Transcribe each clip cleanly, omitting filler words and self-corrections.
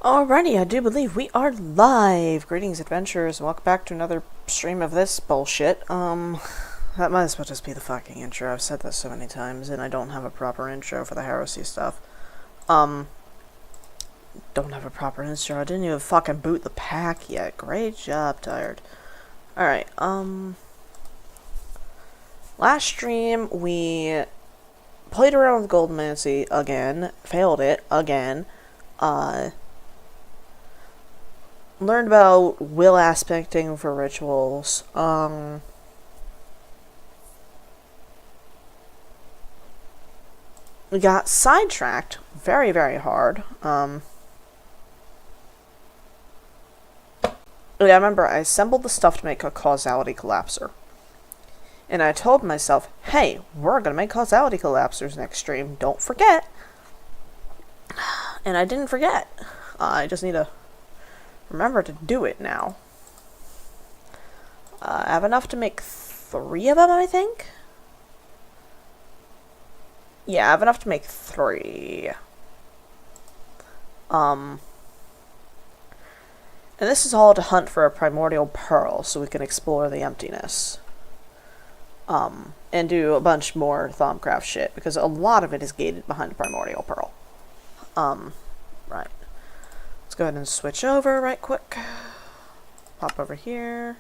Alrighty, I do believe we are live. Greetings, adventurers, and welcome back to another stream of this bullshit. That might as well just be the fucking intro. I've said that so many times, and I don't have a proper intro for the Heresy stuff. Don't have a proper intro. I didn't even fucking boot the pack yet. Great job, Tired. Alright, last stream, we played around with Goldemancy again, failed it again, learned about will aspecting for rituals. We got sidetracked very, very hard. I remember I assembled the stuff to make a causality collapser. And I told myself, hey, we're gonna make causality collapsers next stream, don't forget. And I didn't forget. I just need to remember to do it now. I have enough to make 3 of them, I think? Yeah, I have enough to make 3. And this is all to hunt for a primordial pearl, so we can explore the emptiness. And do a bunch more Thaumcraft shit, because a lot of it is gated behind the primordial pearl. Right. Let's go ahead and switch over right quick. Pop over here.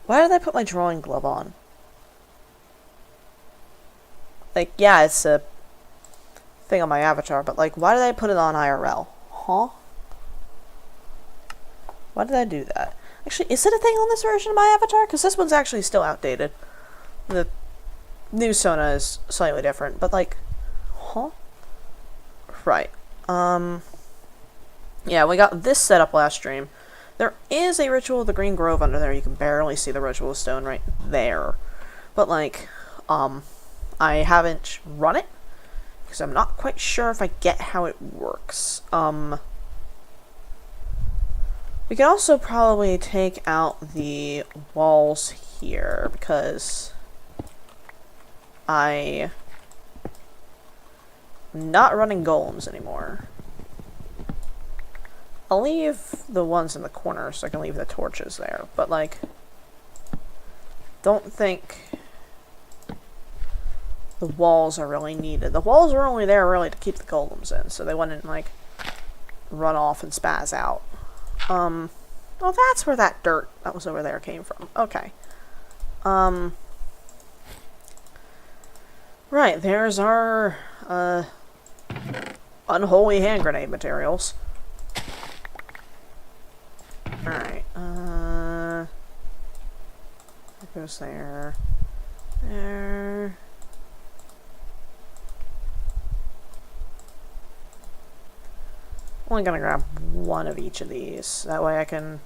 Why did I put my drawing glove on? Like, yeah, it's a thing on my avatar, but like, why did I put it on IRL? Huh? Why did I do that? Actually, is it a thing on this version of my avatar? Because this one's actually still outdated. The new Sona is slightly different, but like, huh? Right. Yeah, we got this set up last stream. There is a Ritual of the Green Grove under there. You can barely see the Ritual Stone right there. But like, I haven't run it, because I'm not quite sure if I get how it works. We could also probably take out the walls here, because I'm not running golems anymore. I'll leave the ones in the corner so I can leave the torches there, but like, don't think the walls are really needed. The walls are only there really to keep the golems in, so they wouldn't like run off and spaz out. Well, that's where that dirt that was over there came from. Okay. Right, there's our unholy hand grenade materials. Alright, that goes there. There. Only gonna grab one of each of these. That way I can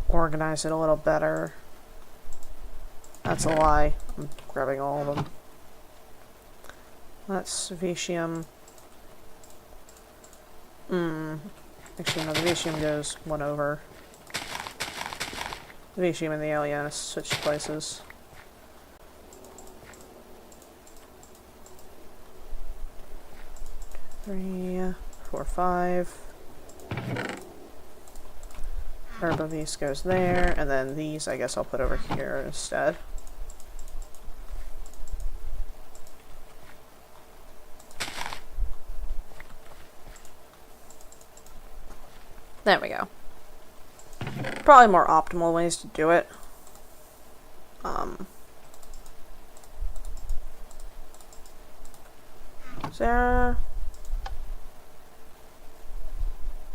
organize it a little better. That's a lie. I'm grabbing all of them. That's Vitium. Actually, no, the Vitium goes one over. The Vitium and the Alien switch places. Three, 4, 5. Herb of these goes there, and then these I guess I'll put over here instead. There we go. Probably more optimal ways to do it. Is there...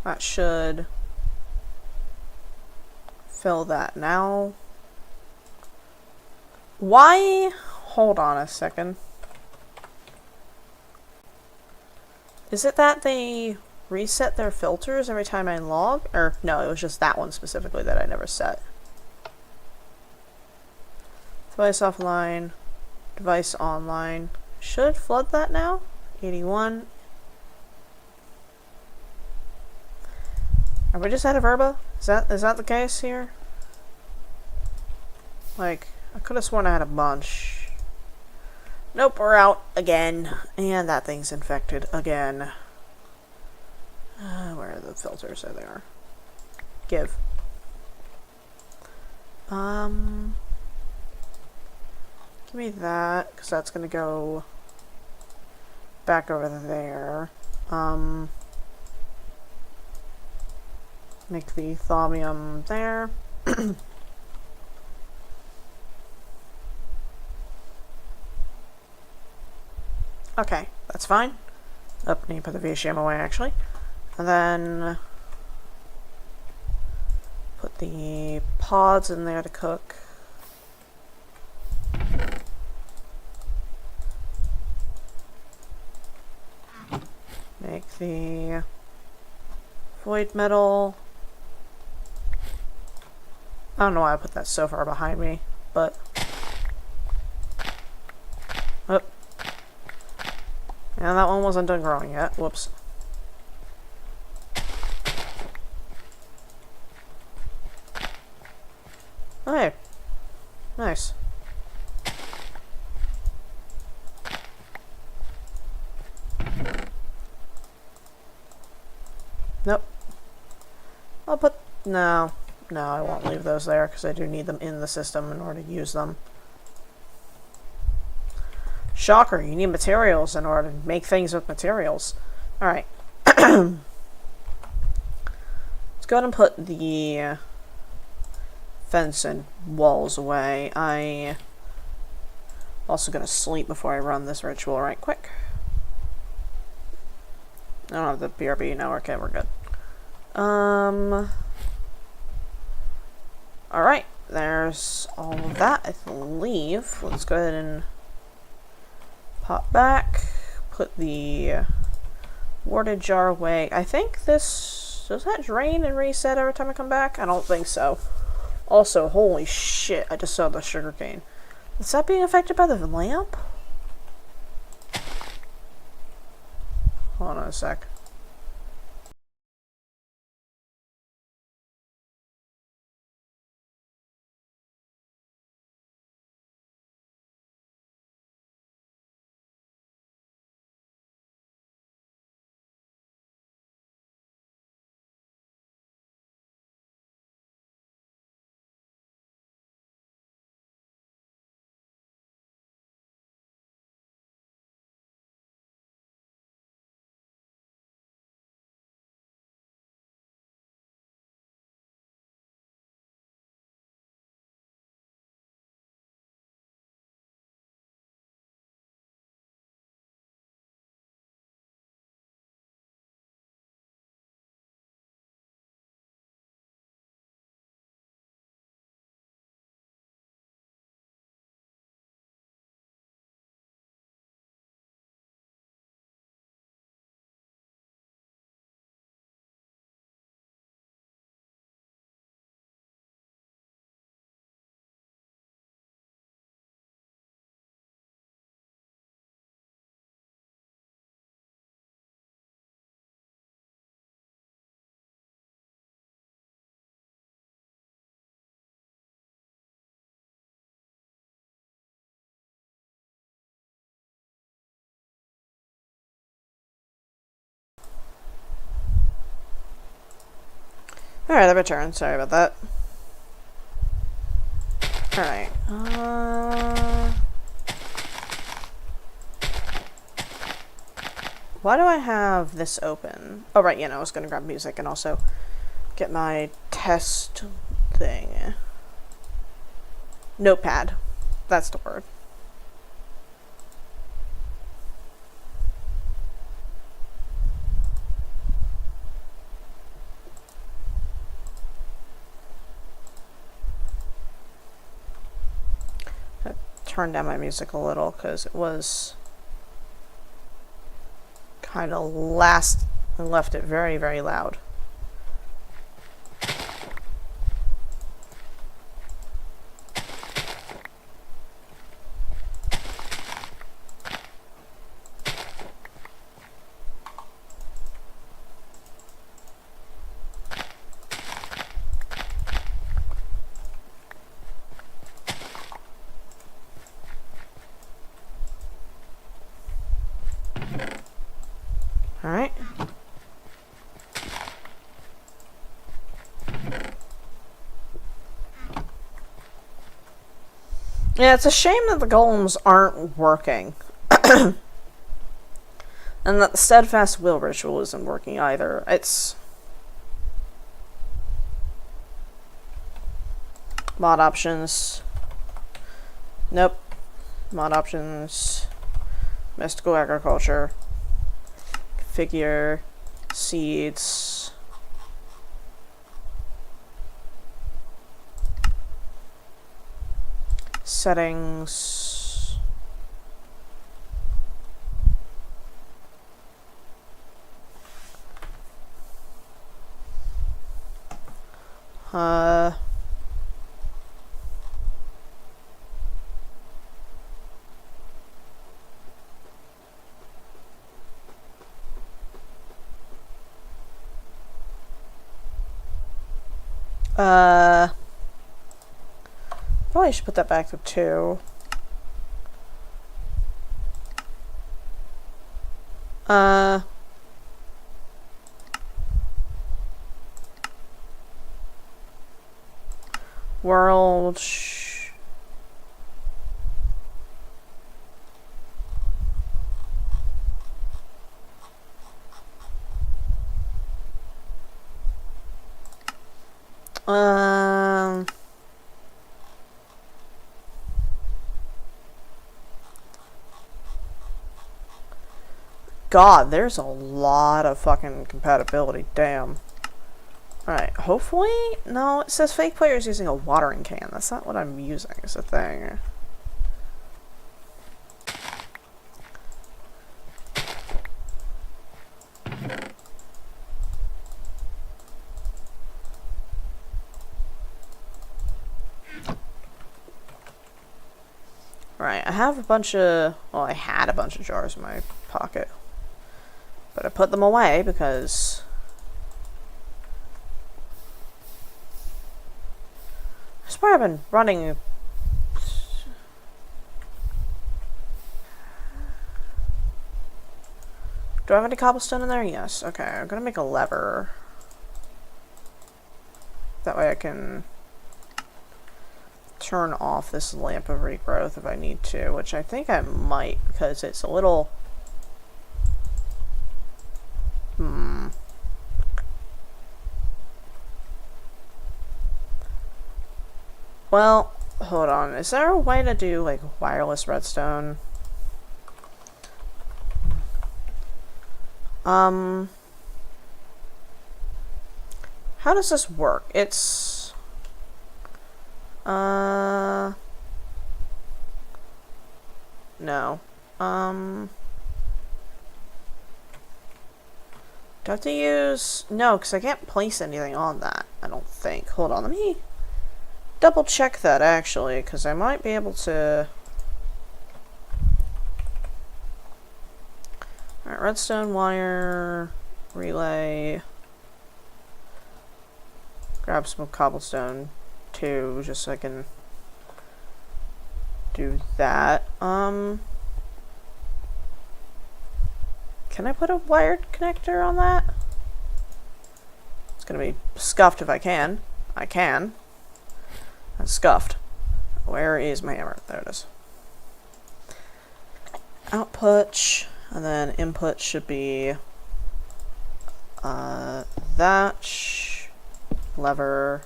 That should fill that now. Why? Hold on a second. Is it that they reset their filters every time I log? Or, no, it was just that one specifically that I never set. Device offline. Device online. Should flood that now? 81. Are we just out of herba? Is that the case here? Like, I could have sworn I had a bunch. Nope, we're out again. And that thing's infected again. Where are the filters? There they are. Give. Give me that, because that's going to go back over there. Make the thaumium there. Okay, that's fine. Oh, need to put the VHM away, actually. And then put the pods in there to cook. Make the void metal. I don't know why I put that so far behind me, but... Oh. And that one wasn't done growing yet. Whoops. Oh, hey. Nice. Nope. I'll put... No. No, I won't leave those there, because I do need them in the system in order to use them. Shocker, you need materials in order to make things with materials. Alright. Let's go ahead and put the fence and walls away. I'm also going to sleep before I run this ritual right quick. I don't have the BRB now. Okay, we're good. Alright, there's all of that, I believe. Let's go ahead and pop back, put the water jar away. I think this... Does that drain and reset every time I come back? I don't think so. Also, holy shit, I just saw the sugarcane. Is that being affected by the lamp? Hold on a sec. Alright, I returned. Sorry about that. Alright. Why do I have this open? Oh, right, I was going to grab music and also get my test thing. Notepad. That's the word. Turn down my music a little because it was kind of last and left it very, very loud. Alright. Yeah, it's a shame that the golems aren't working. And that the steadfast will ritual isn't working either. It's... mod options. Nope. Mod options. Mystical agriculture. Configure. Seeds. Settings. Probably should put that back to 2. World. God, there's a lot of fucking compatibility. Damn. Alright, hopefully... No, it says fake players using a watering can. That's not what I'm using, is the thing. Right, I have a bunch of... Well, I had a bunch of jars in my pocket. But I put them away because... I swear I've been running... Do I have any cobblestone in there? Yes. Okay, I'm gonna make a lever. That way I can... turn off this lamp of regrowth if I need to, which I think I might, because it's a little... Well, hold on. Is there a way to do, like, wireless redstone? How does this work? It's... No. Do I have to use... No, because I can't place anything on that, I don't think. Hold on, let me double check that, actually, because I might be able to... Alright, redstone wire, relay... Grab some cobblestone, too, just so I can do that. Can I put a wired connector on that? It's gonna be scuffed if I can. I can. That's scuffed. Where is my hammer? There it is. Output, and then input should be that, lever,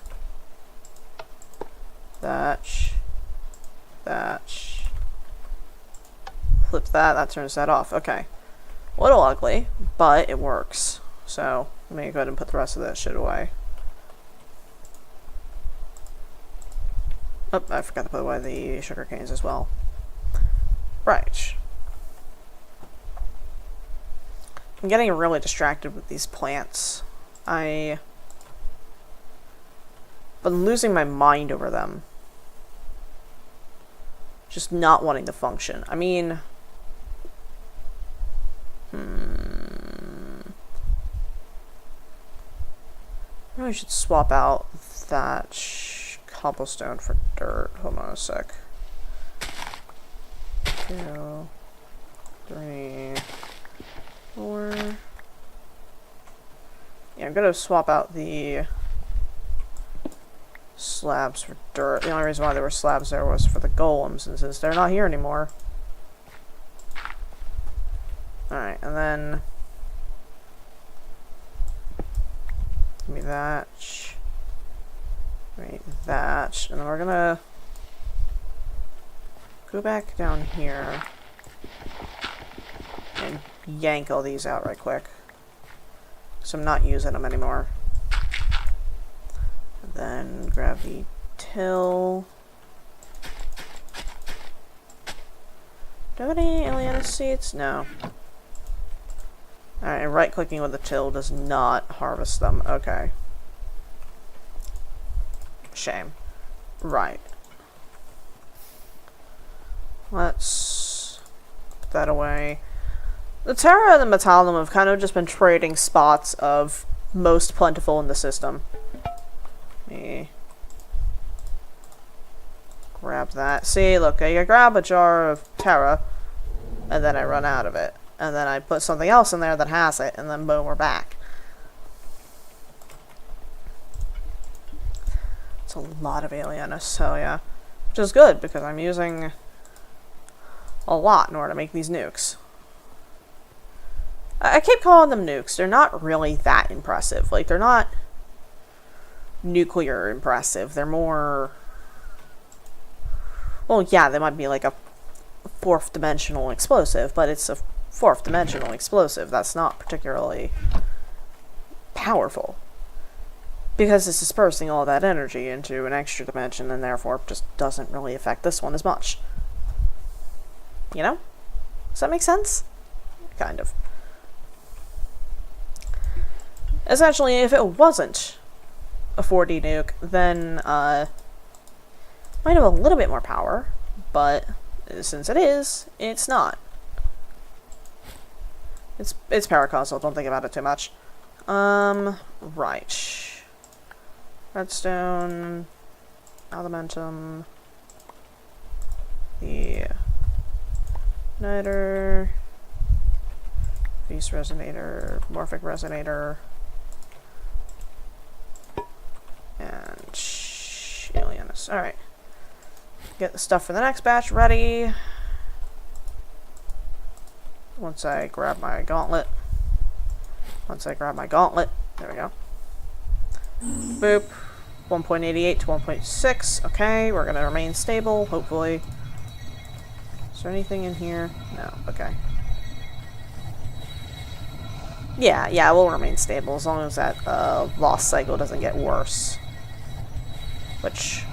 that, flip that turns that off. Okay. A little ugly, but it works. So, let me go ahead and put the rest of that shit away. Oh, I forgot to put away the sugar canes as well. Right. I'm getting really distracted with these plants. I've been losing my mind over them. Just not wanting to function. I mean... Maybe I should swap out that cobblestone for dirt. Hold on a sec. 2, 3, 4. I'm gonna swap out the slabs for dirt. The only reason why there were slabs there was for the golems, and since they're not here anymore. Alright, and then give me that. Right, that. And then we're gonna go back down here and yank all these out right quick. So I'm not using them anymore. And then grab the till. Do I have any Aliena seeds? No. Alright, and right clicking with the till does not harvest them. Okay. Shame. Right. Let's put that away. The Terra and the Metallum have kind of just been trading spots of most plentiful in the system. Let me grab that. See, look, I grab a jar of Terra, and then I run out of it. And then I put something else in there that has it, and then boom, we're back. It's a lot of Aliena, so yeah. Which is good, because I'm using a lot in order to make these nukes. I keep calling them nukes. They're not really that impressive. Like, they're not nuclear impressive. They're more... Well, yeah, they might be like a fourth dimensional explosive, but it's a fourth dimensional explosive. That's not particularly powerful. Because it's dispersing all that energy into an extra dimension and therefore just doesn't really affect this one as much. You know? Does that make sense? Kind of. Essentially, if it wasn't a 4D nuke, then might have a little bit more power, but since it is, it's not. It's paraconsole, don't think about it too much. Right. Redstone, Elementum, the Niter, Beast Resonator, Morphic Resonator, and Alienus. Alright. Get the stuff for the next batch ready. Once I grab my gauntlet. There we go. Boop. 1.88 to 1.6. Okay, we're gonna remain stable, hopefully. Is there anything in here? No, okay. Yeah, we'll remain stable as long as that loss cycle doesn't get worse. Which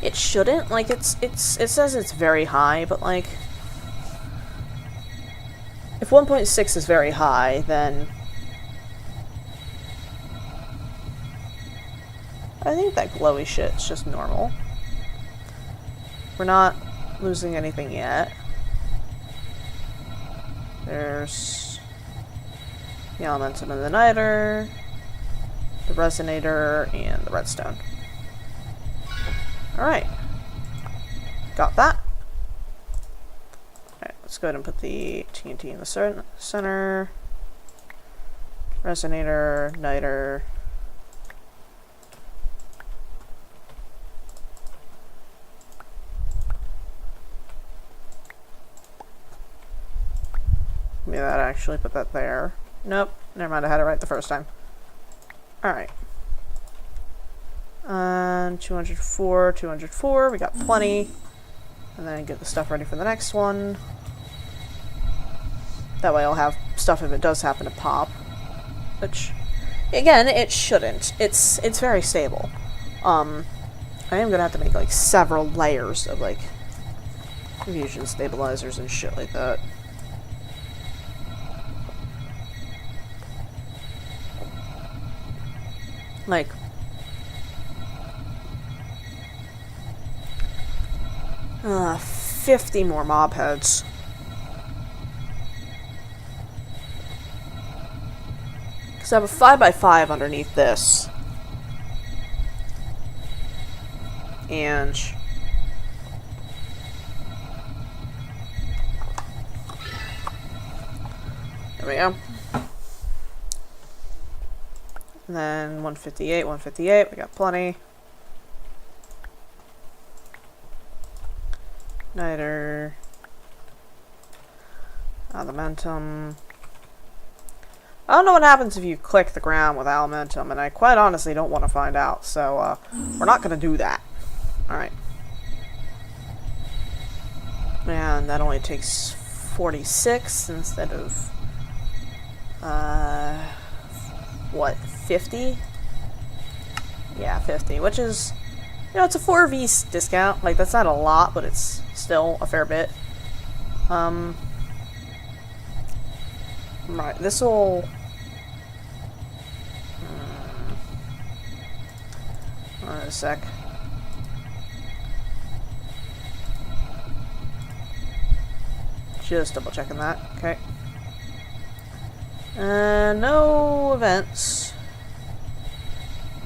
it shouldn't. Like, it says it's very high, but like, if 1.6 is very high, then I think that glowy shit's just normal. We're not losing anything yet. There's the Elementum and the Niter, the Resonator, and the Redstone. Alright. Got that. Alright, let's go ahead and put the TNT in the center. Resonator, Niter. Maybe that actually put that there. Nope, never mind, I had it right the first time. Alright. 204, 204, we got plenty. And then get the stuff ready for the next one. That way I'll have stuff if it does happen to pop. Which, again, it shouldn't. It's very stable. I am gonna have to make like several layers of like fusion stabilizers and shit like that. Like, uh, 50 more mob heads. Because I have a 5x5 underneath this. And there we go. And then 158, 158. We got plenty. Niter. Elementum. I don't know what happens if you click the ground with Elementum, and I quite honestly don't want to find out, so we're not going to do that. Alright. And that only takes 46 instead of, what, 50? Yeah, 50, which is, you know, it's a 4V discount. Like, that's not a lot, but it's still a fair bit. Right, this'll... Hold on a sec. Just double checking that. Okay. No events.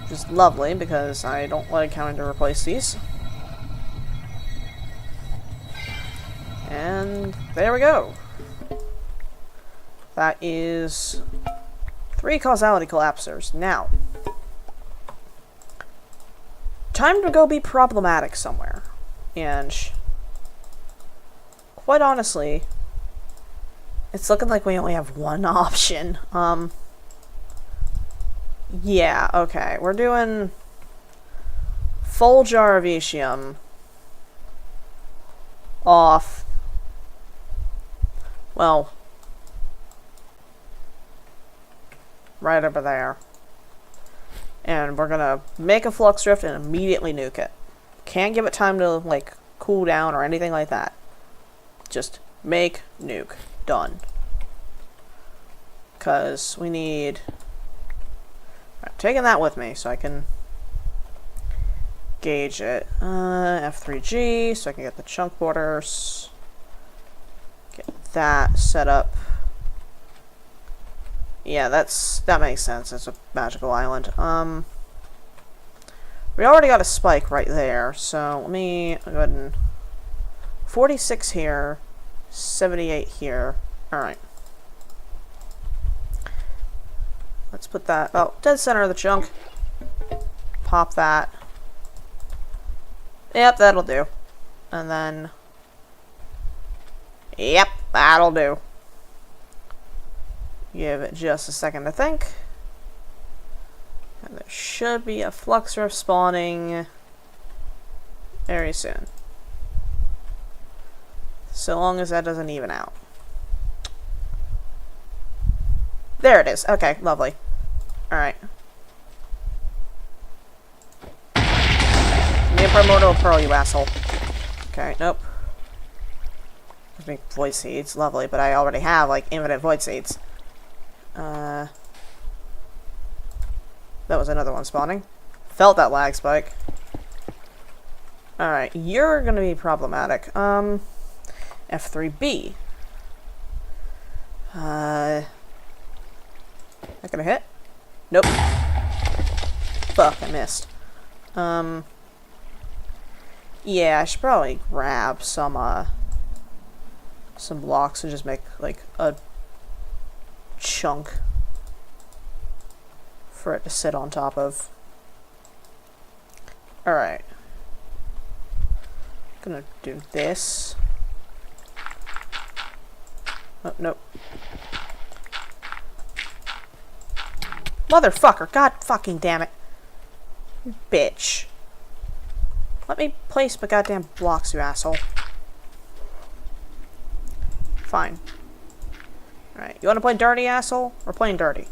Which is lovely, because I don't like having to replace these. And there we go. That is 3 causality collapsers. Now, time to go be problematic somewhere. And quite honestly, it's looking like we only have one option. Yeah, okay. We're doing full jar of Etium off. Well, right over there. And we're gonna make a flux drift and immediately nuke it. Can't give it time to, like, cool down or anything like that. Just make, nuke. Done. Because we need... Right, taking that with me so I can gauge it. F3G, so I can get the chunk borders. Get that set up. Yeah, that makes sense. It's a magical island. We already got a spike right there, so let me go ahead and 46 here, 78 here. Alright. Let's put that, oh, dead center of the chunk. Pop that. Yep, that'll do. And then, yep, that'll do. Give it just a second to think. And there should be a flux rift spawning very soon. So long as that doesn't even out. There it is. Okay, lovely. Alright. Give me a primordial pearl, you asshole. Okay, nope. Give me void seeds. Lovely, but I already have, like, infinite void seeds. That was another one spawning. Felt that lag spike. Alright, you're gonna be problematic. F3B. Not gonna hit? Nope. Fuck, I missed. Yeah, I should probably grab some blocks and just make, like, a chunk for it to sit on top of. Alright. Gonna do this. Oh, nope. Motherfucker, god fucking damn it. You bitch. Let me place my goddamn blocks, you asshole. Fine. Alright, you wanna play dirty, asshole? We're playing dirty.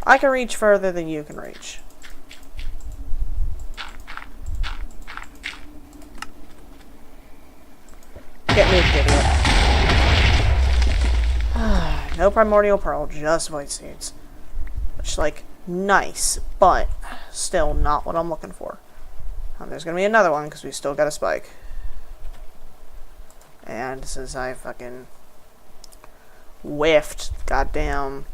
I can reach further than you can reach. Get moved, idiot. No primordial pearl, just void seeds. Which, like, nice, but still not what I'm looking for. There's gonna be another one, because we still got a spike. And since I fucking whiffed, goddamn.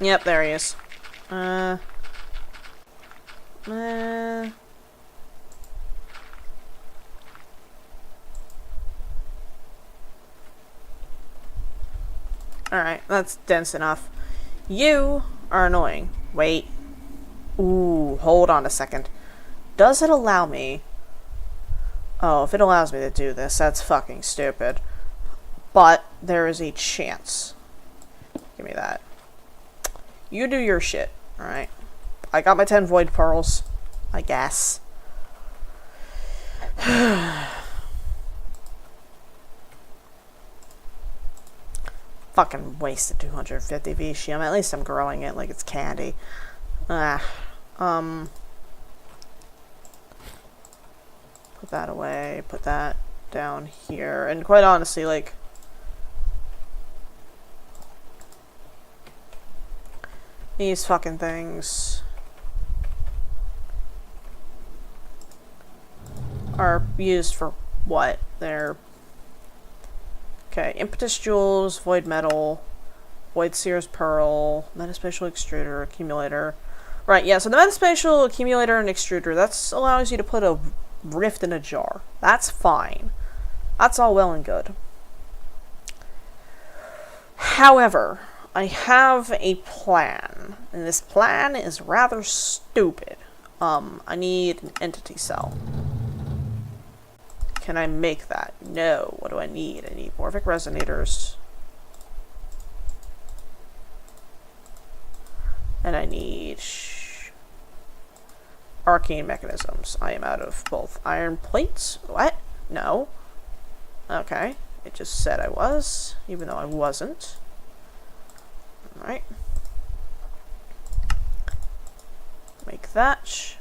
Yep, there he is. Alright, that's dense enough. You are annoying. Wait. Ooh, hold on a second. Does it allow me... Oh, if it allows me to do this, that's fucking stupid. But there is a chance. Give me that. You do your shit, alright? I got my 10 void pearls, I guess. Fucking wasted 250 Vitium. At least I'm growing it like it's candy. Put that away. Put that down here. And quite honestly, like... these fucking things... are used for what? They're... Okay, Impetus Jewels, Void Metal, Void Seer's Pearl, Metaspatial Extruder, Accumulator. Right, yeah, so the Metaspatial Accumulator and Extruder, that allows you to put a rift in a jar. That's fine. That's all well and good. However, I have a plan, and this plan is rather stupid. I need an entity cell. Can I make that? No. What do I need? I need Morphic Resonators. And I need... Arcane Mechanisms. I am out of both. Iron Plates? What? No. Okay. It just said I was, even though I wasn't. Alright. Make that.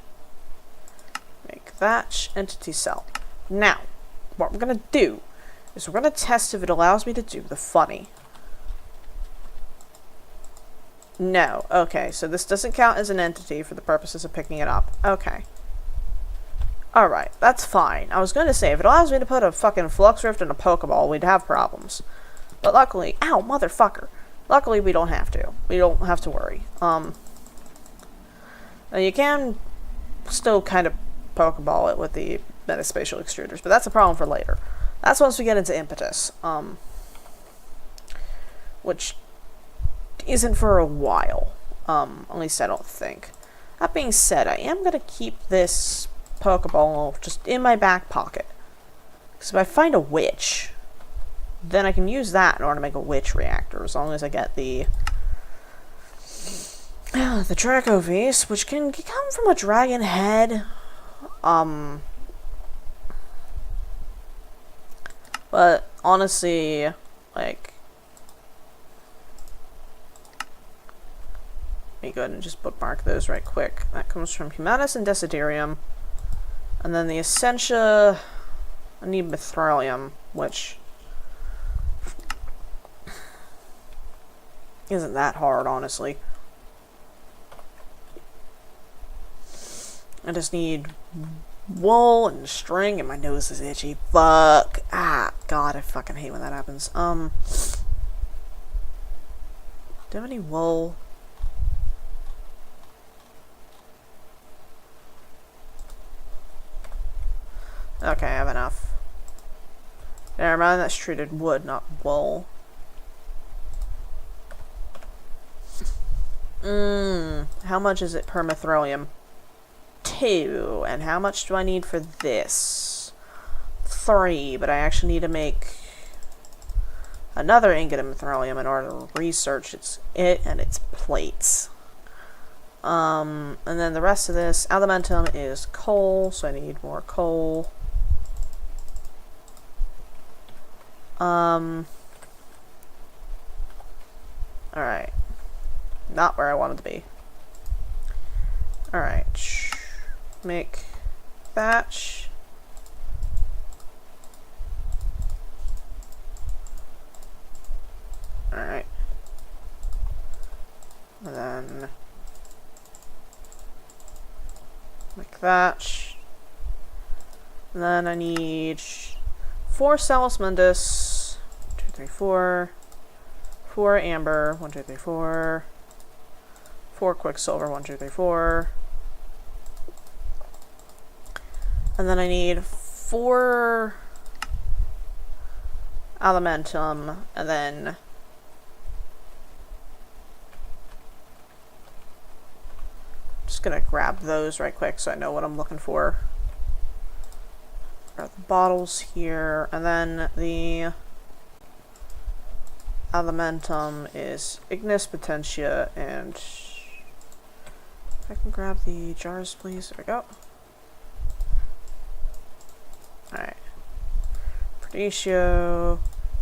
Make that. Entity Cell. Now, what we're going to do is we're going to test if it allows me to do the funny. No. Okay, so this doesn't count as an entity for the purposes of picking it up. Okay. Alright, that's fine. I was going to say, if it allows me to put a fucking Flux Rift in a Pokeball, we'd have problems. But luckily... Ow, motherfucker! Luckily, we don't have to. We don't have to worry. Now you can still kind of Pokeball it with the Metaspatial Extruders, but that's a problem for later. That's once we get into Impetus, which isn't for a while, at least I don't think. That being said, I am going to keep this Pokeball just in my back pocket, because if I find a witch, then I can use that in order to make a witch reactor, as long as I get the Draco Vase, which can come from a dragon head. But honestly, like, let me go ahead and just bookmark those right quick. That comes from Humanus and Desiderium. And then the Essentia, I need Mithralium, which isn't that hard, honestly. I just need wool and string, and my nose is itchy. Fuck. Ah, God, I fucking hate when that happens. Do I have any wool? Okay, I have enough. Never mind, that's treated wood, not wool. How much is it per Mithralium? 2. And how much do I need for this? 3, but I actually need to make another ingot of Mithralium in order to research it and its plates. And then the rest of this, Elementum is coal, so I need more coal. Alright. Not where I wanted to be. Alright. Make batch. Alright. And then make that. And then I need 4 Salus Mundus. 2, 3, 4. 4 Amber. 1, 2, 3, 4. 4 Quicksilver. 1, 2, 3, 4. And then I need 4 Elementum, and then gonna grab those right quick so I know what I'm looking for. Grab the bottles here, and then the elementum is ignis, potentia, and if I can grab the jars, please. There we go. Alright. Perdicio,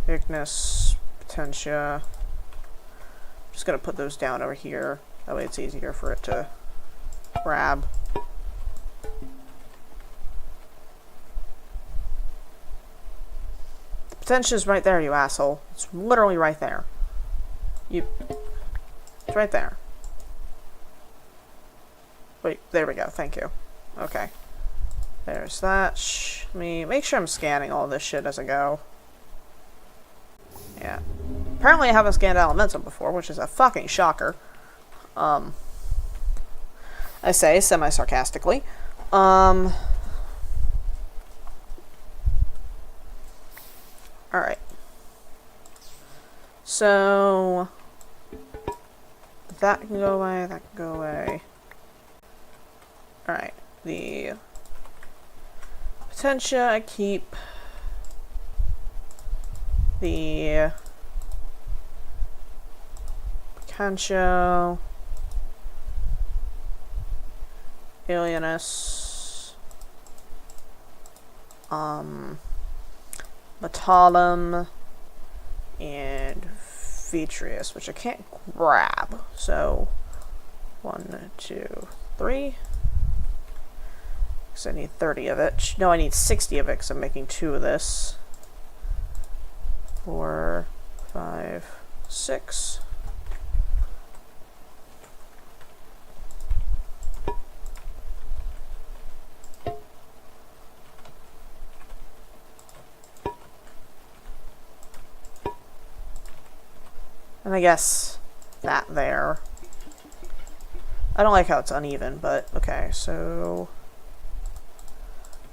ignis, potentia. I'm just gonna put those down over here. That way it's easier for it to grab. The potentia's right there, you asshole. It's literally right there. It's right there. Wait, there we go. Thank you. Okay. There's that. Let me make sure I'm scanning all this shit as I go. Yeah. Apparently I haven't scanned elementum before, which is a fucking shocker. I say semi-sarcastically. Alright. So that can go away, that can go away. Alright. The potentia I keep. The Cancho, Alienus, Metallum, and Vitreous, which I can't grab. So 1, 2, 3. Because I need 30 of it. No, I need 60 of it because I'm making 2 of this. 4, 5, 6. And I guess that there. I don't like how it's uneven, but okay, so...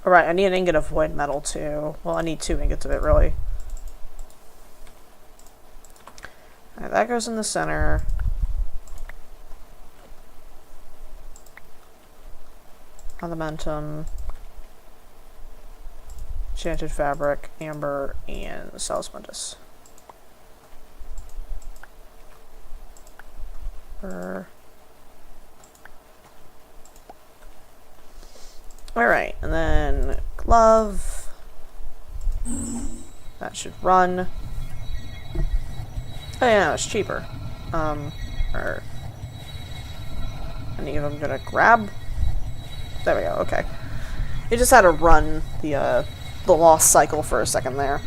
Alright, I need an ingot of void metal too. Well, I need 2 ingots of it, really. Alright, that goes in the center. Elementum. Enchanted fabric, amber, and salsmundus. Alright, and then glove. That should run. Oh yeah, no, it's cheaper. Or any of them gonna grab? There we go, okay. You just had to run the lost cycle for a second there.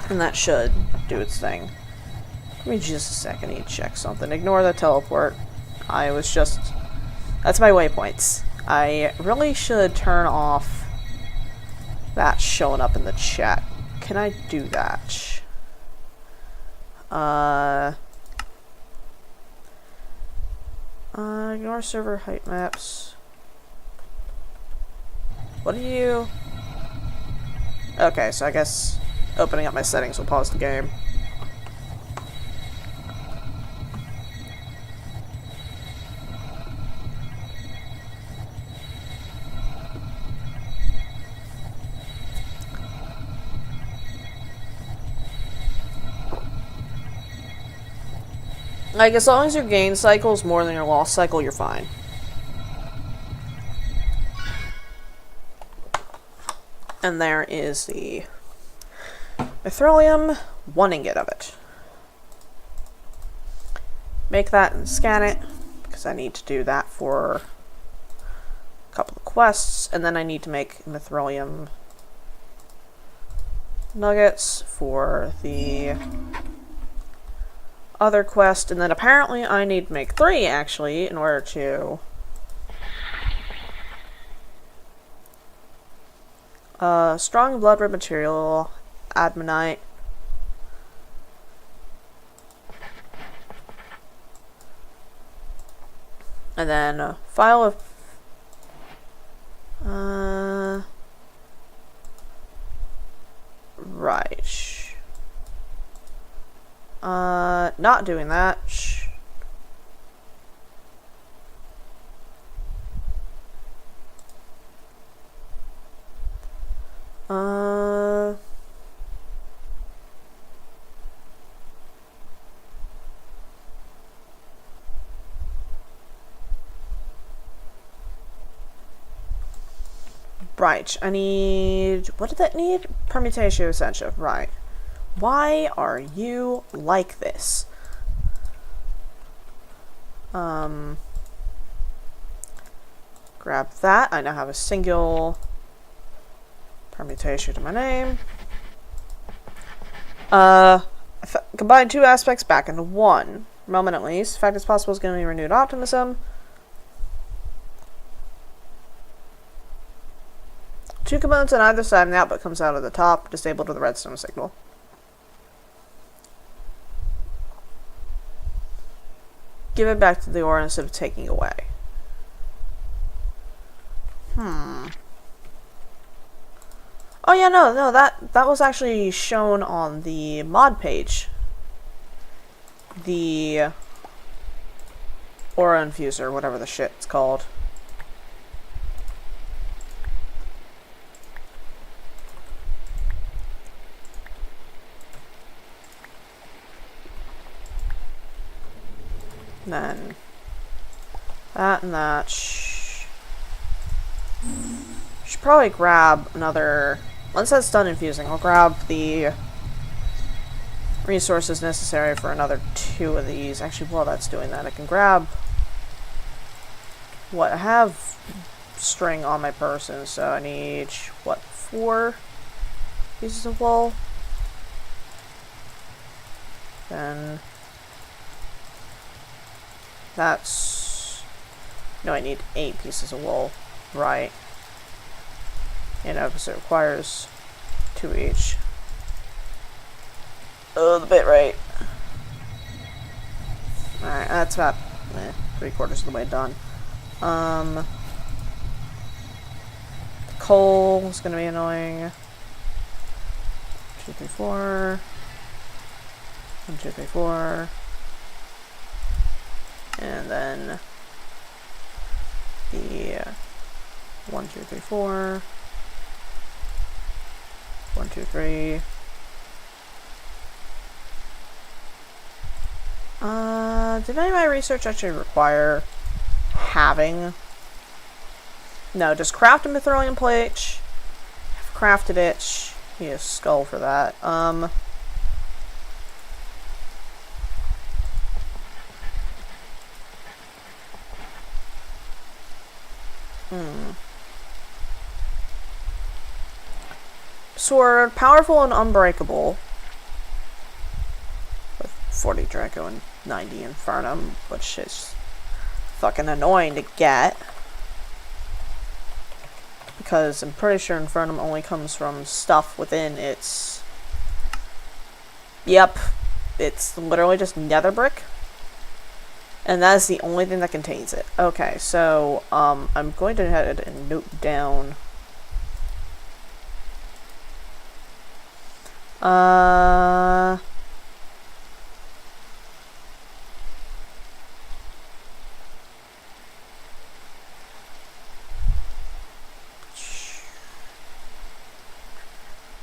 And that should do its thing. Give me just a second, I need to check something. Ignore the teleport. I was just... That's my waypoints. I really should turn off that showing up in the chat. Can I do that? Ignore server height maps. What are you... Okay, so I guess opening up my settings will pause the game. Like, as long as your gain cycle is more than your loss cycle, you're fine. And there is the Mithrilium, 1 ingot of it. Make that and scan it, because I need to do that for a couple of quests, and then I need to make Mithrilium nuggets for the other quest, and then apparently I need to make 3 actually in order to strong blood red material, adamantite, and then a file of right. Not doing that. Uh... Right, I need... What did that need? Permutatio Essentia, right. Why are you like this? Grab that. I now have a single permutation to my name. Combine two aspects back into one. Moment at least. The fact it's possible is going to be renewed optimism. Two components on either side and the output comes out of the top, disabled with a redstone signal. Give it back to the ore instead of taking away. Oh yeah, no, that was actually shown on the mod page. The Aura Infuser, whatever the shit it's called. Then that and that. Should probably grab another. Once that's done infusing, I'll grab the resources necessary for another 2 of these. Actually, while that's doing that, I can grab what I have string on my person, so I need what, 4 pieces of wool. Then that's... No, I need 8 pieces of wool. Right. You know, because it requires 2 each. Oh, the bit rate. Alright, that's about 3/4 of the way done. The coal is going to be annoying. 2, 3, 4. 1, 2, 3, 4. And then the 1, 2, 3, 4. 1, 2, 3. Did any of my research actually require having? No, just craft a Mithrilium plate. I've crafted it. Need a skull for that. Sword, powerful and unbreakable. With 40 Draco and 90 Infernum, which is fucking annoying to get. Because I'm pretty sure Infernum only comes from stuff within its... Yep, it's literally just nether brick. And that is the only thing that contains it. Okay, so, I'm going to head and note down...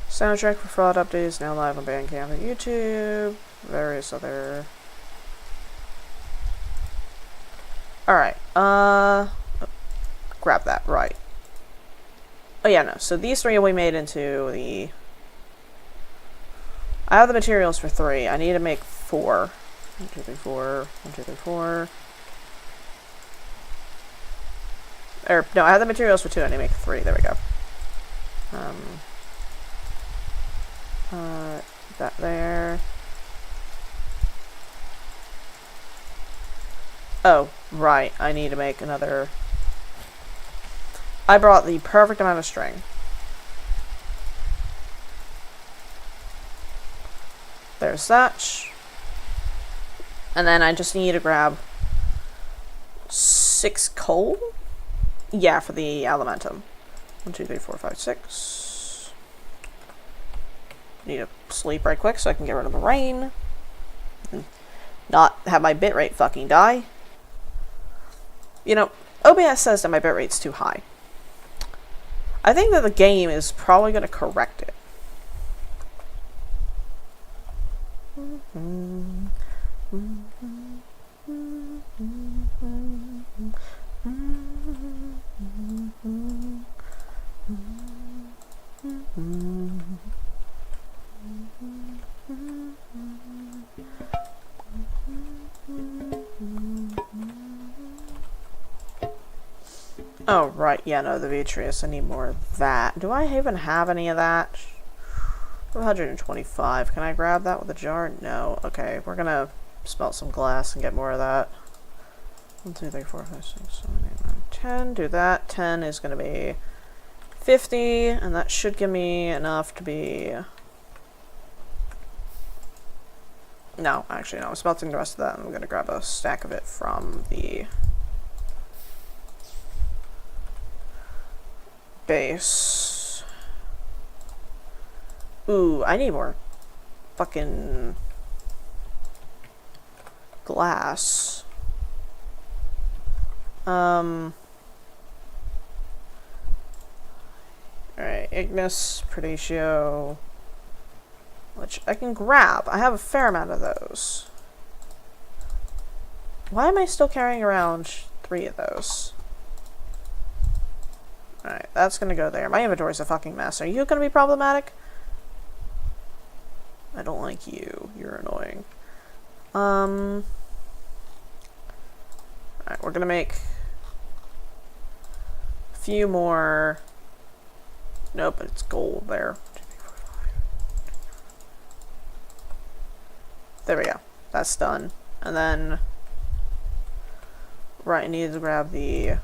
Soundtrack for Fraud Updates now live on Bandcamp and YouTube. Various other... Alright, grab that, right. Oh yeah, no, so these 3 we made into the... I have the materials for 3. I need to make 4. 1, 2, 3, 4. 1, 2, 3, 4. Or, no, I have the materials for 2. I need to make 3. There we go. That there. Oh, right. I need to make another... I brought the perfect amount of string. There's that. And then I just need to grab 6 coal? Yeah, for the Elementum. 1, 2, 3, 4, 5, 6. Need to sleep right quick so I can get rid of the rain. And not have my bitrate fucking die. You know, OBS says that my biterate's too high. I think that the game is probably going to correct it. Oh, right, yeah, no, the vitreous, I need more of that. Do I even have any of that? 125. Can I grab that with a jar? No. Okay, we're gonna smelt some glass and get more of that. 1, 2, 3, 4, 5, 6, 7, 8, 9, 10. Do that. 10 is gonna be 50, and that should give me enough to be... No, actually, no. I'm smelting the rest of that, and I'm gonna grab a stack of it from the base. Ooh, I need more fucking glass. Alright, Ignis, Predatio, which I can grab. I have a fair amount of those. Why am I still carrying around 3 of those? Alright, that's gonna go there. My inventory's a fucking mess. Are you gonna be problematic? I don't like you. You're annoying. Alright, we're gonna make a few more. Nope, but it's gold there. 2, 3, 4, 5. There we go. That's done. And then, right, I need to grab the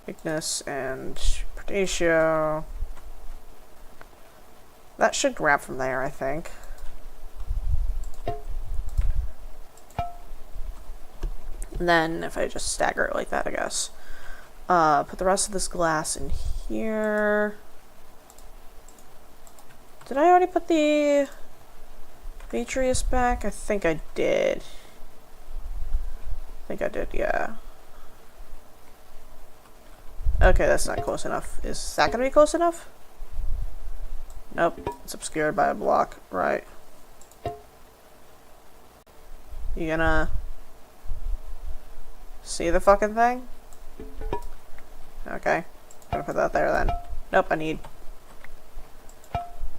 Ignis and Predatio. That should grab from there, I think. And then, if I just stagger it like that, I guess. Put the rest of this glass in here. Did I already put the vitreous back? I think I did. Yeah. Okay, that's not close enough. Is that gonna be close enough? Nope, it's obscured by a block. Right. You gonna see the fucking thing? Okay, gonna put that there then. Nope, I need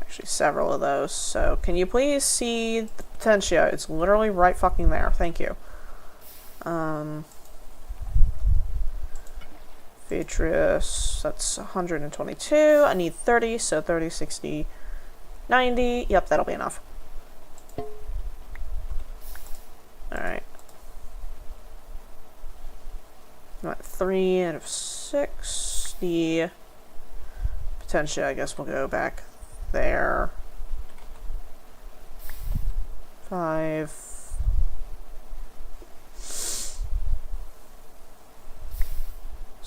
actually several of those. So, can you please see the potential? It's literally right fucking there. Thank you. Vitreous, that's 122. I need 30, so 30, 60, 90. Yep, that'll be enough. Alright. I'm at 3 out of 6. The potential, I guess, will go back there. 5.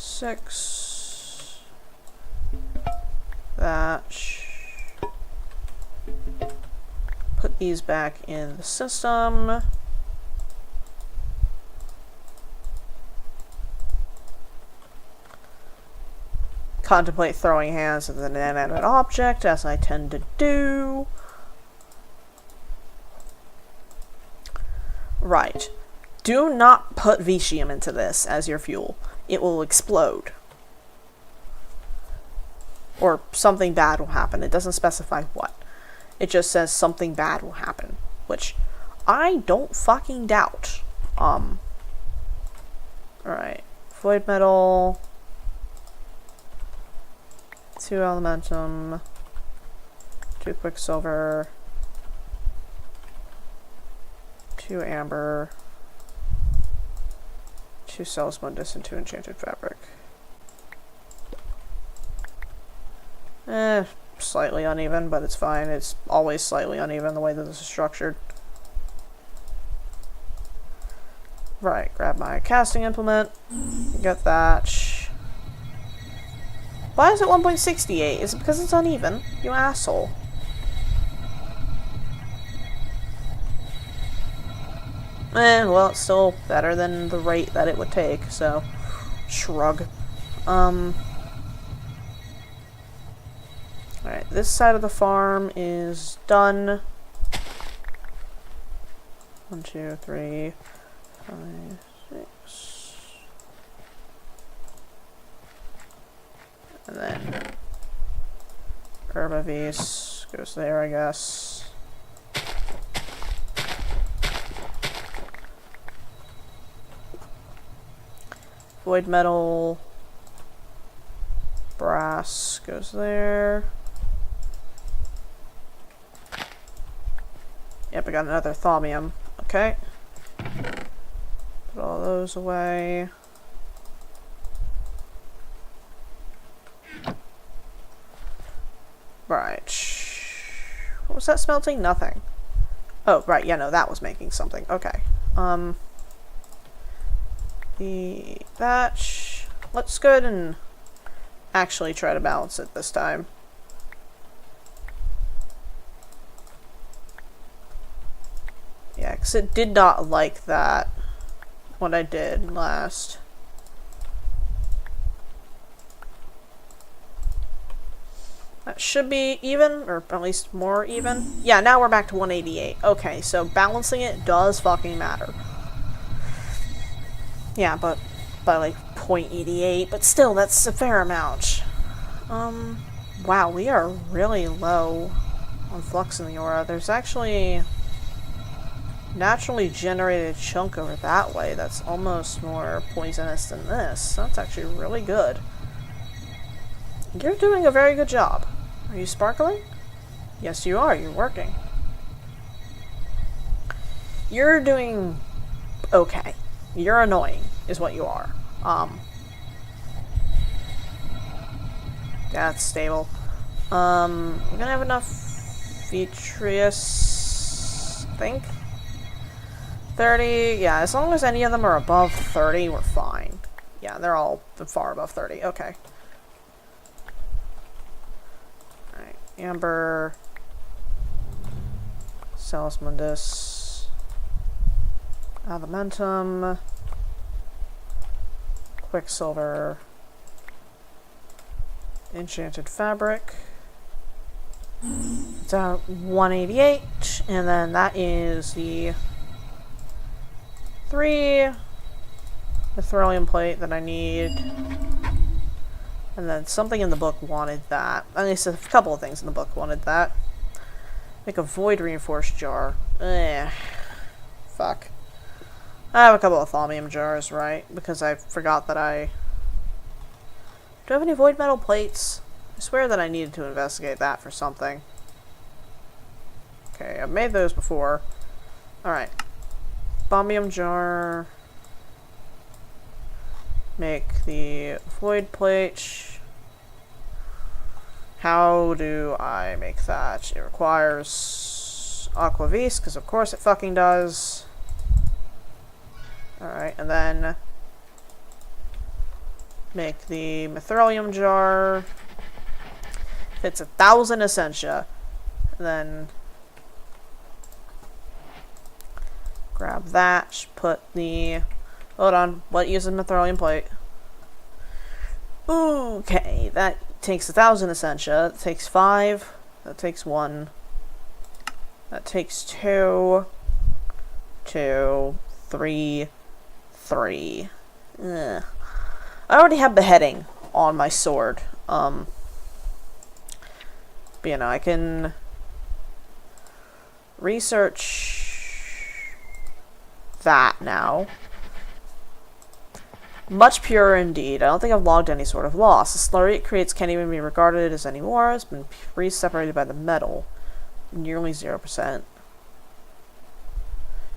6. That. Put these back in the system. Contemplate throwing hands at an inanimate object, as I tend to do. Right. Do not put Vitium into this as your fuel. It will explode. Or something bad will happen. It doesn't specify what. It just says something bad will happen. Which I don't fucking doubt. Alright. Void metal. 2 elementum. 2 quicksilver. 2 amber. 2 cells mundus and 2 enchanted fabric. Slightly uneven, but it's fine. It's always slightly uneven the way that this is structured. Right, grab my casting implement. Get that. Why is it 1.68? Is it because it's uneven? You asshole. Well, it's still better than the rate that it would take, so shrug. Alright, this side of the farm is done. 1, 2, 3, 5, 6. And then Herbavis goes there, I guess. Void metal, brass goes there. Yep, I got another thaumium. Okay. Put all those away. Right. What was that smelting? Nothing. Oh, right, yeah, no, that was making something. Okay. Let's go ahead and actually try to balance it this time. Yeah, because it did not like that, what I did last. That should be even, or at least more even. Yeah, now we're back to 188. Okay, so balancing it does fucking matter. Yeah, but by like 0.88, but still, that's a fair amount. Wow, we are really low on flux in the aura. There's actually naturally generated chunk over that way that's almost more poisonous than this. That's actually really good. You're doing a very good job. Are you sparkling? Yes, you are. You're working. You're doing okay. You're annoying, is what you are. That's stable. We're gonna have enough vitreous, I think. 30, yeah, as long as any of them are above 30, we're fine. Yeah, they're all far above 30, okay. Alright, amber, Salus Mundus, adamantum, quicksilver, enchanted fabric. It's at 188, and then that is the 3 Mithrilium plate that I need. And then something in the book wanted that. At least a couple of things in the book wanted that. Make a void reinforced jar. Fuck. I have a couple of thaumium jars, right? Because I forgot that I... Do I have any void metal plates? I swear that I needed to investigate that for something. Okay, I've made those before. Alright. Thaumium jar. Make the void plate. How do I make that? It requires aquavis, because of course it fucking does. Alright, and then make the mithrilium jar. It's 1,000 essentia. And then grab that, put the... Hold on, what uses mithrilium plate? Okay, that takes 1,000 essentia. That takes 5. That takes 1. That takes 2. 2. 3. 3. Ugh. I already have beheading on my sword. But you know, I can research that now. Much purer indeed. I don't think I've logged any sort of loss. The slurry it creates can't even be regarded as any more. It's been re-separated by the metal. Nearly 0%.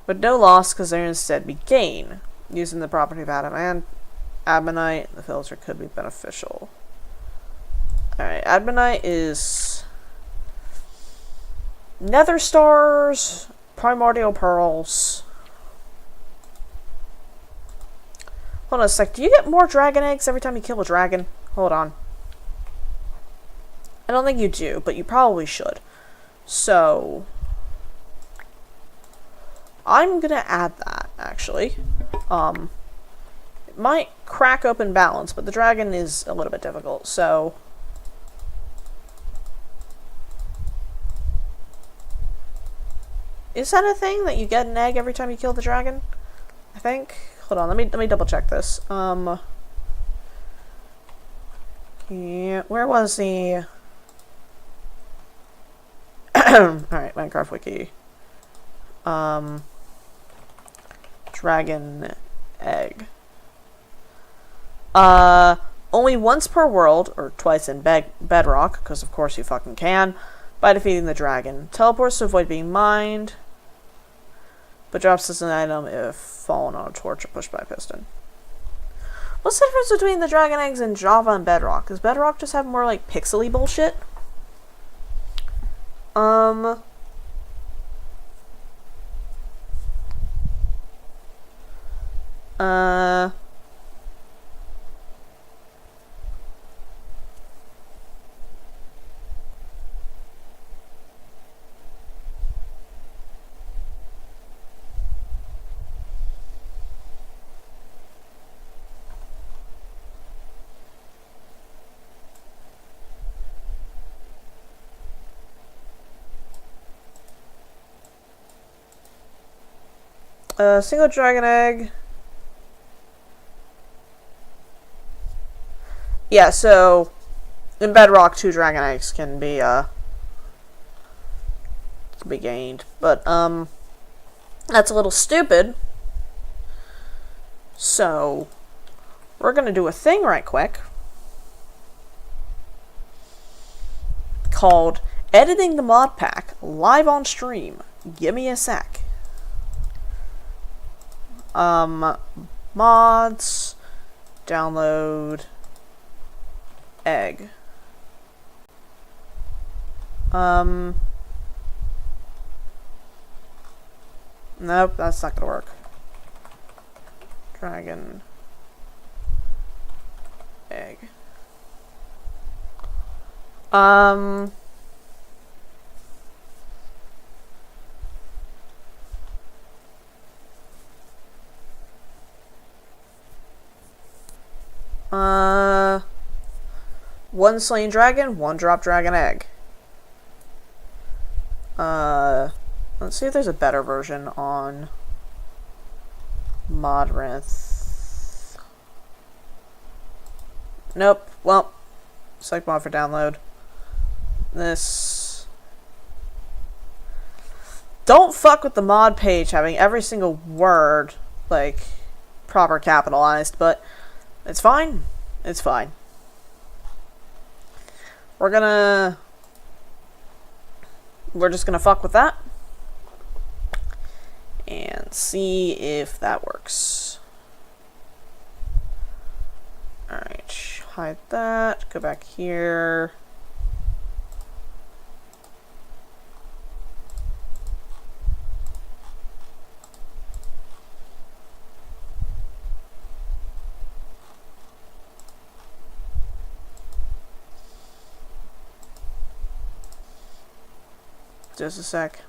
But no loss, because there instead be gain. Using the property of adamantite, the filter could be beneficial. Alright, adamantite is nether stars, primordial pearls. Hold on a sec, do you get more dragon eggs every time you kill a dragon? Hold on. I don't think you do, but you probably should. So I'm gonna add that, actually. It might crack open balance, but the dragon is a little bit difficult, so Is that a thing that you get an egg every time you kill the dragon? I think. Hold on, let me double check this. Yeah, where was the Alright, Minecraft Wiki. Dragon egg. Only once per world, or twice in bedrock, because of course you fucking can, by defeating the dragon. Teleports to avoid being mined, but drops as an item if fallen on a torch or pushed by a piston. What's the difference between the dragon eggs and Java and Bedrock? Does Bedrock just have more, like, pixely bullshit? Single dragon egg. Yeah, so in Bedrock, 2 dragon eggs can be gained, but that's a little stupid. So we're gonna do a thing right quick called editing the mod pack live on stream. Give me a sec. Mods, download, egg. Nope, that's not gonna work. Dragon egg. One slain dragon, 1 drop dragon egg. Let's see if there's a better version on Modrinth. Nope. Well, select mod for download. This. Don't fuck with the mod page having every single word, like, proper capitalized, but it's fine. It's fine. We're just gonna fuck with that and see if that works. Alright, hide that, go back here. Just a sec.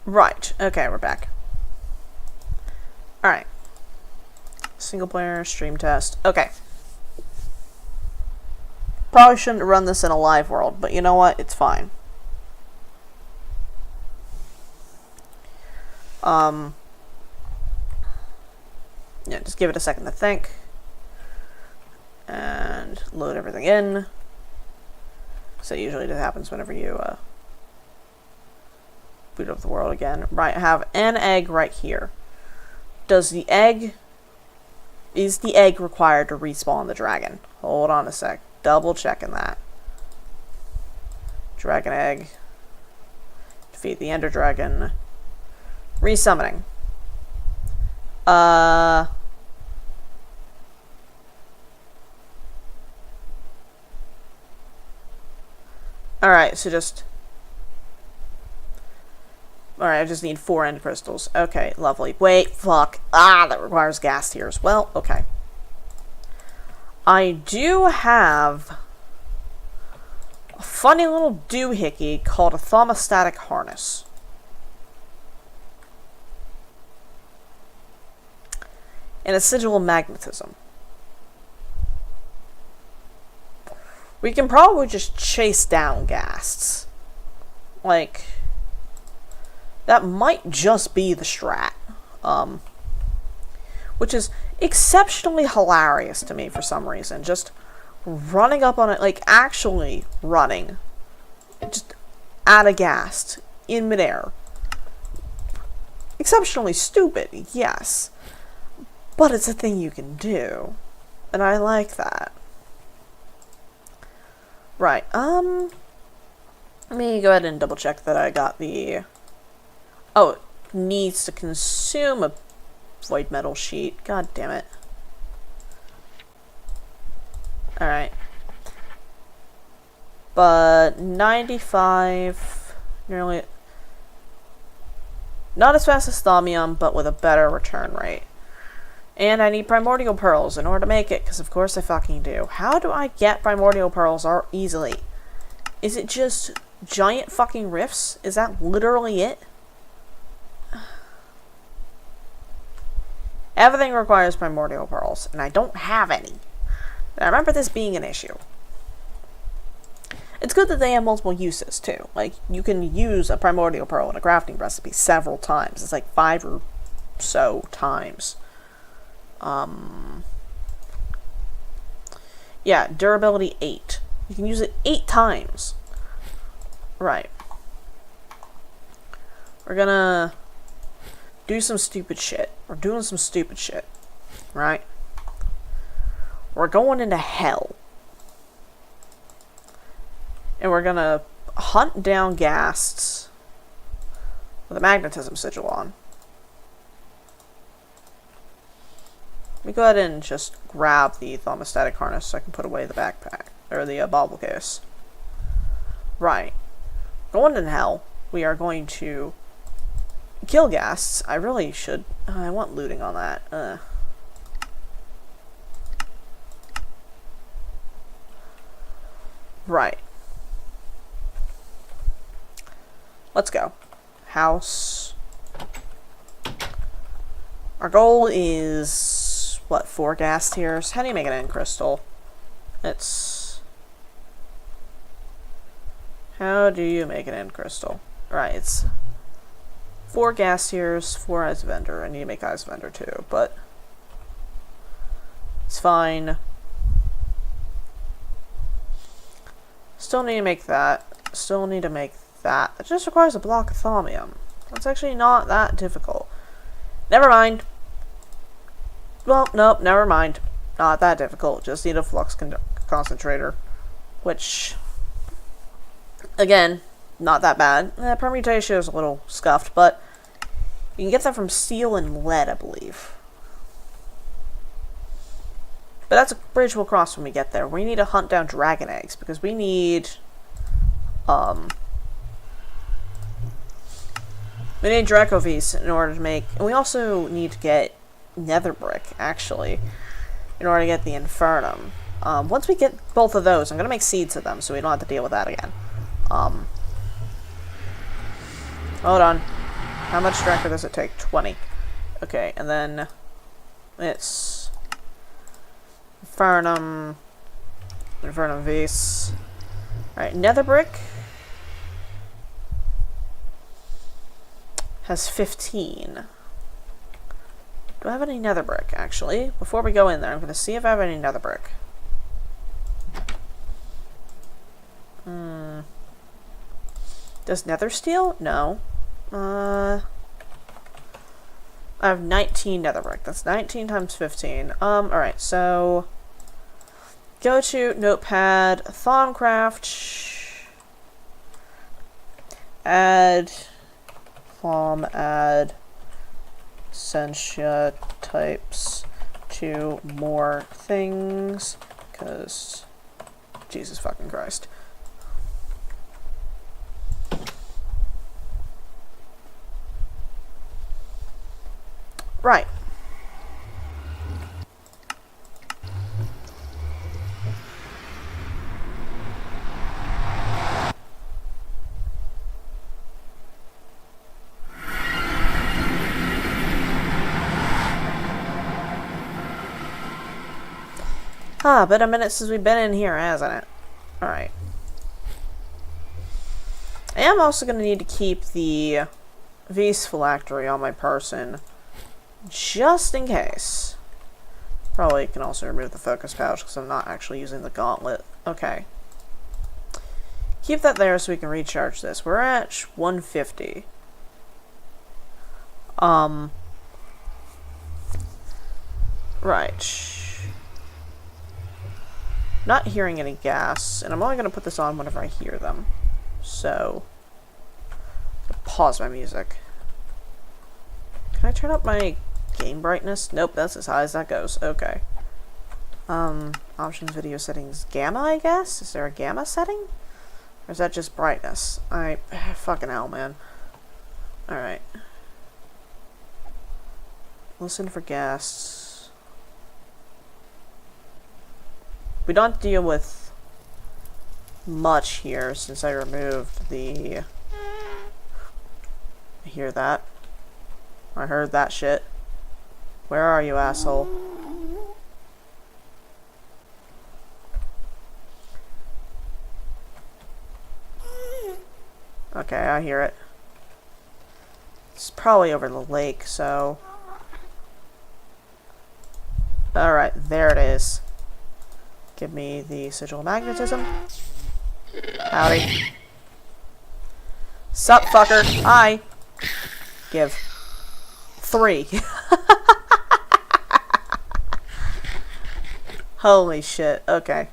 Right, okay, we're back. Alright. Single player, stream test. Okay. Probably shouldn't run this in a live world, but you know what? It's fine. Yeah, just give it a second to think. And load everything in. So usually that happens whenever you, boot up the world again. Right, I have an egg right here. Is the egg required to respawn the dragon? Hold on a sec. Double checking that. Dragon egg. Defeat the ender dragon. Resummoning. Alright, so just Alright, I just need 4 end crystals. Okay, lovely. Wait, fuck. Ah, that requires gas tiers. Well, okay. I do have a funny little doohickey called a thermostatic harness. And a sigil of magnetism. We can probably just chase down ghasts. Like, that might just be the strat. Which is exceptionally hilarious to me for some reason. Just running up on it, like actually running. Just at a ghast in midair. Exceptionally stupid, yes. But it's a thing you can do. And I like that. Right, let me go ahead and double check that I got the... Oh, it needs to consume a void metal sheet. God damn it. Alright. But 95... Nearly... Not as fast as thaumium, but with a better return rate. And I need primordial pearls in order to make it, because of course I fucking do. How do I get primordial pearls easily? Is it just giant fucking rifts? Is that literally it? Everything requires primordial pearls, and I don't have any. I remember this being an issue. It's good that they have multiple uses, too. Like, you can use a primordial pearl in a crafting recipe several times. It's like 5 or so times. Yeah, durability 8. You can use it 8 times. Right. We're gonna do some stupid shit. We're doing some stupid shit. Right? We're going into hell. And we're gonna hunt down ghasts with a magnetism sigil on. Let me go ahead and just grab the thermostatic harness so I can put away the backpack, or the bauble case. Right. Going in hell, we are going to kill ghasts. I really should... I want looting on that. Right. Let's go. House. Our goal is... what, 4 ghast tiers? How do you make an end crystal? It's... How do you make an end crystal? Right, it's 4 ghast tiers, 4 Eyes of Ender. I need to make Eyes of Ender too, but... it's fine. Still need to make that. Still need to make that. It just requires a block of thaumium. That's actually not that difficult. Never mind. Well, nope, never mind. Not that difficult. Just need a flux concentrator. Which, again, not that bad. Permutation is a little scuffed, but you can get that from steel and lead, I believe. But that's a bridge we'll cross when we get there. We need to hunt down dragon eggs, because we need, we need Dracovis in order to make... And we also need to get nether brick, actually, in order to get the Infernum. Once we get both of those, I'm going to make seeds of them, so we don't have to deal with that again. Hold on. How much Draco does it take? 20. Okay, and then it's... Infernum Vis. Alright, nether brick has 15. Do I have any nether brick, actually? Before we go in there, I'm going to see if I have any nether brick. Does nether steel? No. I have 19 nether brick. That's 19 times 15. Alright, so... Go to Notepad, Thaumcraft, add Sentia types to more things, because Jesus fucking Christ. Right. Been a minute since we've been in here, hasn't it? Alright. I am also going to need to keep the V's phylactery on my person, just in case. Probably can also remove the focus pouch, because I'm not actually using the gauntlet. Okay. Keep that there so we can recharge this. We're at 150. Right. Not hearing any gas, and I'm only going to put this on whenever I hear them. So, pause my music. Can I turn up my game brightness? Nope, that's as high as that goes. Okay. Options, video settings, gamma, I guess? Is there a gamma setting? Or is that just brightness? Fucking hell, man. Alright. Listen for gas. We don't deal with much here since I removed the... I hear that. I heard that shit. Where are you, asshole? Okay, I hear it. It's probably over the lake, so... Alright, there it is. Give me the sigil of magnetism. Howdy. Sup, fucker? Hi. Give. 3. Holy shit. Okay.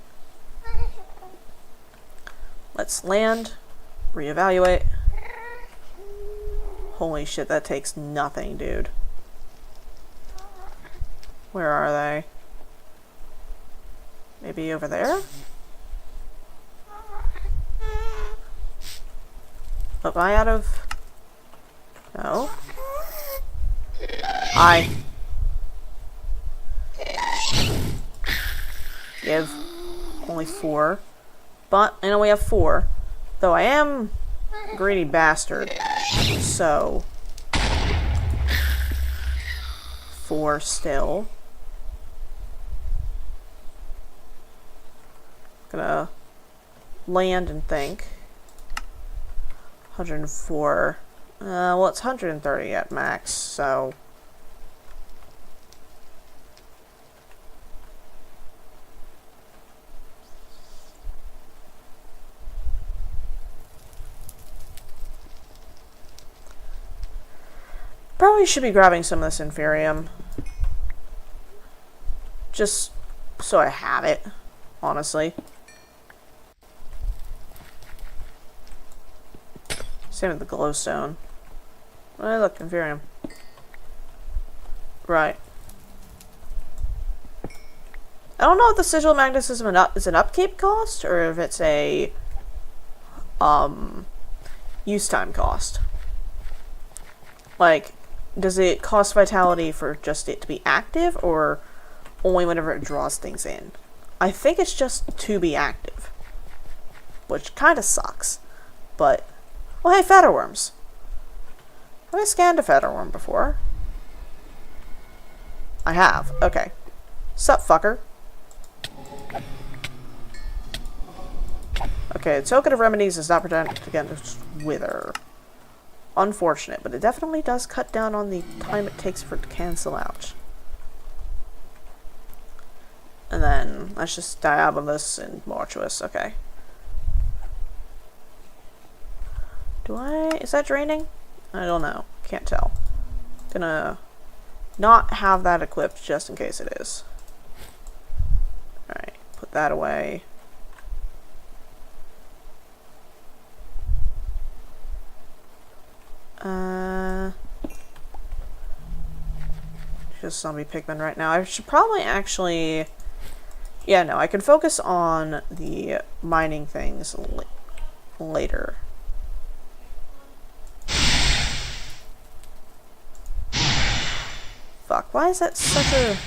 Let's land. Reevaluate. Holy shit, that takes nothing, dude. Where are they? Maybe over there? Am I out of... No? Hi. Give. Only 4. But I know we have 4. Though I am a greedy bastard. So... 4 still. Gonna land and think. 104. Well, it's 130 at max, so... Probably should be grabbing some of this Inferium. Just so I have it, honestly. Same with the glowstone. Oh, look, Inferium. Right. I don't know if the sigil magnetism is an upkeep cost, or if it's a use time cost. Like, does it cost vitality for just it to be active, or only whenever it draws things in? I think it's just to be active, which kind of sucks, but... Oh, hey, Fetterworms. Have I scanned a Fetterworm before? I have. Okay. Sup, fucker. Okay, Token of Remedies does not protect against Wither. Unfortunate, but it definitely does cut down on the time it takes for it to cancel out. And then, let's just Diabolus and Mortuous. Okay. Is that draining? I don't know. Can't tell. Gonna not have that equipped just in case it is. Alright, put that away. Just zombie pigmen right now. I should probably actually... Yeah, no, I can focus on the mining things later. Why is that such a...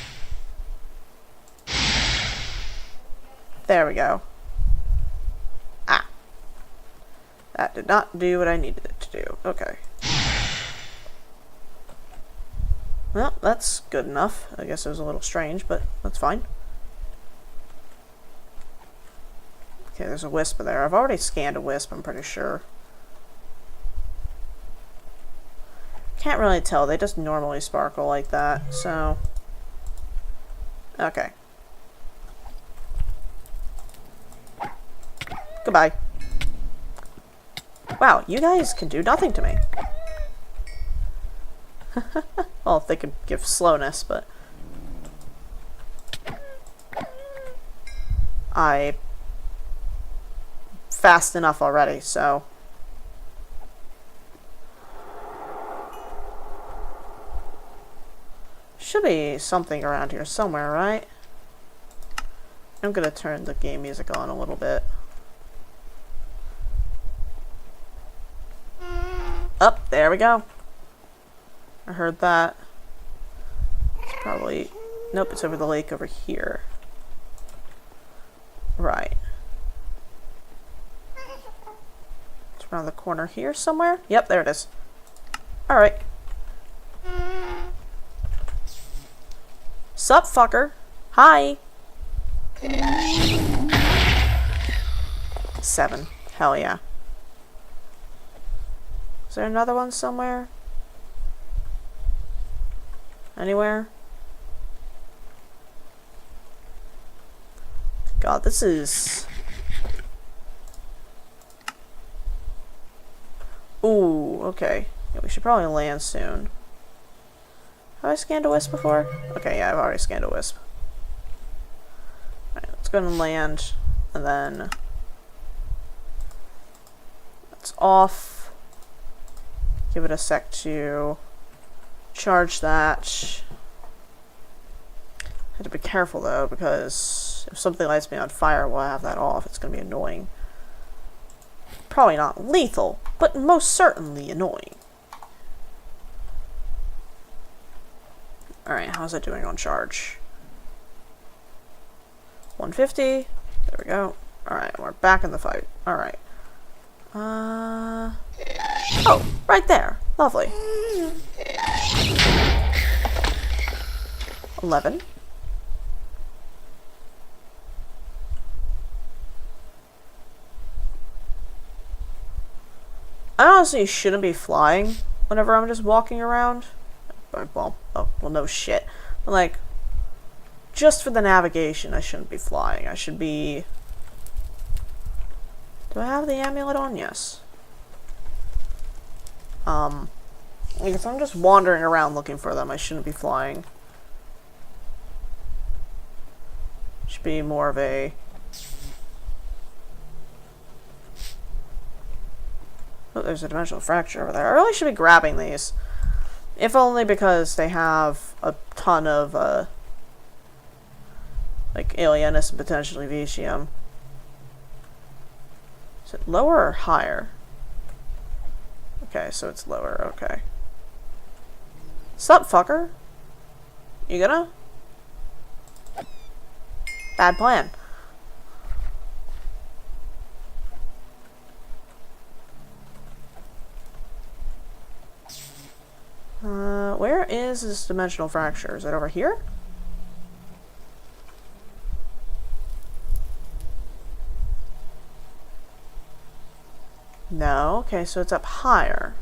There we go. Ah. That did not do what I needed it to do. Okay. Well, that's good enough. I guess it was a little strange, but that's fine. Okay, there's a wisp there. I've already scanned a wisp, I'm pretty sure. Can't really tell. They just normally sparkle like that, so... Okay. Goodbye. Wow, you guys can do nothing to me. Well, if they could give slowness, but... I... fast enough already, so... Should be something around here somewhere, right? I'm gonna turn the game music on a little bit. Up, there we go. I heard that. It's probably... Nope, it's over the lake over here. Right. It's around the corner here somewhere. Yep, there it is. Alright. Sup, fucker? Hi! 7. Hell yeah. Is there another one somewhere? Anywhere? God, this is... Ooh, okay. Yeah, we should probably land soon. Have I scanned a wisp before? Okay, yeah, I've already scanned a wisp. Alright, let's go and land, and then... That's off. Give it a sec to charge that. I have to be careful though, because if something lights me on fire while I have that off, it's going to be annoying. Probably not lethal, but most certainly annoying. Alright, how's that doing on charge? 150. There we go. Alright, we're back in the fight. Alright. Oh, right there. Lovely. 11. I honestly shouldn't be flying whenever I'm just walking around. Well, no shit. But like, just for the navigation, I shouldn't be flying. I should be... Do I have the amulet on? Yes. If I'm just wandering around looking for them, I shouldn't be flying. Should be more of a... Oh, there's a dimensional fracture over there. I really should be grabbing these. If only because they have a ton of, like, alienus and potentially Vitium. Is it lower or higher? Okay, so it's lower, okay. Sup, fucker? You gonna? Bad plan. Where is this dimensional fracture? Is it over here? No. Okay, so it's up higher.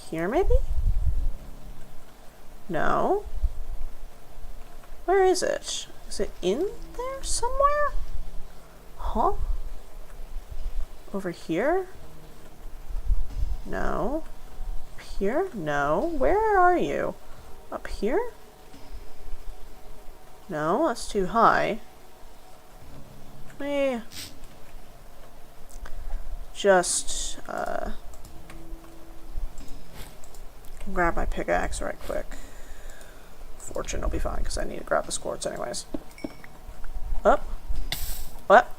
Here, maybe? No. Where is it? Is it in there somewhere? Huh? Over here? No. Up here? No. Where are you? Up here? No, that's too high. Let me just grab my pickaxe right quick. Fortune will be fine because I need to grab the quartz anyways. Up. What?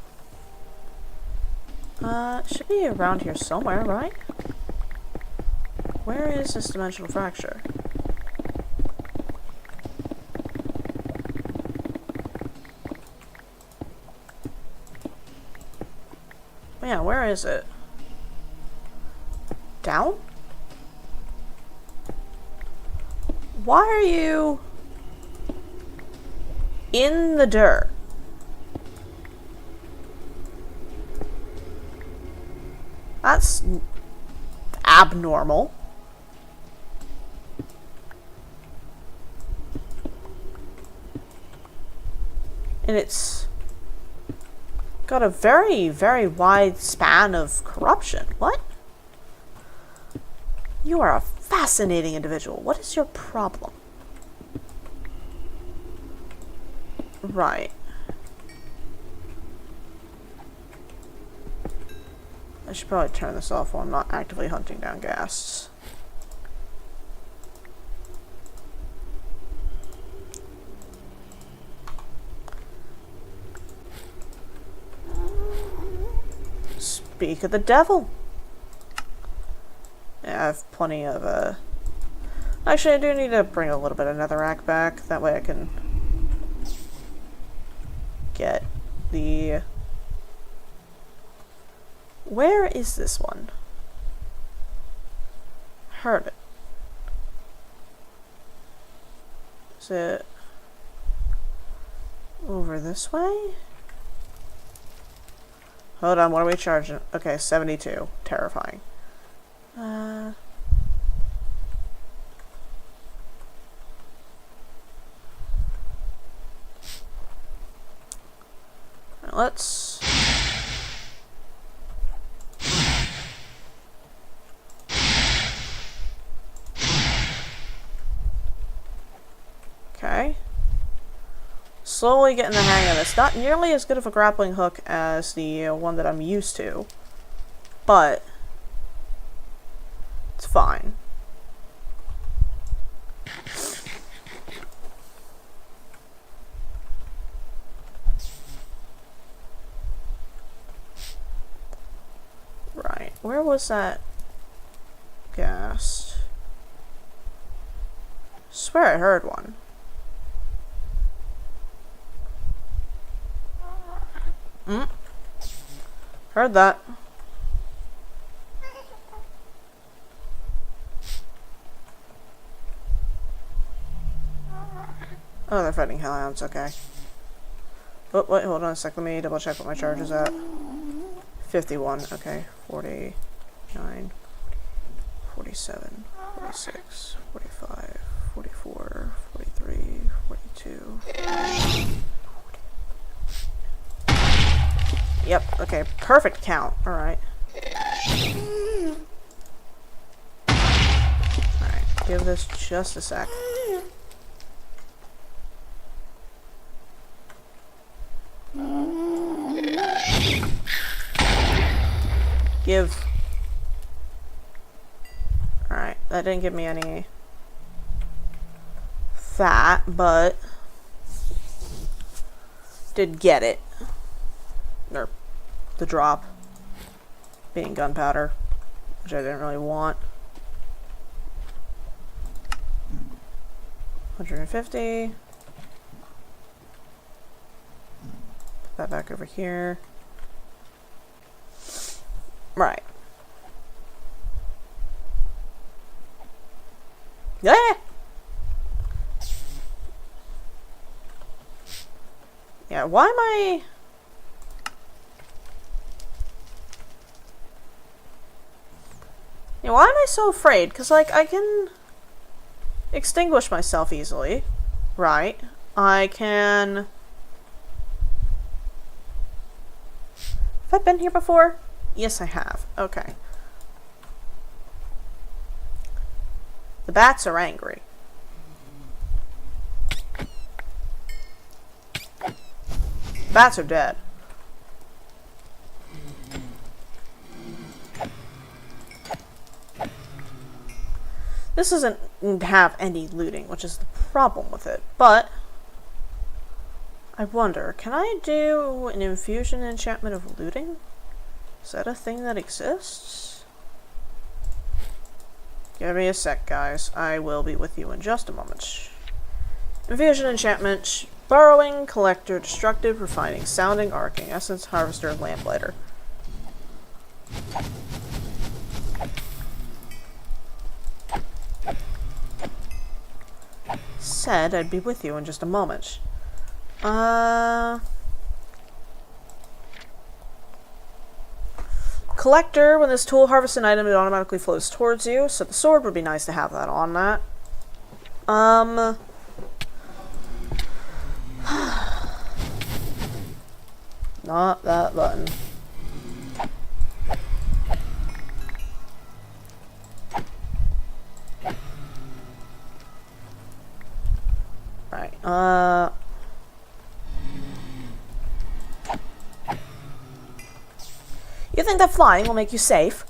It should be around here somewhere, right? Where is this dimensional fracture? Yeah, where is it? Down? Why are you in the dirt? That's abnormal. And it's got a very, very wide span of corruption. What? You are a fascinating individual. What is your problem? Right. I should probably turn this off while I'm not actively hunting down ghasts. Speak of the devil. Yeah, I have plenty of, Actually, I do need to bring a little bit of netherrack back. That way I can get the... Where is this one? Heard it. Is it over this way? Hold on, what are we charging? Okay, 72. Terrifying. Let's... Okay. Slowly getting the hang of this. Not nearly as good of a grappling hook as the one that I'm used to, but it's fine. Right, where was that ghast? Swear I heard one. Heard that. Oh, they're fighting hellhounds, okay. Oh, wait, hold on a sec. Let me double check what my charge is at. 51, okay. 49, 47, 46, 45, 44, 43, 42. Yep, okay, perfect count. Alright. Alright, give this just a sec. Give. Alright, that didn't give me any that, but did get it. Or the drop being gunpowder, which I didn't really want. 150. Put that back over here. Right. Yeah. Yeah, why am I... Yeah, why am I so afraid? Because, like, I can extinguish myself easily. Right. I can... Have I been here before? Yes, I have. Okay. The bats are angry. Bats are dead. This doesn't have any looting, which is the problem with it. But I wonder, can I do an infusion enchantment of looting? Is that a thing that exists? Give me a sec, guys. I will be with you in just a moment. Infusion, enchantment, borrowing, collector, destructive, refining, sounding, arcing, essence, harvester, lamplighter. Said I'd be with you in just a moment. Collector, when this tool harvests an item, it automatically flows towards you, so the sword would be nice to have that on that. Not that button. Right, you think that flying will make you safe?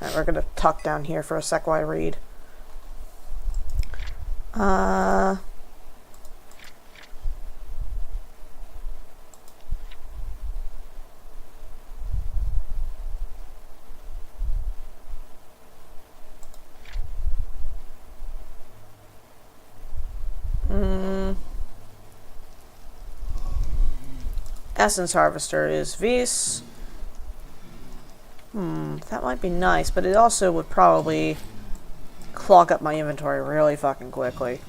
Alright, we're gonna tuck down here for a sec while I read. Essence Harvester is Vis. That might be nice, but it also would probably clog up my inventory really fucking quickly.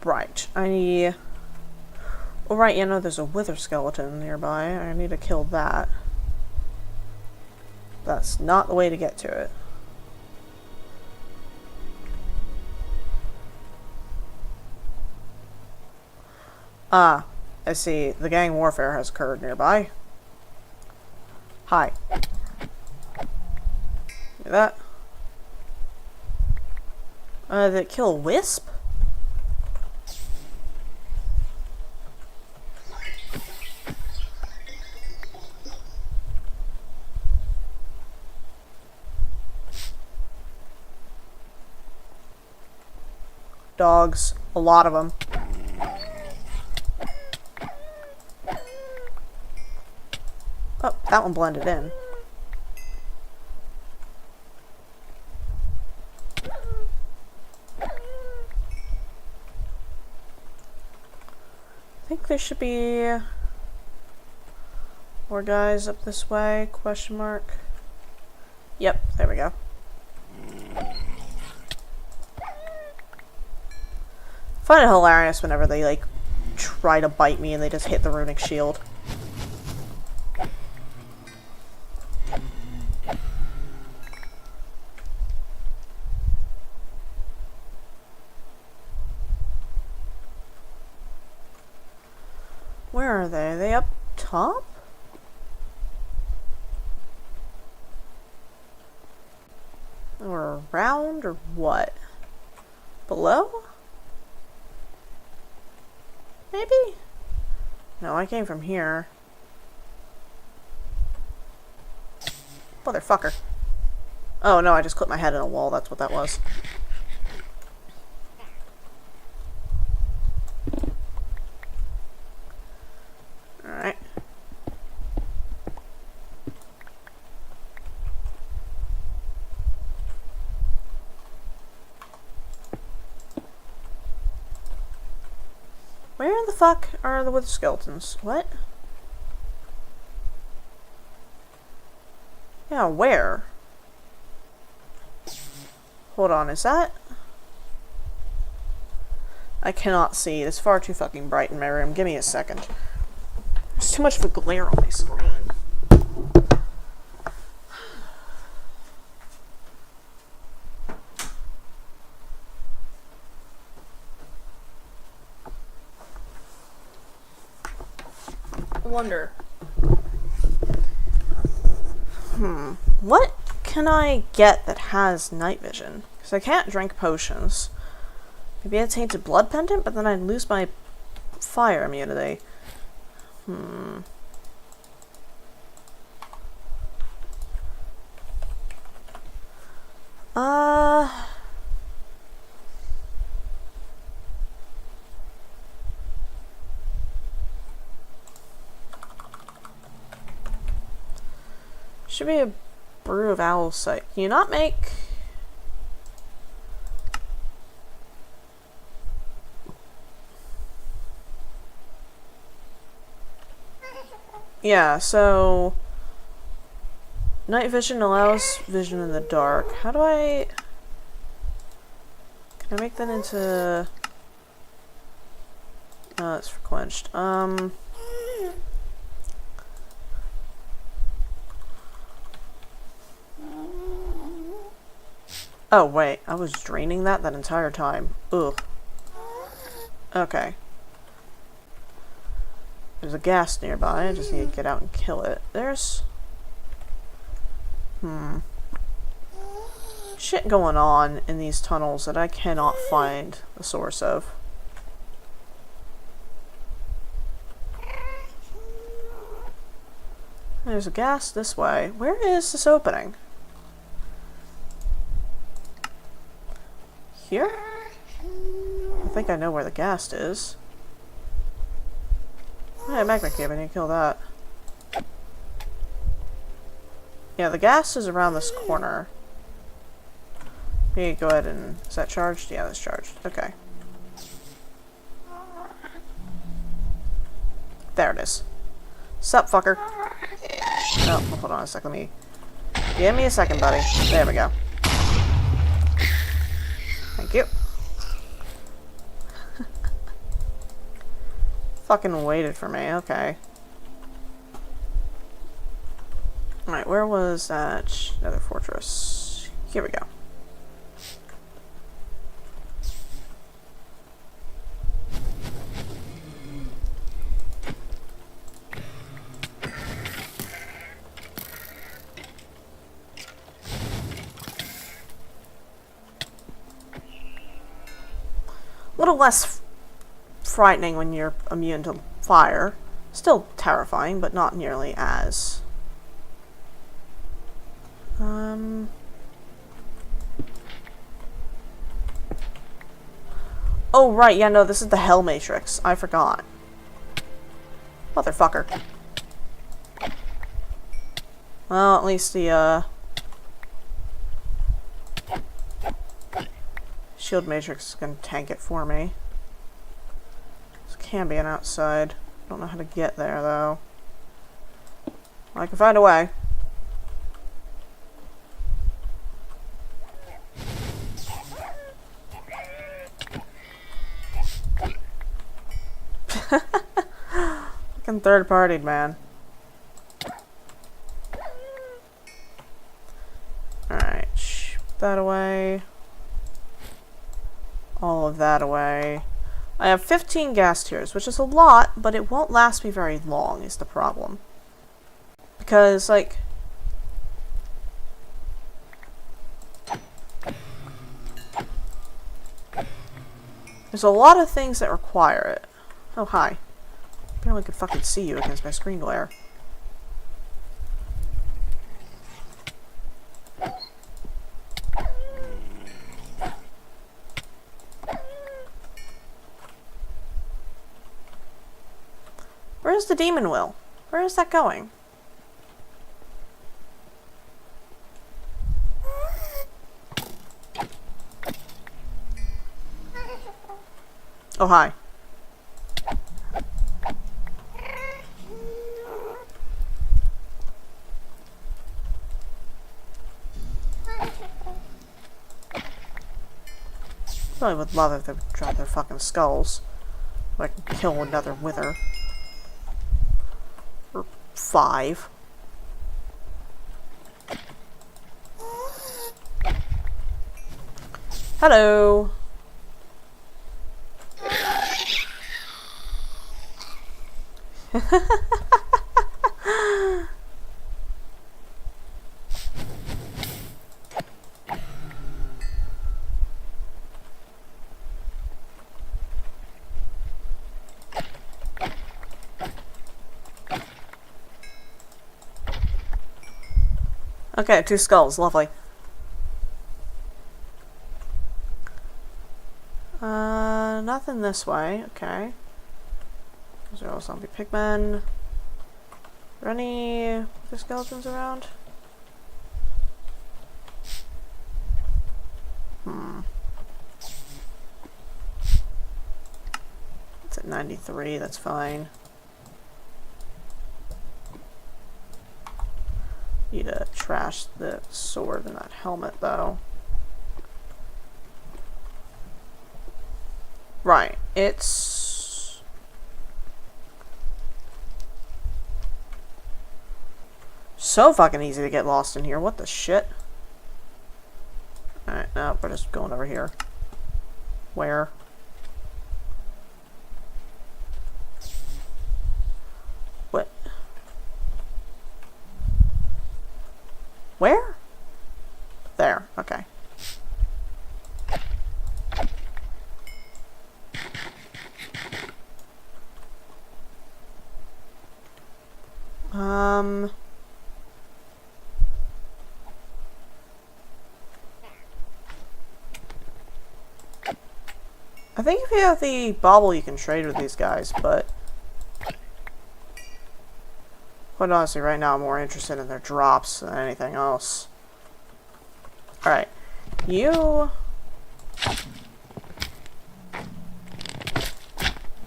Right, I need... Oh, right, you know, there's a wither skeleton nearby. I need to kill that. That's not the way to get to it. Ah, I see. The gang warfare has occurred nearby. Hi. See that? Did it kill a wisp? Dogs. A lot of them. Oh, that one blended in. I think there should be more guys up this way, question mark. Yep, there we go. I find it hilarious whenever they, like, try to bite me and they just hit the runic shield. Where are they? Are they up top? Or around, or what? Below? Maybe? No, I came from here. Motherfucker. Oh no, I just clipped my head in a wall, that's what that was. Alright. Where the fuck are the wither skeletons? What? Yeah, where? Hold on, is that? I cannot see. It's far too fucking bright in my room. Give me a second. There's too much of a glare on my screen. I wonder. What can I get that has night vision? Because I can't drink potions. Maybe a tainted blood pendant, but then I'd lose my fire immunity. Should be a brew of owl sight. Can you not make... Yeah, so... Night vision allows vision in the dark. How do I... Can I make that into... No, it's quenched. Oh, wait. I was draining that entire time. Ugh. Okay. There's a gas nearby. I just need to get out and kill it. There's... shit going on in these tunnels that I cannot find the source of. There's a gas this way. Where is this opening? Here? I think I know where the gas is. Hey, magma cube, I need to kill that. Yeah, the gas is around this corner. Maybe go ahead and... Is that charged? Yeah, that's charged. Okay. There it is. Sup, fucker? Oh, hold on a sec. Let me... Give me a second, buddy. There we go. Thank you. Fucking waited for me. Okay. Alright, where was that nether fortress? Here we go. A little less frightening when you're immune to fire. Still terrifying, but not nearly as. Oh, right, yeah, no, this is the Hell Matrix. I forgot. Motherfucker. Well, at least the, Shield Matrix is gonna tank it for me. This can be an outside. Don't know how to get there, though. I can find a way. Fucking third-partied, man. Alright, put that away. All of that away. I have 15 gas tiers, which is a lot, but it won't last me very long, is the problem. Because, like... There's a lot of things that require it. Oh, hi. Barely could fucking see you against my screen glare. Where's the demon will? Where is that going? Oh, hi. I really would love if they would drop their fucking skulls. So I can kill another wither. Or 5. Hello! Okay, 2 skulls, lovely. Nothing this way, okay. Those are all zombie pigmen. Are there any other skeletons around? It's at 93, that's fine. Need to trash the sword and that helmet, though. Right, it's... so fucking easy to get lost in here, what the shit? Alright, now we're just going over here. Where? What? Where? There, okay. I think if you have the bauble you can trade with these guys, but quite honestly right now I'm more interested in their drops than anything else. Alright. You...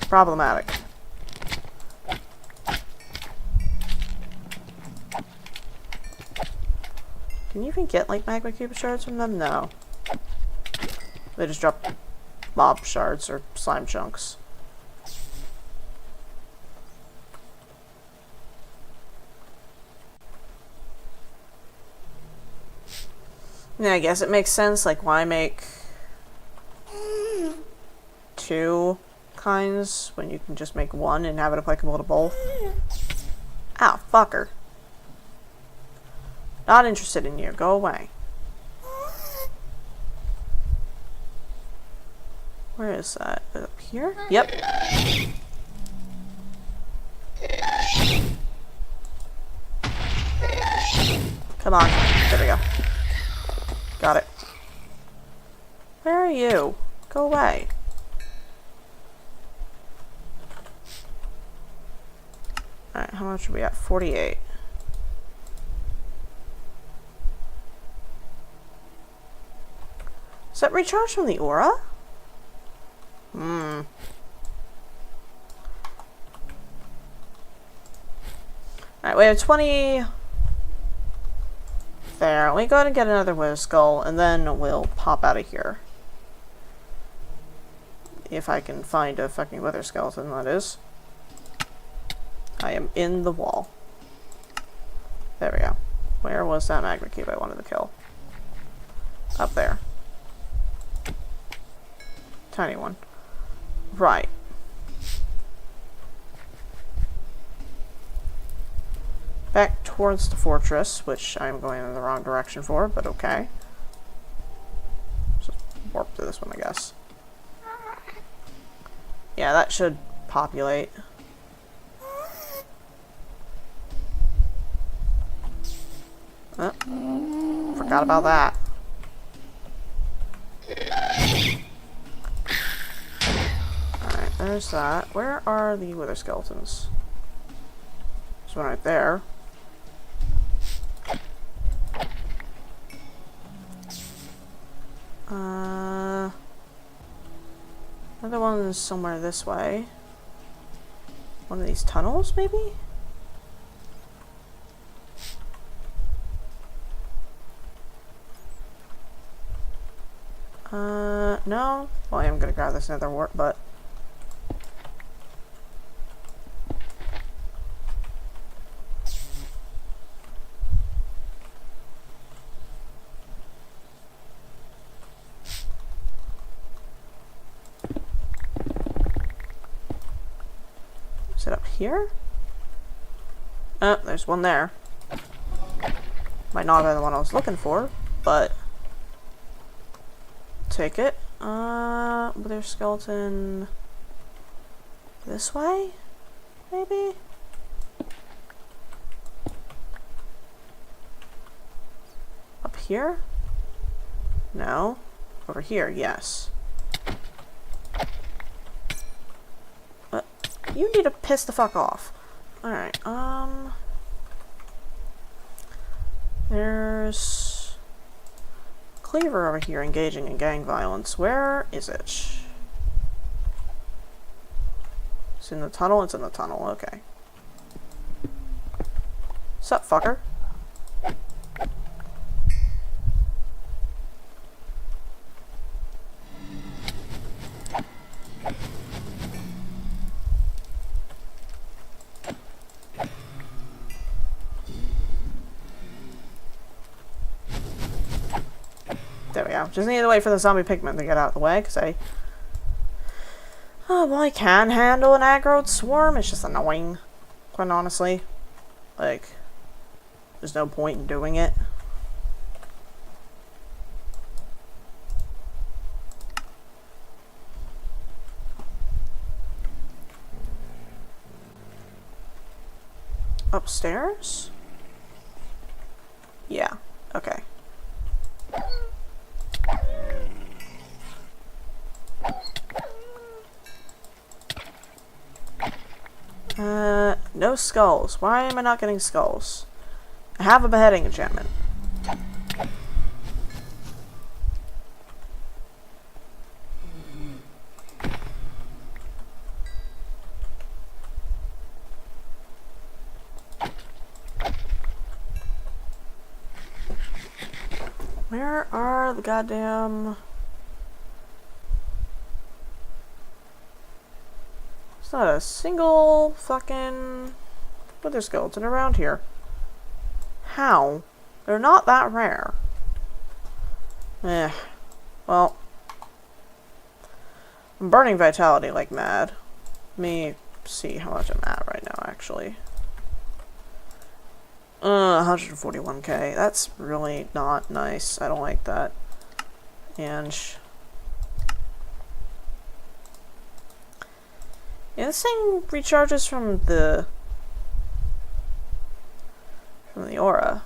problematic. Can you even get like magma cube shards from them? No. They just drop mob shards or slime chunks. Yeah, I guess it makes sense, like why make two kinds when you can just make one and have it applicable to both? Ow, fucker. Not interested in you, go away. Where is that? Up here? Yep. Come on. There we go. Got it. Where are you? Go away. Alright, how much are we at? 48. Is that recharge from the aura? Alright, we have 20 there. Let me go ahead and get another Wither Skull, and then we'll pop out of here. If I can find a fucking Wither Skeleton, that is. I am in the wall. There we go. Where was that magma cube I wanted to kill? Up there. Tiny one. Right. Back towards the fortress, which I'm going in the wrong direction for, but okay. Just warp to this one, I guess. Yeah, that should populate. Oh, forgot about that. Alright, there's that. Where are the Wither Skeletons? There's one right there. Another one is somewhere this way. One of these tunnels, maybe? No? Well, I am gonna grab this nether wart, but... Is it up here? Oh, there's one there. Might not have been the one I was looking for, but... take it. Wither skeleton... this way? Maybe? Up here? No. Over here, yes. You need to piss the fuck off. Alright, there's... Cleaver over here engaging in gang violence. Where is it? It's in the tunnel? It's in the tunnel, okay. Sup, fucker? There we go. Just need to wait for the zombie pigmen to get out of the way, because oh, well, I can handle an aggroed swarm. It's just annoying, quite honestly. Like, there's no point in doing it. Upstairs? Yeah, okay. No skulls. Why am I not getting skulls? I have a beheading enchantment. Where are the goddamn... It's not a single fucking wither skeleton around here. How? They're not that rare. Well. I'm burning vitality like mad. Let me see how much I'm at right now, actually. 141k. That's really not nice. I don't like that. And... yeah, this thing recharges from the aura.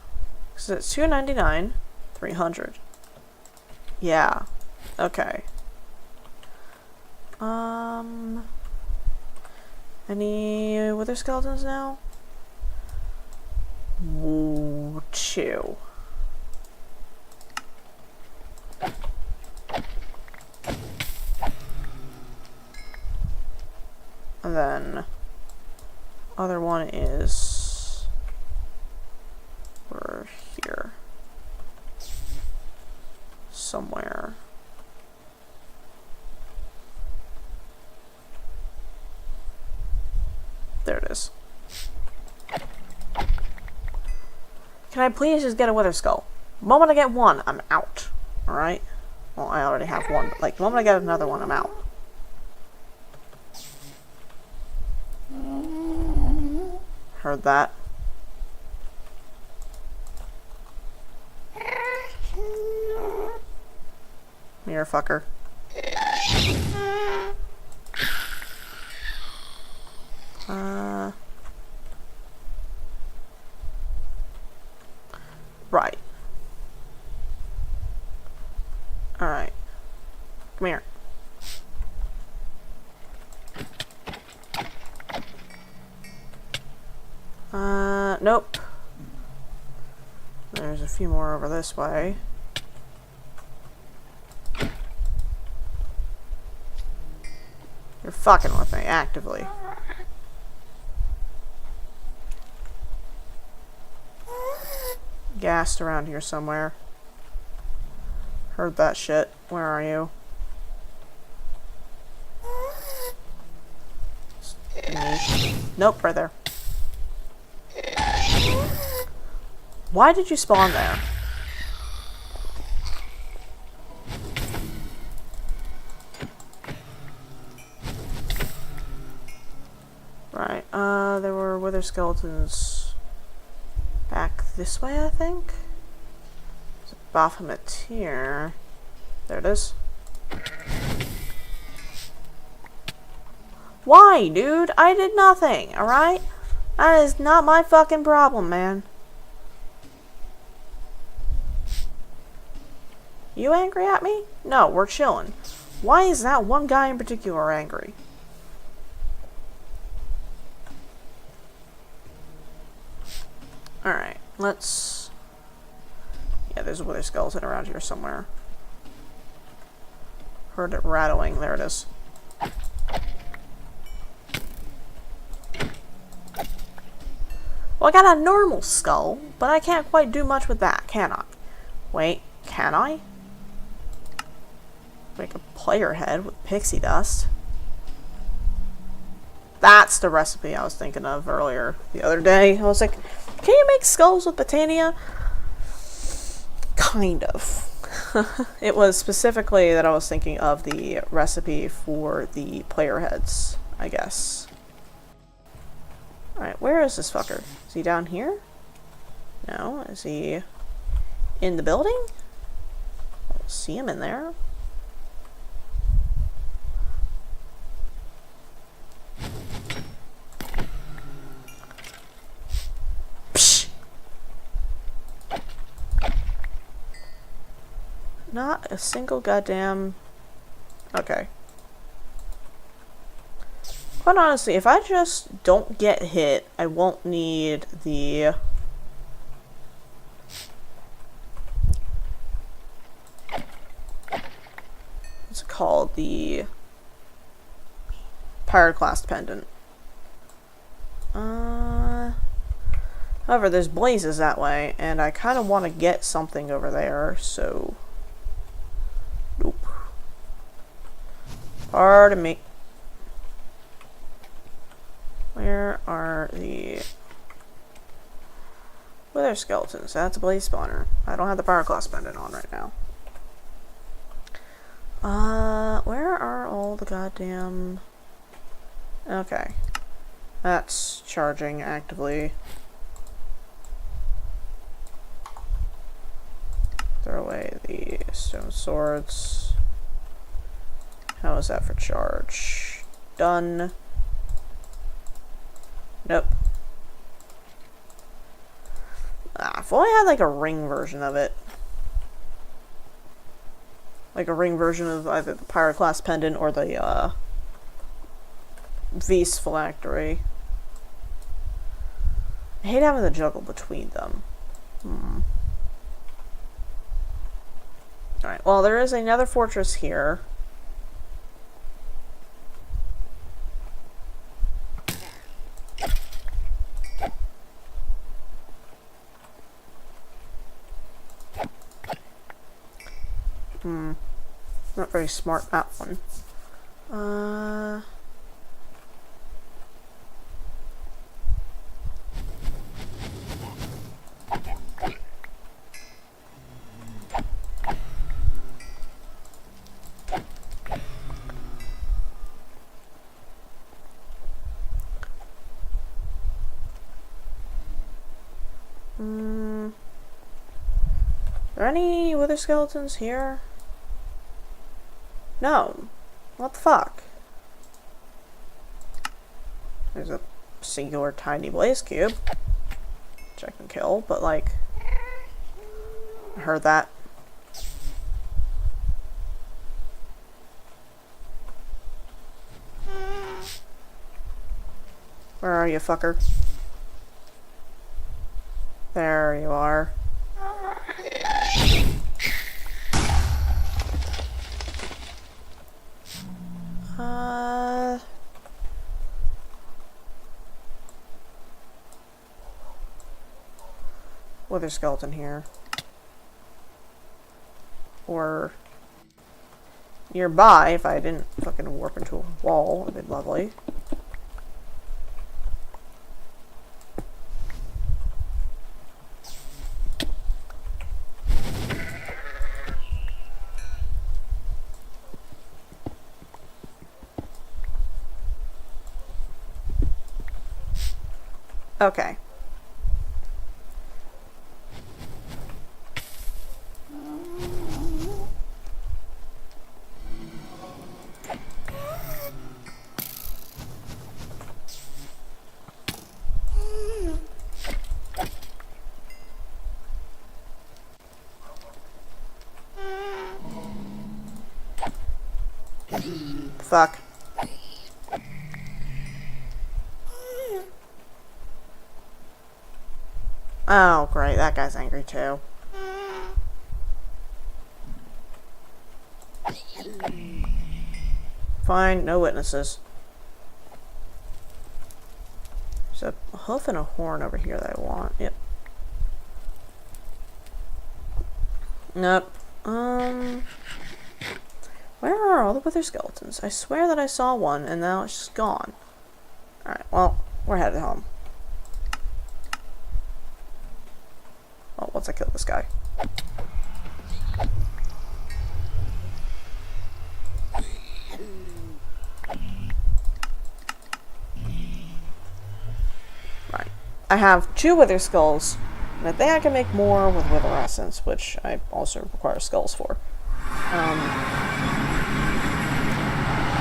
So it's 299, 300. Yeah. Okay. Any wither skeletons now? Ooh, 2. And then other one is over here somewhere. There it is. Can I please just get a wither skull? The moment I get one, I'm out. Alright? Well, I already have one, but like the moment I get another one, I'm out. Heard that. Here, fucker. Right. Alright. Come here. Nope. There's a few more over this way. You're fucking with me, actively. Gassed around here somewhere. Heard that shit. Where are you? Nope, right there. Why did you spawn there? Right, there were wither skeletons back this way, I think? There's a Baphomet here. There it is. Why, dude? I did nothing, alright? That is not my fucking problem, man. You angry at me? No, we're chilling. Why is that one guy in particular angry? Alright, let's... yeah, Yeah, there's a wither skeleton around here somewhere. Heard it rattling. There it is. Well, I got a normal skull, but I can't quite do much with that, can I? Wait, can I? Make a player head with pixie dust. That's the recipe I was thinking of earlier the other day. I was like, can you make skulls with Botania? Kind of. It was specifically that I was thinking of the recipe for the player heads, I guess. Alright, where is this fucker? Is he down here? No. Is he in the building? I don't see him in there. Psh! Not a single goddamn... Okay. Quite honestly, if I just don't get hit, I won't need the... What's it called? The... Pyroclast pendant. However, there's blazes that way, and I kind of want to get something over there, so... Nope. Pardon me. Where are the wither skeletons? That's a blaze spawner. I don't have the pyroclast pendant on right now. Where are all the goddamn... Okay. That's charging actively. Throw away the stone swords. How is that for charge? Done. Nope. If only I had like a ring version of it. Like a ring version of either the Pyroclast pendant or the V's phylactery. I hate having to juggle between them. Alright, well there is another fortress here. Not very smart, that one. Are there any wither skeletons here? No. What the fuck? There's a singular tiny blaze cube, which I can kill, but like, I heard that. Where are you, fucker? There you are. Wither skeleton here. Or nearby, if I didn't fucking warp into a wall, it'd be lovely. Okay. Fuck. Oh, great. That guy's angry too. Fine, no witnesses. There's a hoof and a horn over here that I want. Yep. Nope. Where are all the wither skeletons? I swear that I saw one and now it's just gone. Alright, well, we're headed home. Oh, once I kill this guy. Right. I have 2 wither skulls, and I think I can make more with wither essence, which I also require skulls for.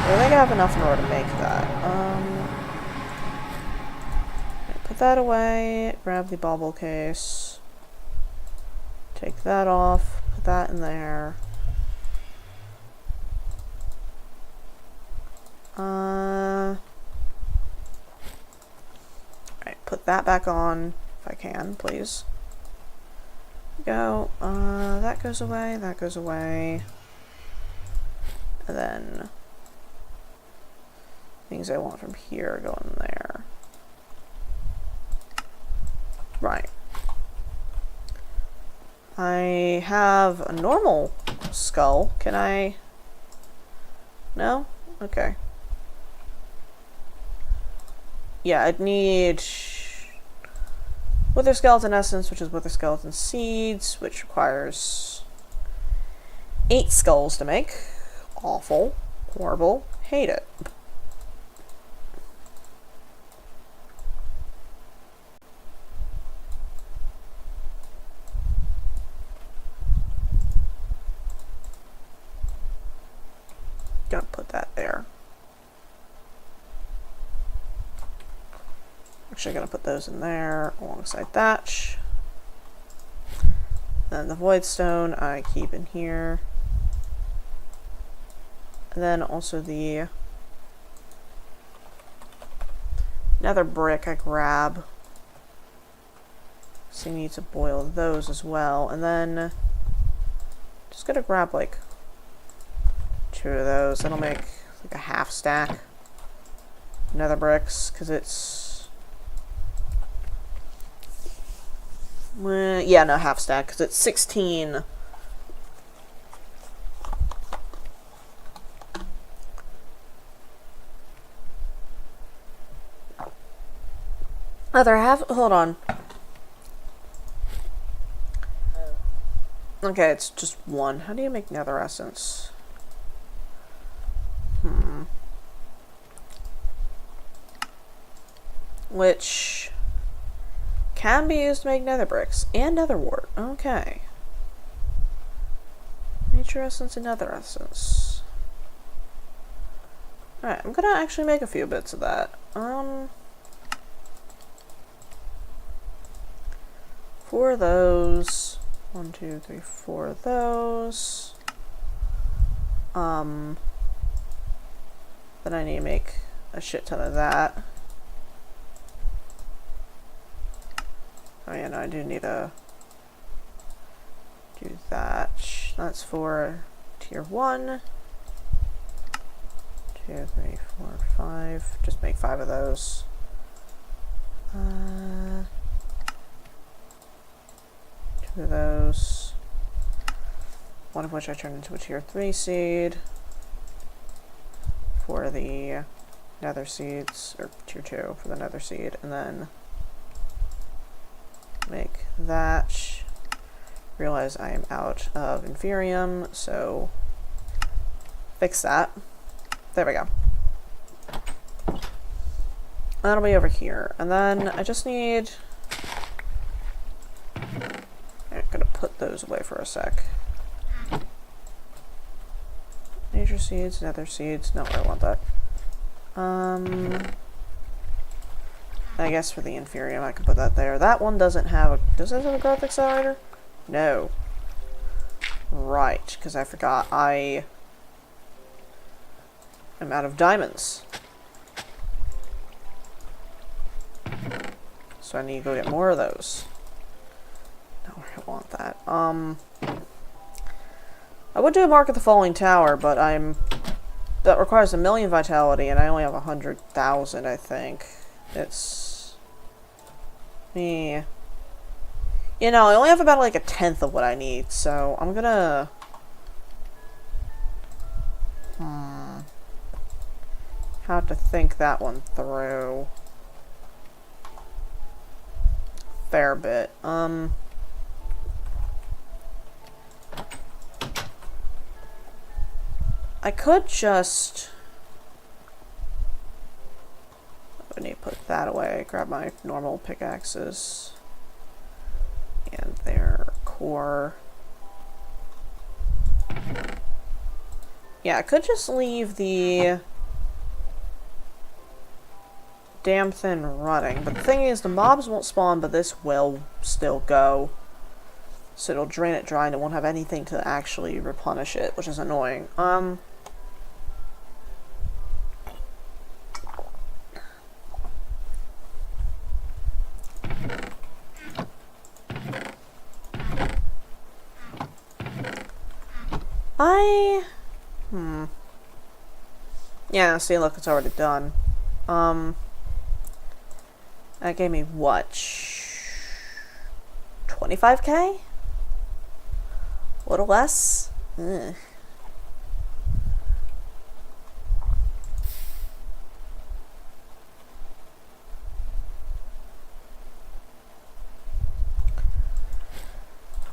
I think I have enough in order to make that. Put that away, grab the bauble case, take that off, put that in there. Alright, put that back on, if I can, please. Go, that goes away, that goes away. And then things I want from here go in there. Right. I have a normal skull. Can I? No? Okay. Yeah, I'd need wither skeleton essence, which is wither skeleton seeds, which requires 8 skulls to make. Awful. Horrible. Hate it. Gonna put that there. Actually gonna put those in there alongside that. Then the void stone I keep in here. And then also the nether brick I grab. So you need to boil those as well. And then just gonna grab like 2 of those. That'll make like a half stack nether bricks, because it's yeah, no, half stack, because it's 16. Other half, hold on. Okay, it's just 1. How do you make nether essence? Which can be used to make nether bricks and nether wart. Okay. Nature essence and nether essence. Alright, I'm gonna actually make a few bits of that. 4 of those. 1, 2, 3, 4 of those. Then I need to make a shit ton of that. Oh yeah, no, I do need to do that. That's for tier 1. 2, 3, 4, 5. Just make 5 of those. 2 of those. 1 of which I turned into a tier 3 seed. For the nether seeds, or tier 2 for the nether seed, and then make that. Realize I am out of Inferium, so fix that. There we go. That'll be over here. And then I just need... I'm gonna put those away for a sec. Nature seeds, nether seeds. No, I don't want that. I guess for the Inferium I can put that there. That one doesn't have a... Does it have a growth accelerator? No. Right, because I forgot I am out of diamonds. So I need to go get more of those. No, I don't want that. I would do a Mark at the Falling Tower, but that requires 1,000,000 vitality, and I only have 100,000, I think. It's... me. You know, I only have about, like, 1/10 of what I need, so I'm gonna... have to think that one through. Fair bit. I could just... I need to put that away. Grab my normal pickaxes. And their core. Yeah, I could just leave the damn thing running. But the thing is, the mobs won't spawn, but this will still go. So it'll drain it dry and it won't have anything to actually replenish it, which is annoying. Yeah, see, look, it's already done. That gave me what? 25k? A little less? Ugh.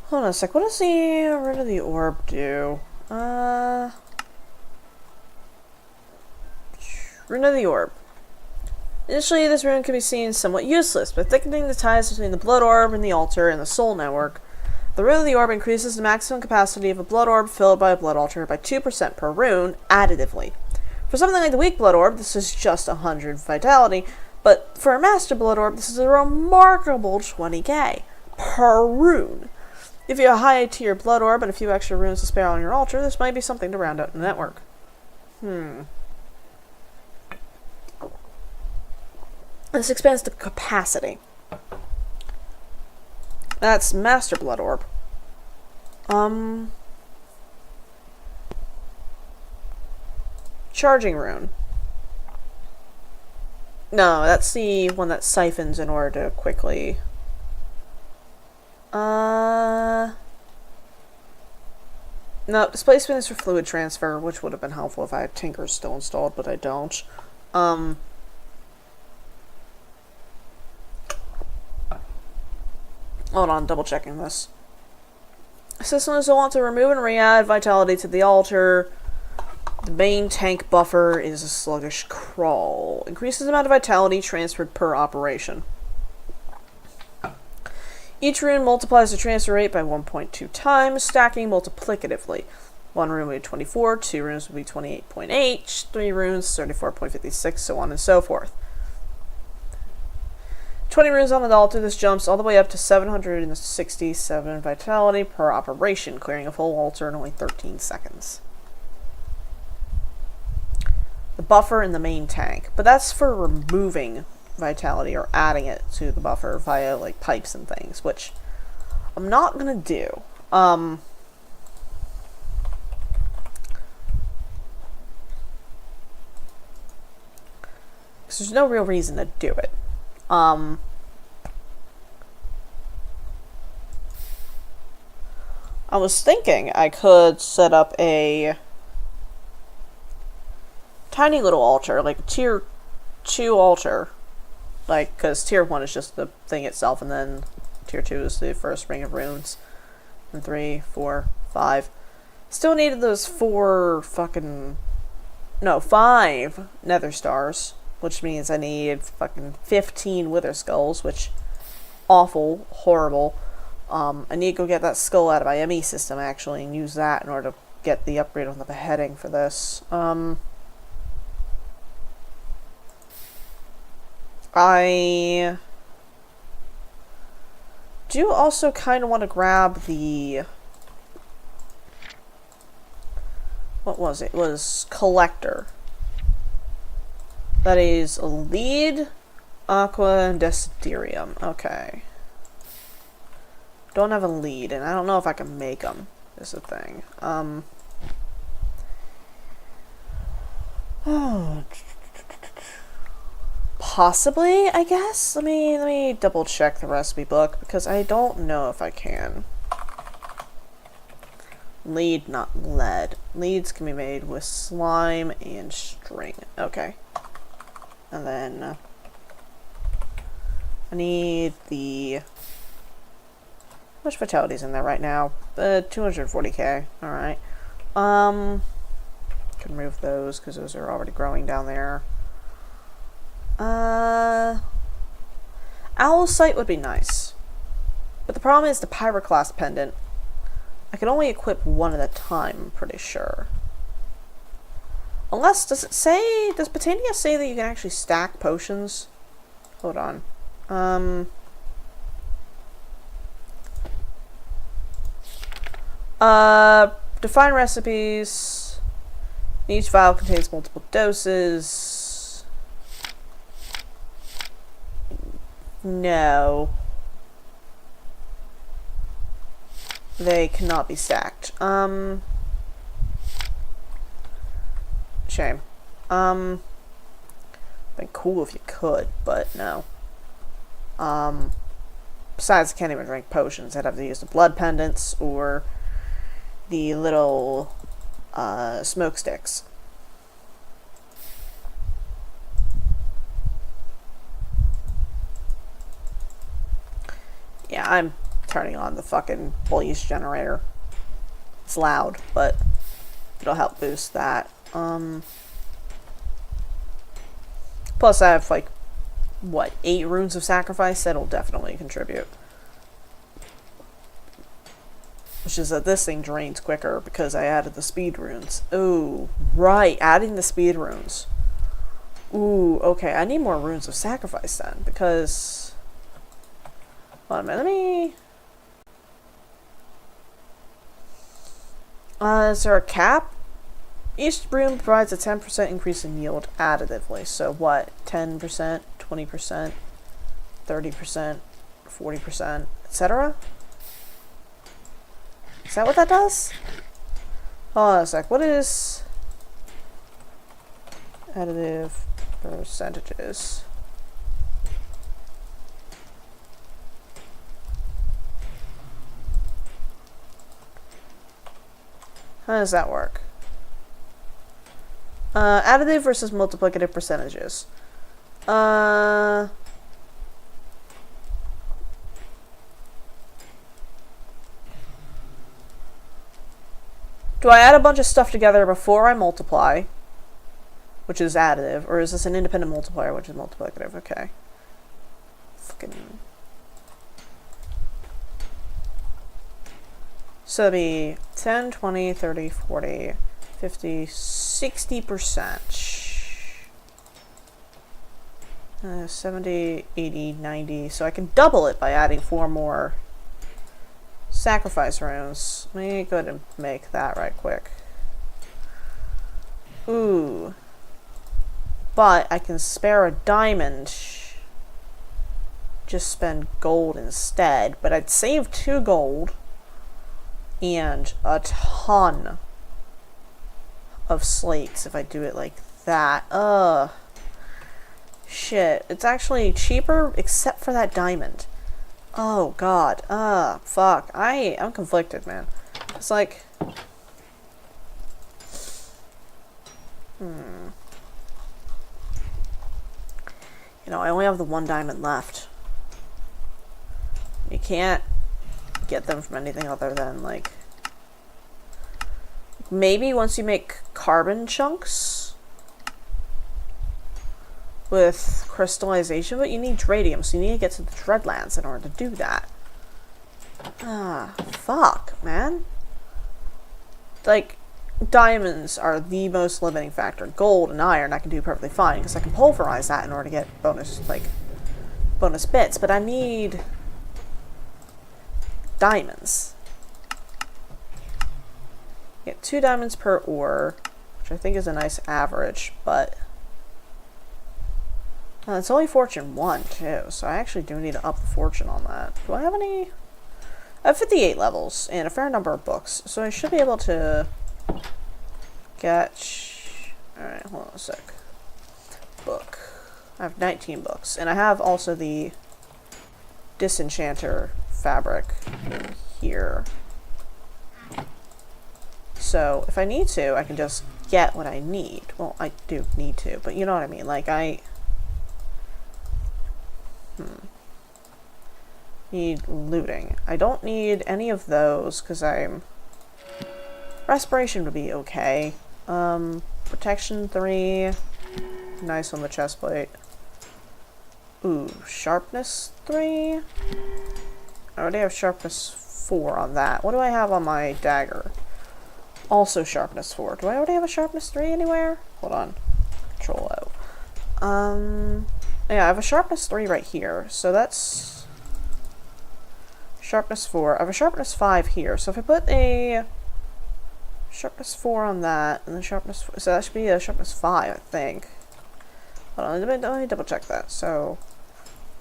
Hold on a sec, what does the rid of the orb do? Rune of the Orb. Initially, this rune can be seen somewhat useless, but thickening the ties between the blood orb and the altar and the soul network. The rune of the orb increases the maximum capacity of a blood orb filled by a blood altar by 2% per rune, additively. For something like the weak blood orb, this is just 100 vitality, but for a master blood orb, this is a remarkable 20k per rune. If you have a high tier blood orb and a few extra runes to spare on your altar, this might be something to round out the network. This expands the capacity. That's Master Blood Orb. Charging Rune. No, that's the one that siphons in order to quickly... No, displacement is for fluid transfer, which would have been helpful if I had Tinker still installed, but I don't. Hold on, double checking this. Systems will want to remove and re-add vitality to the altar. The main tank buffer is a sluggish crawl. Increases the amount of vitality transferred per operation. Each rune multiplies the transfer rate by 1.2 times, stacking multiplicatively. 1 rune will be 24, 2 runes will be 28.8, 3 runes 34.56, so on and so forth. 20 runes on the altar, this jumps all the way up to 767 vitality per operation, clearing a full altar in only 13 seconds. The buffer in the main tank, but that's for removing vitality or adding it to the buffer via like pipes and things, which I'm not gonna do. Because there's no real reason to do it. I was thinking I could set up a tiny little altar, like a tier 2 altar. Like, because tier 1 is just the thing itself, and then tier 2 is the first ring of runes. And 3, 4, 5. Still needed those 5 nether stars. Which means I need fucking 15 wither skulls, which awful, horrible. I need to go get that skull out of my ME system actually and use that in order to get the upgrade on the beheading for this. I do also kind of want to grab the... what was it? It was Collector. That is lead, aqua, and desiderium. Okay. Don't have a lead, and I don't know if I can make them. is a thing. Possibly, I guess. Let me double check the recipe book because I don't know if I can. Lead, not lead. Leads can be made with slime and string. Okay. And then I need the... How much vitality's in there right now? 240k. Alright. Can remove those because those are already growing down there. Owl sight would be nice. But the problem is the Pyroclast pendant. I can only equip one at a time, I'm pretty sure. Unless, does Botania say that you can actually stack potions? Hold on. Define recipes. Each vial contains multiple doses. No. They cannot be stacked. Shame. Been cool if you could, but no. Besides, I can't even drink potions. I'd have to use the blood pendants or the little smoke sticks. Yeah, I'm turning on the fucking bullish generator. It's loud, but it'll help boost that. Plus I have like, what, 8 runes of sacrifice? That'll definitely contribute. Which is that this thing drains quicker because I added the speed runes. Ooh, right, adding the speed runes. Ooh, okay, I need more runes of sacrifice then, because... Hold on a minute, let me... is there a cap? Each rune provides a 10% increase in yield additively. So what? 10%, 20%, 30%, 40%, etc.? Is that what that does? Hold on a sec. What is additive percentages? How does that work? Additive versus multiplicative percentages. Do I add a bunch of stuff together before I multiply, which is additive, or is this an independent multiplier, which is multiplicative? Okay. Fucking... So it'd be 10, 20, 30, 40, 50, 60%. 70, 80, 90. So I can double it by adding 4 more sacrifice runes. Let me go ahead and make that right quick. Ooh. But I can spare a diamond. Just spend gold instead. But I'd save 2 gold. And a ton of slates if I do it like that. Shit. It's actually cheaper except for that diamond. Oh god. Fuck. I'm conflicted, man. It's like... You know, I only have the 1 diamond left. You can't get them from anything other than, like... Maybe once you make carbon chunks with crystallization, but you need Dradium, so you need to get to the Dreadlands in order to do that. Fuck, man. Like, diamonds are the most limiting factor. Gold and iron I can do perfectly fine, because I can pulverize that in order to get bonus bits, but I need diamonds. Get 2 diamonds per ore, which I think is a nice average, but it's only fortune 1 too, so I actually do need to up the fortune on that. Do I have any I have 58 levels and a fair number of books, so I should be able to get... Alright, hold on a sec. Book. I have 19 books, and I have also the Disenchanter fabric in here. So, if I need to, I can just get what I need. Well, I do need to, but you know what I mean. Like, I... Need looting. I don't need any of those, because I'm... Respiration would be okay. Protection 3. Nice on the chest plate. Ooh, sharpness 3? I already have sharpness 4 on that. What do I have on my dagger? Also sharpness 4. Do I already have a sharpness 3 anywhere? Hold on. Control O. Yeah, I have a sharpness 3 right here. So that's... Sharpness 4. I have a sharpness 5 here. So if I put a... Sharpness 4 on that, and then sharpness 4. So that should be a sharpness 5, I think. Hold on, let me double check that. So,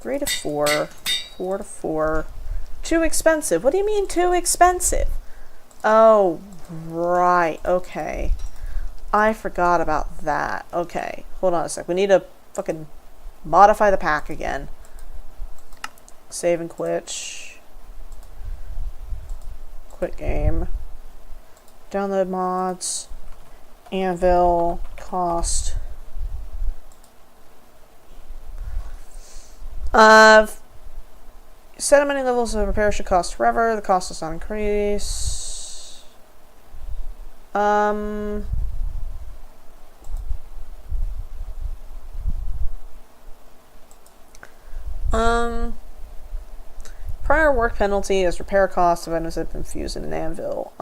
3 to 4, 4 to 4. Too expensive. What do you mean too expensive? Oh, right. Okay. I forgot about that. Okay. Hold on a sec. We need to fucking modify the pack again. Save and quit. Quit game. Download mods. Anvil. Cost. Set how many levels of repair should cost forever. The cost does not increase. Prior work penalty is repair cost of items that have been fused in an anvil.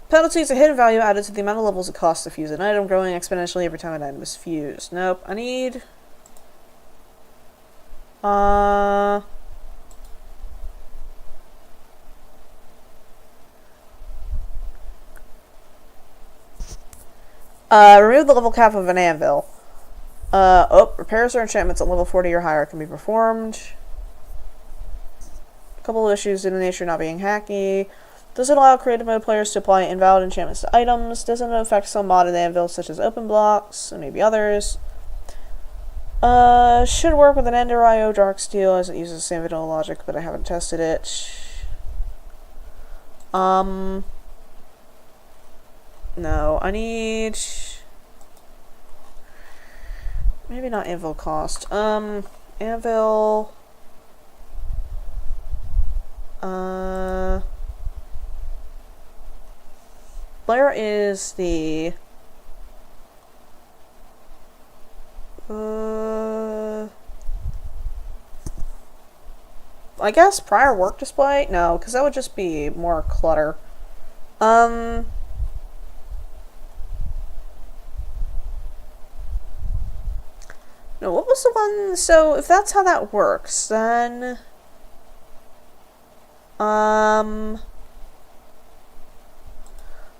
Penalty is a hidden value added to the amount of levels it costs to fuse an item, growing exponentially every time an item is fused. Nope. I need... remove the level cap of an anvil. Repairs or enchantments at level 40 or higher can be performed. A couple of issues in the nature of not being hacky. Doesn't allow creative mode players to apply invalid enchantments to items. Doesn't affect some modded anvils such as open blocks and maybe others. Should work with an Ender IO Dark Steel as it uses the same vanilla logic, but I haven't tested it. No, I need... Maybe not anvil cost. Anvil... Where is the... I guess prior work display? No, because that would just be more clutter. No, what was the one? So, if that's how that works, then... What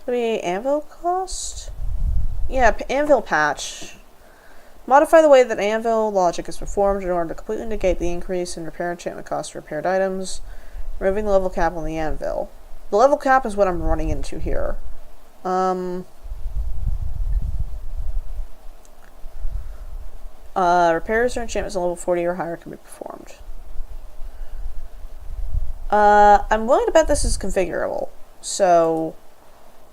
do we... Anvil cost? Yeah, anvil patch. Modify the way that anvil logic is performed in order to completely negate the increase in repair enchantment cost for repaired items, removing the level cap on the anvil. The level cap is what I'm running into here. Repairs or enchantments on level 40 or higher can be performed. I'm willing to bet this is configurable. So,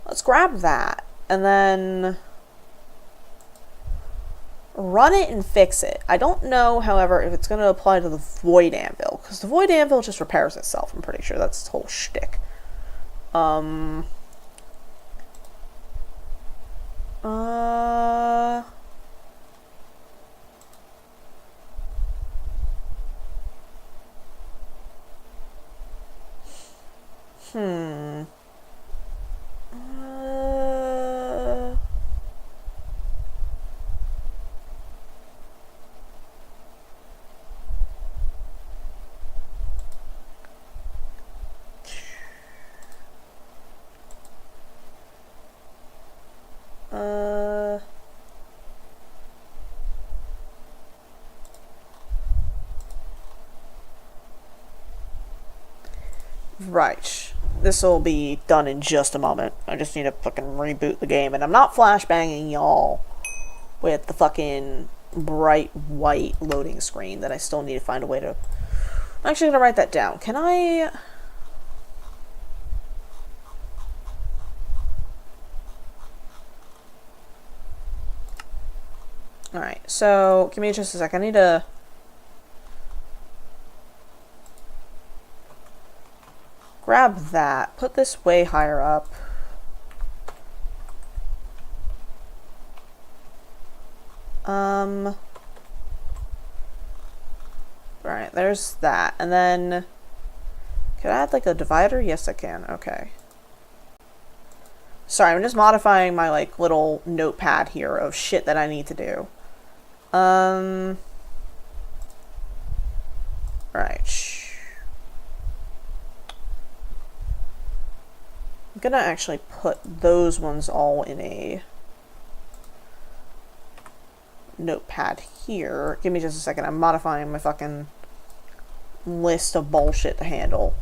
let's grab that, and then... run it and fix it. I don't know, however, if it's going to apply to the Void Anvil, because the Void Anvil just repairs itself. I'm pretty sure that's its whole shtick. Right. This will be done in just a moment. I just need to fucking reboot the game, and I'm not flashbanging y'all with the fucking bright white loading screen that I still need to find a way to... I'm actually gonna write that down. Can I... Alright, so give me just a sec. I need to... grab that. Put this way higher up. Right, there's that. And then... Can I add like a divider? Yes, I can. Okay. Sorry, I'm just modifying my like little notepad here of shit that I need to do. Right. I'm gonna actually put those ones all in a notepad here. Give me just a second. I'm modifying my fucking list of bullshit to handle.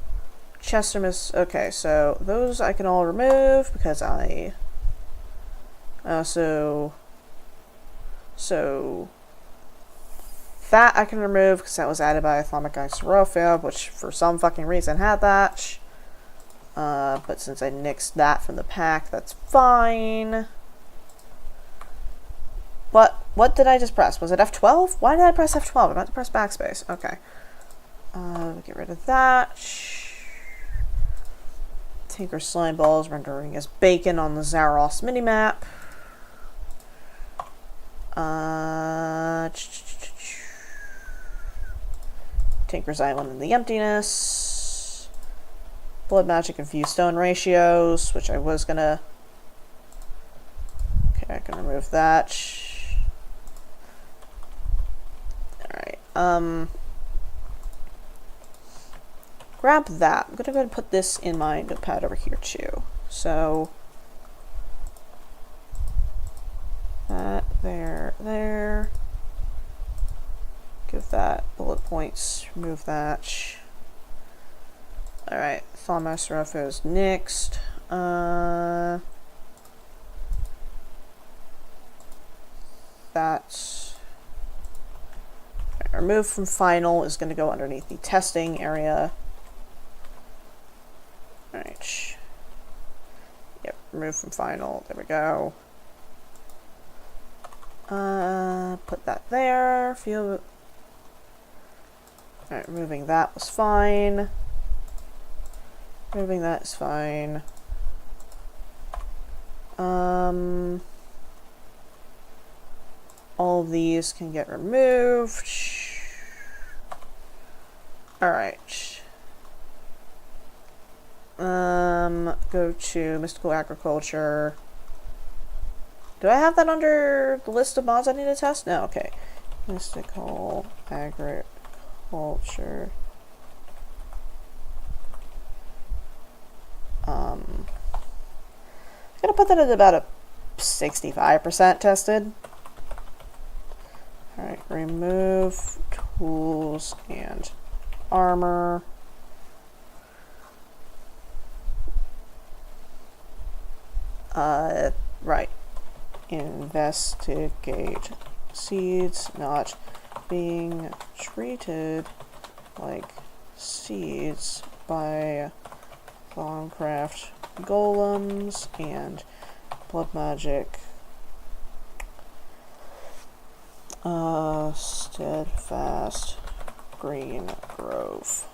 Chestermas. Okay, so those I can all remove because I so that I can remove because that was added by Islamic Isorofia, which for some fucking reason had that. But since I nixed that from the pack, that's fine. What did I just press? Was it F12? Why did I press F12? I meant to press backspace. Okay. Get rid of that. Tinker Slime Balls rendering as bacon on the Zaros minimap. Tinker's Island in the Emptiness. Blood Magic and Fuse Stone ratios, which I was gonna... Okay, I can remove that. Alright, grab that. I'm gonna go ahead and put this in my notepad over here too. So... that, there. Give that bullet points, remove that. Alright, Thaumas Rufo is next. That's... remove from final is going to go underneath the testing area. Alright. Yep, remove from final. There we go. Put that there. Feel... Alright, removing that was fine. Removing that is fine. All of these can get removed. Alright. Go to Mystical Agriculture. Do I have that under the list of mods I need to test? No, okay. Mystical Agriculture. I'm gonna put that at about a 65% tested. Alright, remove tools and armor. Right. Investigate seeds not being treated like seeds by Longcraft golems and blood magic. Steadfast Green Grove.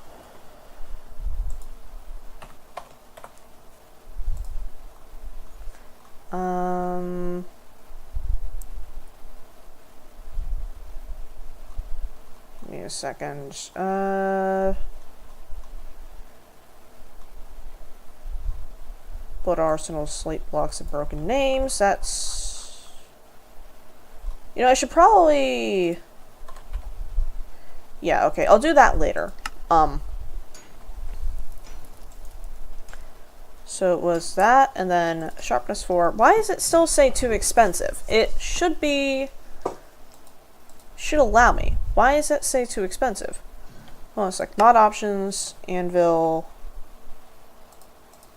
Give me a second. Blood Arsenal, Slate Blocks, and Broken Names. That's... You know, I should probably... Yeah, okay, I'll do that later. So it was that, and then Sharpness 4. Why does it still say too expensive? It should be... should allow me. Why does it say too expensive? Well, it's like mod options, anvil,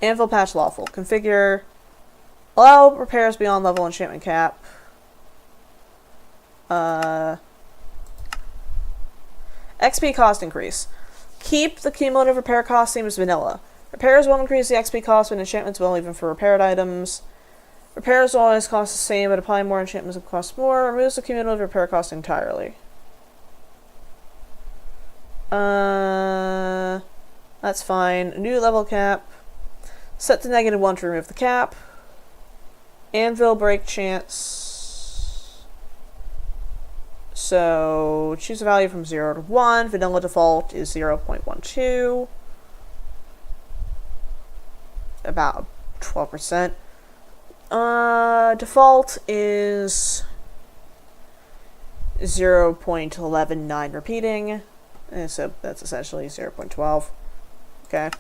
Anvil patch lawful. Configure. Allow repairs beyond level enchantment cap. XP cost increase. Keep the cumulative repair cost same as vanilla. Repairs will increase the XP cost, but enchantments will, even for repaired items. Repairs will always cost the same, but applying more enchantments will cost more. Removes the cumulative repair cost entirely. That's fine. New level cap. Set to -1 to remove the cap. Anvil break chance. So, choose a value from 0 to 1. Vanilla default is 0.12. About 12%. Default is 0.119 repeating. And so that's essentially 0.12. Okay.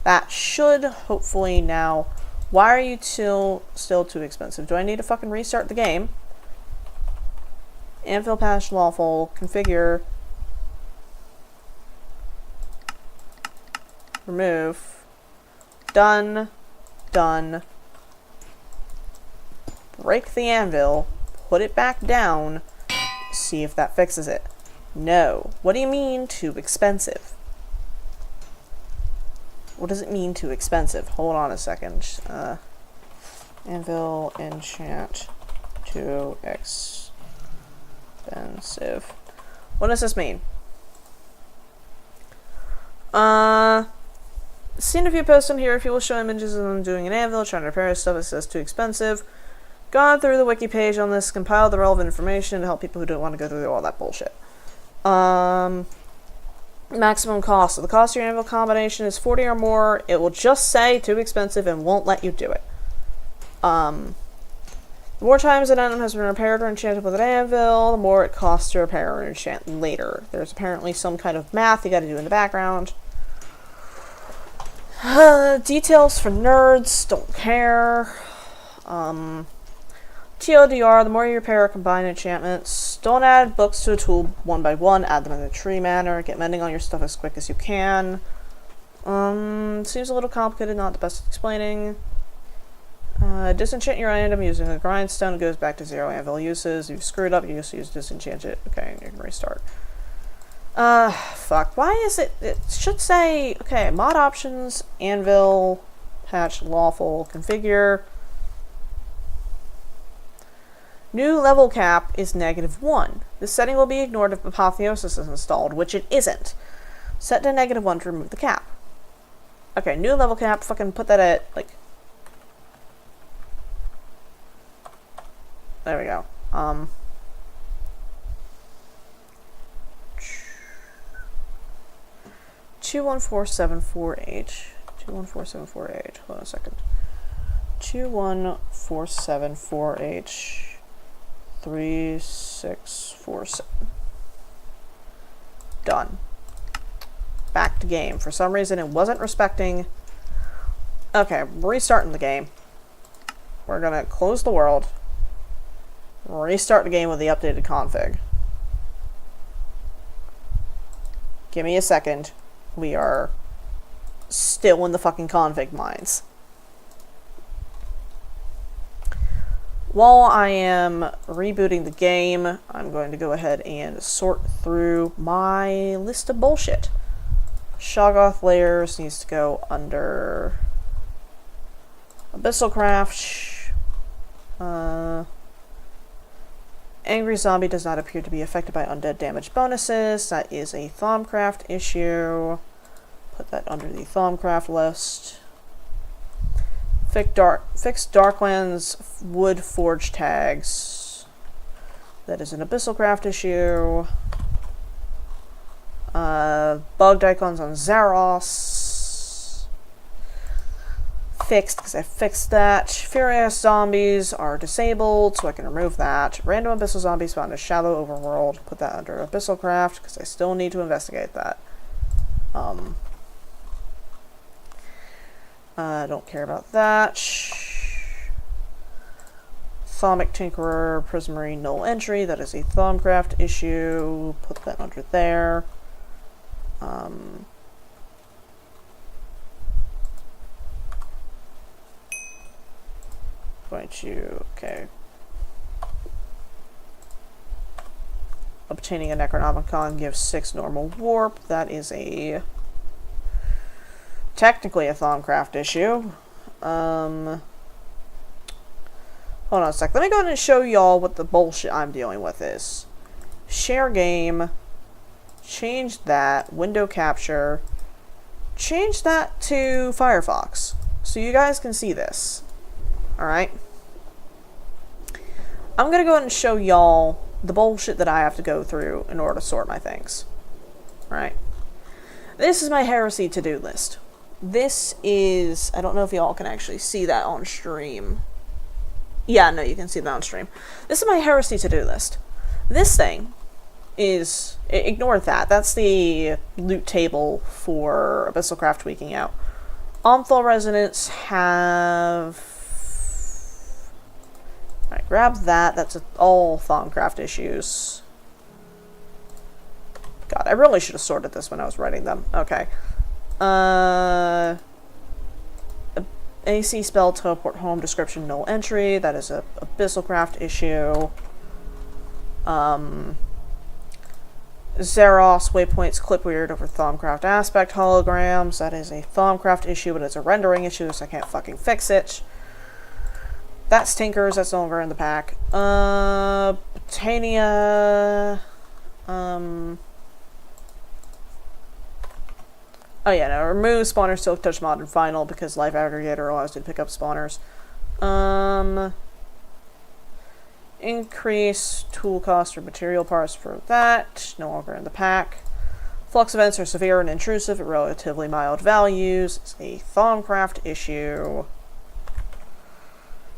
That should hopefully now... Why are you still too expensive? Do I need to fucking restart the game? Anvil patch lawful. Configure. Remove. Done. Done. Break the anvil. Put it back down. See if that fixes it. No. What do you mean too expensive? What does it mean too expensive? Hold on a second. Anvil enchant too expensive. What does this mean? Seen a few posts on here. If you will show images of them doing an anvil, trying to repair stuff, it says too expensive. Gone through the wiki page on this, compiled the relevant information to help people who don't want to go through all that bullshit. Maximum cost. So the cost of your anvil combination is 40 or more. It will just say too expensive and won't let you do it. The more times an item has been repaired or enchanted with an anvil, the more it costs to repair or enchant later. There's apparently some kind of math you gotta do in the background. Details for nerds, don't care. TLDR, the more you repair or combine enchantments, don't add books to a tool one by one, add them in a tree manner, get mending on your stuff as quick as you can. Seems a little complicated, not the best at explaining. Disenchant your item using a grindstone, goes back to 0 anvil uses. You've screwed up, you just use disenchant it. Okay, you can restart. Fuck. Why is it should say, okay, mod options, anvil, patch lawful, configure. New level cap is -1. This setting will be ignored if Apotheosis is installed, which it isn't. Set to -1 to remove the cap. Okay, new level cap, fucking put that at, like... There we go. 214748. 214748. Hold on a second. 214748. 3647. Done. Back to game. For some reason it wasn't respecting... Okay, restarting the game. We're gonna close the world. Restart the game with the updated config. Give me a second. We are still in the fucking config mines. While I am rebooting the game, I'm going to go ahead and sort through my list of bullshit. Shoggoth Layers needs to go under Abyssal Craft. Angry Zombie does not appear to be affected by undead damage bonuses. That is a Thaumcraft issue. Put that under the Thaumcraft list. Fix Darklands wood forge tags. That is an Abyssal Craft issue. Bugged icons on Zaros. Fixed, because I fixed that. Furious zombies are disabled, so I can remove that. Random Abyssal zombies found in a shallow overworld. Put that under Abyssal Craft, because I still need to investigate that. Don't care about that. Thaumic Tinkerer, Prismarine Null Entry, that is a Thaumcraft issue. Put that under there. going to, okay. Obtaining a Necronomicon gives 6 normal warp. That is technically a Thaumcraft issue. Hold on a sec. Let me go ahead and show y'all what the bullshit I'm dealing with is. Share game. Change that. Window capture. Change that to Firefox. So you guys can see this. Alright? I'm gonna go ahead and show y'all the bullshit that I have to go through in order to sort my things. Alright? This is my Heresy to-do list. This is... I don't know if y'all can actually see that on stream. Yeah, no, you can see that on stream. This is my Heresy to-do list. This thing is... Ignore that. That's the loot table for Abyssalcraft tweaking out. Omthal residents have... Alright, grab that. That's all Thaumcraft issues. God, I really should have sorted this when I was writing them. Okay. AC spell teleport home description null entry. That is a Abyssalcraft issue. Zeros waypoints clip weird over Thaumcraft aspect holograms. That is a Thaumcraft issue, but it's a rendering issue, so I can't fucking fix it. That's Tinkers. That's no longer in the pack. Botania. Oh yeah, no, remove spawner silk touch mod in final because life aggregator allows you to pick up spawners. Increase tool cost or material parts for that. No longer in the pack. Flux events are severe and intrusive at relatively mild values. It's a Thaumcraft issue.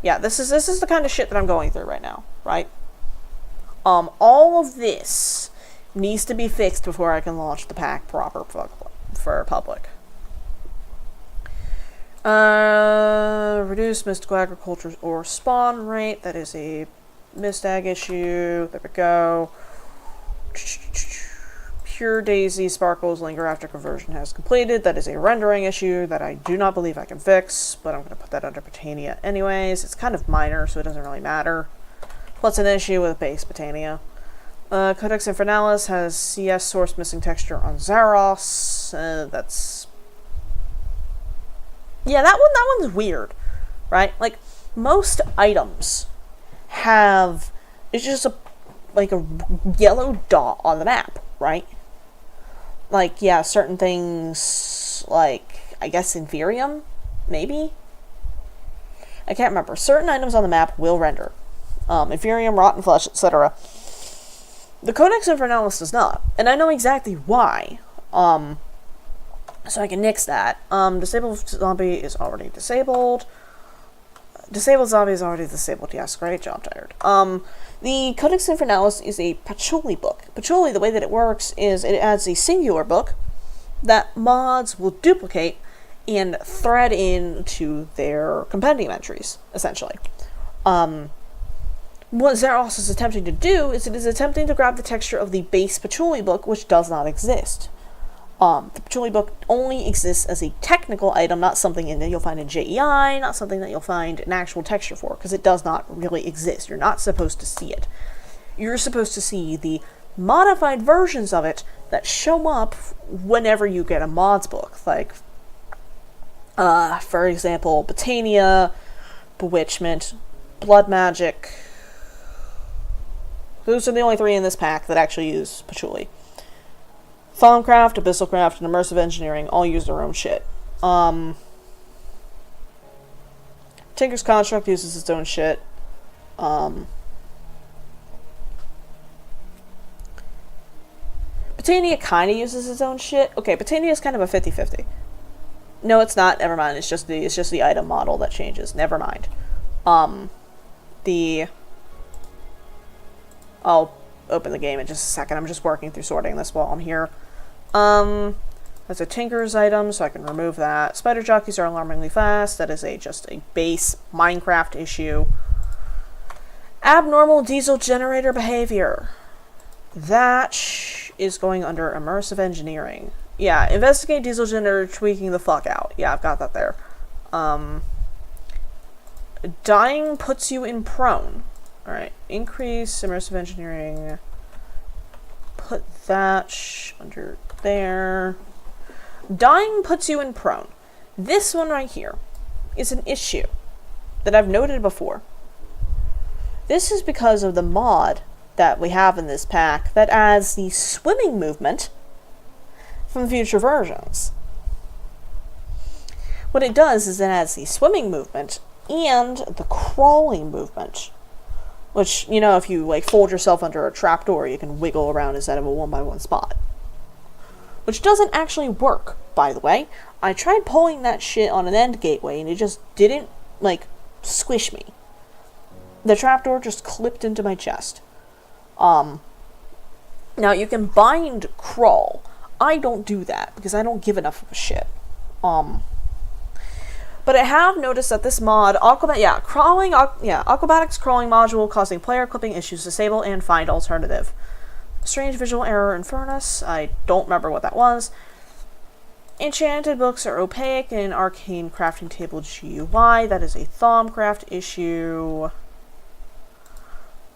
Yeah, this is the kind of shit that I'm going through right now, right? All of this needs to be fixed before I can launch the pack proper for public. Reduce mystical agriculture or spawn rate. That is a Mistag issue. There we go. Pure Daisy sparkles linger after conversion has completed. That is a rendering issue that I do not believe I can fix, but I'm going to put that under Botania anyways. It's kind of minor, so it doesn't really matter. Plus an issue with base Botania. Codex Infernalis has CS source missing texture on Zaros. That's... Yeah, that one's weird, right? Like, most items have... It's just a yellow dot on the map, right? Like, yeah, certain things, like, I guess Inferium, maybe? I can't remember. Certain items on the map will render. Inferium, Rotten Flesh, etc. The Codex Infernalis does not, and I know exactly why. So I can nix that. Disabled zombie is already disabled. Disabled zombie is already disabled, yes, great job, Tired. The Codex Infernalis is a patchouli book. Patchouli, the way that it works is it adds a singular book that mods will duplicate and thread into their compendium entries, essentially. What Zaros is attempting to do is it is attempting to grab the texture of the base patchouli book, which does not exist. The patchouli book only exists as a technical item, not something that you'll find in JEI, not something that you'll find an actual texture for, because it does not really exist. You're not supposed to see it. You're supposed to see the modified versions of it that show up whenever you get a mods book. Like, for example, Botania, Bewitchment, Blood Magic. Those are the only 3 in this pack that actually use patchouli. Thaumcraft, Abyssalcraft, and Immersive Engineering all use their own shit. Tinker's Construct uses its own shit. Botania kind of uses its own shit. Okay, Botania is kind of a 50-50. No, it's not. Never mind. It's just the item model that changes. Never mind. I'll open the game in just a second. I'm just working through sorting this while I'm here. That's a Tinker's item, so I can remove that. Spider jockeys are alarmingly fast. That is just a base Minecraft issue. Abnormal diesel generator behavior. That is going under immersive engineering. Yeah, investigate diesel generator tweaking the fuck out. Yeah, I've got that there. Dying puts you in prone. Alright, increase immersive engineering. Put that under there. Dying puts you in prone. This one right here is an issue that I've noted before. This is because of the mod that we have in this pack that adds the swimming movement from future versions. What it does is it adds the swimming movement and the crawling movement. Which, you know, if you, like, fold yourself under a trapdoor, you can wiggle around instead of a one-by-one spot. Which doesn't actually work, by the way. I tried pulling that shit on an end gateway, and it just didn't, like, squish me. The trapdoor just clipped into my chest. Now, you can bind crawl. I don't do that, because I don't give enough of a shit. But I have noticed that this mod, Aquabatics crawling module causing player clipping issues, disable and find alternative. Strange visual error in furnace, I don't remember what that was. Enchanted books are opaque in arcane crafting table GUI, that is a Thaumcraft issue.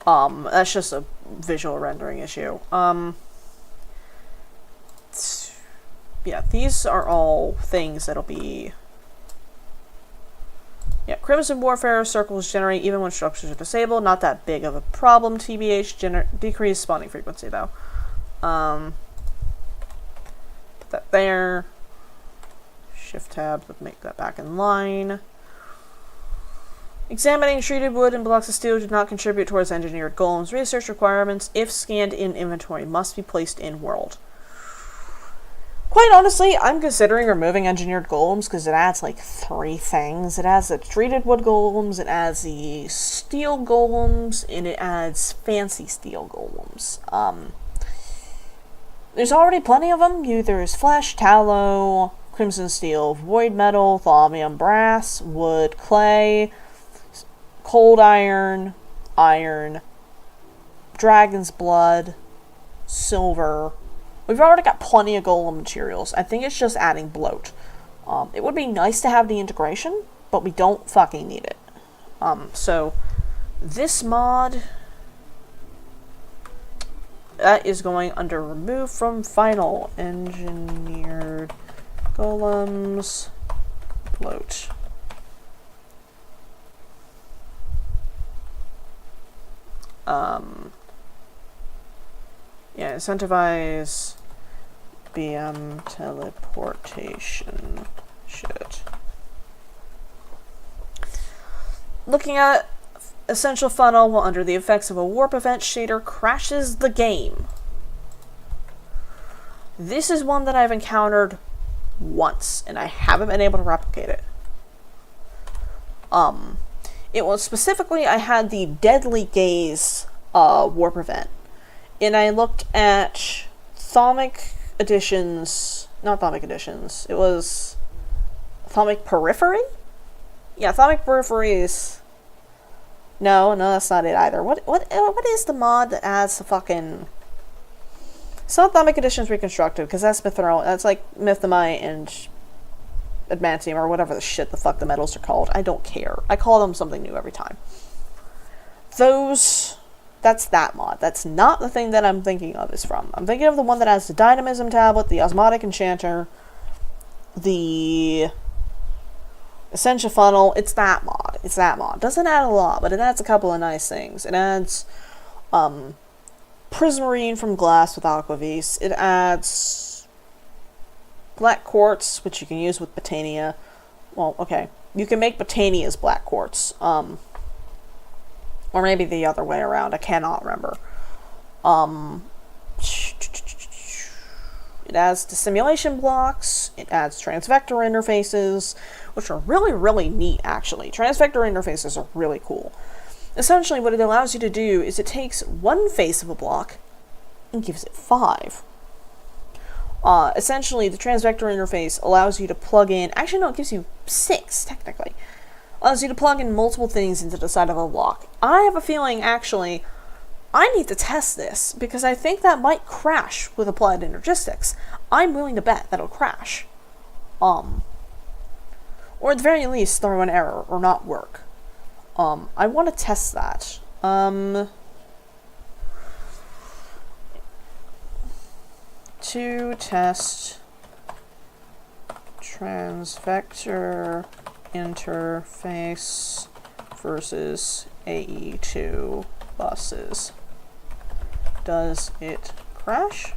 That's just a visual rendering issue. Yeah, these are all things that'll be... Yeah, Crimson Warfare circles generate even when structures are disabled. Not that big of a problem, TBH. Decrease spawning frequency, though. Put that there. Shift tab would make that back in line. Examining treated wood and blocks of steel do not contribute towards engineered golems. Research requirements, if scanned in inventory, must be placed in world. Quite honestly, I'm considering removing engineered golems because it adds like 3 things. It adds the treated wood golems, it adds the steel golems, and it adds fancy steel golems. There's already plenty of them. There's flesh, tallow, crimson steel, void metal, thaumium, brass, wood, clay, cold iron, iron, dragon's blood, silver. We've already got plenty of golem materials. I think it's just adding bloat. It would be nice to have the integration, but we don't fucking need it. So, this mod... that is going under remove from final. Engineered golems. Bloat. Yeah, incentivize BM teleportation shit. Looking at Essential Funnel while under the effects of a warp event, shader crashes the game. This is one that I've encountered once, and I haven't been able to replicate it. It was specifically, I had the Deadly Gaze warp event. And I looked at Thaumic Editions, not Thaumic Editions, it was Thaumic Periphery? Yeah, Thaumic Peripheries. No, that's not it either. What is the mod that adds the fucking... It's not Thaumic Editions Reconstructed, because that's Mithril, that's like Mythomite and Adamantium, or whatever the shit the fuck the metals are called. I don't care. I call them something new every time. That's that mod. That's not the thing that I'm thinking of is from. I'm thinking of the one that has the Dynamism Tablet, the Osmotic Enchanter, the Essential Funnel. It's that mod. Doesn't add a lot, but it adds a couple of nice things. It adds Prismarine from Glass with Aquavis. It adds Black Quartz, which you can use with Botania. Well, okay. You can make Botania's Black Quartz. Or maybe the other way around. I cannot remember. It adds the simulation blocks. It adds transvector interfaces, which are really, really neat, actually. Transvector interfaces are really cool. Essentially, what it allows you to do is it takes one face of a block and gives it 5. Essentially, the transvector interface allows you to plug in... Actually, no, it gives you 6, technically. Allows you to plug in multiple things into the side of a block. I have a feeling, actually, I need to test this, because I think that might crash with applied energistics. I'm willing to bet that'll crash. Or at the very least, throw an error, or not work. I want to test that. To test transvector interface versus AE2 buses. Does it crash?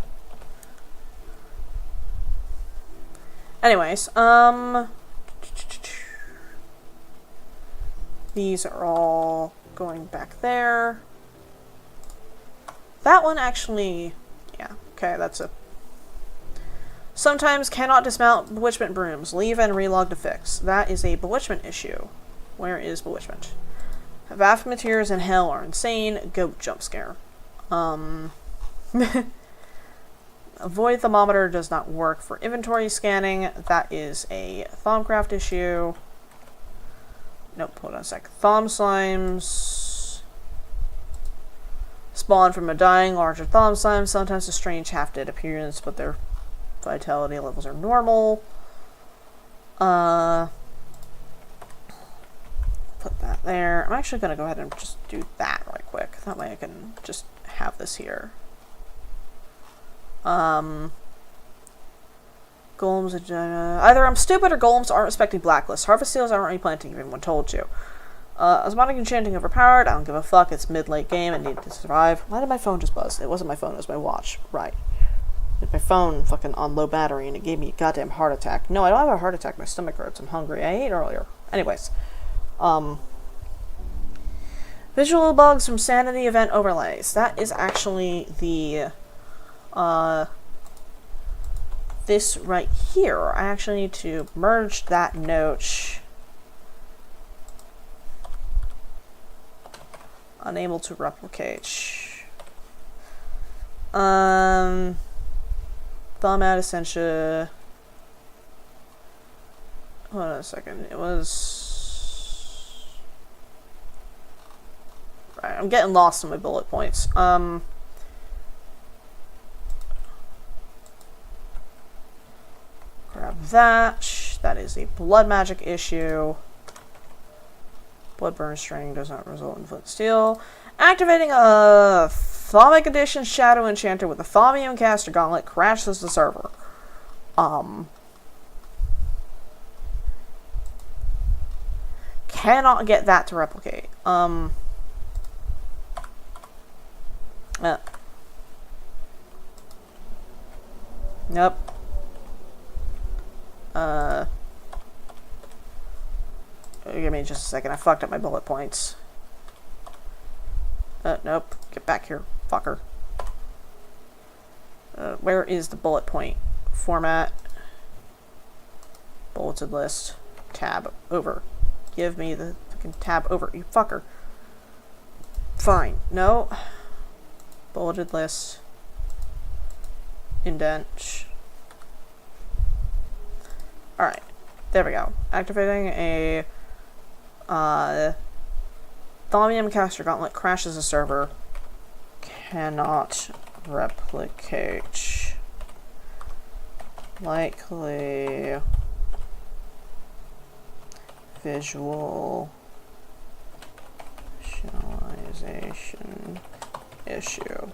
Anyways, these are all going back there. That one actually, yeah, okay, that's a... Sometimes cannot dismount bewitchment brooms. Leave and relog to fix. That is a bewitchment issue. Where is bewitchment? Baphometeers in hell are insane. Goat jump scare. Void thermometer does not work for inventory scanning. That is a Thaumcraft issue. Nope, hold on a sec. Thaum slimes spawn from a dying larger Thaum slime. Sometimes a strange half-dead appearance, but their vitality levels are normal. Put that there. I'm actually going to go ahead and just do that right quick. That way I can just have this here. Golems, either I'm stupid or golems aren't respecting blacklists. Harvest seals aren't replanting if anyone told you. Osmotic enchanting overpowered. I don't give a fuck. It's mid-late game. I need to survive. Why did my phone just buzz? It wasn't my phone. It was my watch. Right. My phone fucking on low battery and it gave me a goddamn heart attack. No, I don't have a heart attack. My stomach hurts. I'm hungry. I ate earlier. Anyways. Visual bugs from sanity event overlays. That is actually the... this right here. I actually need to merge that note. Unable to replicate. Thumb out Essentia. Hold on a second. It was... Right, I'm getting lost in my bullet points. Grab that. That is a blood magic issue. Blood burn string does not result in flint steel. Activating a Thaumic Edition Shadow Enchanter with a Thaumium Caster Gauntlet crashes the server. Cannot get that to replicate. Nope. Give me just a second. I fucked up my bullet points. Nope. Get back here, fucker. Where is the bullet point? Format. Bulleted list. Tab over. Give me the fucking tab over, you fucker. Fine. No. Bulleted list. Indent. Alright. There we go. Activating a Thaumium Caster Gauntlet crashes the server. Cannot replicate. Likely visual visualization issue.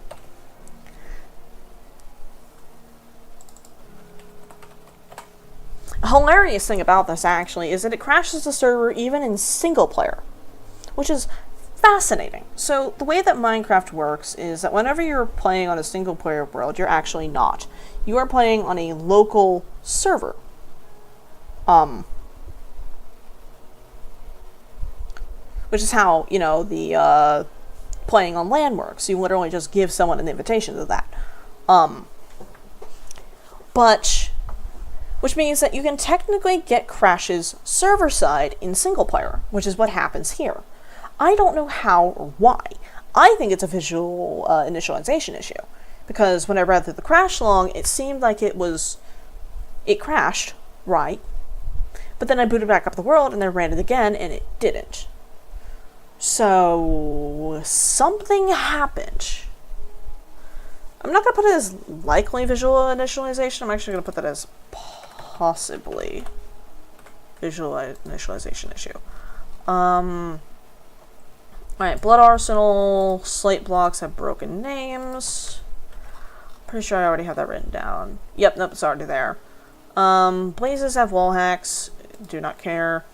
A hilarious thing about this actually is that it crashes the server even in single player, which is fascinating. So the way that Minecraft works is that whenever you're playing on a single player world, you're actually not. You are playing on a local server. Which is how, you know, the playing on LAN works. You literally just give someone an invitation to that. Which means that you can technically get crashes server side in single player, which is what happens here. I don't know how or why. I think it's a visual initialization issue, because when I read through the crash log, it seemed like it crashed, right? But then I booted back up the world and then ran it again and it didn't. So something happened. I'm not going to put it as likely visual initialization. I'm actually going to put that as possibly visual initialization issue. Alright, Blood Arsenal, Slate blocks have broken names. Pretty sure I already have that written down. Yep, nope, it's already there. Blazes have wall hacks. Do not care.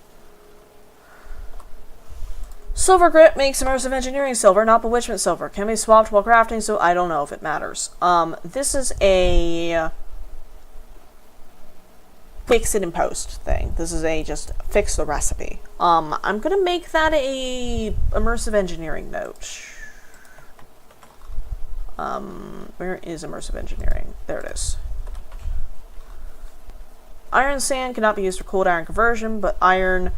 Silver Grit makes immersive engineering silver, not bewitchment silver. Can be swapped while crafting, so I don't know if it matters. This is a fix it in post thing. This is a just fix the recipe. I'm gonna make that a immersive engineering note. Where is immersive engineering? There it is. Iron sand cannot be used for cold iron conversion, but iron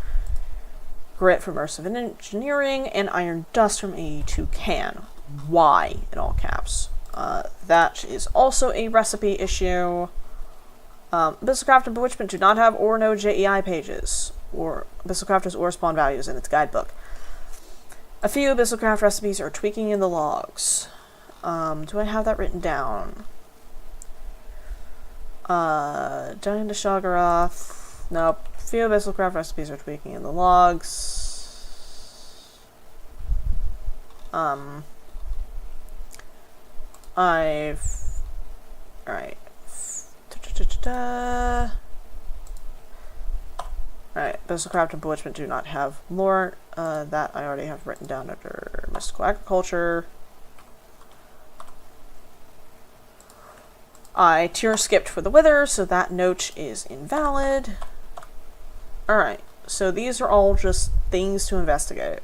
grit for immersive engineering and iron dust from AE2 can. Why? In all caps. That is also a recipe issue. Abyssalcraft and Bewitchment do not have or no JEI pages, or Abyssalcraft has or spawn values in its guidebook. A few Abyssalcraft recipes are tweaking in the logs. Do I have that written down? Dying to Shoggoth. Nope. Few Abyssalcraft recipes are tweaking in the logs. Alright. Alright, Abyssalcraft and Bewitchment do not have lore. That I already have written down under Mystical Agriculture. I tier skipped for the Wither, so that note is invalid. Alright, so these are all just things to investigate.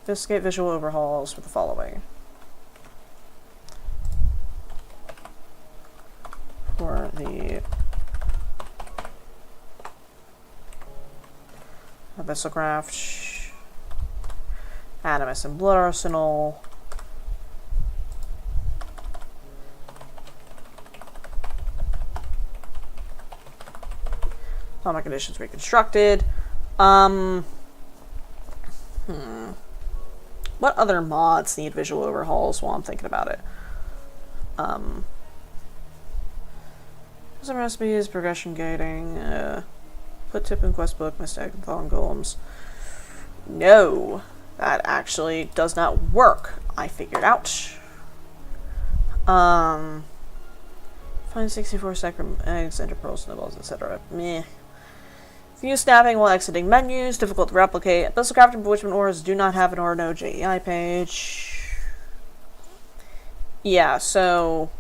Investigate visual overhauls for the following. For the Abyssalcraft, Animus and Blood Arsenal, Atomic Conditions Reconstructed. What other mods need visual overhauls while I'm thinking about it? Some recipes, progression gating, put tip in quest book, mistake and thorn golems. No, that actually does not work. I figured out. Find 64 sacred eggs, enter pearls, snowballs, etc. Meh. View snapping while exiting menus, difficult to replicate. Abyssalcraft and Bewitchment ores do not have an or no JEI page. Yeah, so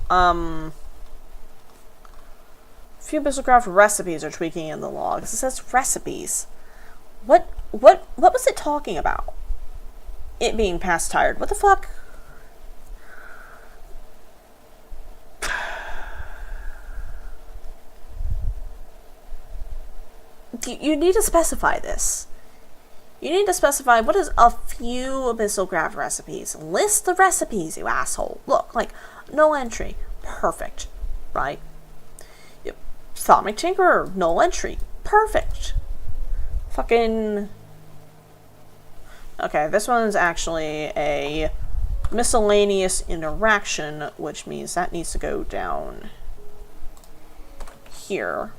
few Abyssalcraft recipes are tweaking in the logs. It says recipes. What was it talking about? It being past tired. What the fuck? You need to specify this. You need to specify what is a few Abyssalcraft recipes. List the recipes, you asshole. Look, like, no entry. Perfect. Right? Yep. Atomic Tinkerer, no entry. Perfect. Fucking... Okay, this one's actually a miscellaneous interaction, which means that needs to go down here.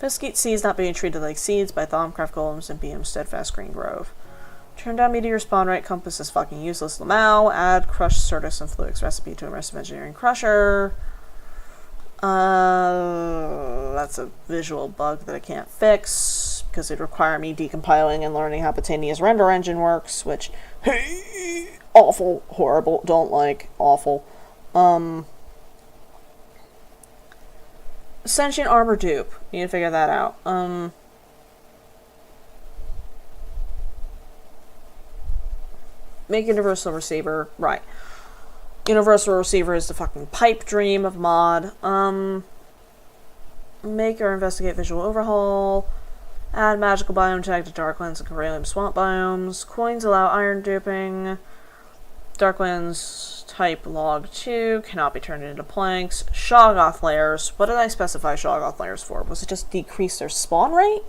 Investigate seeds not being treated like seeds by Thaumcraft Golems and BM Steadfast Green Grove. Turn down meteor spawn rate. Compass is fucking useless. Lamau. Add crushed Certus and Fluix recipe to immersive engineering crusher. That's a visual bug that I can't fix because it'd require me decompiling and learning how Botania's render engine works, which, hey, awful, horrible, don't like, awful. Sentient armor dupe. Need to figure that out. Make universal receiver. Right. Universal receiver is the fucking pipe dream of mod. Make or investigate visual overhaul. Add magical biome tag to Darklands and Corallium swamp biomes. Coins allow iron duping. Darklands type log 2 cannot be turned into planks. Shoggoth layers. What did I specify Shoggoth layers for? Was it just decrease their spawn rate?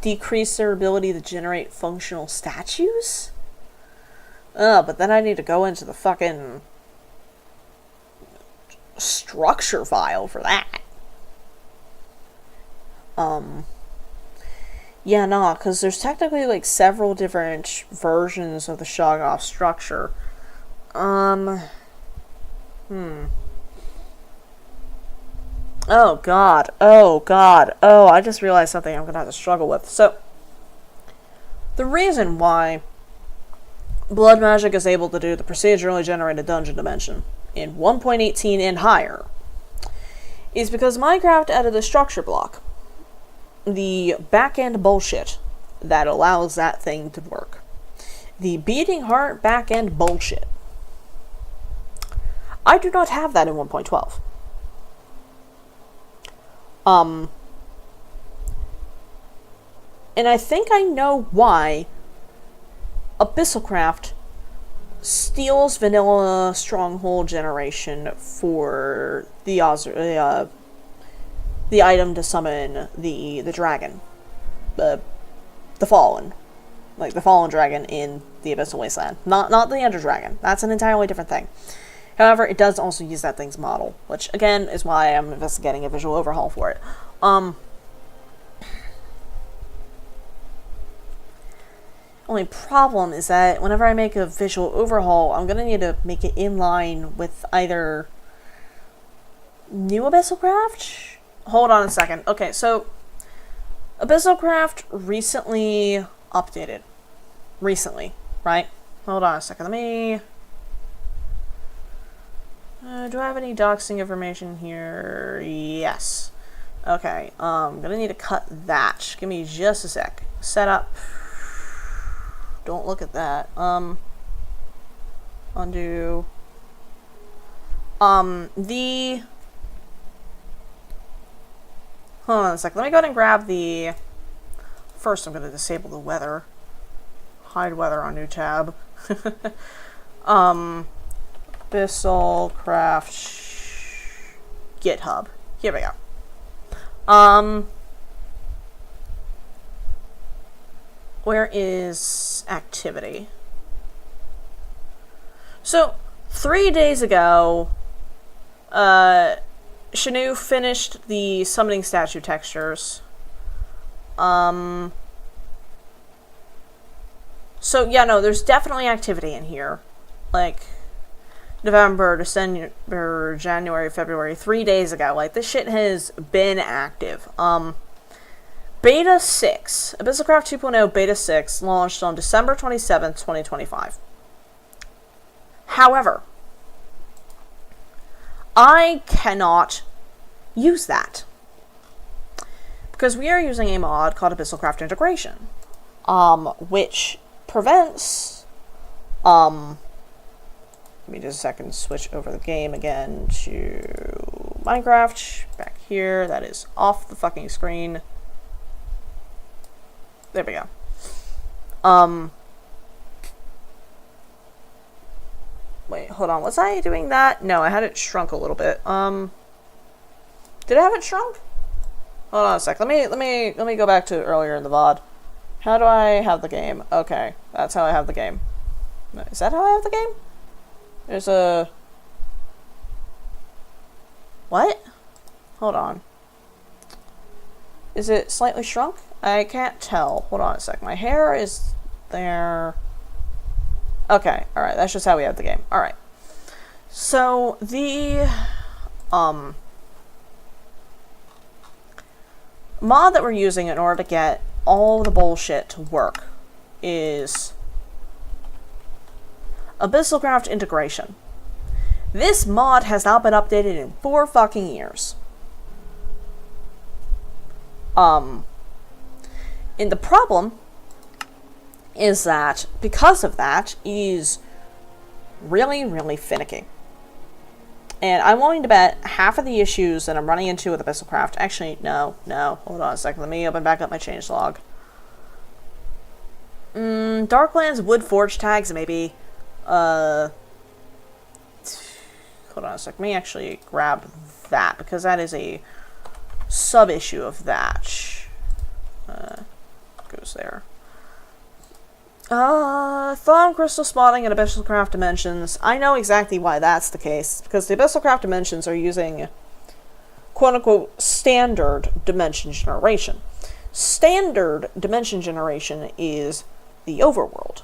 Decrease their ability to generate functional statues? But then I need to go into the fucking structure file for that. Yeah, nah, because there's technically, like, several different versions of the Shoggoth structure. Oh, God. Oh, God. Oh, I just realized something I'm gonna have to struggle with. So, the reason why Blood Magic is able to do the procedurally generated dungeon dimension in 1.18 and higher is because Minecraft added a structure block. The back-end bullshit that allows that thing to work. The beating heart back-end bullshit. I do not have that in 1.12. And I think I know why Abyssalcraft steals vanilla stronghold generation for the item to summon the dragon. The fallen. Like the fallen dragon in the Abyssal Wasteland. Not the Ender Dragon. That's an entirely different thing. However, it does also use that thing's model, which again is why I'm investigating a visual overhaul for it. Only problem is that whenever I make a visual overhaul, I'm gonna need to make it in line with either new Abyssalcraft. Hold on a second. Okay, so Abyssalcraft recently updated. Recently, right? Hold on a second. Let me... do I have any doxing information here? Yes. Okay, I'm gonna need to cut that. Give me just a sec. Setup. Don't look at that. Undo. Hold on a sec. Let me go ahead and grab the... First, I'm gonna disable the weather. Hide weather on new tab. Abyssalcraft GitHub. Here we go. Where is activity? So, 3 days ago, Shanu finished the summoning statue textures. So, yeah, no, there's definitely activity in here. Like, November, December, January, February, 3 days ago. Like, this shit has been active. Beta 6, Abyssalcraft 2.0 Beta 6, launched on December 27th, 2025. However, I cannot use that. Because we are using a mod called Abyssalcraft Integration. Which prevents, give me just a second, switch over the game again to Minecraft, back here, that is off the fucking screen. There we go. Wait, hold on, was I doing that? No, I had it shrunk a little bit. Did I have it shrunk? Hold on a sec, let me go back to earlier in the VOD. How do I have the game? Okay, that's how I have the game. Is that how I have the game? There's a... What? Hold on. Is it slightly shrunk? I can't tell. Hold on a sec. My hair is there. Okay, alright, that's just how we have the game. Alright. So, the, mod that we're using in order to get all the bullshit to work is Abyssalcraft Integration. This mod has not been updated in 4 fucking years. And the problem is that, because of that, is really, really finicky. And I'm willing to bet half of the issues that I'm running into with Abyssalcraft... Actually, no, hold on a second. Let me open back up my changelog. Darklands wood forge tags, maybe. Hold on a sec. Let me actually grab that, because that is a sub-issue of that. Goes there. Thawum crystal spawning in Abyssal Craft dimensions. I know exactly why that's the case, because the Abyssal Craft dimensions are using quote-unquote standard dimension generation. Standard dimension generation is the overworld,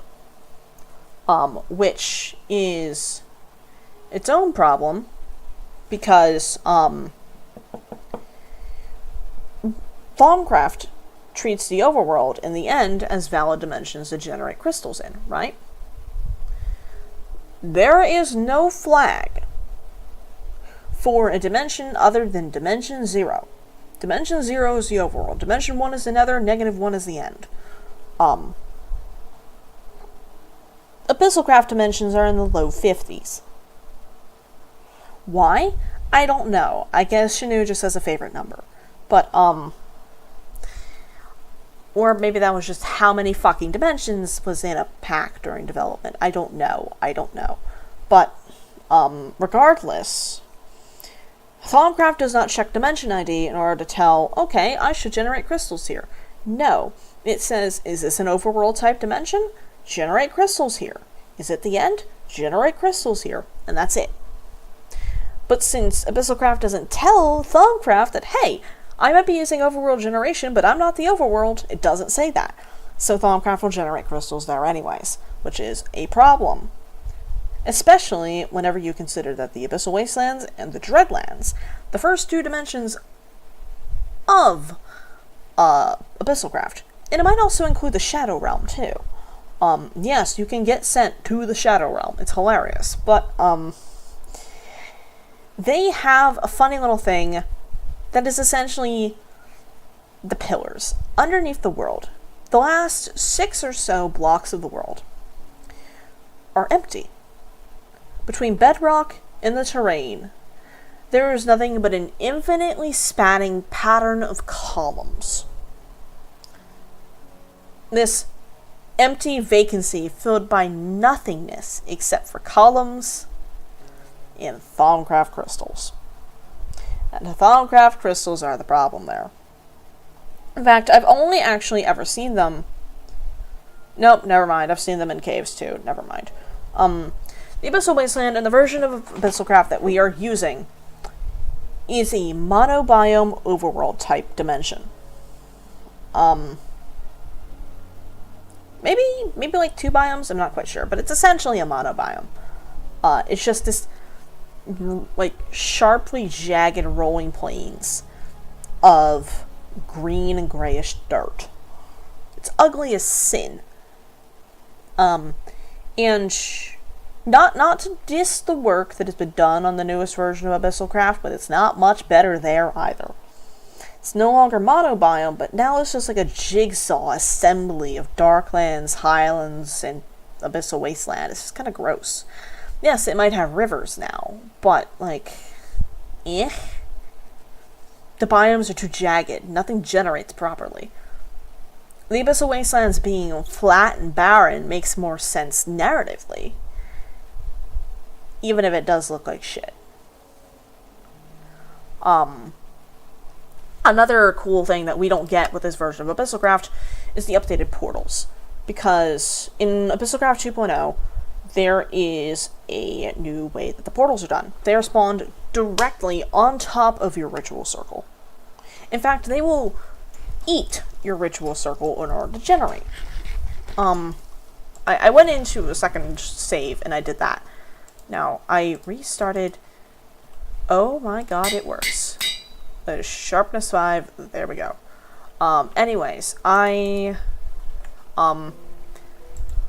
which is its own problem, because Thaumcraft treats the overworld in the end as valid dimensions to generate crystals in, right? There is no flag for a dimension other than Dimension 0. Dimension 0 is the overworld. Dimension 1 is the nether, negative 1 is the end. Abyssal Craft dimensions are in the low 50s. Why? I don't know. I guess Shanu just has a favorite number. But, or maybe that was just how many fucking dimensions was in a pack during development. I don't know. But, regardless, Thaumcraft does not check dimension ID in order to tell, okay, I should generate crystals here. No. It says, is this an overworld type dimension? Generate crystals here. Is it the end? Generate crystals here. And that's it. But since Abyssal Craft doesn't tell Thaumcraft that, hey, I might be using overworld generation, but I'm not the overworld, it doesn't say that. So Thaumcraft will generate crystals there anyways, which is a problem. Especially whenever you consider that the Abyssal Wastelands and the Dreadlands, the first two dimensions of Abyssal Craft, and it might also include the Shadow Realm too. Yes, you can get sent to the Shadow Realm. It's hilarious. But, they have a funny little thing that is essentially the pillars underneath the world. The last 6 or so blocks of the world are empty. Between bedrock and the terrain, there is nothing but an infinitely spanning pattern of columns. This empty vacancy filled by nothingness except for columns and Thaumcraft crystals. And the Thaumcraft crystals are the problem there. In fact, I've only actually ever seen them... Nope, never mind. I've seen them in caves too. Never mind. The Abyssal Wasteland and the version of Abyssal Craft that we are using is a monobiome overworld type dimension. Maybe like 2 biomes, I'm not quite sure, but it's essentially a monobiome. It's just this like sharply jagged rolling plains of green and grayish dirt. It's ugly as sin. And not to diss the work that has been done on the newest version of Abyssal Craft, but it's not much better there either. It's no longer monobiome, but now it's just like a jigsaw assembly of Darklands, Highlands, and Abyssal Wasteland. It's just kind of gross. Yes, it might have rivers now, but, like, The biomes are too jagged. Nothing generates properly. The Abyssal Wastelands being flat and barren makes more sense narratively, even if it does look like shit. Another cool thing that we don't get with this version of Abyssal Craft is the updated portals. Because in Abyssal Craft 2.0, there is a new way that the portals are done. They are spawned directly on top of your ritual circle. In fact, they will eat your ritual circle in order to generate. I went into a second save and I did that. Now, I restarted. Oh my god, it works. That is sharpness 5. There we go. Anyways, I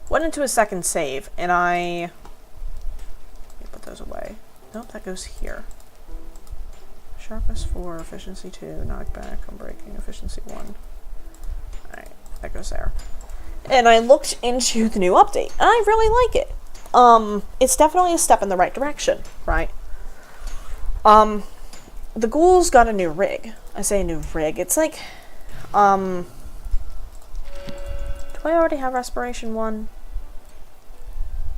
went into a second save and let me put those away. Nope, that goes here. Sharpness 4, efficiency 2, knockback, unbreaking, efficiency 1. Alright, that goes there. And I looked into the new update, and I really like it. It's definitely a step in the right direction, right? The ghouls got a new rig. I say a new rig. It's like, do I already have Respiration 1?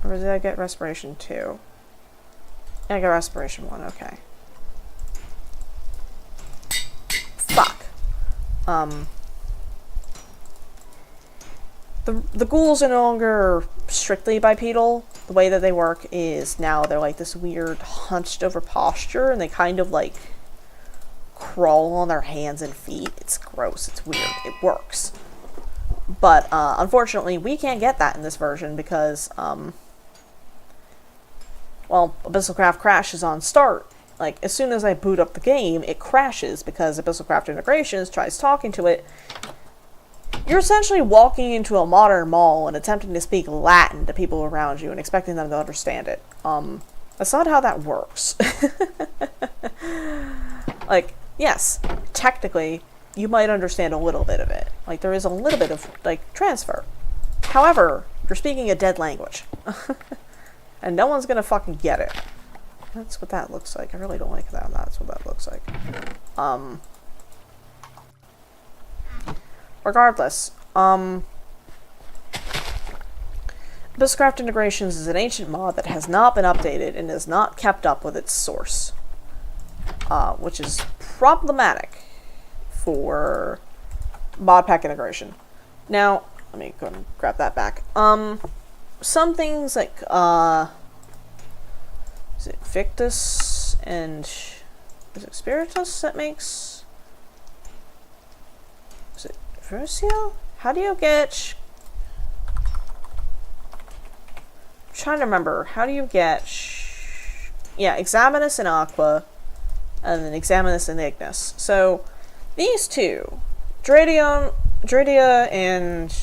Or did I get Respiration 2? Yeah, I got Respiration 1, okay. Fuck. the ghouls are no longer strictly bipedal. The way that they work is now they're like this weird hunched over posture, and they kind of like crawl on their hands and feet. It's gross. It's weird. It works. But unfortunately, we can't get that in this version because, well, Abyssalcraft crashes on start. Like, as soon as I boot up the game, it crashes because Abyssalcraft Integrations tries talking to it. You're essentially walking into a modern mall and attempting to speak Latin to people around you and expecting them to understand it. That's not how that works. Like, yes, technically, you might understand a little bit of it. Like, there is a little bit of, like, transfer. However, you're speaking a dead language. And no one's gonna fucking get it. That's what that looks like. I really don't like that. That's what that looks like. Regardless, Abyssalcraft Integrations is an ancient mod that has not been updated and is not kept up with its source. Which is problematic for Modpack integration. Now, let me go and grab that back. Some things like, is it Victus and, is it Spiritus that makes, is it Versio? How do you get, I'm trying to remember, how do you get, yeah, Examinus and Aqua, and then Examinus and Ignis. So, these two, Dradia and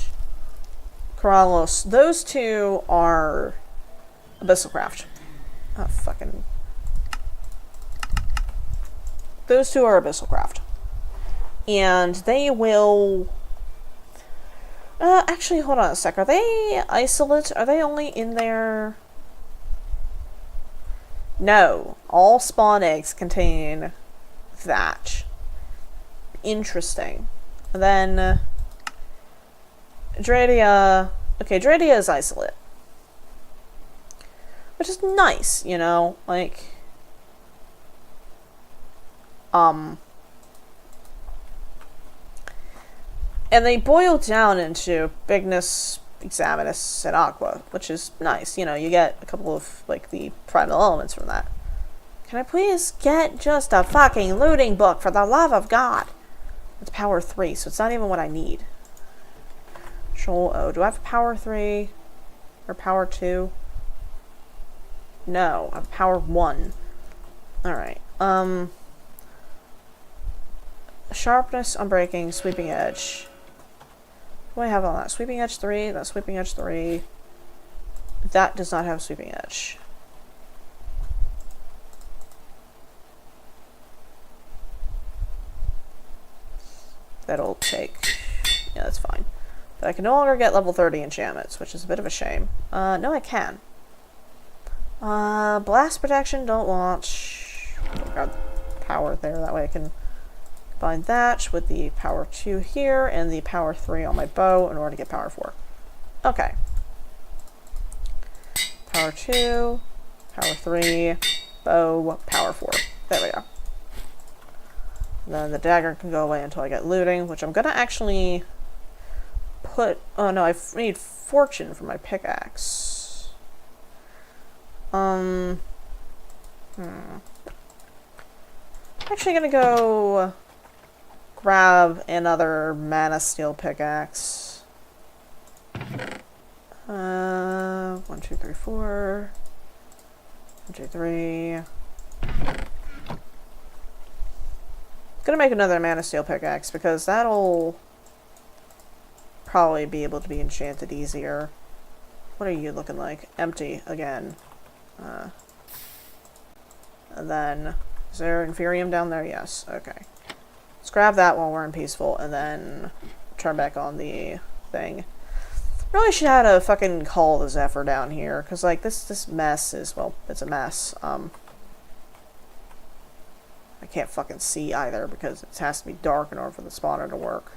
Keralos, those two are Abyssalcraft. Oh, fucking. Those two are Abyssalcraft. And they will... actually, hold on a sec. Are they isolate? Are they only in there? No. All spawn eggs contain thatch. Interesting. And then... Dradia... Okay, Dradia is isolate. Which is nice, you know? Like... And they boil down into Bigness, Examinus, and Aqua, which is nice. You know, you get a couple of, like, the primal elements from that. Can I please get just a fucking looting book, for the love of God? It's power 3, so it's not even what I need. Control O. Do I have power 3? Or power 2? No, I have power 1. Alright. Sharpness, Unbreaking, Sweeping Edge. What do I have on that? Sweeping Edge 3, that's Sweeping Edge 3. That does not have Sweeping Edge. That'll take... Yeah, that's fine. But I can no longer get level 30 enchantments, which is a bit of a shame. No, I can. Blast Protection, don't want... Oh god, power there, that way I can combine that with the power 2 here, and the power 3 on my bow in order to get power 4. Okay. Power 2, power 3, bow, power 4. There we go. Then the dagger can go away until I get looting, which I'm gonna actually put... Oh no, I need fortune for my pickaxe. Actually gonna go grab another mana steel pickaxe. 1, 2, 3, 4. 1, 2, 3. Gonna make another mana steel pickaxe because that'll probably be able to be enchanted easier. What are you looking like? Empty again. And then is there Inferium down there? Yes. Okay. Let's grab that while we're in peaceful and then turn back on the thing. Really should have had a fucking call the Zephyr down here because like this mess is, well, it's a mess. I can't fucking see either because it has to be dark in order for the spawner to work.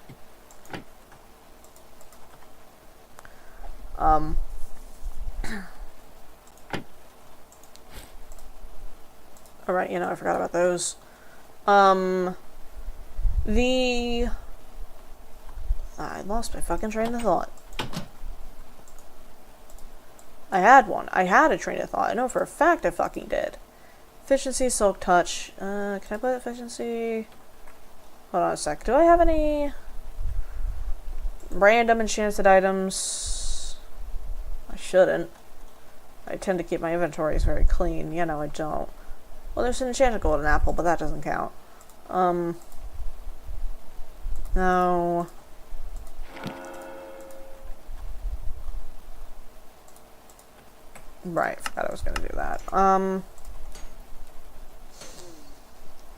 Alright, you know, I forgot about those. I lost my fucking train of thought. I had one. I had a train of thought. I know for a fact I fucking did. Efficiency, Silk Touch. Can I put efficiency? Hold on a sec. Do I have any random enchanted items? I shouldn't. I tend to keep my inventories very clean. You know, I don't. Well, there's an enchanted golden apple, but that doesn't count. No. Right, forgot I was gonna do that.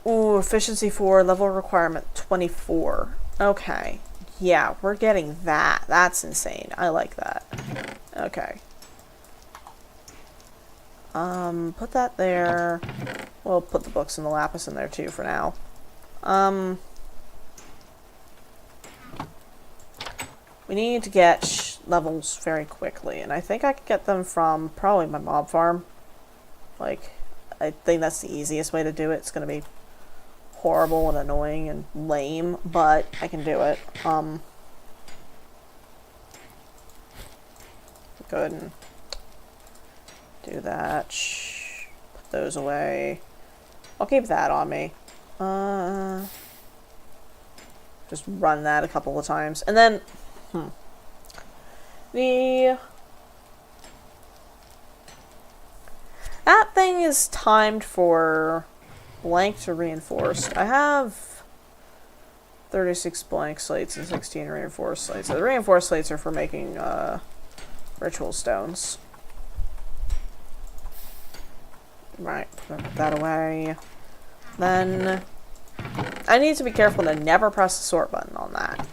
Ooh, efficiency 4, level requirement 24. Okay. Yeah, we're getting that. That's insane. I like that. Okay. Put that there. We'll put the books and the lapis in there too for now. We need to get levels very quickly, and I think I could get them from probably my mob farm. Like, I think that's the easiest way to do it. It's gonna be horrible and annoying and lame, but I can do it. Go ahead and do that. Put those away. I'll keep that on me. Just run that a couple of times. And then, that thing is timed for blank to reinforced. I have 36 blank slates and 16 reinforced slates. So the reinforced slates are for making ritual stones. Right, put that away. Then I need to be careful to never press the sort button on that.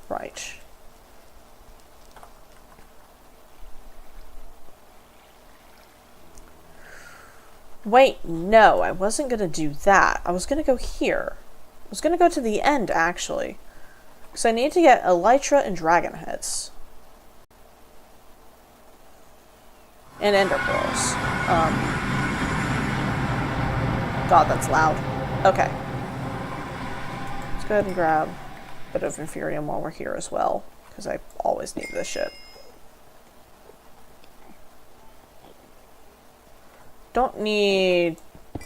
Right. Wait, no, I wasn't gonna do that. I was gonna go here. I was gonna go to the end, actually. Because I need to get elytra and dragon heads. And ender pearls. God, that's loud. Okay. Let's go ahead and grab a bit of Inferium while we're here as well. Because I always need this shit. Don't need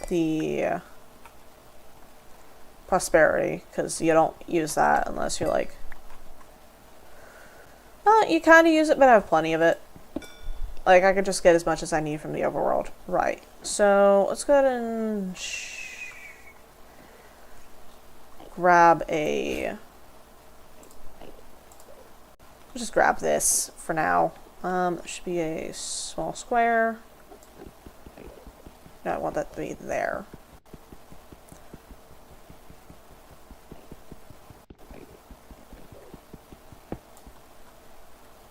the prosperity, because you don't use that unless you're like... you kind of use it, but I have plenty of it. Like, I could just get as much as I need from the overworld. Right. So, let's go ahead and grab a... We'll just grab this for now. It should be a small square. No, I want that to be there.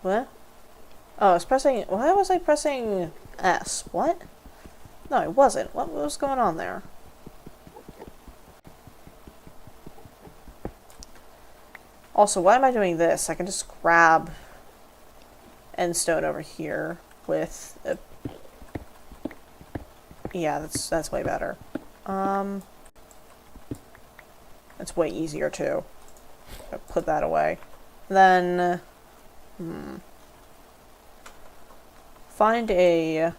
What? Oh, I was pressing... Why was I pressing S? What? No, I wasn't. What was going on there? Also, why am I doing this? I can just grab endstone over here with a... Yeah, that's way better. It's way easier too. I'll put that away. Then, find a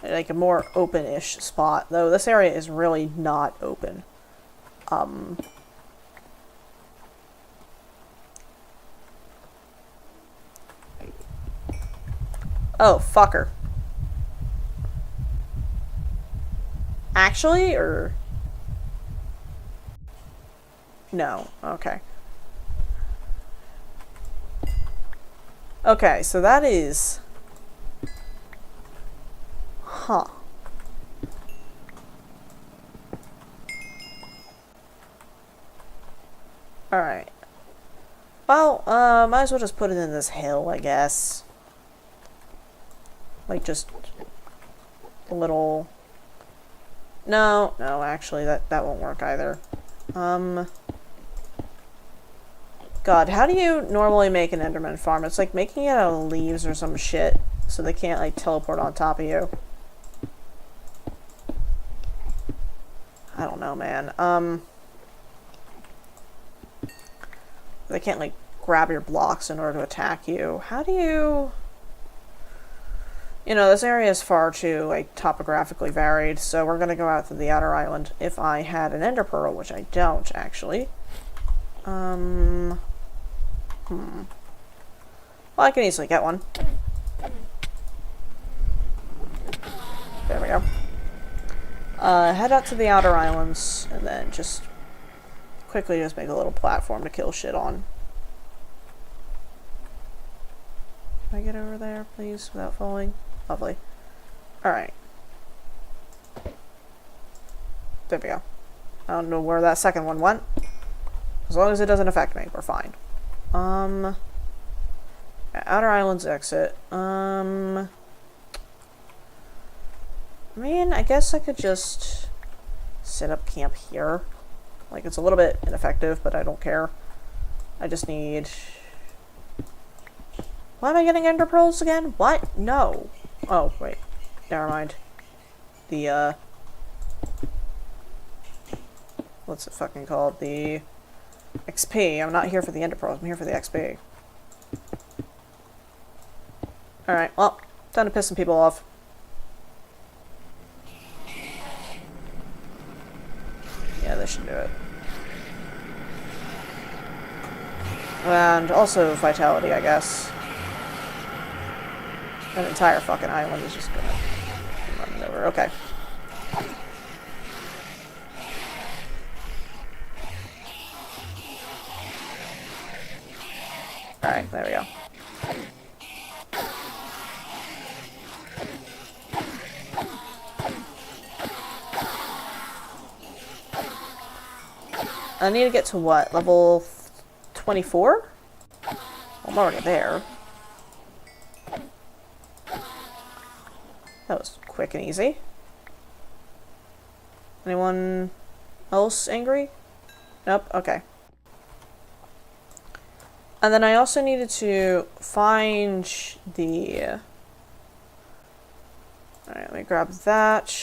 like a more open-ish spot. Though this area is really not open. Oh, fucker. Actually, or... No. Okay. Okay, so that is... Huh. Alright. Well, might as well just put it in this hill, I guess. Like, just... a little... No, actually, that won't work either. God, how do you normally make an Enderman farm? It's like making it out of leaves or some shit, so they can't, like, teleport on top of you. I don't know, man. They can't, like, grab your blocks in order to attack you. How do you... You know, this area is far too, like, topographically varied, so we're gonna go out to the outer island. If I had an ender pearl, which I don't, actually. Well, I can easily get one. There we go. Head out to the outer islands, and then just quickly just make a little platform to kill shit on. Can I get over there, please, without falling? Lovely. Alright. There we go. I don't know where that second one went. As long as it doesn't affect me, we're fine. Outer Islands exit. I mean, I guess I could just set up camp here. Like, it's a little bit ineffective, but I don't care. I just need... Why am I getting ender pearls again? What? No. Oh, wait. Never mind. The, what's it fucking called? The XP. I'm not here for the ender pearls. I'm here for the XP. Alright, well, time to piss some people off. Yeah, this should do it. And also vitality, I guess. An entire fucking island is just gonna run over. Okay. Alright, there we go. I need to get to what? Level 24? I'm already there. That was quick and easy. Anyone else angry? Nope, okay. And then I also needed to find the... Alright, let me grab that.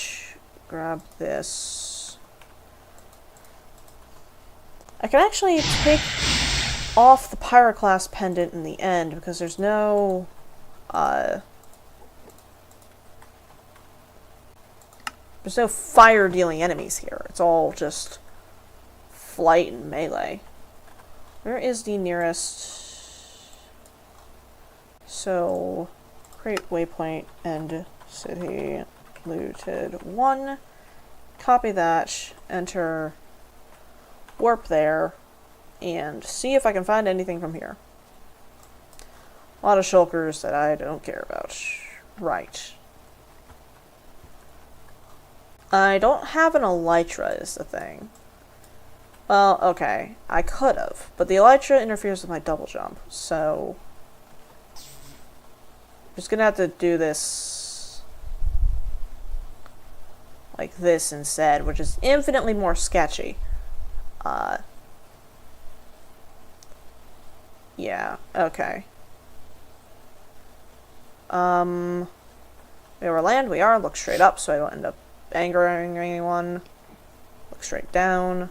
Grab this. I can actually take off the Pyroclast pendant in the end because there's no... There's no fire-dealing enemies here. It's all just flight and melee. Where is the nearest... So, create waypoint, end city, looted 1. Copy that, enter warp there, and see if I can find anything from here. A lot of shulkers that I don't care about. Right. I don't have an elytra is the thing. Well, okay. I could have, but the elytra interferes with my double jump, so... I'm just gonna have to do this... like this instead, which is infinitely more sketchy. Yeah, okay. We over land, we are. Look straight up so I don't end up angering anyone. Look straight down.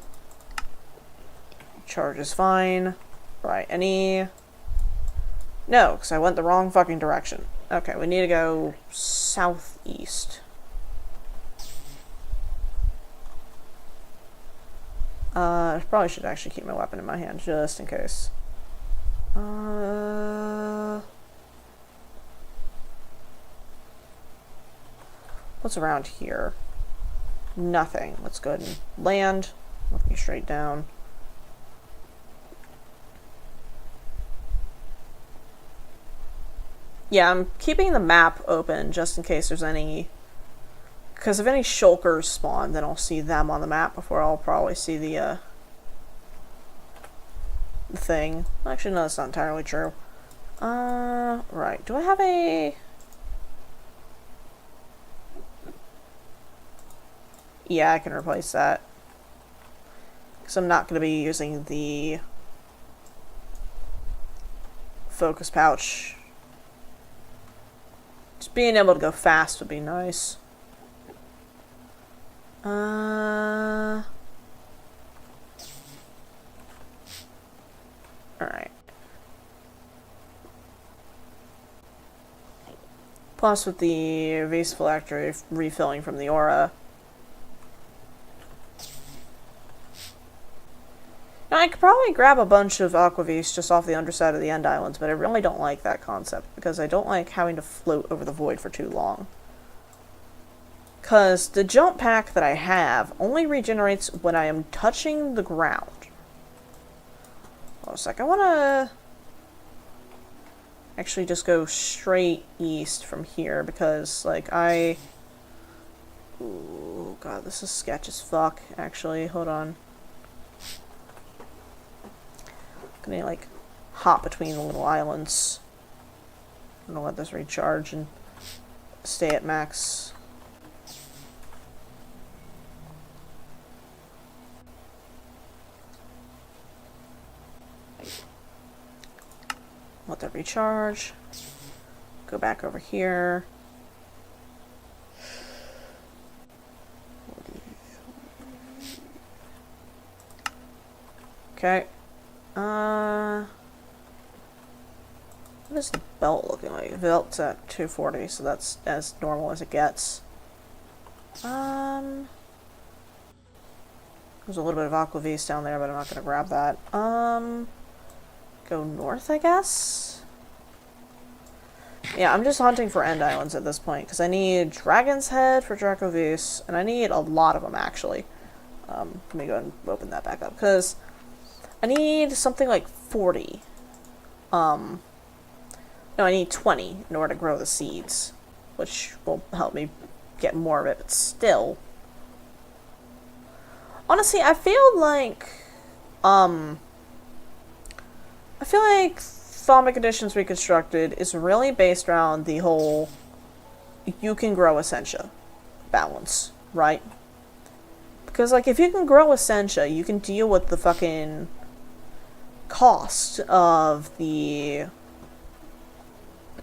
Charge is fine. Right, any... No, because I went the wrong fucking direction. Okay, we need to go southeast. I probably should actually keep my weapon in my hand, just in case. What's around here? Nothing. Let's go ahead and land. Looking straight down. Yeah, I'm keeping the map open just in case there's any... Because if any shulkers spawn, then I'll see them on the map before I'll probably see the thing. Actually, no, that's not entirely true. Right. Do I have a... Yeah, I can replace that. Because I'm not going to be using the focus pouch. Just being able to go fast would be nice. Alright. Plus with the vase phylactery refilling from the aura. Now, I could probably grab a bunch of aquavise just off the underside of the end islands, but I really don't like that concept, because I don't like having to float over the void for too long. Because the jump pack that I have only regenerates when I am touching the ground. Hold on a sec, I want to actually just go straight east from here, because, like, ooh, god, this is sketch as fuck, actually. Hold on. I'm gonna, like, hop between the little islands. I'm gonna let this recharge and stay at max. Let that recharge. Go back over here. Okay. What is the belt looking like? The belt's at 240, so that's as normal as it gets. There's a little bit of aquavise down there, but I'm not gonna grab that. Go north, I guess? Yeah, I'm just hunting for end islands at this point, because I need Dragon's Head for Dracovis, and I need a lot of them, actually. Let me go ahead and open that back up, because I need something like 40. No, I need 20 in order to grow the seeds, which will help me get more of it, but still. Honestly, I feel like Thaumic Editions Reconstructed is really based around the whole you can grow Essentia balance, right? Because, like, if you can grow Essentia, you can deal with the fucking cost of the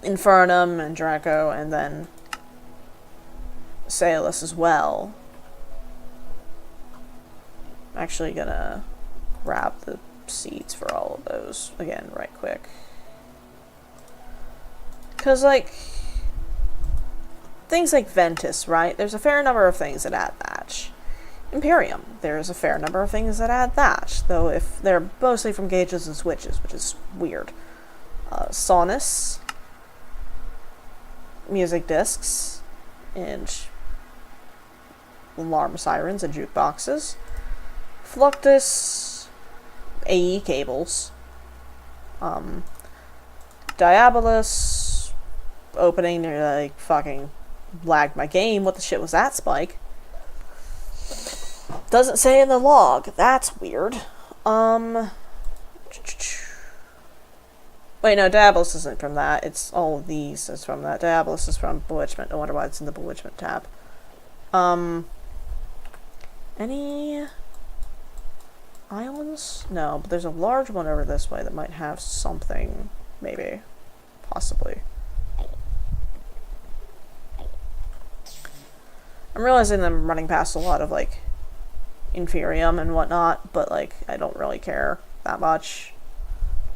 Infernum and Draco and then Saelis as well. I'm actually gonna grab the seeds for all of those again right quick, because, like, things like Ventus, right, there's a fair number of things that add that. Imperium, there's a fair number of things that add that, though if they're mostly from gauges and switches, which is weird. Sonus, music discs, and alarm sirens and jukeboxes. Fluctus, AE cables, Diabolus, opening, like, fucking lagged my game. What the shit was that, Spike? Doesn't say in the log. That's weird. Wait, no, Diabolus isn't from that. It's all of these is from that. Diabolus is from Bewitchment. I wonder why it's in the Bewitchment tab. Any islands? No, but there's a large one over this way that might have something, maybe, possibly. I'm realizing that I'm running past a lot of, like, Inferium and whatnot, but, like, I don't really care that much,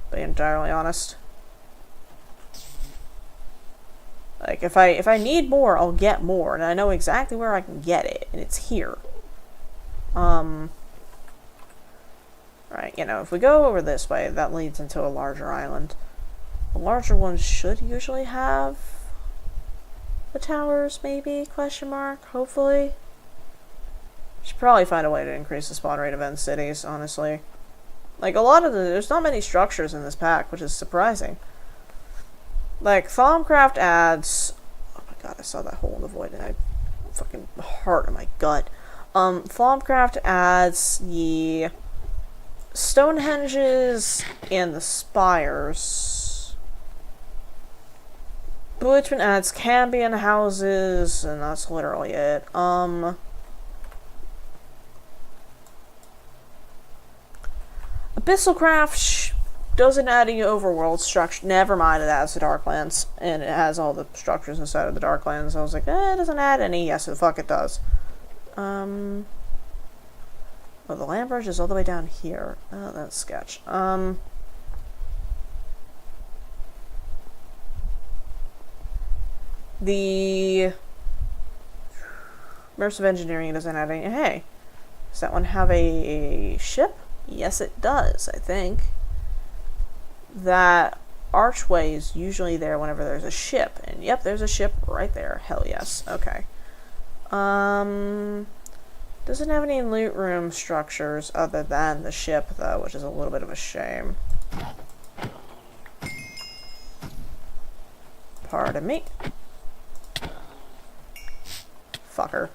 to be entirely honest. Like, if I need more, I'll get more, and I know exactly where I can get it, and it's here. Right, you know, if we go over this way, that leads into a larger island. The larger ones should usually have the towers, maybe, question mark, hopefully. Should probably find a way to increase the spawn rate of end cities, honestly. Like, a lot of there's not many structures in this pack, which is surprising. Like, Thaumcraft adds, oh my god, I saw that hole in the void and I fucking heart in my gut. Thaumcraft adds the Stonehenges and the spires. Bewitchment adds Cambion houses, and that's literally it. Abyssalcraft doesn't add any overworld structure. Never mind, it adds the Darklands, and it has all the structures inside of the Darklands. I was like, it doesn't add any. Yes, the fuck it does. Oh, the land bridge is all the way down here. Oh, that's sketch. The immersive engineering doesn't add any. Hey, does that one have a ship? Yes, it does, I think. That archway is usually there whenever there's a ship. And yep, there's a ship right there. Hell yes. Okay. Doesn't have any loot room structures other than the ship, though, which is a little bit of a shame. Pardon me. Fucker.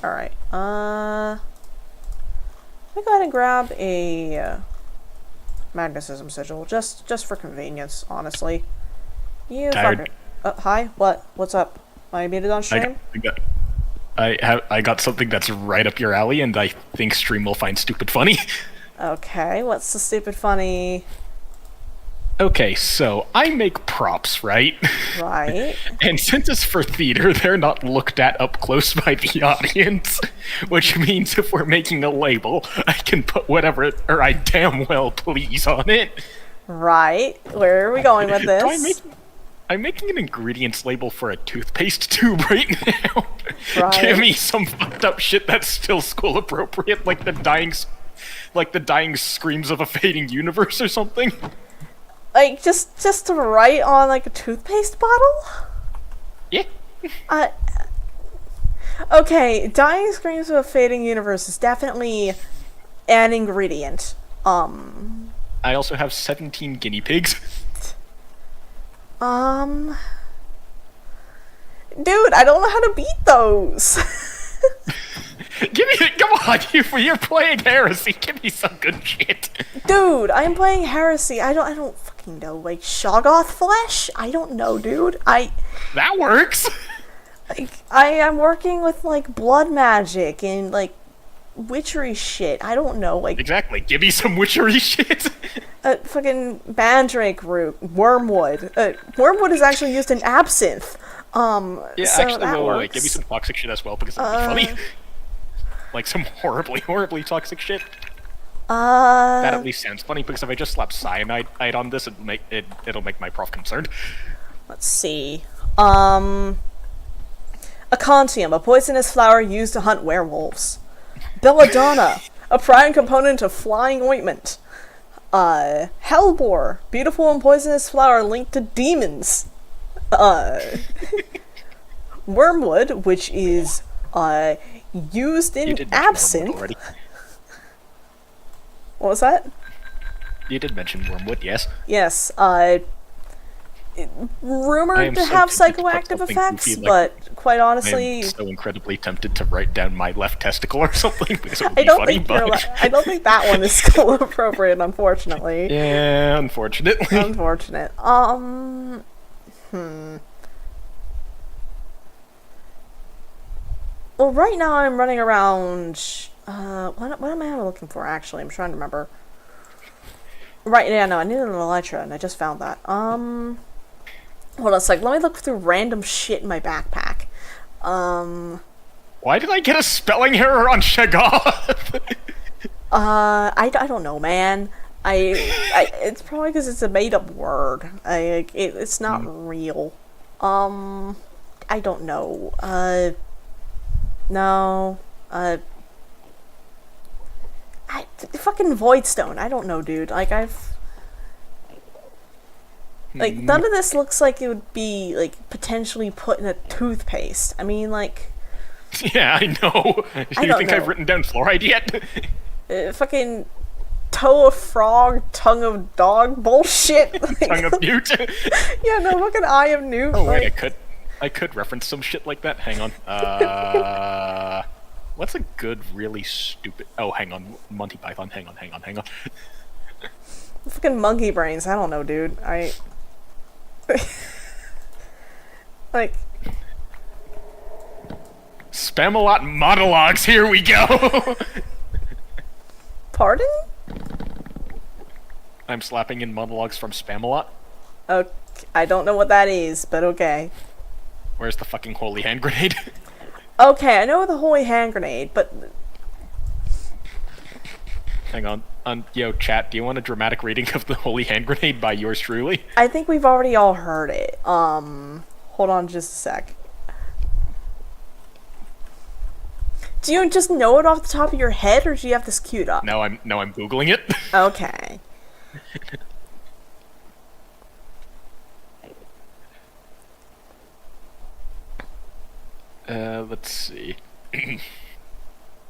Alright. Let me go ahead and grab a magnetism sigil, just for convenience, honestly. You Tired? fucker. Hi? What? What's up? Am I muted on stream? I got something that's right up your alley, and I think stream will find stupid funny. Okay, what's the stupid funny? Okay, so I make props, right? Right. And since it's for theater, they're not looked at up close by the audience, which means if we're making a label, I can put whatever or I damn well please on it. Right. Where are we going with this? I'm making an ingredients label for a toothpaste tube right now. Right. Give me some fucked up shit that's still school appropriate, like the dying screams of a fading universe or something. Like, just to write on, like, a toothpaste bottle? Yeah. Okay, dying screams of a fading universe is definitely an ingredient. I also have 17 guinea pigs. Dude, I don't know how to beat those. Come on, you're playing Heresy. Give me some good shit. Dude, I'm playing Heresy. I don't fucking know. Like, Shoggoth flesh? I don't know, dude. That works. Like, I am working with, like, blood magic and, like, witchery shit. I don't know, like... Exactly. Give me some witchery shit. Fucking mandrake root, wormwood. Wormwood is actually used in absinthe. Yeah, so actually, wait, give me some toxic shit as well, because that'd be funny. Like some horribly, horribly toxic shit. That at least sounds funny, because if I just slap cyanide on this, it'll make my prof concerned. Let's see. Acontium, a poisonous flower used to hunt werewolves. Belladonna, a prime component of flying ointment. Hellebore, beautiful and poisonous flower linked to demons. Wormwood, which is used in absinthe. What was that? You did mention wormwood, yes. Yes, rumored to have psychoactive effects, but quite honestly... I'm so incredibly tempted to write down my left testicle or something, because it would be funny, but... I don't think that one is school appropriate, unfortunately. Yeah, unfortunately. Unfortunate. Well, right now I'm running around... what am I looking for, actually? I'm trying to remember. Right, yeah, no, I needed an elytra, and I just found that. Hold on a sec, let me look through random shit in my backpack. Why did I get a spelling error on Shoggoth? I don't know, man. It's probably because it's a made-up word. It's not real. I don't know. No. Fucking Voidstone. I don't know, dude. Like, Like, none of this looks like it would be, like, potentially put in a toothpaste. I mean, like... Yeah, I know. Do you think I've written down fluoride yet? Fucking toe of frog, tongue of dog bullshit. Like, tongue of newt? Yeah, no, fucking eye of newt. Oh, wait, I could reference some shit like that. Hang on. What's a good, really stupid... Oh, hang on. Monty Python. Hang on. Fucking monkey brains. I don't know, dude. Like... Spamalot monologues, here we go! Pardon? I'm slapping in monologues from Spamalot. Okay, I don't know what that is, but okay. Where's the fucking holy hand grenade? Okay, I know the holy hand grenade, but... Hang on. Yo, chat, do you want a dramatic reading of the holy hand grenade by yours truly? I think we've already all heard it. Hold on just a sec. Do you just know it off the top of your head, or do you have this queued up? No, I'm Googling it. Okay. Let's see.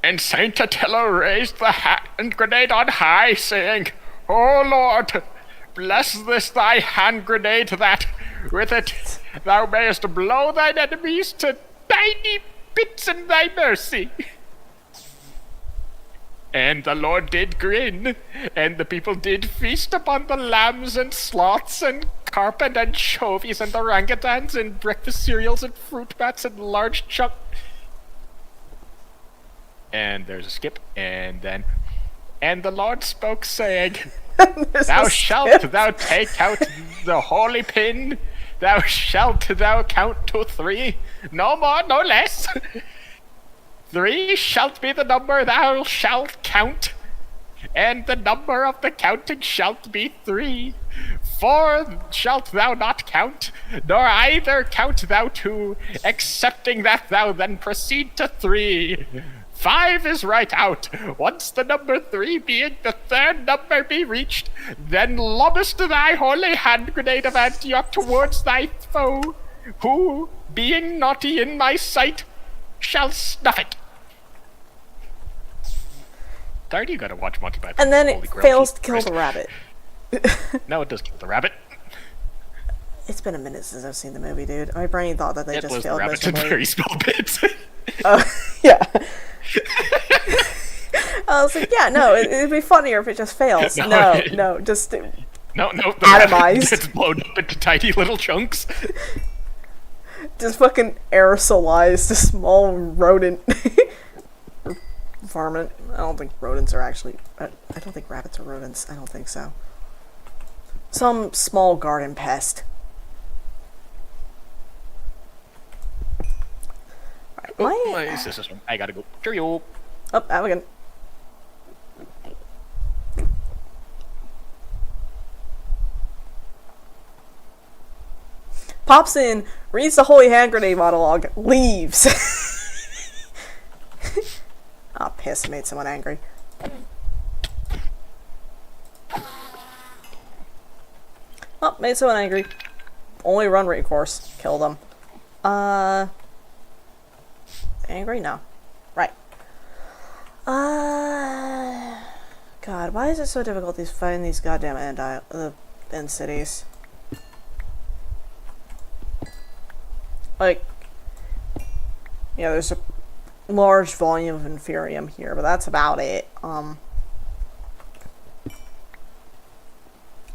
And Saint Attila raised the hand grenade on high, saying, "O Lord, bless this thy hand grenade, that with it thou mayest blow thine enemies to tiny bits in thy mercy." And the Lord did grin, and the people did feast upon the lambs and sloths and carp and anchovies and orangutans and breakfast cereals and fruit bats and large chunk. And there's a skip, and then, and the Lord spoke, saying, "Thou shalt thou take out the holy pin, thou shalt thou count to 3, no more, no less. 3 shalt be the number thou shalt count, and the number of the counting shalt be 3. 4 shalt thou not count, nor either count thou 2, excepting that thou then proceed to 3. 5 is right out. Once the number 3 being the third number be reached, then lobbest thy holy hand grenade of Antioch towards thy foe, who, being naughty in my sight, shall snuff it." Third, you gotta watch Monty Python. And then it fails to kill the rabbit. No, it does kill the rabbit. It's been a minute since I've seen the movie, dude. My brain thought that they just failed miserably. It was the rabbit in very small bits. Yeah. I was like, yeah, no, it'd be funnier if it just fails. No, just No, the atomized. It's blown up into tiny little chunks. Just fucking aerosolized a small rodent. Varmint. I don't think rodents are actually... I don't think rabbits are rodents. I don't think so. Some small garden pest. Alright, my sister's home. I gotta go. Cheerio. Oh, out again. Pops in, reads the Holy Hand Grenade monologue, leaves. Ah, piss, made someone angry. Oh, made someone angry. Only run rate course. Kill them. Angry? No. Right. God, why is it so difficult to find these goddamn end cities? Like, yeah, there's a large volume of Inferium here, but that's about it.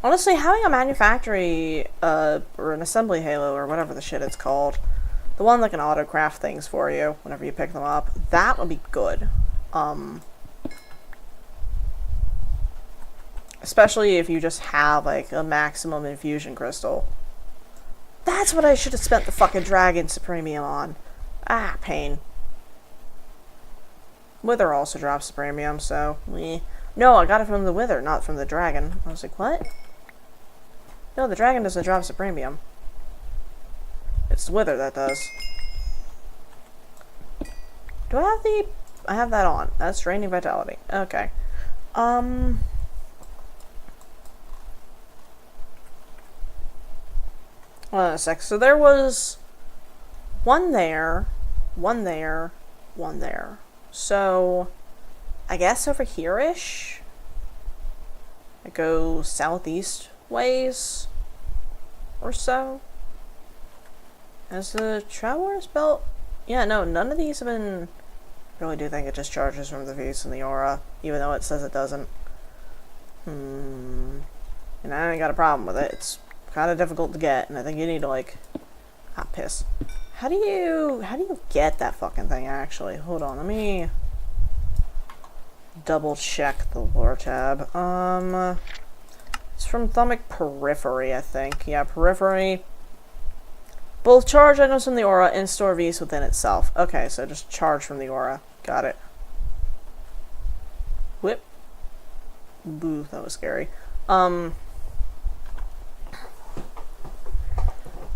Honestly, having a manufactory, or an assembly halo, or whatever the shit it's called, the one that can autocraft things for you whenever you pick them up, that would be good. Especially if you just have, like, a maximum infusion crystal. That's what I should have spent the fucking Dragon Supremium on. Ah, pain. Wither also drops Supremium, so... No, I got it from the Wither, not from the Dragon. I was like, what? No, the Dragon doesn't drop Supremium. It's the Wither that does. Do I have the... I have that on. That's Draining Vitality. Okay. Hold on a sec. So there was... one there, one there, one there. So... I guess over here-ish? I go southeast ways? Or so? Has the Traveler's Belt... Yeah, no, none of these have been... I really do think it just charges from the Feast and the Aura, even though it says it doesn't. And I ain't got a problem with it. It's kind of difficult to get, and I think you need to, like... Ah, piss. How do you get that fucking thing, actually? Hold on, let me... double check the lore tab. It's from Thummic Periphery, I think. Yeah, Periphery. Both charge items from the aura and store Vs within itself. Okay, so just charge from the aura. Got it. Whip. Boo, that was scary.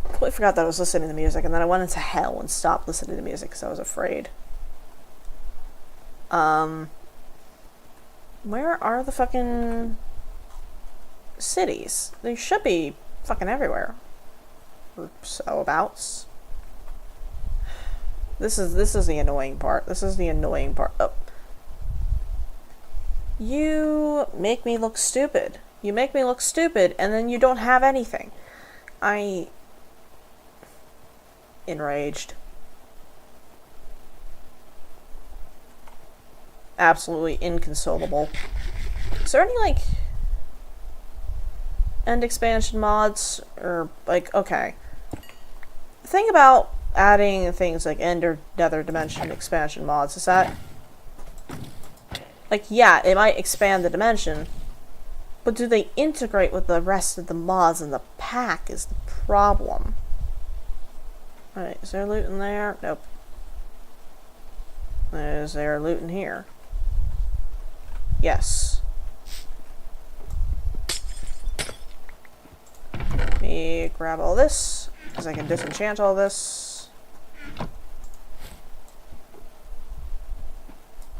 Completely forgot that I was listening to music, and then I went into hell and stopped listening to music because I was afraid. Where are the fucking cities? They should be fucking everywhere. Or so abouts. This is the annoying part. This is the annoying part. Oh. You make me look stupid. You make me look stupid, and then you don't have anything. Enraged. Absolutely inconsolable. Is there any, like, end expansion mods? Or, like, okay. The thing about adding things like end or nether dimension expansion mods is that, like, yeah, it might expand the dimension, but do they integrate with the rest of the mods in the pack is the problem. Alright, is there loot in there? Nope. Is there loot in here? Yes. Let me grab all this, because I can disenchant all this.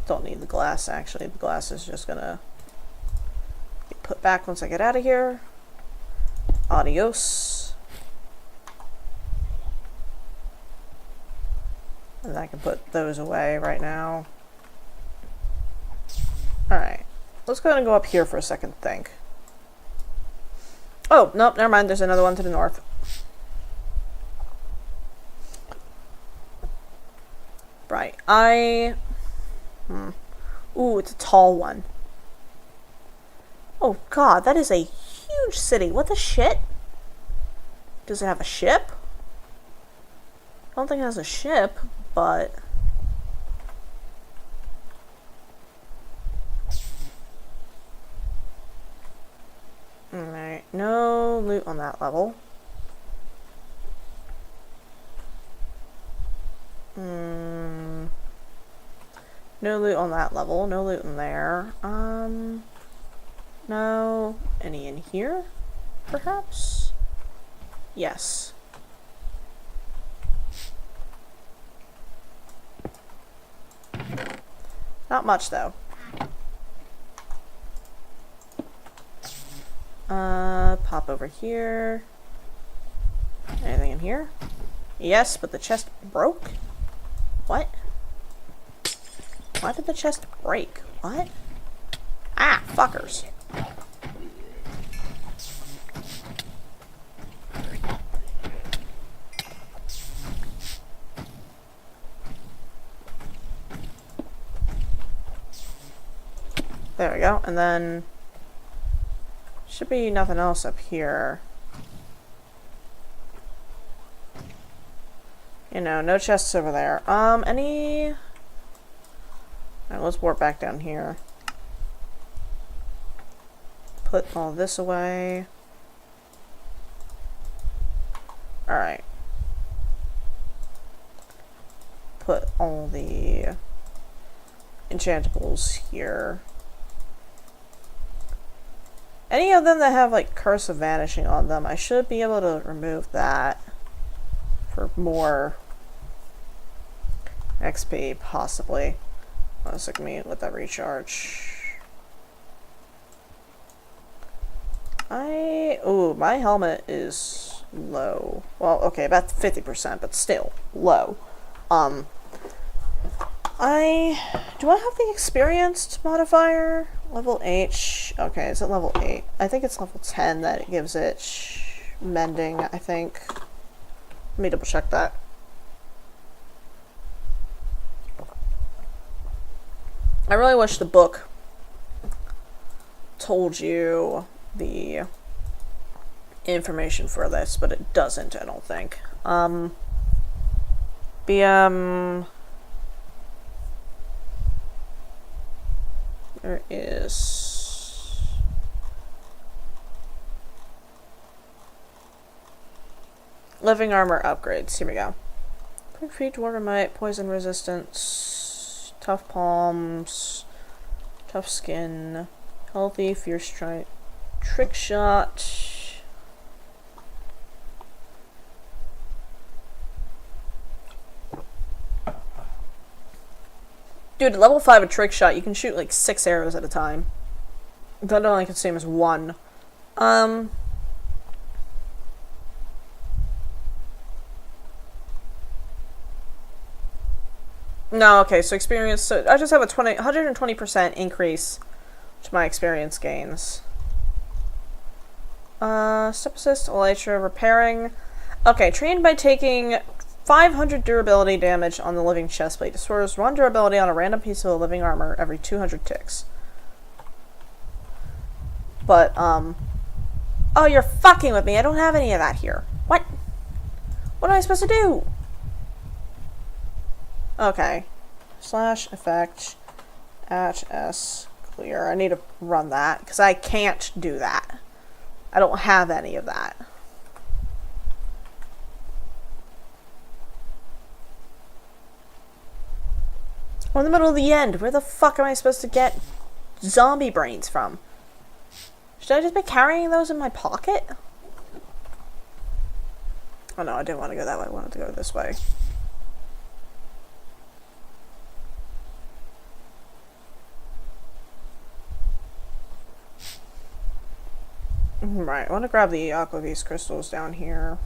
Don't need the glass, actually. The glass is just gonna get put back once I get out of here. Adios. And I can put those away right now. Alright. Let's go ahead and go up here for a second think. Oh, nope, never mind. There's another one to the north. Right. Ooh, it's a tall one. Oh god, that is a huge city. What the shit? Does it have a ship? I don't think it has a ship, but... Alright, no loot on that level. No loot on that level, no loot in there. No. Any in here? Perhaps? Yes. Not much, though. Pop over here. Anything in here? Yes, but the chest broke? What? Why did the chest break? What? Ah, fuckers. There we go, and then should be nothing else up here. You know, no chests over there. Any... Alright, let's warp back down here. Put all this away. Alright. Put all the enchantables here. Any of them that have, like, Curse of Vanishing on them, I should be able to remove that for more XP, possibly. Let's look at me with that recharge. Ooh, my helmet is low. Well, okay, about 50%, but still low. Do I have the experienced modifier? Level H. Okay, it's at level 8. I think it's level 10 that it gives it mending, I think. Let me double check that. I really wish the book told you the information for this, but it doesn't, I don't think. There is... Living armor upgrades. Here we go. Quick feet, Dwarfamite, poison resistance, tough palms, tough skin, healthy, fierce strike, trick shot. Dude, at level 5 a trick shot, you can shoot like 6 arrows at a time. That only consumes 1. No, okay, so experience, so I just have a 120% increase to my experience gains. Step assist, elytra, repairing. Okay, trained by taking 500 durability damage on the living chestplate. Destroys 1 durability on a random piece of the living armor every 200 ticks. But, oh, you're fucking with me. I don't have any of that here. What? What am I supposed to do? Okay. Slash effect at S clear. I need to run that, because I can't do that. I don't have any of that. We're in the middle of the end. Where the fuck am I supposed to get zombie brains from? Should I just be carrying those in my pocket? Oh no, I didn't want to go that way. I wanted to go this way. Right, I want to grab the aquavis crystals down here.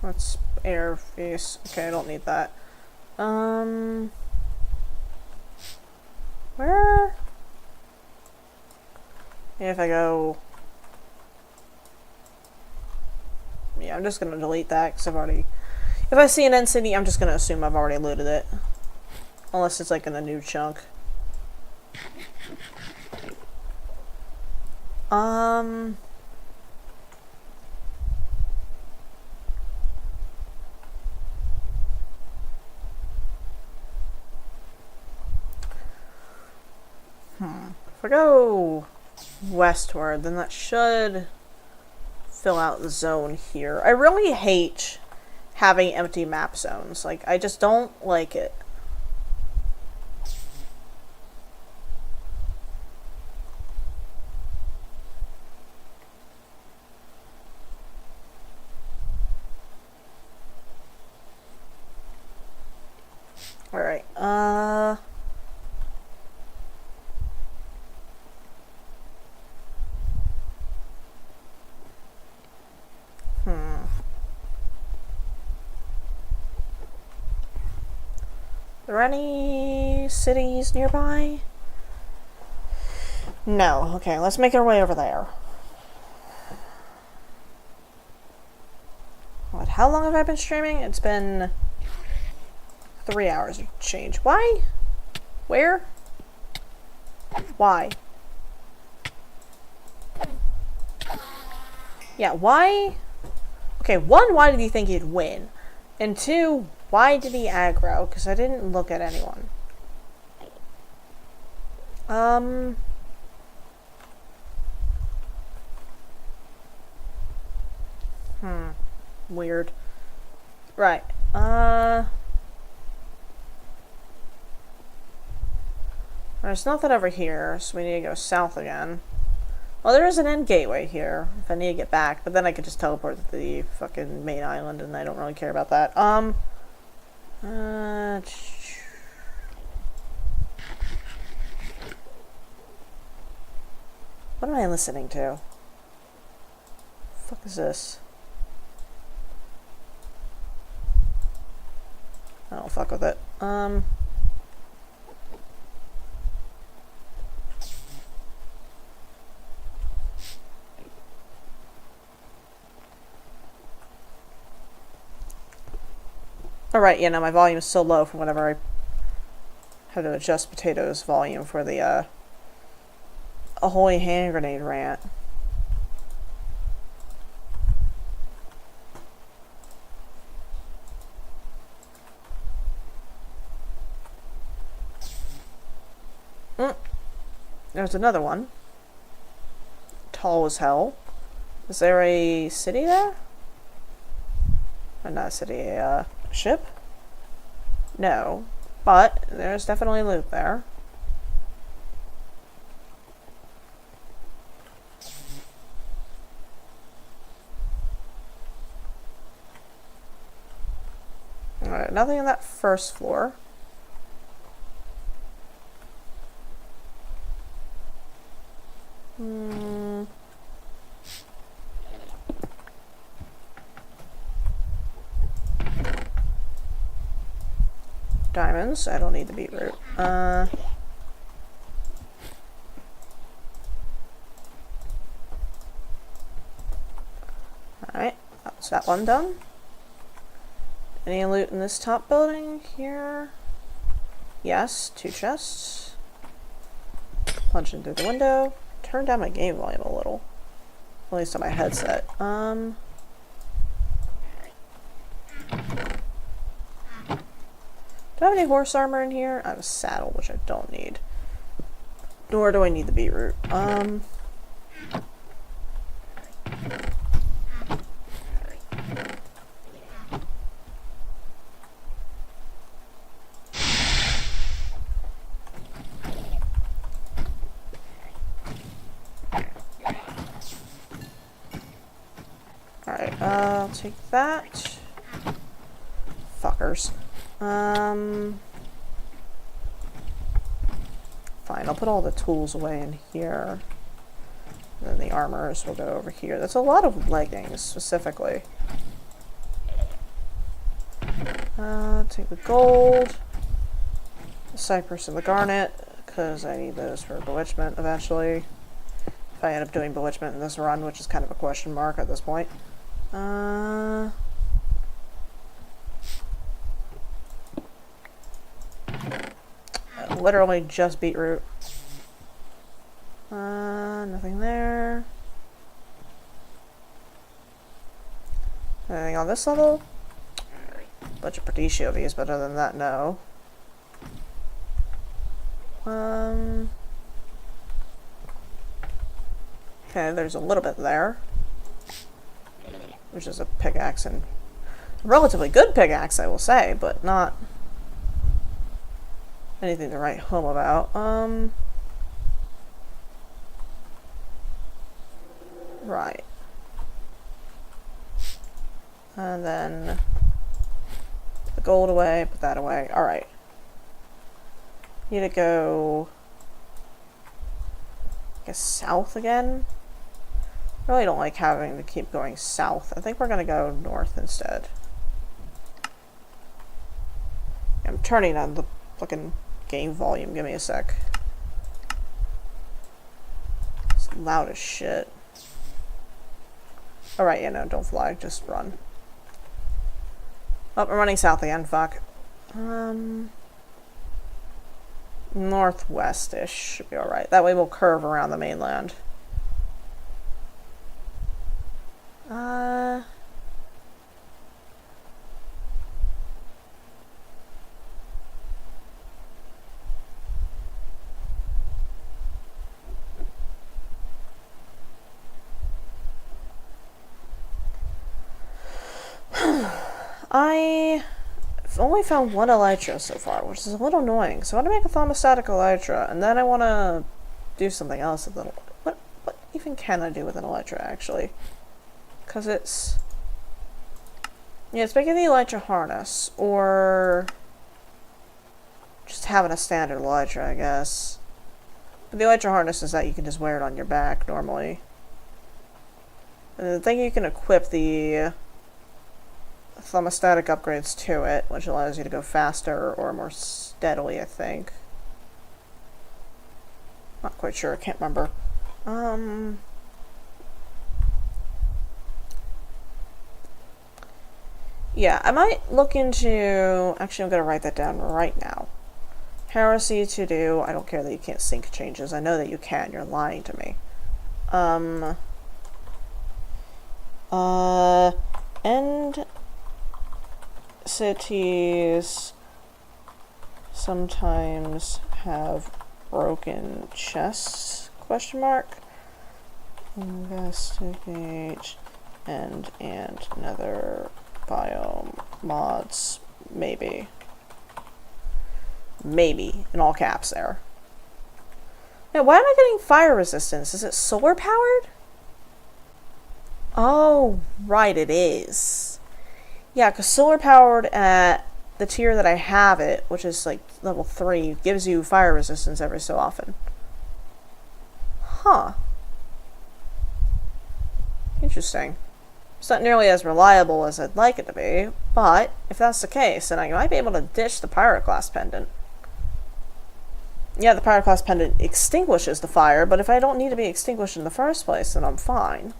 Let's air face. Okay, I don't need that. Where? Yeah, if I go... Yeah, I'm just gonna delete that, because I've already... If I see an end city, I'm just gonna assume I've already looted it. Unless it's like in a new chunk. If I go westward, then that should fill out the zone here. I really hate having empty map zones. Like, I just don't like it. Alright, Are there any cities nearby? No. Okay, let's make our way over there. What, how long have I been streaming? It's been 3 hours of change. Why? Where? Why? Yeah, why? Okay, 1, why did you think he'd win? And 2, why did he aggro? Because I didn't look at anyone. Weird. Right. There's nothing over here, so we need to go south again. Well, there is an end gateway here, if I need to get back, but then I could just teleport to the fucking main island, and I don't really care about that. What am I listening to? The fuck is this? I don't fuck with it. Alright, yeah, no, my volume is so low from whenever I had to adjust Potato's volume for the, a holy hand grenade rant. There's another one. Tall as hell. Is there a city there? Or not a city, a ship? No. But there's definitely loot there. nothing on that first floor. Diamonds. I don't need the beetroot. Alright, that's that one done. Any loot in this top building here? Yes, 2 chests. Punching through the window. Turn down my game volume a little. At least on my headset. Do I have any horse armor in here? I have a saddle, which I don't need. Nor do I need the beetroot. Alright, I'll take that. Fuckers. Fine, I'll put all the tools away in here. And then the armors will go over here. That's a lot of leggings, specifically. Take the gold, the cypress, and the garnet, because I need those for bewitchment eventually. If I end up doing bewitchment in this run, which is kind of a question mark at this point. Literally just beetroot. Nothing there. Anything on this level? Bunch of Perditio V's, but other than that, no. Okay, there's a little bit there. Which is a pickaxe, and a relatively good pickaxe, I will say, but not anything to write home about. Right. And then put the gold away, put that away. Alright. Need to go, I guess, south again. I really don't like having to keep going south. I think we're gonna go north instead. I'm turning on the fucking game volume. Give me a sec. It's loud as shit. Alright, yeah, no, don't fly. Just run. Oh, I'm running south again. Fuck. Northwest-ish should be alright. That way we'll curve around the mainland. I've only found one elytra so far, which is a little annoying. So I want to make a thermostatic elytra, and then I want to do something else with it. What even can I do with an elytra, actually? Because it's... yeah, it's making the elytra harness, or just having a standard elytra, I guess. But the elytra harness is that you can just wear it on your back, normally. And the thing you can equip the thermostatic upgrades to it, which allows you to go faster or more steadily, I think. Not quite sure, I can't remember. Yeah, I might look into... actually, I'm going to write that down right now. Heresy to do. I don't care that you can't sync changes. I know that you can. You're lying to me. End cities sometimes have broken chests? Question mark. Investigate and nether biome mods. Maybe. Maybe. In all caps there. Now, why am I getting fire resistance? Is it solar powered? Oh, right, it is. Yeah, because solar powered at the tier that I have it, which is like level 3, gives you fire resistance every so often. Huh. Interesting. It's not nearly as reliable as I'd like it to be, but if that's the case, then I might be able to ditch the Pyroclast Pendant. Yeah, the Pyroclast Pendant extinguishes the fire, but if I don't need to be extinguished in the first place, then I'm fine.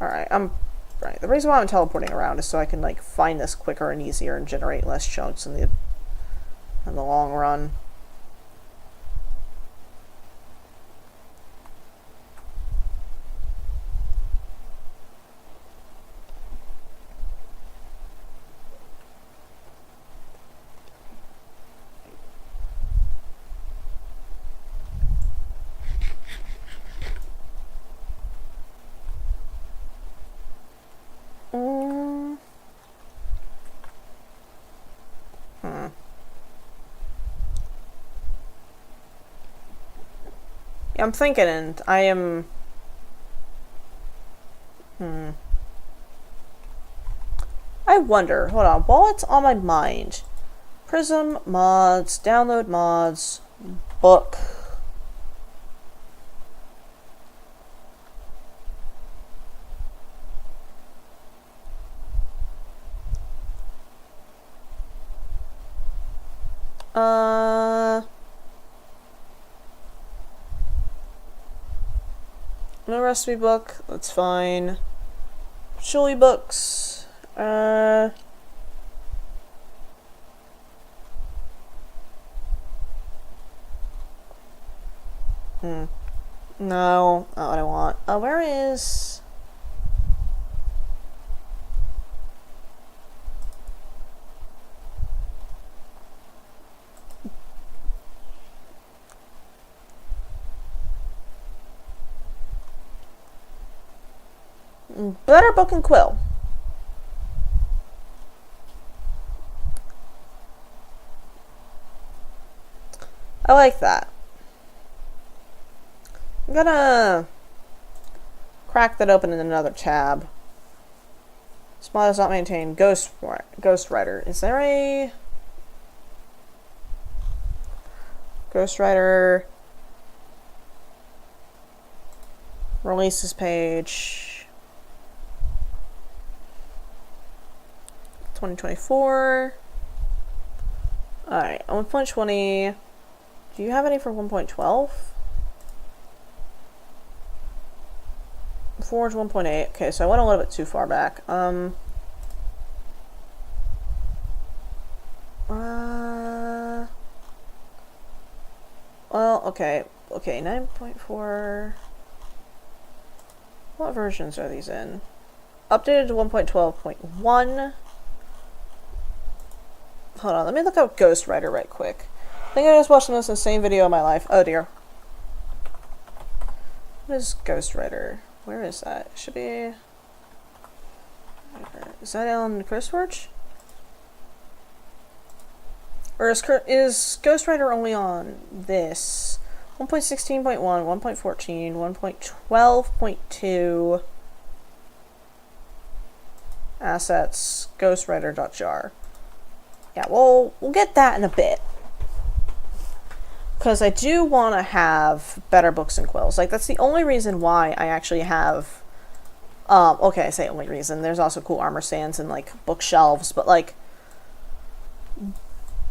Alright, right. The reason why I'm teleporting around is so I can, like, find this quicker and easier and generate less chunks in the long run. Yeah, I'm thinking, and I am... I wonder, hold on, while it's on my mind, Prism, mods, download mods, book... No recipe book, that's fine. Chili books, No, not what I want. Where is... Better Book and Quill. I like that. I'm gonna crack that open in another tab. Smile does not maintain Ghostwriter. Is there a Ghostwriter releases page? 2024. Alright, 1.20. Do you have any for 1.12? Forge 1.8. Okay, so I went a little bit too far back. Well, okay. Okay, 9.4. What versions are these in? Updated to 1.12.1. Hold on, let me look up Ghostwriter right quick. I think I just watched this in the same video of my life. Oh dear. What is Ghostwriter? Where is that? It should be... Is that on CurseForge? Or is Ghostwriter only on this? 1.16.1, 1.14, 1.12.2 assets, ghostwriter.jar. Yeah, we'll get that in a bit. Because I do want to have better books and quills. Like, that's the only reason why I actually have... okay, I say only reason. There's also cool armor stands and, like, bookshelves. But, like...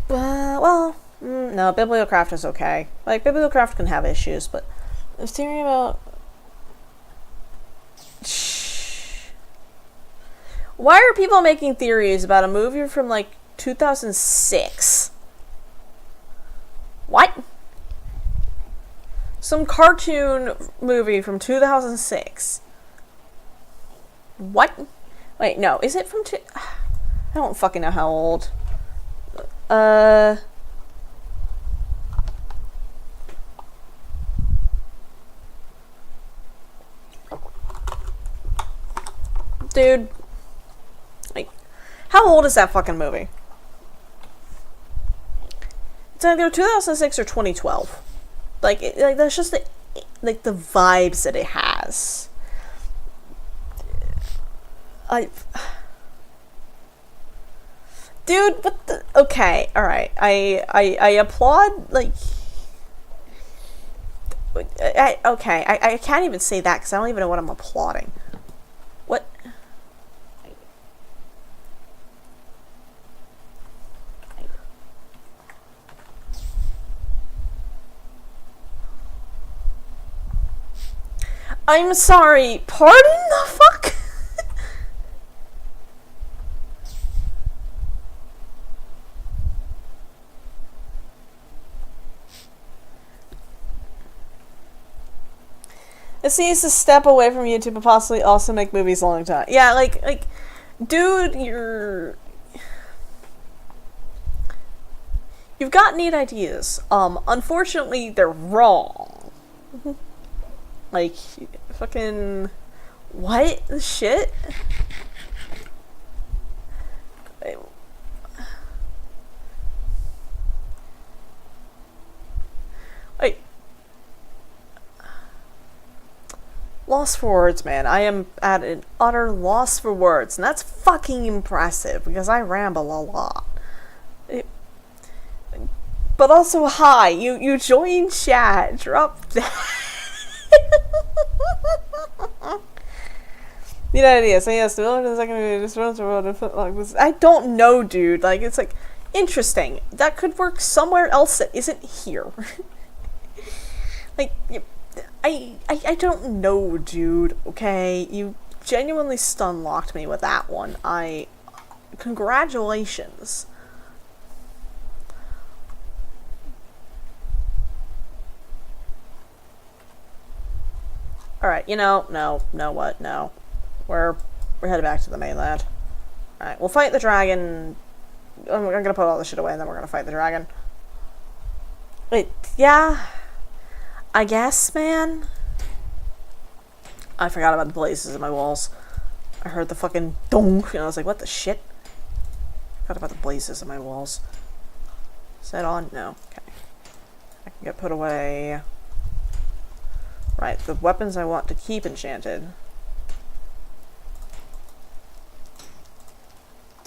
well... no, Bibliocraft is okay. Like, Bibliocraft can have issues, but... I was thinking about... Why are people making theories about a movie from, like, 2006? What? Some cartoon movie from 2006. What? Wait, no. Is it from I don't fucking know how old. Dude. Like, how old is that fucking movie? It's either 2006 or 2012. Like, that's just the vibes that it has. Dude, what the... Okay, alright. I applaud, like... I can't even say that, because I don't even know what I'm applauding. What? I'm sorry, pardon the fuck? It seems to step away from YouTube but possibly also make movies a long time. Yeah, like, dude, you've got neat ideas. Unfortunately, they're wrong. Like, fucking, what the shit? Wait. Lost for words, man. I am at an utter loss for words, and that's fucking impressive, because I ramble a lot. But also, hi, you joined chat, drop that. Need ideas, so yes, the second movie just runs the world and like this. I don't know, dude, like, it's like, interesting. That could work somewhere else that isn't here. Like, I don't know, dude, okay? You genuinely stun-locked me with that one. Congratulations. Alright, no, what, no. We're headed back to the mainland. Alright, we'll fight the dragon. I'm gonna put all this shit away and then we're gonna fight the dragon. Wait, yeah... I guess, man. I forgot about the blazes in my walls. I heard the fucking donk, and I was like, what the shit? Forgot about the blazes in my walls. Is that on? No. Okay. I can get put away. Right, the weapons I want to keep enchanted.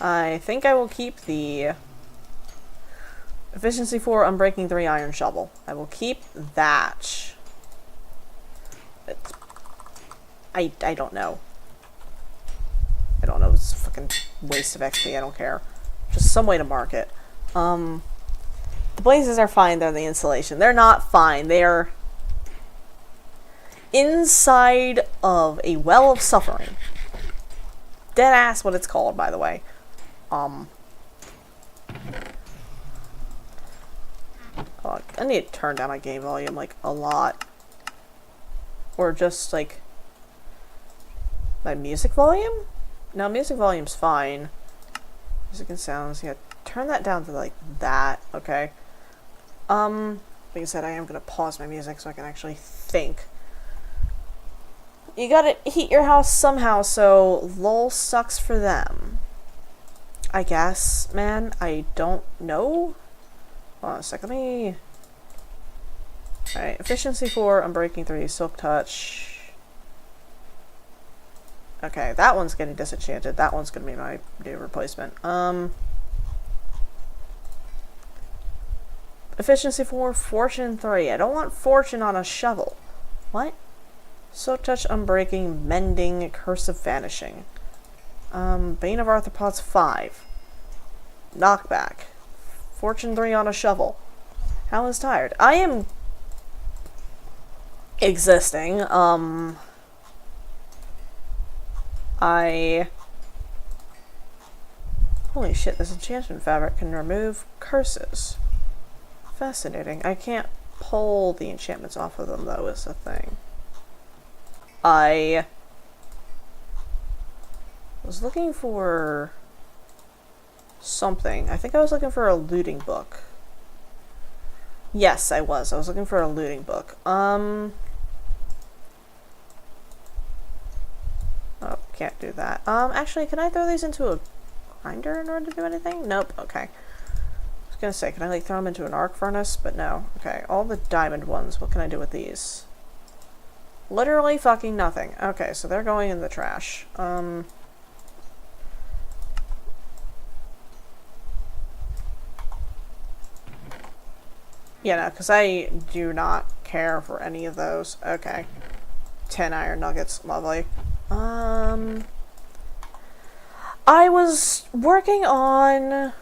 I think I will keep the Efficiency 4, Unbreaking 3, Iron Shovel. I will keep that. I don't know. I don't know, it's a fucking waste of XP, I don't care. Just some way to mark it. The blazes are fine, they're the insulation. They're not fine, they're inside of a well of suffering. Deadass what it's called, by the way. Oh, I need to turn down my game volume, like, a lot. Or just, like, my music volume? No, music volume's fine. Music and sounds, yeah, turn that down to, like, that, okay? Like I said, I am gonna pause my music so I can actually think. You gotta heat your house somehow, so lol sucks for them. I guess, man, I don't know? Hold on a sec, let me... Alright, Efficiency 4, Unbreaking 3, Silk Touch. Okay, that one's getting disenchanted. That one's gonna be my new replacement. Efficiency 4, Fortune 3. I don't want Fortune on a shovel. What? Silk Touch, Unbreaking, Mending, Curse of Vanishing. Bane of Arthropods 5. Knockback. Fortune 3 on a shovel. Hal is tired. I am existing. Holy shit, this enchantment fabric can remove curses. Fascinating. I can't pull the enchantments off of them, though, is the thing. I was looking for something. I think I was looking for a looting book. Yes, I was. I was looking for a looting book. Oh, can't do that. Actually, can I throw these into a grinder in order to do anything? Nope. Okay. I was gonna say, can I, like, throw them into an arc furnace? But no. Okay, all the diamond ones. What can I do with these? Literally fucking nothing. Okay, so they're going in the trash. Yeah, no, because I do not care for any of those. Okay. 10 iron nuggets. Lovely. I was working on...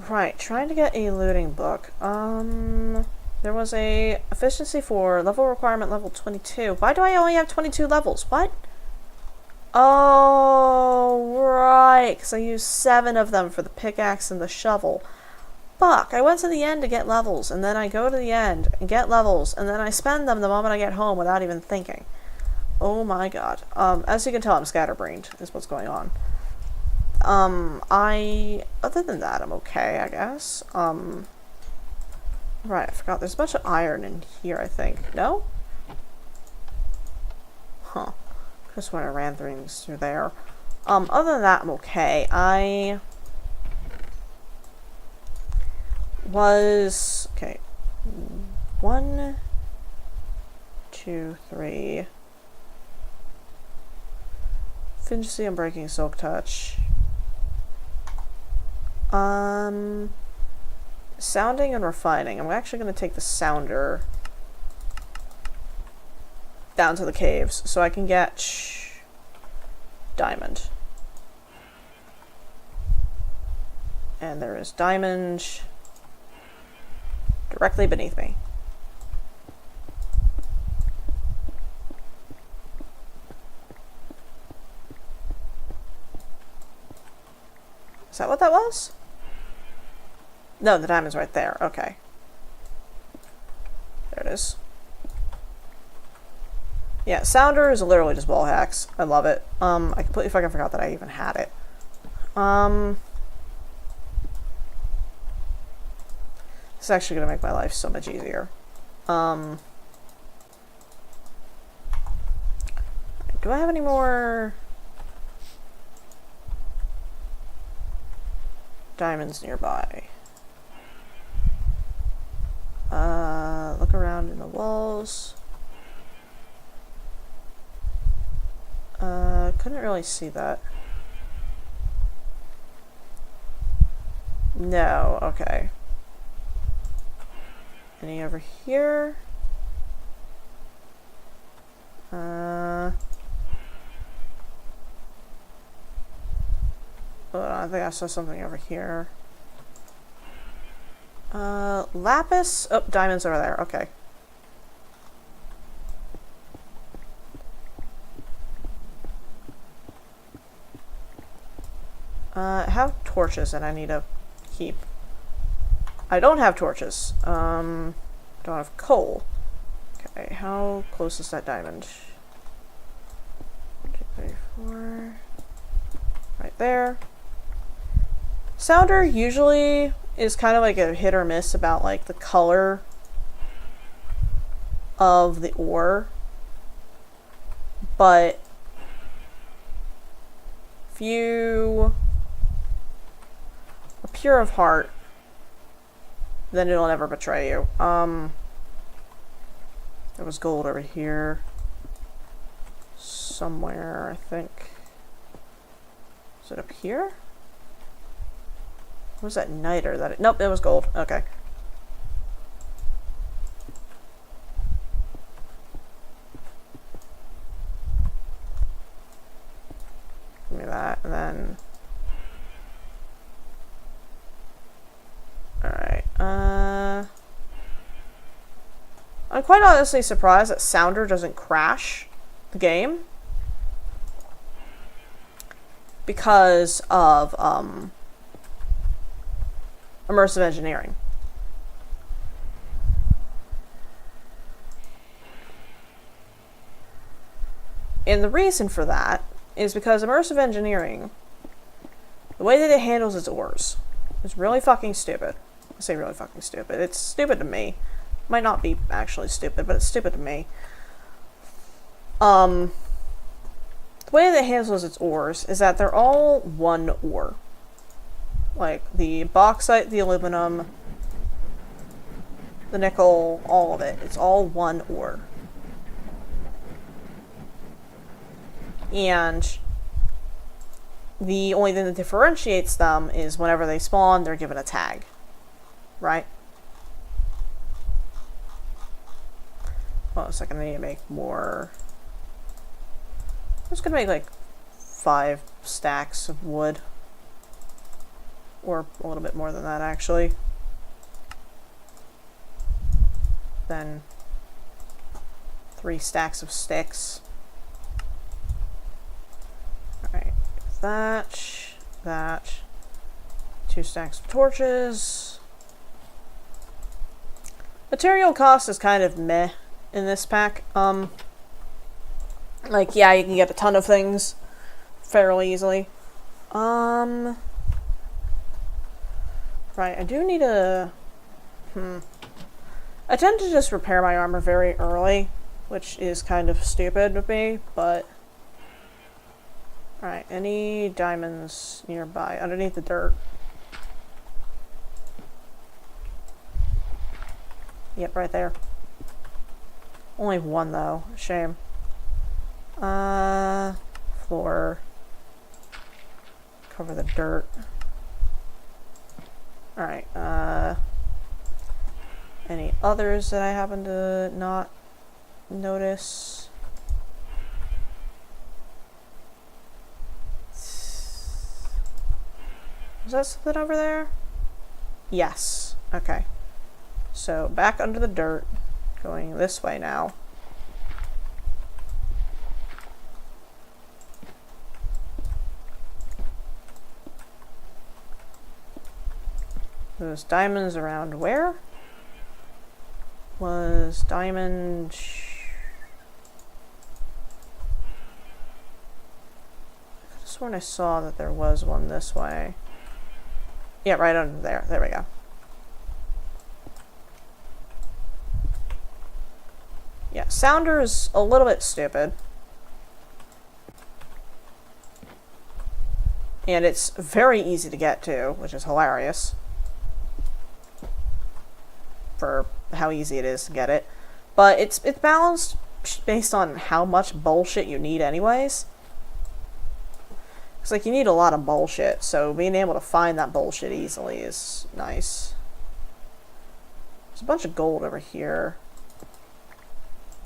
Right, trying to get a looting book. There was a efficiency for level requirement level 22. Why do I only have 22 levels? What? Oh, right, because I used 7 of them for the pickaxe and the shovel. Fuck, I went to the end to get levels, and then I go to the end and get levels, and then I spend them the moment I get home without even thinking. Oh my god. As you can tell, I'm scatterbrained, is what's going on. Other than that, I'm okay, I guess. Right, I forgot, there's a bunch of iron in here, I think. No? Huh. Just when I ran things through there. Other than that, I'm okay. I was... Okay. 1, 2, 3... Efficiency and breaking silk touch. Sounding and refining. I'm actually going to take the sounder down to the caves so I can get diamond. And there is diamond directly beneath me. Is that what that was? No, the diamond's right there. Okay. There it is. Yeah, sounder is literally just wall hacks. I love it. I completely fucking forgot that I even had it. This is actually gonna make my life so much easier. Do I have any more diamonds nearby? Look around in the walls. Couldn't really see that. No, okay. Any over here? Oh, I think I saw something over here. Lapis? Oh, diamonds over there. Okay. I have torches and I need to keep. I don't have torches. Don't have coal. Okay, how close is that diamond? 1, 2, 3, 4. Right there. Sounder usually is kind of like a hit or miss about like the color of the ore. But if you are pure of heart, then it'll never betray you. There was gold over here somewhere, I think. Is it up here? What was that niter? Nope, it was gold. Okay. Give me that, and then... Alright, I'm quite honestly surprised that Sounder doesn't crash the game. Because of, immersive engineering. And the reason for that is because immersive engineering, the way that it handles its ores, is really fucking stupid. I say really fucking stupid. It's stupid to me. Might not be actually stupid, but it's stupid to me. The way that it handles its ores is that they're all one ore. Like, the bauxite, the aluminum, the nickel, all of it. It's all one ore. And the only thing that differentiates them is whenever they spawn, they're given a tag. Right? Hold on a second, I need to make more. I'm just gonna make like 5 stacks of wood. Or a little bit more than that, actually. Then 3 stacks of sticks. Alright, that. 2 stacks of torches. Material cost is kind of meh in this pack. Like, yeah, you can get a ton of things fairly easily. Right, I do need a... I tend to just repair my armor very early, which is kind of stupid of me, but... Alright, any diamonds nearby, underneath the dirt? Yep, right there. Only 1, though. Shame. Floor. Cover the dirt. Alright, any others that I happen to not notice? Is that something over there? Yes. Okay. So, back under the dirt. Going this way now. Those diamonds around where? Was diamond... I could have sworn I saw that there was one this way. Yeah, right under there. There we go. Yeah, Sounder's a little bit stupid. And it's very easy to get to, which is hilarious. For how easy it is to get it. But it's balanced based on how much bullshit you need anyways. It's like you need a lot of bullshit, so being able to find that bullshit easily is nice. There's a bunch of gold over here.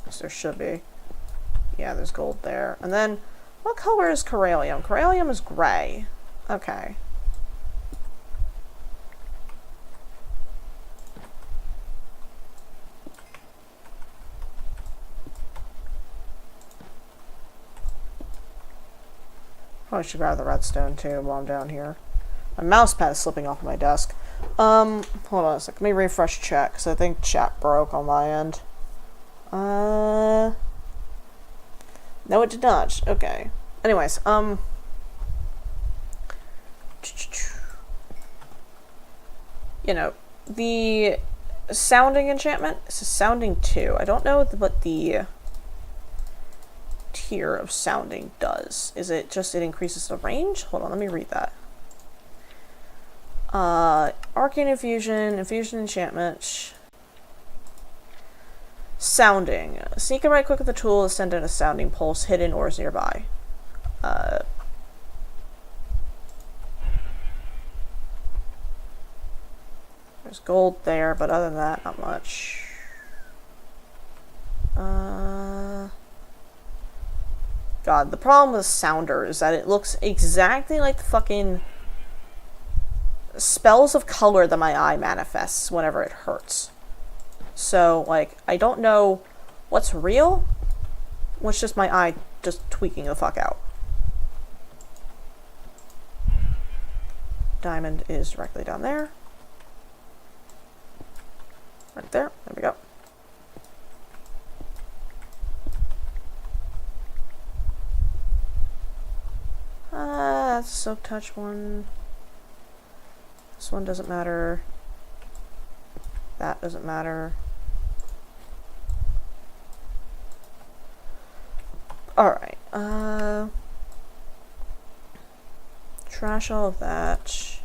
Yes, there should be. Yeah, there's gold there. And then, what color is Corallium? Corallium is gray. Okay. Probably should grab the redstone too while I'm down here. My mouse pad is slipping off my desk. Hold on a sec. Let me refresh chat, because I think chat broke on my end. No, it did not. Okay. Anyways, you know, the sounding enchantment is a sounding 2. I don't know what the tier of sounding does. Is it just it increases the range? Hold on, let me read that. Arcane infusion, infusion enchantment, sounding. Sneak and right click with the tool to send out a sounding pulse, hidden or is nearby. There's gold there, but other than that, not much. God, the problem with Sounder is that it looks exactly like the fucking spells of color that my eye manifests whenever it hurts. So, like, I don't know what's real, what's just my eye just tweaking the fuck out. Diamond is directly down there. Right there. There we go. That's a Silk Touch one. This one doesn't matter. That doesn't matter. Alright, trash all of that.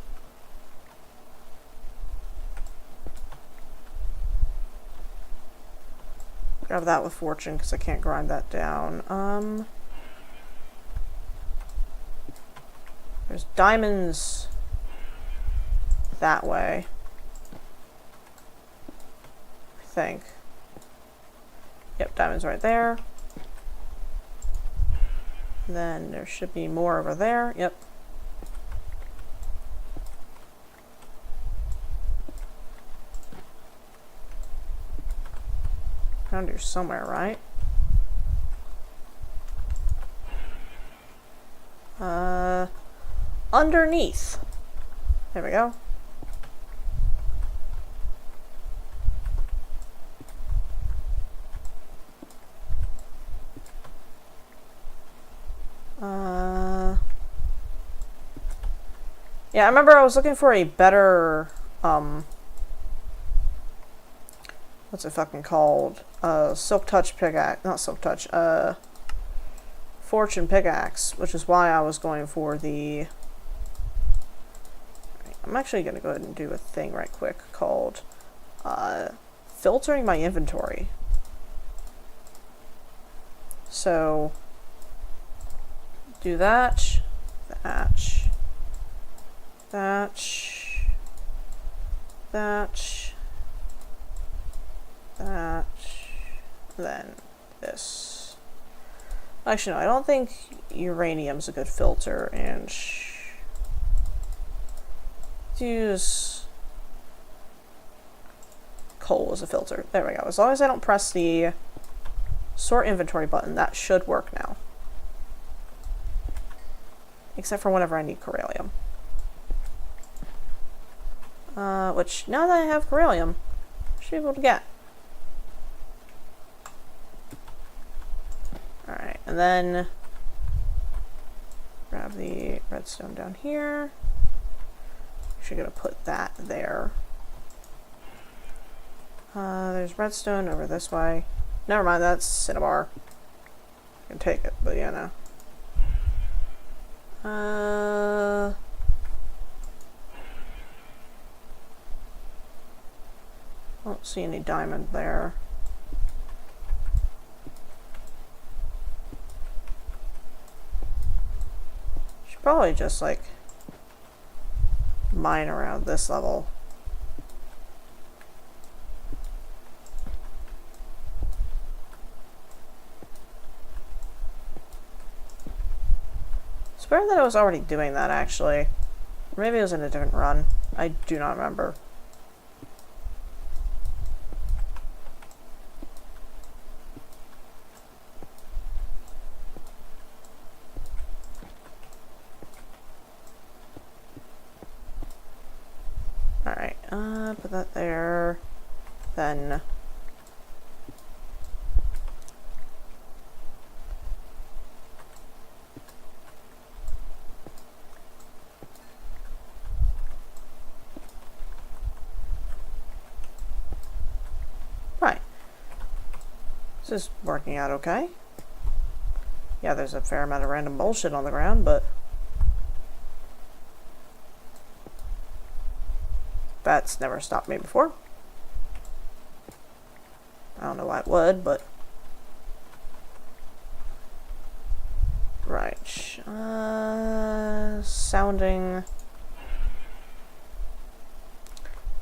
Grab that with fortune, because I can't grind that down. There's diamonds that way, I think. Yep, diamond's right there. Then there should be more over there. Yep. Around here somewhere, right? Underneath. There we go. Yeah, I remember I was looking for a better, what's it fucking called? Silk Touch pickaxe, not Silk Touch, Fortune pickaxe, which is why I was going for the... I'm actually going to go ahead and do a thing right quick called, filtering my inventory. So, do that, that, then this. Actually, no, I don't think uranium's a good filter, and use coal as a filter. There we go. As long as I don't press the sort inventory button, that should work now. Except for whenever I need beryllium. Which, now that I have beryllium, I should be able to get. Alright, and then grab the redstone down here. Actually gonna put that there. There's redstone over this way. Never mind, that's cinnabar. I can take it, but yeah, no. Don't see any diamond there. Should probably just like mine around this level. I swear that I was already doing that actually. Or maybe it was in a different run. I do not remember. Alright, put that there. Then right. This is working out okay. Yeah, there's a fair amount of random bullshit on the ground, but that's never stopped me before. I don't know why it would, but... Right. Sounding...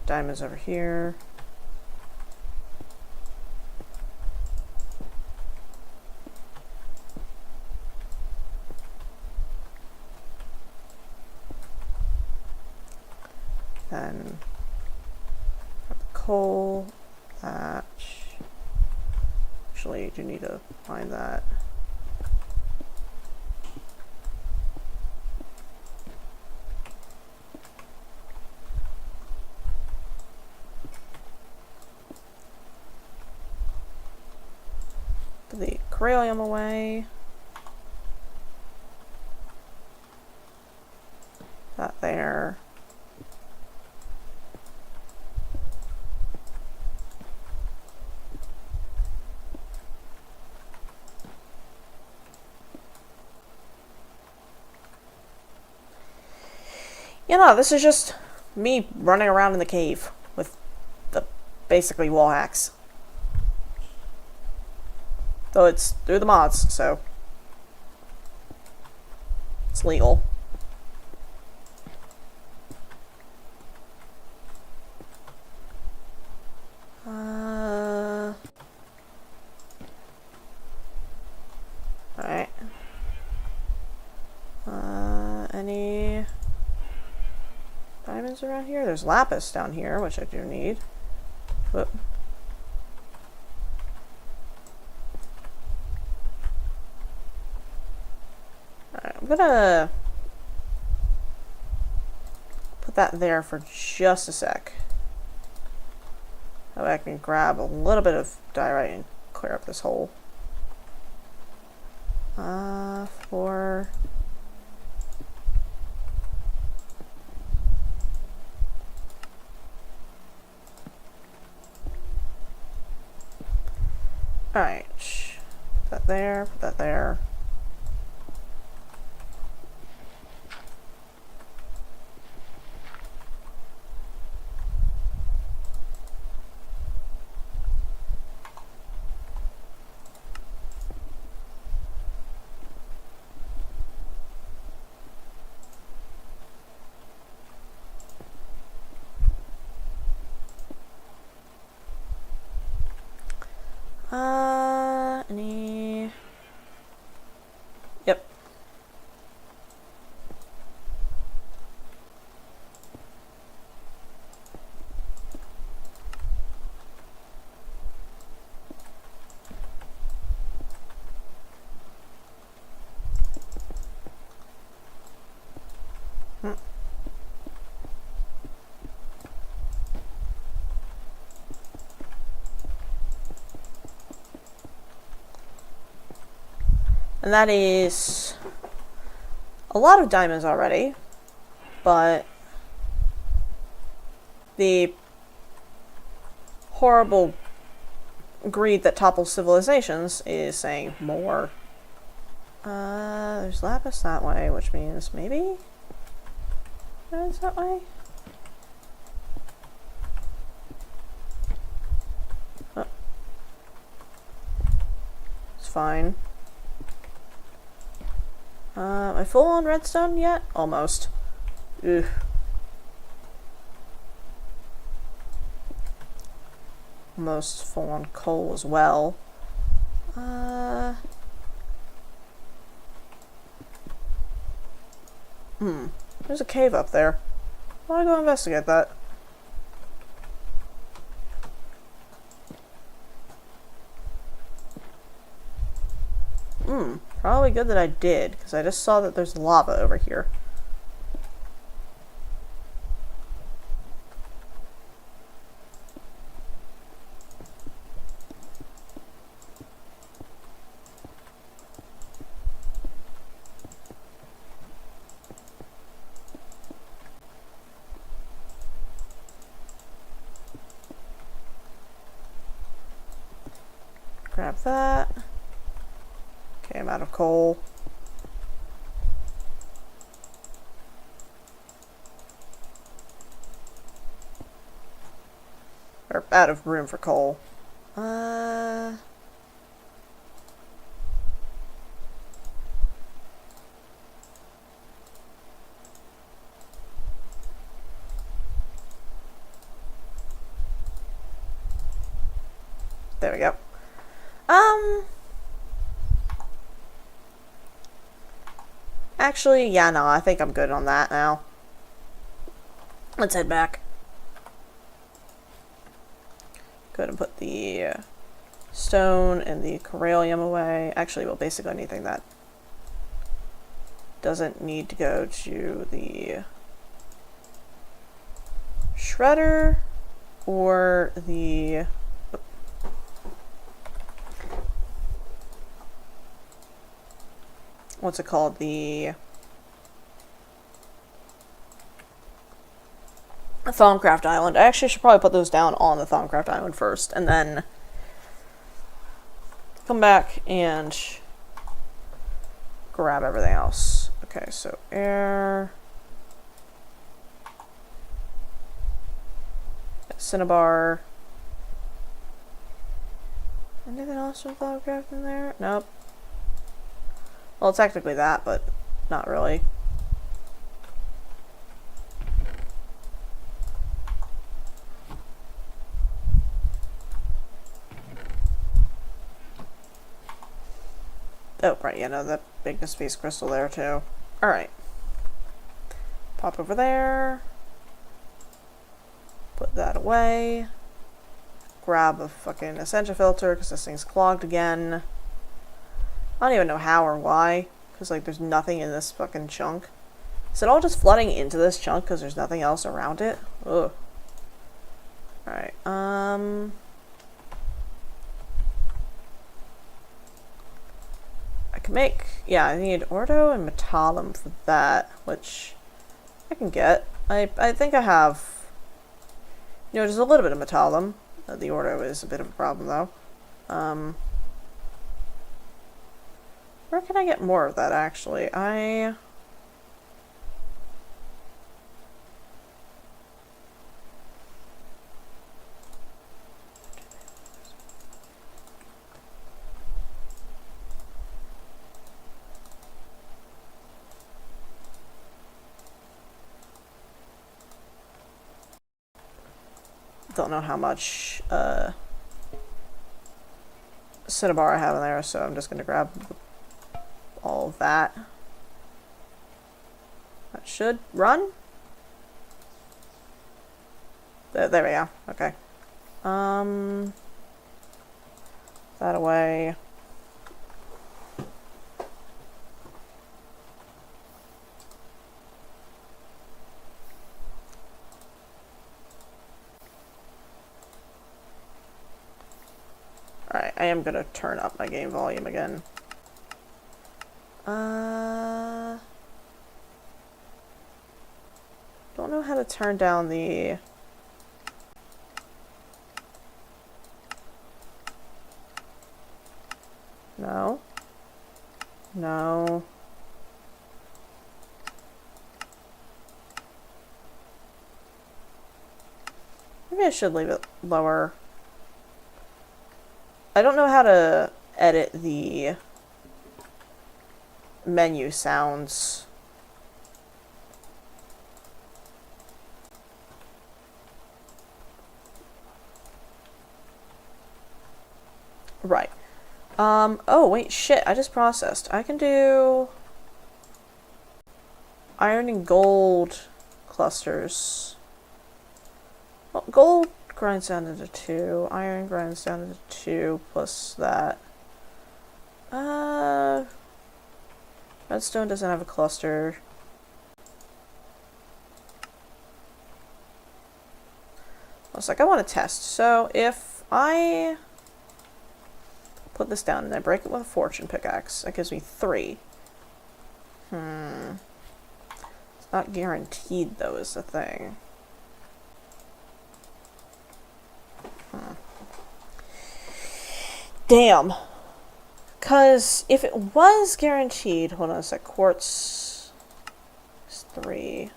Diamonds over here. Then... coal, that. Actually, you do need to find that. Put the beryllium away. That there. You know, this is just me running around in the cave with the basically wall hacks. Though it's through the mods, so it's legal. diamonds around here? There's lapis down here, which I do need. Whoop. Alright, I'm gonna put that there for just a sec. That way I can grab a little bit of diorite and clear up this hole. For... Alright. Put that there, put that there. Any... Yep. And that is a lot of diamonds already, but the horrible greed that topples civilizations is saying more. There's lapis that way, which means maybe it's that way. Oh. It's fine. Am I full on redstone yet? Almost. Ugh. Almost full on coal as well. There's a cave up there. Why don't I go investigate that? Probably good that I did, because I just saw that there's lava over here. Grab that. Okay, I'm out of coal. Or out of room for coal. There we go. Actually, yeah, no, I think I'm good on that now. Let's head back. Go ahead and put the stone and the corallium away. Actually, well, basically anything that doesn't need to go to the shredder or the... what's it called? The Thaumcraft Island. I actually should probably put those down on the Thaumcraft Island first, and then come back and grab everything else. Okay, so air, cinnabar. Anything else from Thaumcraft in there? Nope. Well, technically that, but not really. Oh, right, yeah, no, that bigness space crystal there, too. Alright. Pop over there. that away. Grab a fucking Essentia filter, because this thing's clogged again. I don't even know how or why, because, like, there's nothing in this fucking chunk. Is it all just flooding into this chunk because there's nothing else around it? Ugh. Alright, I can make... Yeah, I need Ordo and Metallum for that, which I can get. I think I have... You know, just a little bit of Metallum. The Ordo is a bit of a problem, though. Where can I get more of that, actually? Don't know how much Cinnabar I have in there, so I'm just going to grab all of that. That should run. There we go. Okay. That away. Alright, I am gonna turn up my game volume again. Don't know how to turn down the... No. No. Maybe I should leave it lower. I don't know how to edit the menu sounds. Right. Oh wait, shit, I just processed. I can do iron and gold clusters. Well, gold grinds down into 2, iron grinds down into 2, plus that. Redstone doesn't have a cluster. I was like, I want to test. So if I put this down and I break it with a fortune pickaxe, that gives me 3. It's not guaranteed, though, is the thing. Damn. Because if it was guaranteed... Hold on a sec. Quartz is 3.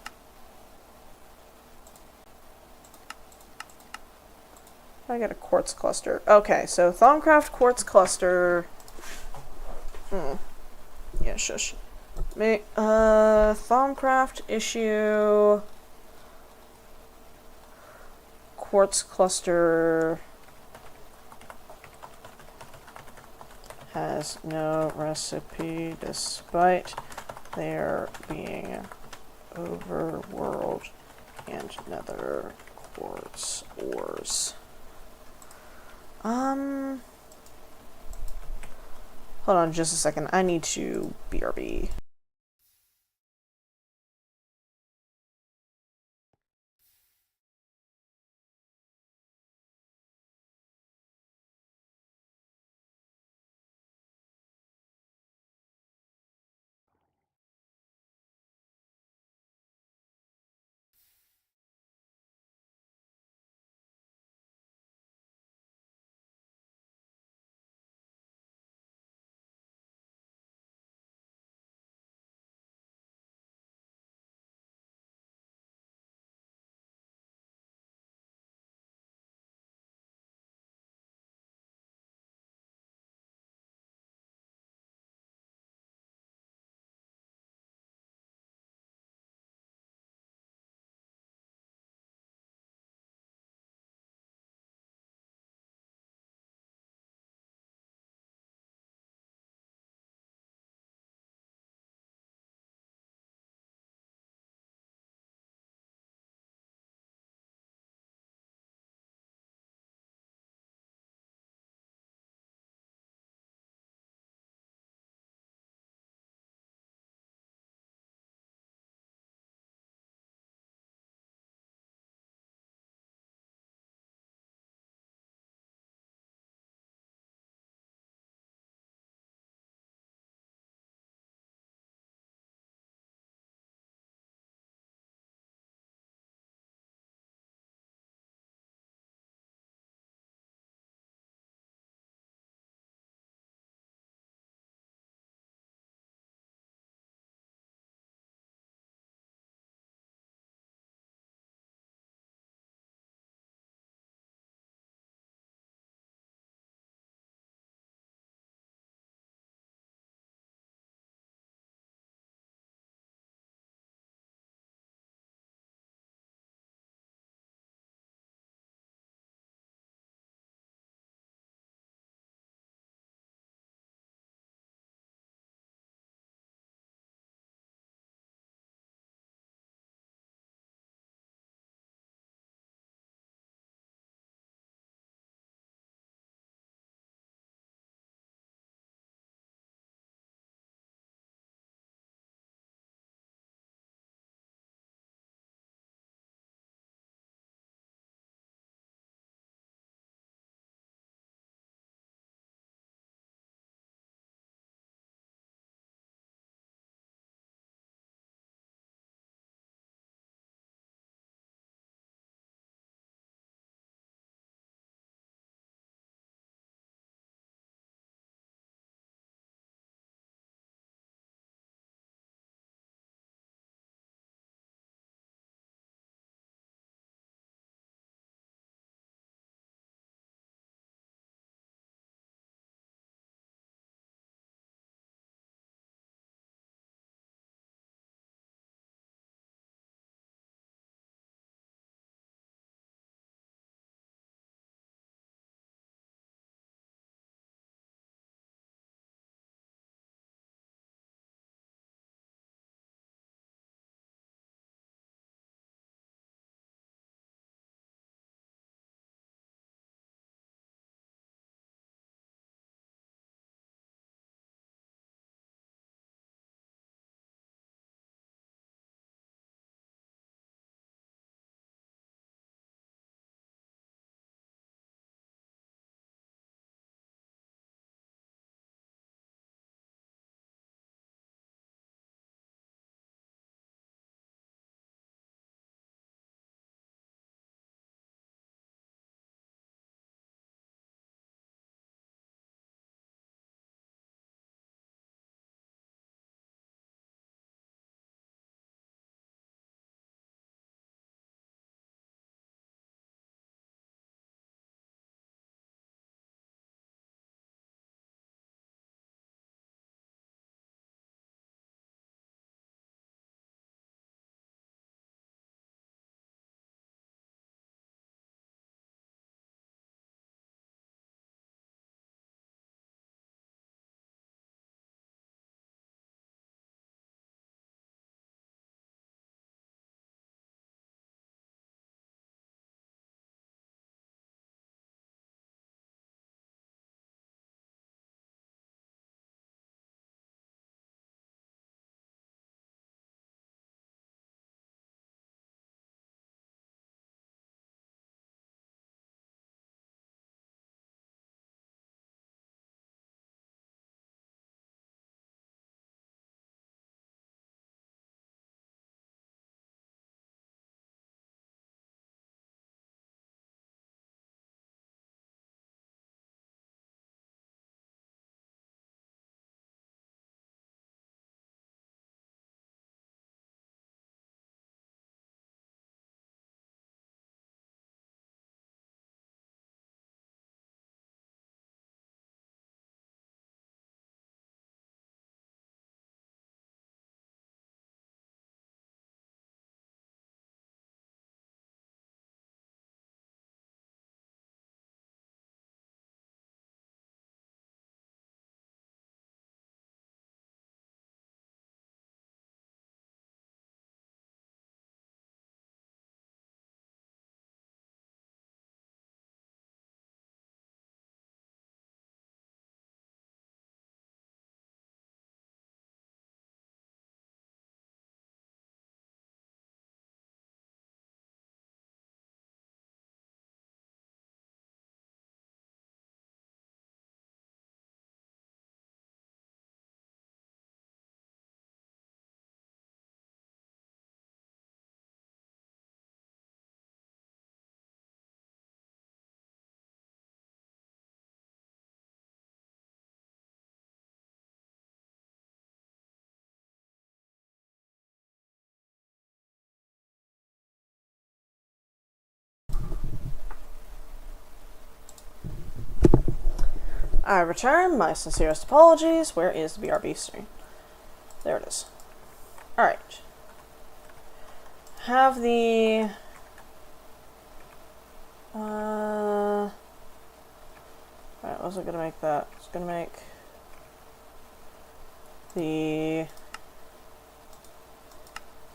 I got a quartz cluster. Okay, so Thaumcraft quartz cluster... Yeah, shush. Thaumcraft issue... Quartz cluster... has no recipe despite there being overworld and nether quartz ores. Hold on just a second. I need to BRB. I return my sincerest apologies. Where is the BRB stream? There it is. Alright. Have the... Alright, what was it gonna make that? It's gonna make... the...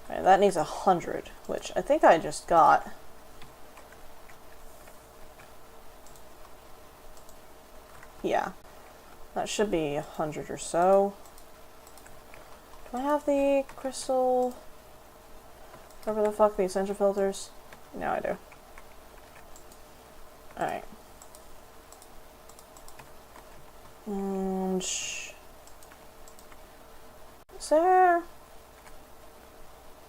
Alright, that needs 100, which I think I just got. Yeah. That should be 100 or so. Do I have the crystal... whatever the fuck, the essential filters? No, I do. Alright. And... is there...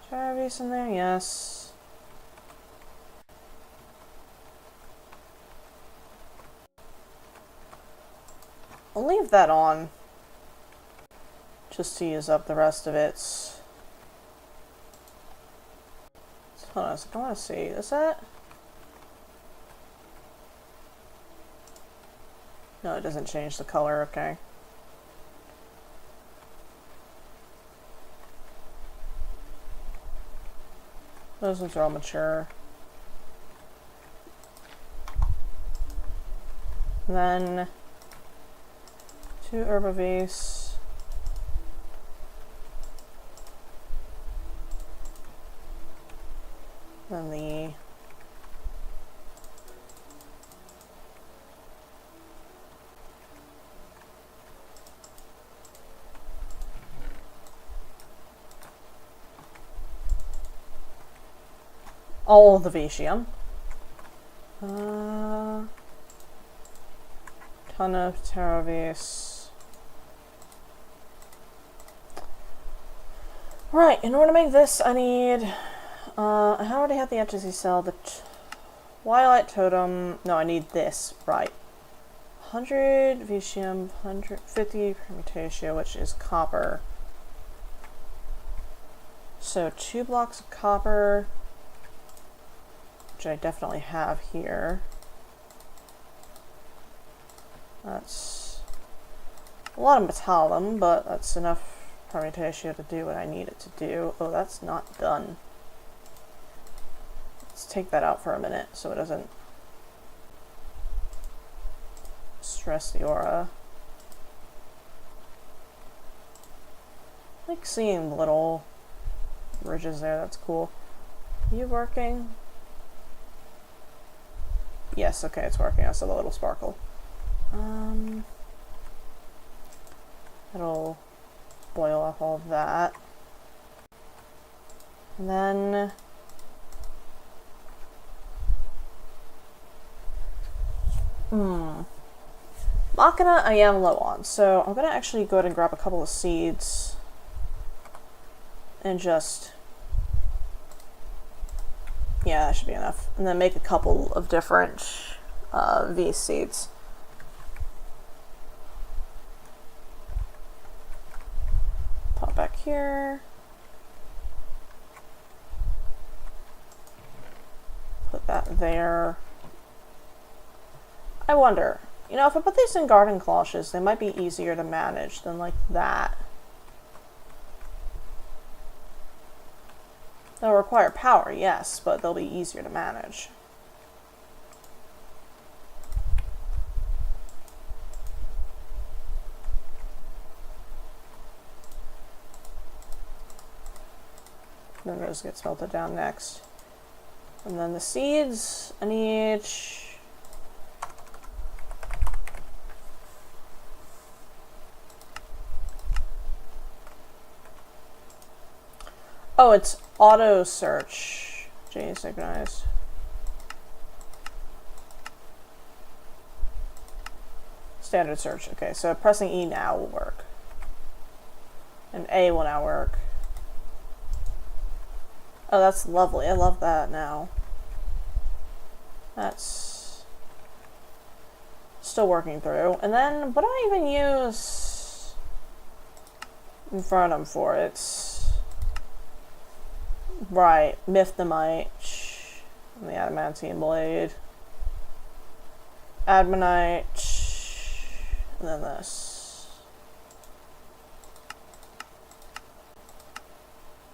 Travis in there? Yes. I'll leave that on. Just to use up the rest of it. Hold on a second, I want to see. Is that... No, it doesn't change the color, okay. Those ones are all mature. And then 2 Herbavis. Then the all the Vitium. Ton of Terravis. Right, in order to make this, I need... I already have the Ecstasy Cell, the Twilight Totem... No, I need this, right. 100 Vitium, 150 Permutatio, which is copper. So 2 blocks of copper... which I definitely have here. That's a lot of metallum, but that's enough permutatio to do what I need it to do. Oh, that's not done. Let's take that out for a minute so it doesn't stress the aura. I like seeing the little ridges there, that's cool. Are you working? Yes, okay, it's working. I saw the little sparkle. It'll boil off all of that. And then... Machina I am low on, so I'm gonna actually go ahead and grab a couple of seeds and just... yeah, that should be enough. And then make a couple of different V seeds. Pop back here. Put that there. I wonder, you know, if I put these in garden cloches, they might be easier to manage than like that. They'll require power, yes, but they'll be easier to manage. Then those get smelted down next. And then the seeds, I need... oh, it's auto search. J synchronized. Standard search. Okay, so pressing E now will work. And A will now work. Oh, that's lovely. I love that now. That's still working through. And then, what do I even use Infernum for? It's... right, Mythnamite, and the Adamantine Blade, Admonite, And then this.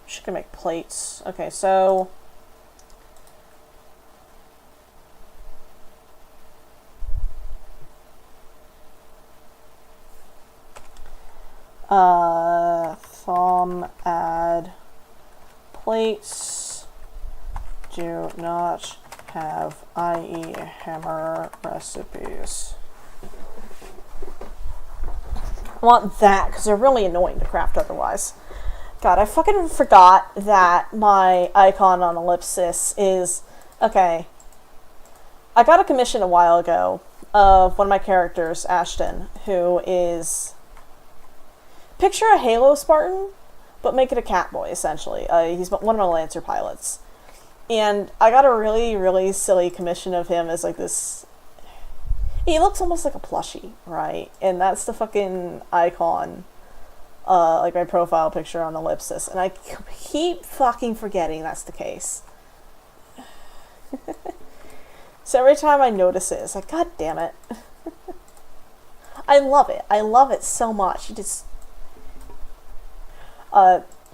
She can make plates. Okay, so... thumb add plates do not have IE hammer recipes. I want that because they're really annoying to craft otherwise. God, I fucking forgot that my icon on ellipsis is... Okay. I got a commission a while ago of one of my characters, Ashton, who is... Picture a Halo Spartan, but make it a Catboy, essentially. He's one of my Lancer pilots. And I got a really, really silly commission of him as like this... He looks almost like a plushie, right? And that's the fucking icon, like my profile picture on ellipsis. And I keep fucking forgetting that's the case. So every time I notice it, it's like, God damn it. I love it. I love it so much. It just...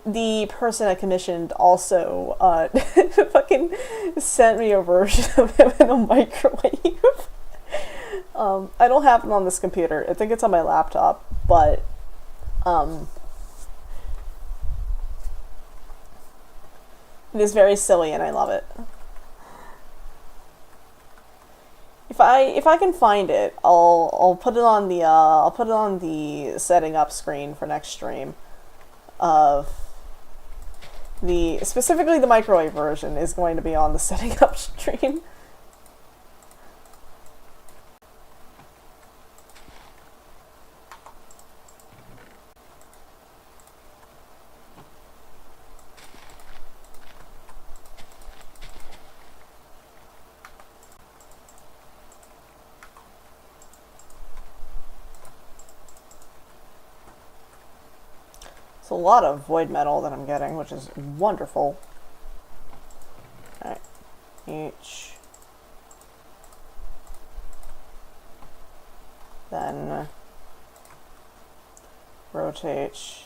the person I commissioned also, fucking sent me a version of him in a microwave. I don't have it on this computer. I think it's on my laptop, but, it is very silly and I love it. If I can find it, I'll put it on the setting up screen for next stream. Specifically the microwave version is going to be on the setting up stream. It's a lot of void metal that I'm getting, which is wonderful. Alright. Each. Then rotate.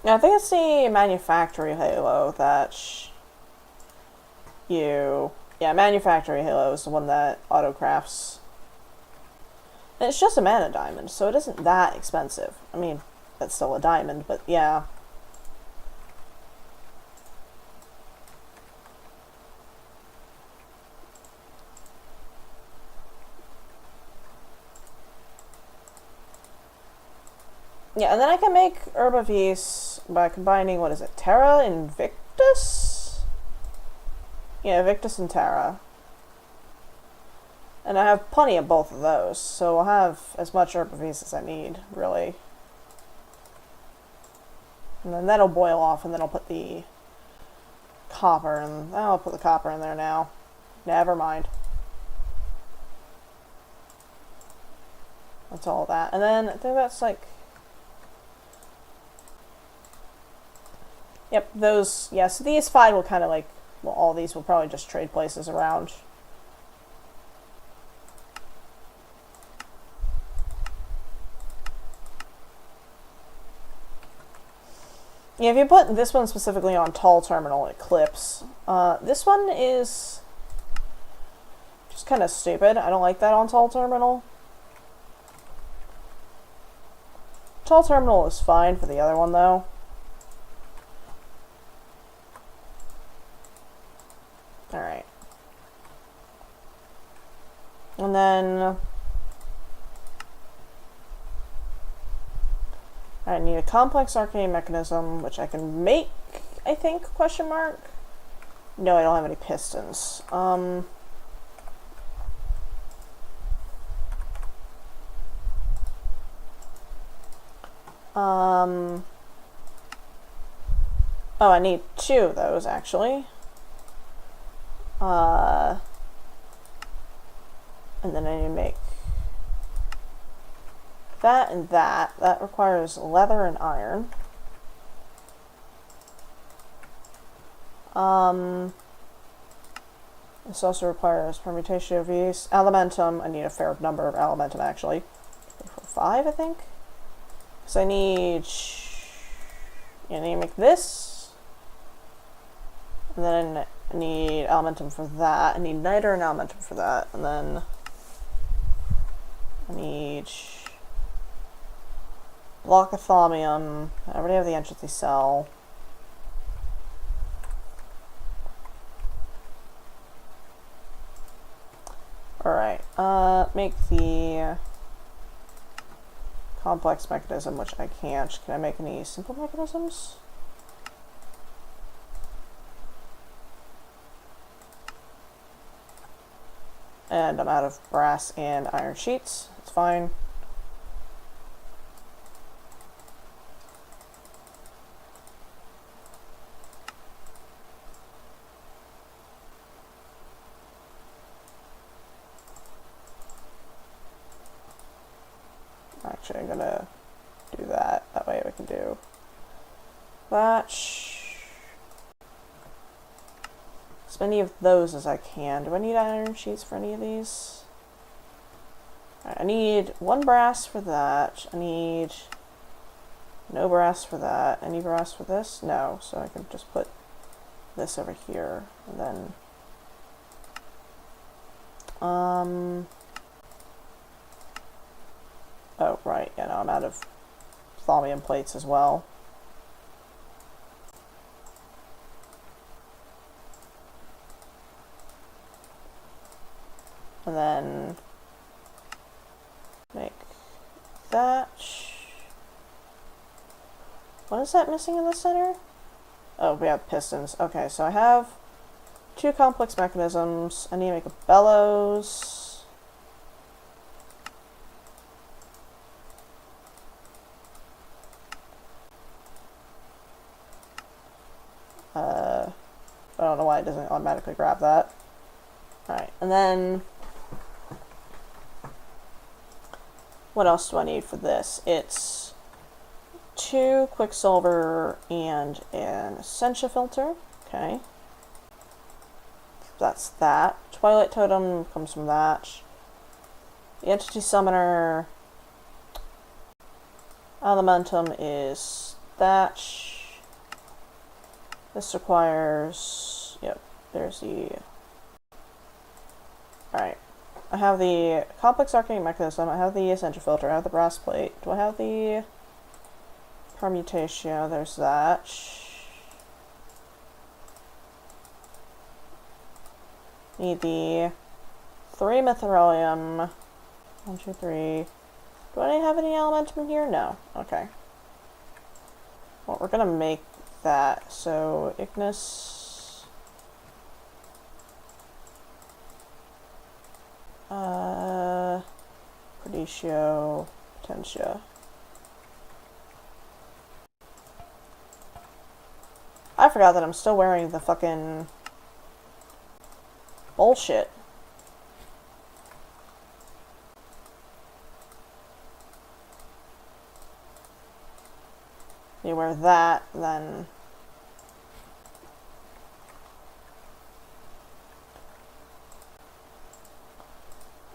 Yeah, I think it's the manufactory halo that you... Yeah, manufactory halo is the one that auto-crafts. And it's just a mana diamond, so it isn't that expensive. I mean, that's still a diamond, but yeah. Yeah, and then I can make Herba Vis by combining, what is it, Terra and Victus? Yeah, Victus and Terra. And I have plenty of both of those, so I'll have as much Herba Vis as I need, really. And then that'll boil off, and then I'll put the copper, and I'll put the copper in there now. Never mind. That's all that. And then I think that's like... Yep, those, yeah, so these five will kind of like, well, all these will probably just trade places around. Yeah, if you put this one specifically on Tall Terminal, it clips. This one is just kind of stupid. I don't like that on Tall Terminal. Tall Terminal is fine for the other one, though. Alright. And then... I need a complex arcane mechanism, which I can make, I think, question mark? No, I don't have any pistons. Oh, I need two of those, actually. And then I need to make that and that. That requires leather and iron. This also requires permutation of these. Elementum, I need a fair number of elementum actually. 5, I think? So I need to make this. And then I need elementum for that. I need niter and elementum for that. And then I need block of thaumium. I already have the entropy cell. Alright, make the complex mechanism, which I can't. Can I make any simple mechanisms? And I'm out of brass and iron sheets. It's fine. Actually, I'm gonna do that. That way we can do that. As many of those as I can. Do I need iron sheets for any of these? Right, I need 1 brass for that. I need no brass for that. Any brass for this? No. So I can just put this over here. And then oh, right. Yeah, no, I'm out of thaumium plates as well. And then make that. What is that missing in the center? Oh, we have pistons. Okay, so I have 2 complex mechanisms. I need to make a bellows. I don't know why it doesn't automatically grab that. Alright, and then what else do I need for this? It's 2 quicksilver and an essentia filter. Okay. That's that. Twilight totem comes from that. The entity summoner elementum is that. This requires, yep, there's the, alright. I have the complex arcane mechanism, I have the essential filter, I have the brass plate. Do I have the permutation? There's that. Need the 3 mithrilium. 1, 2, 3. Do I have any elementum in here? No. Okay. Well, we're gonna make that. So, ignis. Preditio. Potentia. I forgot that I'm still wearing the fucking bullshit. You wear that, then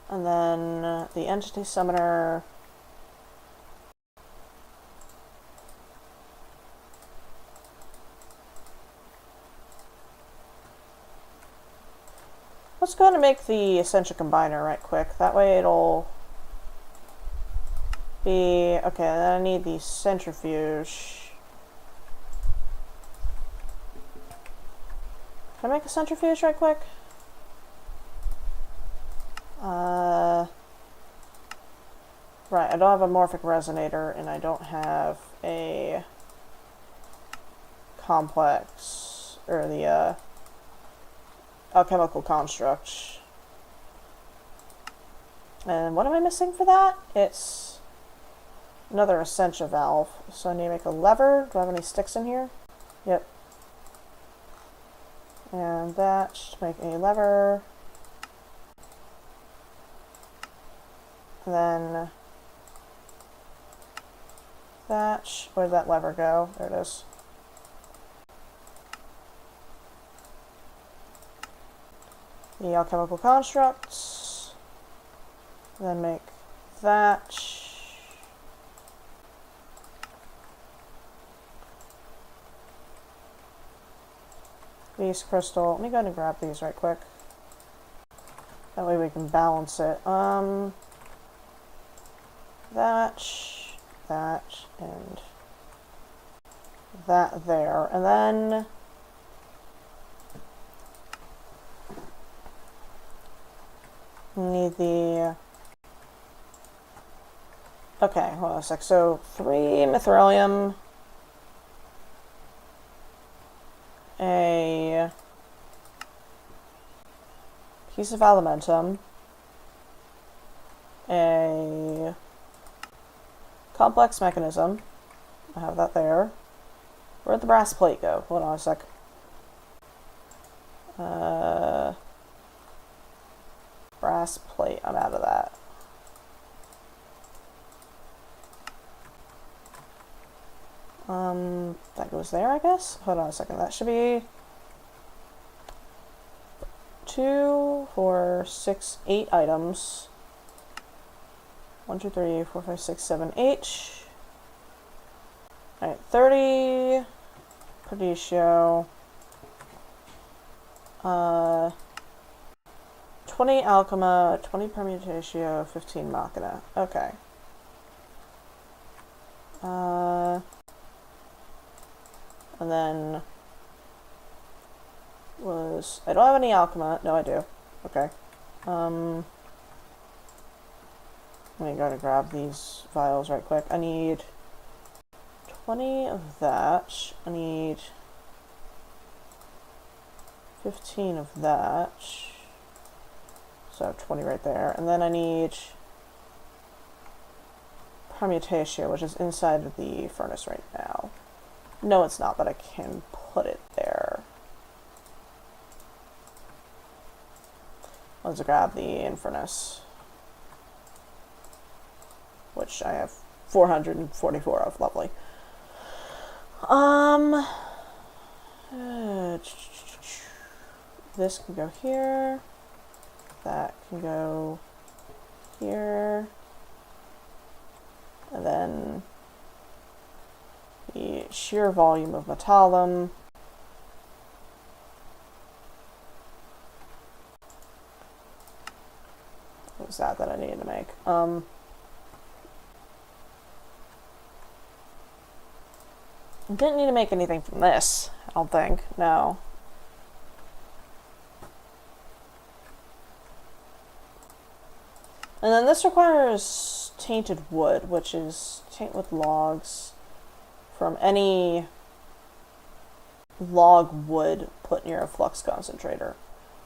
and then the entity summoner. Let's go ahead and make the essential combiner right quick. That way it'll be okay. Then I need the centrifuge. Can I make a centrifuge right quick? Right, I don't have a morphic resonator, and I don't have a complex, or the, alchemical construct. And what am I missing for that? It's another Essentia valve. So I need to make a lever. Do I have any sticks in here? Yep. And that should make a lever. And then that, where'd that lever go? There it is. the alchemical constructs. Then make that. Beast crystal. Let me go ahead and grab these right quick. That way we can balance it. That, and that there. And then need the... Okay, hold on a sec. So 3 mithrilium, a piece of alumentum, a complex mechanism. I have that there. Where'd the brass plate go? Hold on a sec. Brass plate. I'm out of that. That goes there, I guess? Hold on a second. That should be 2, 4, 6, 8 items. 1, 2, 3, 4, 5, 6, 7, 8. Alright, 30 Perditio. 20 Alchema, 20 Permutatio, 15 Machina. Okay. And then was... I don't have any Alchema. No, I do. Okay. Let me go to grab these vials right quick. I need 20 of that. I need 15 of that. So 20 right there. And then I need Permutatio, which is inside of the furnace right now. No, it's not, but I can put it there. Let's grab the Infernus, which I have 444 of. Lovely. This can go here. That can go here. And then the sheer volume of metallum. What was that I needed to make? Didn't need to make anything from this, I don't think. No. And then this requires tainted wood, which is taint with logs from any log wood put near a flux concentrator.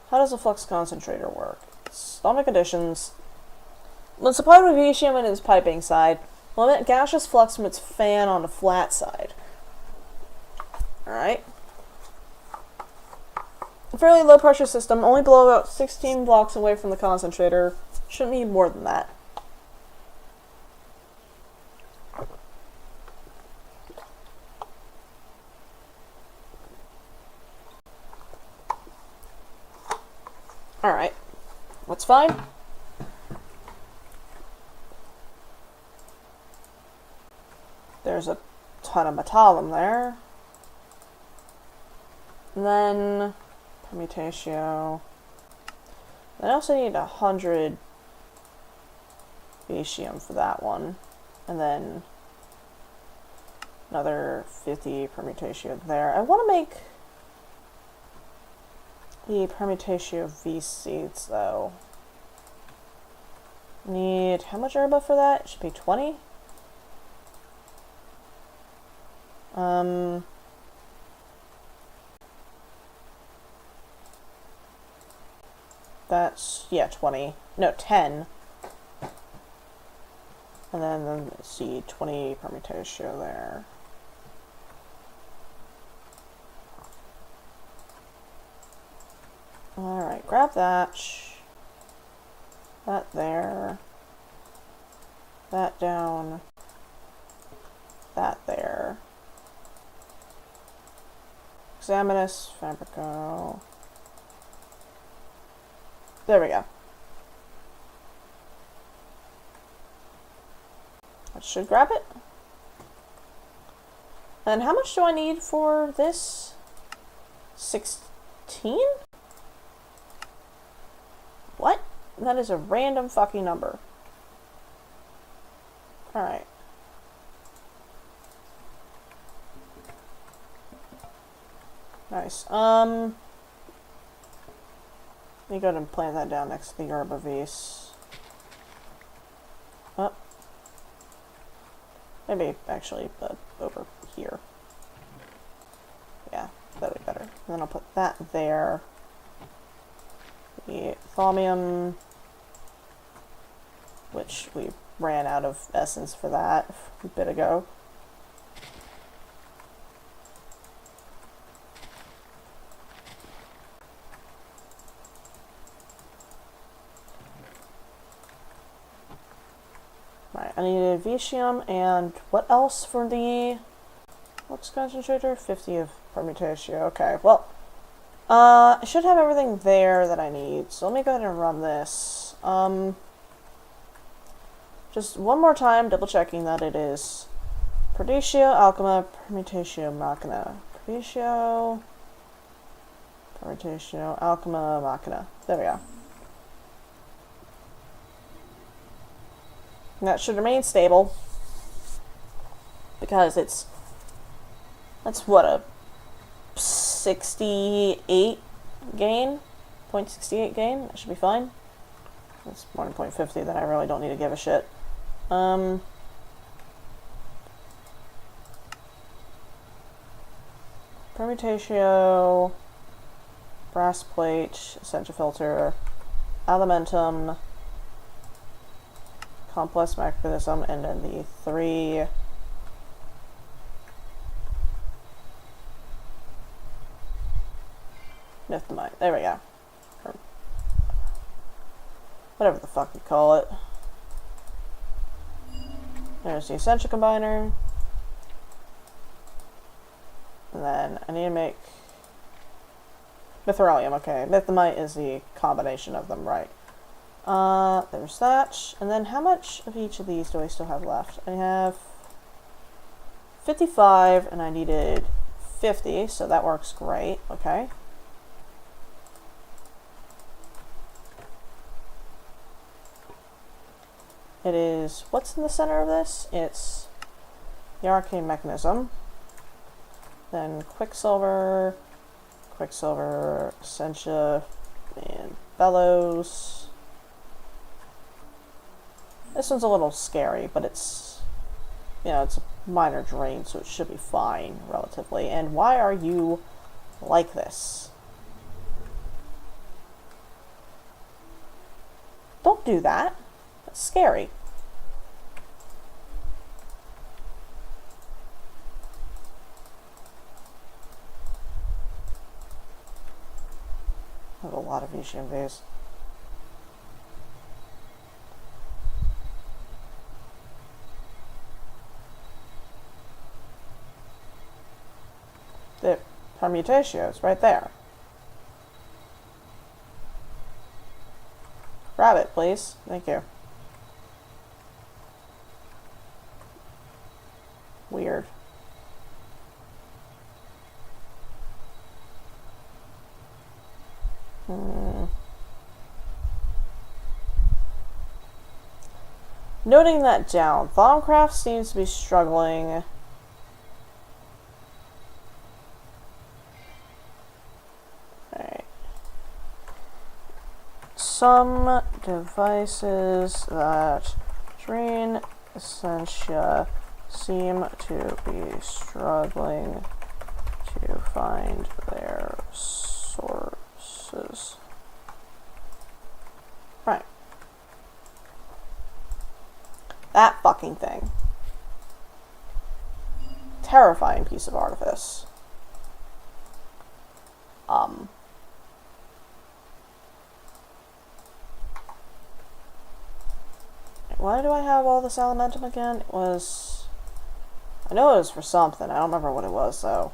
How does a flux concentrator work? Stomach conditions. When supplied with Vitium in its piping side, will emit gaseous flux from its fan on the flat side. Alright. A fairly low pressure system, only below about 16 blocks away from the concentrator. Shouldn't need more than that. Alright. That's fine. There's a ton of metallum there. And then Permutatio. I also need 100 Vitium for that one. And then another 50 Permutatio there. I want to make the Permutatio V-Seeds, though. Need how much herba for that? It should be 20. That's, yeah, 20. No, 10. And then let's see, 20 Permutatio there. Alright, grab that. That there. That down. That there. Examinus, Fabrico. There we go. I should grab it. And how much do I need for this? 16? What? That is a random fucking number. Alright. Nice. Let me go ahead and plant that down next to the yerba vase. Oh. Maybe, actually, over here. Yeah, that'll be better. And then I'll put that there. The thaumium, which we ran out of essence for that a bit ago. Right, I needed Vitium and what else for the Lux concentrator? 50 of permutation. Okay, well, I should have everything there that I need, so let me go ahead and run this. Just one more time, double checking that it is Perdicio, Alchema, Permutatio, Machina. Perdicio, Permutatio, Alchema, Machina. There we go. And that should remain stable, because that's what, a 68 gain? 0.68 gain? That should be fine. That's more than 0.50, then I really don't need to give a shit. Permutatio, brass plate, essential filter, elementum, complex mechanism, and then the 3 Niftamite. There we go. Or whatever the fuck you call it. There's the essential combiner. And then I need to make Mithrilium. Okay, Niftamite is the combination of them, right? There's that. And then how much of each of these do I still have left? I have 55, and I needed 50, so that works great. Okay. It is, what's in the center of this? It's the arcane mechanism. Then Quicksilver, Essentia, and Bellows. This one's a little scary, but it's, you know, it's a minor drain, so it should be fine, relatively. And why are you like this? Don't do that. That's scary. I have a lot of ECMVs. The permutatio is right there. Grab it, please. Thank you. Weird. Noting that down, Thaumcraft seems to be struggling. Alright. Some devices that drain essentia seem to be struggling to find their sources. Right. That fucking thing. Terrifying piece of artifice. Why do I have all this elementum again? It was... I know it was for something. I don't remember what it was, though.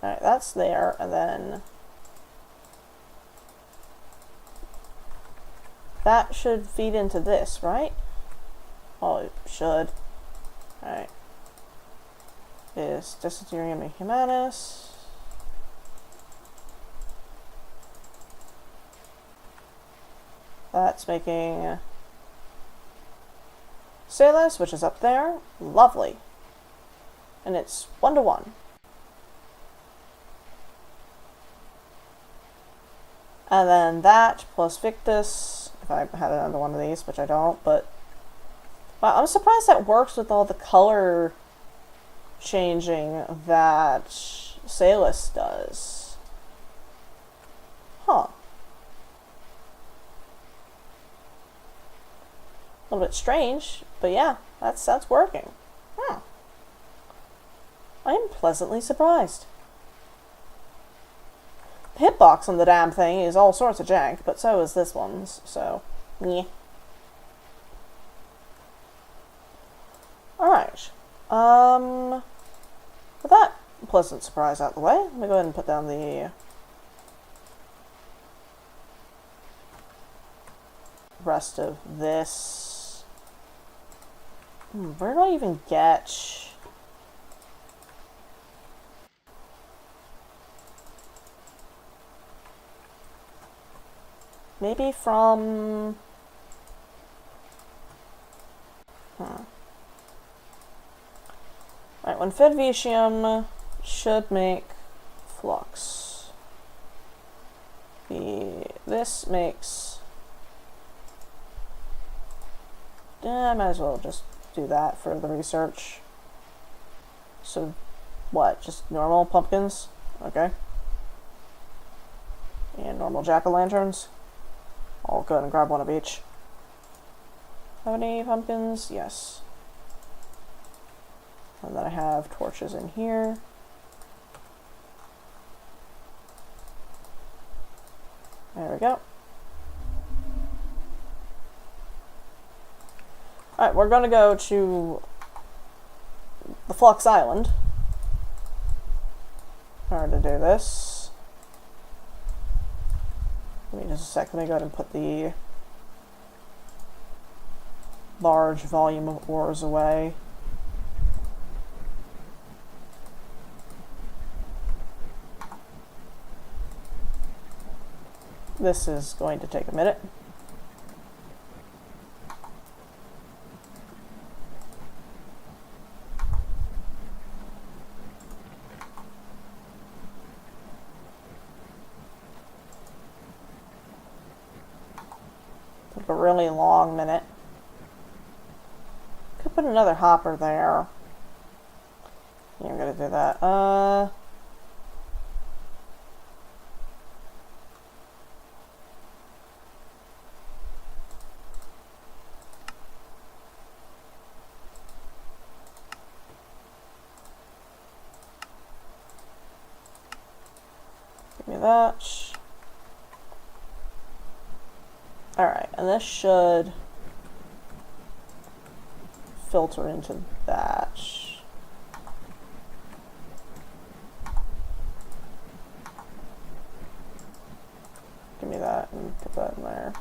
Alright, that's there, and then that should feed into this, right? Oh, it should. Alright. Is Desiderium Humanus. That's making Salus, which is up there. Lovely. And it's 1-to-1. And then that plus Victus, if I had another one of these, which I don't, but wow, I'm surprised that works with all the color changing that Salus does. Huh. A little bit strange, but yeah, that's working. I am pleasantly surprised. The hitbox on the damn thing is all sorts of jank, but so is this one's, so, yeah. Alright. With that pleasant surprise out of the way, let me go ahead and put down the rest of this. Where do I even get... Maybe from... Alright, when fed Vitium should make Flux. This makes... I might as well just do that for the research. So, what? Just normal pumpkins? Okay. And normal jack-o'-lanterns? I'll go ahead and grab one of each. Have any pumpkins? Yes. And then I have torches in here. There we go. Alright, we're gonna go to the Flux Island in order to do this. Give me just a sec, let me go ahead and put the large volume of ores away. This is going to take a minute. Took a really long minute. Could put another hopper there. Yeah, I'm gonna do that. Give me that. Alright, and this should filter into that. Give me that and put that in there.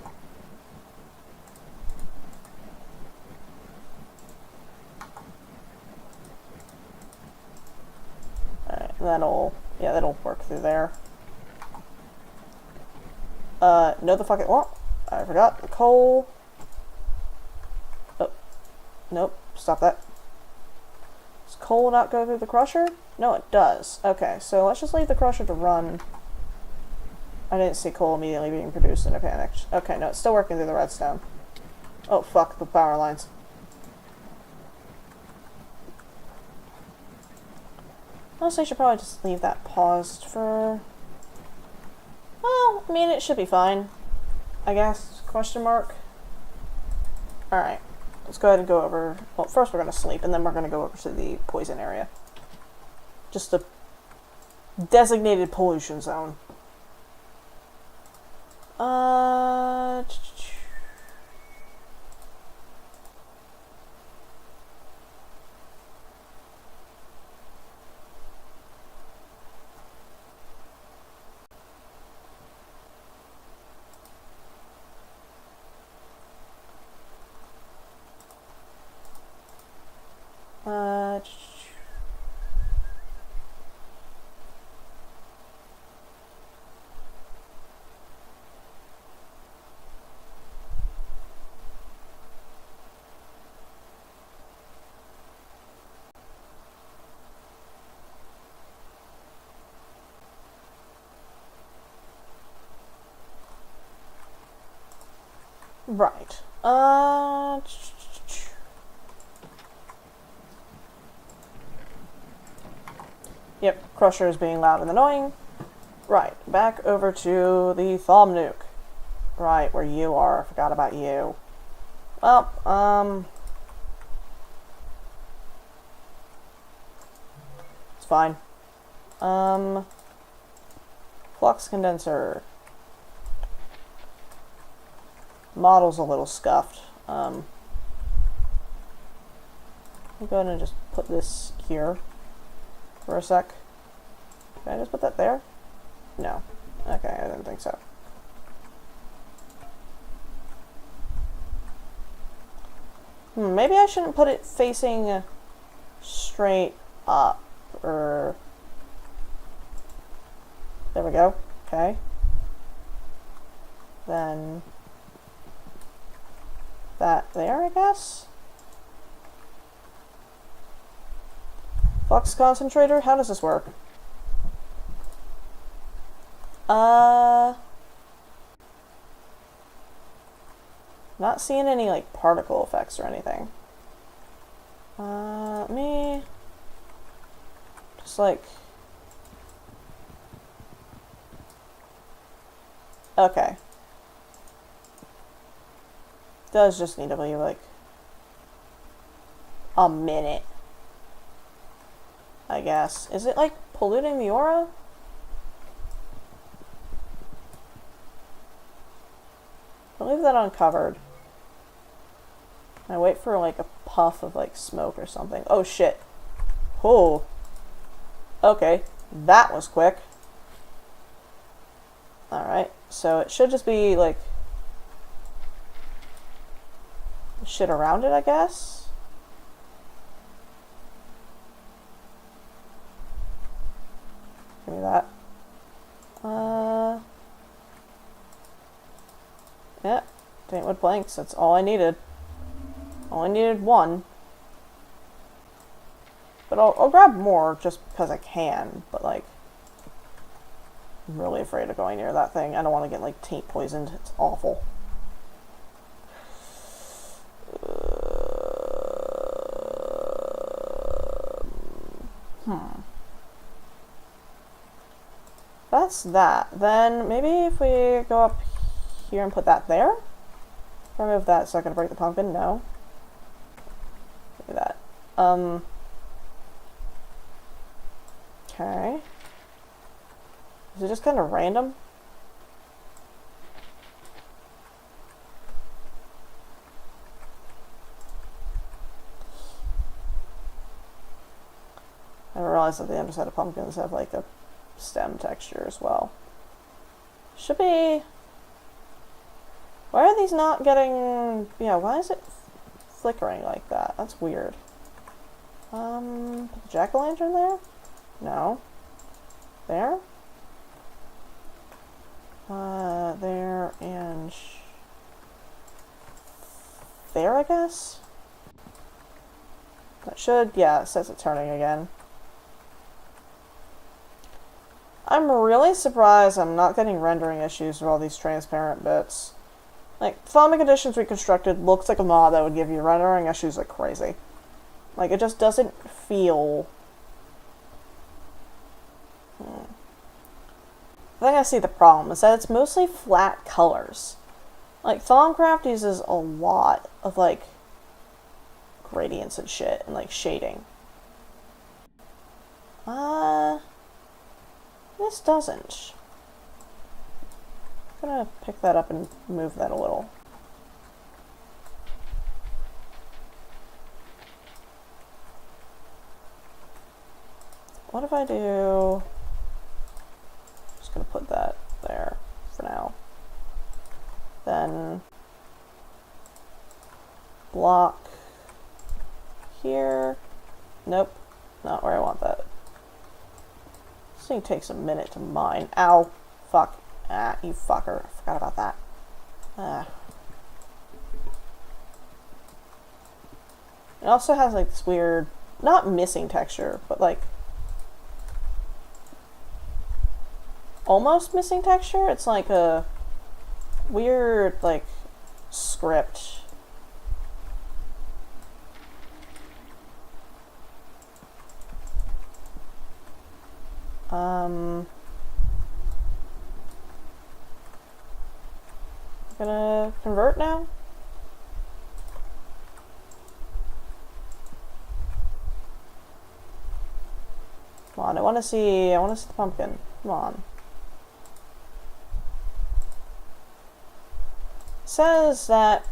Alright, that'll work through there. No the fuck it won't. I forgot the coal. Oh, nope, stop that. Does coal not go through the crusher? No, it does. Okay, so let's just leave the crusher to run. I didn't see coal immediately being produced and I panicked. Okay, no, it's still working through the redstone. Oh, fuck, the power lines. Honestly, I should probably just leave that paused for... Well, I mean, it should be fine. I guess, question mark. Alright, let's go ahead and go over, well, first we're going to sleep, and then we're going to go over to the poison area. Just a designated pollution zone. Right. Yep, Crusher is being loud and annoying. Right, back over to the Thumb Nuke. Right, where you are. I forgot about you. Well, it's fine. Flux condenser. Model's a little scuffed. I'll go ahead and just put this here for a sec. Can I just put that there? No. Okay, I didn't think so. Maybe I shouldn't put it facing straight up, or... There we go. Okay. Then... that there, I guess? Flux concentrator? How does this work? Not seeing any, like, particle effects or anything. Me... just, like... okay. Does just need to be, like... a minute. I guess. Is it, like, polluting the aura? I'll leave that uncovered. I wait for, like, a puff of, like, smoke or something. Oh, shit. Oh. Okay. That was quick. Alright. So it should just be, like... shit around it, I guess? Give me that. Yeah. Paint with blanks. That's all I needed. Only needed one. But I'll grab more just because I can. But, like... I'm really afraid of going near that thing. I don't want to get, like, taint poisoned. It's awful. That's that. Then maybe if we go up here and put that there? Remove that so I can break the pumpkin? No. Do that. Okay. Is it just kind of random? I didn't realize that the underside of pumpkins have like a stem texture as well. Should be... why are these not getting... yeah, why is it flickering like that? That's weird. Put the jack-o'-lantern there? No. There? There and... there, I guess? That should... yeah, it says it's turning again. I'm really surprised I'm not getting rendering issues with all these transparent bits. Like, Thaumic Conditions Reconstructed looks like a mod that would give you rendering issues like crazy. Like, it just doesn't feel... I think I see the problem, is that it's mostly flat colors. Like, Thaumcraft uses a lot of, like, gradients and shit, and, like, shading. This doesn't. I'm gonna pick that up and move that a little. What if I do... just gonna put that there for now. Then... block... here... nope, not where I want that. This thing takes a minute to mine. Ow! Fuck. Ah, you fucker. I forgot about that. It also has like this weird, not missing texture, but like almost missing texture. It's like a weird, like, script. Gonna convert now? Come on, I wanna see the pumpkin. Come on. It says that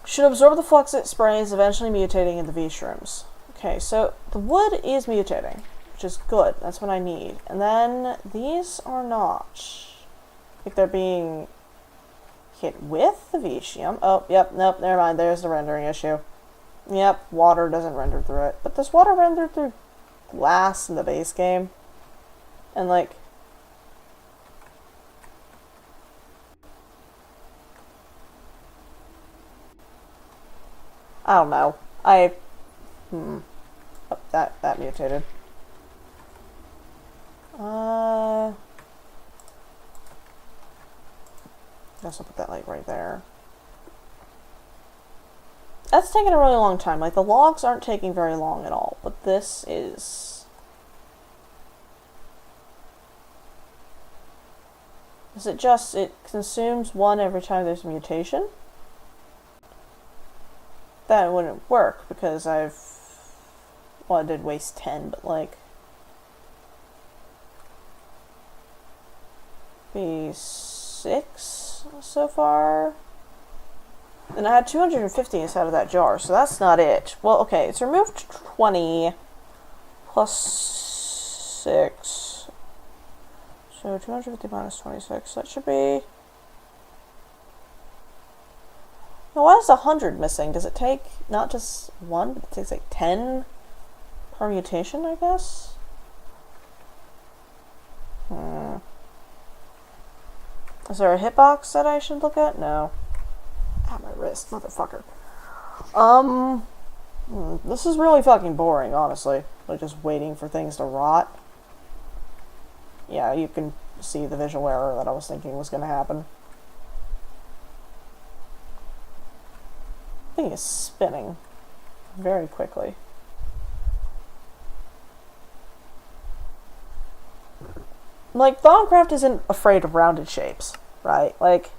should absorb the fluxit sprays, eventually mutating into V-shrooms. Okay, so the wood is mutating, which is good. That's what I need. And then these are not. Like they're being hit with the Vitium. Oh, yep, nope, never mind. There's the rendering issue. Yep, water doesn't render through it. But does water render through glass in the base game? And like... I don't know. Oh, that mutated. Guess I'll put that like right there. That's taking a really long time. Like the logs aren't taking very long at all, but this is. Is it just it consumes one every time there's a mutation? That wouldn't work because I did waste 10, but like be 6 so far. And I had 250 inside of that jar, so that's not it. Well, okay, it's removed 20 plus 6. So 250 minus 26, that should be... Now, why is 100 missing? Does it take not just 1, but it takes like 10 permutation, I guess? Is there a hitbox that I should look at? No. Ah, my wrist, motherfucker. This is really fucking boring, honestly. Like, just waiting for things to rot. Yeah, you can see the visual error that I was thinking was gonna happen. The thing is spinning very quickly. Like, Thaumcraft isn't afraid of rounded shapes, right? Like,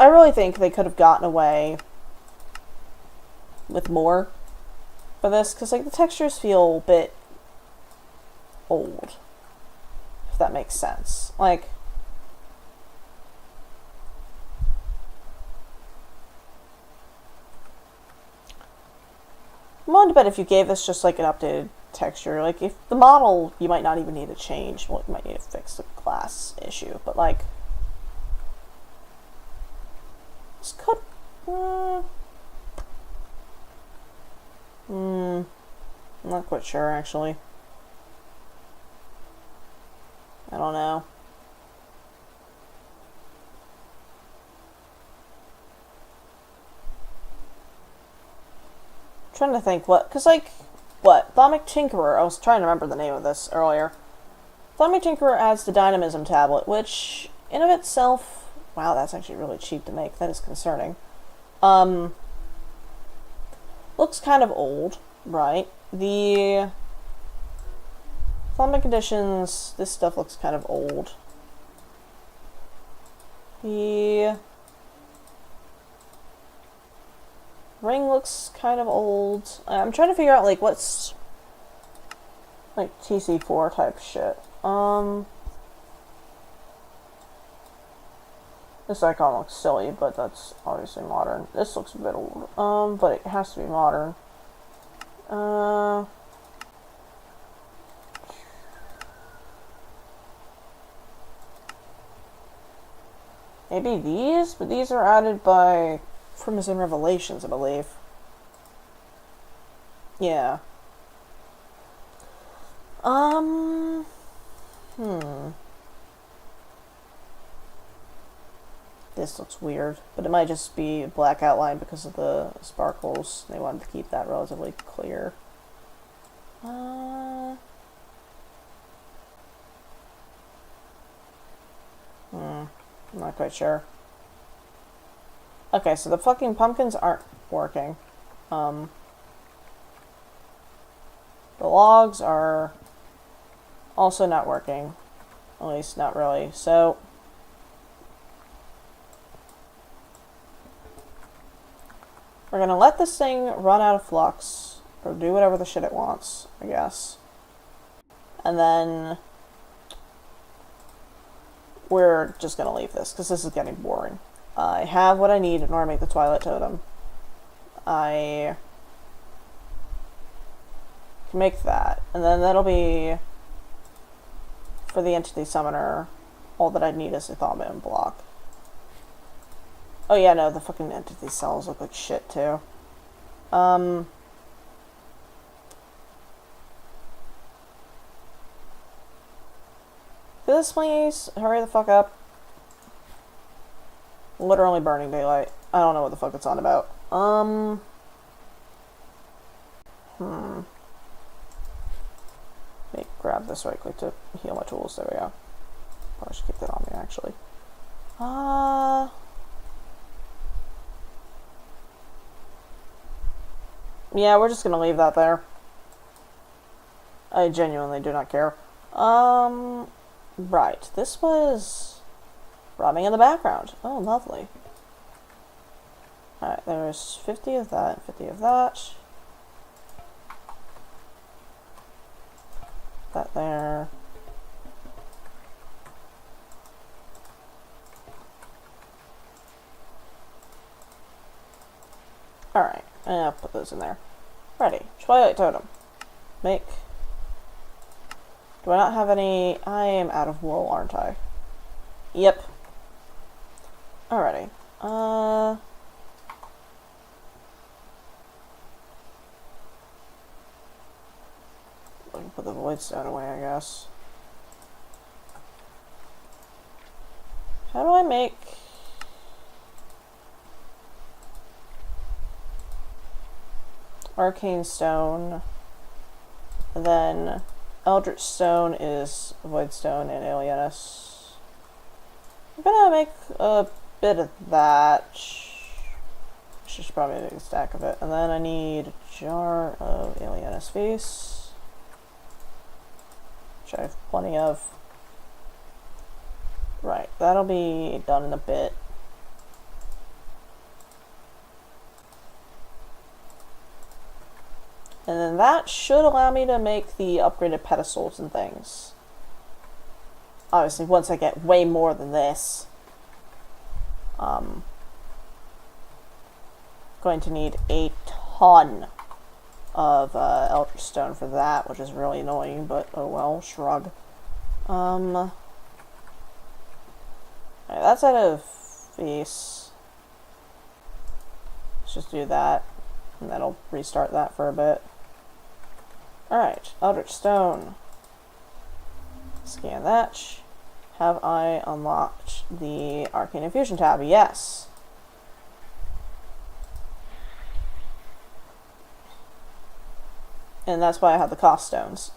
I really think they could have gotten away with more for this, because, like, the textures feel a bit old, if that makes sense. Like, I'm willing to bet if you gave this just like an updated texture, like if the model, you might not even need to change. Well, you might need to fix the glass issue, but like this could. I'm not quite sure actually. I don't know. Trying to think because like Thaumic Tinkerer, I was trying to remember the name of this earlier. Thaumic Tinkerer adds the Dynamism tablet, which in of itself, wow, that's actually really cheap to make. That is concerning. Looks kind of old, right? The Thaumic Conditions, this stuff looks kind of old. The ring looks kind of old. I'm trying to figure out like what's like TC4 type shit. This icon looks silly, but that's obviously modern. This looks a bit old. But it has to be modern. Maybe these, but these are added by Crimson Revelations, I believe. Yeah. This looks weird, but it might just be a black outline because of the sparkles. They wanted to keep that relatively clear. I'm not quite sure. Okay, so the fucking pumpkins aren't working. The logs are also not working. At least, not really. So, we're gonna let this thing run out of flux, or do whatever the shit it wants, I guess. And then we're just gonna leave this, because this is getting boring. I have what I need in order to make the Twilight Totem. I can make that, and then that'll be, for the Entity Summoner, all that I need is a Thaumaturge block. Oh yeah, no, the fucking Entity cells look like shit, too. Could this please hurry the fuck up? Literally burning daylight. I don't know what the fuck it's on about. Let me grab this right quick to heal my tools. There we go. Probably should keep that on me, actually. Yeah, we're just gonna leave that there. I genuinely do not care. Right. This was rubbing in the background. Oh, lovely. Alright, there's 50 of that and 50 of that. That there. Alright, I'll put those in there. Ready. Twilight Totem. Make. Do I not have any? I am out of wool, aren't I? Yep. Alrighty. I can put the void stone away, I guess. How do I make... Arcane Stone, and then Eldritch Stone is Void Stone and Alienus. I'm gonna make a bit of that. I should probably make a stack of it. And then I need a jar of Alienus Feast, which I have plenty of. Right, that'll be done in a bit. And then that should allow me to make the upgraded pedestals and things. Obviously, once I get way more than this. Going to need a ton of Eldritch Stone for that, which is really annoying, but oh well, shrug. Right, that's out of Feast. Let's just do that, and that'll restart that for a bit. Alright, Eldritch Stone. Scan that. Have I unlocked the Arcane Infusion tab? Yes. And that's why I have the cost stones.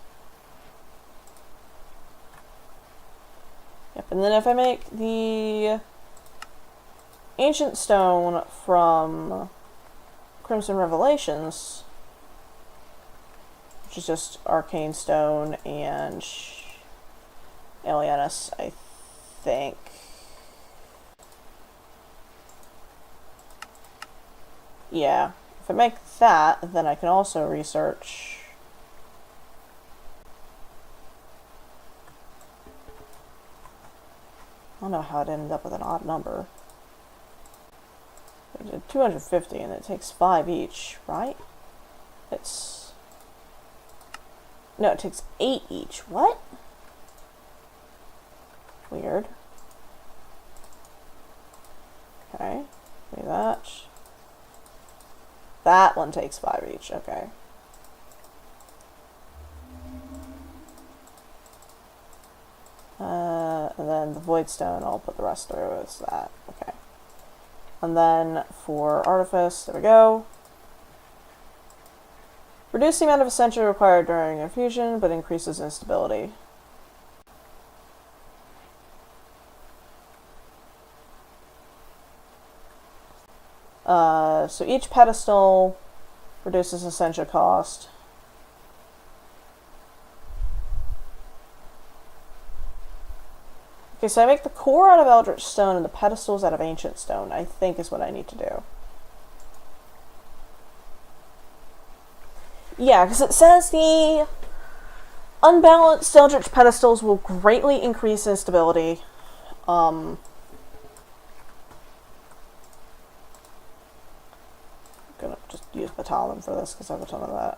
Yep, and then if I make the Ancient Stone from Crimson Revelations, which is just Arcane Stone and Alienus, I think. Yeah, if I make that, then I can also research I don't know how it ended up with an odd number. I did 250 and it takes 5 each, right? It's... No, it takes 8 each. What? Weird. Okay. Do that. That one takes 5 each. Okay. And then the Void Stone, I'll put the rest through as that. Okay. And then for Artifice, there we go. Reduce the amount of Ascension required during infusion, but increases instability. So each pedestal reduces essential cost. Okay, so I make the core out of Eldritch Stone and the pedestals out of Ancient Stone, I think is what I need to do. Yeah, because it says the unbalanced Eldritch pedestals will greatly increase in stability. I'm gonna just use Batalon for this because I have a ton of that.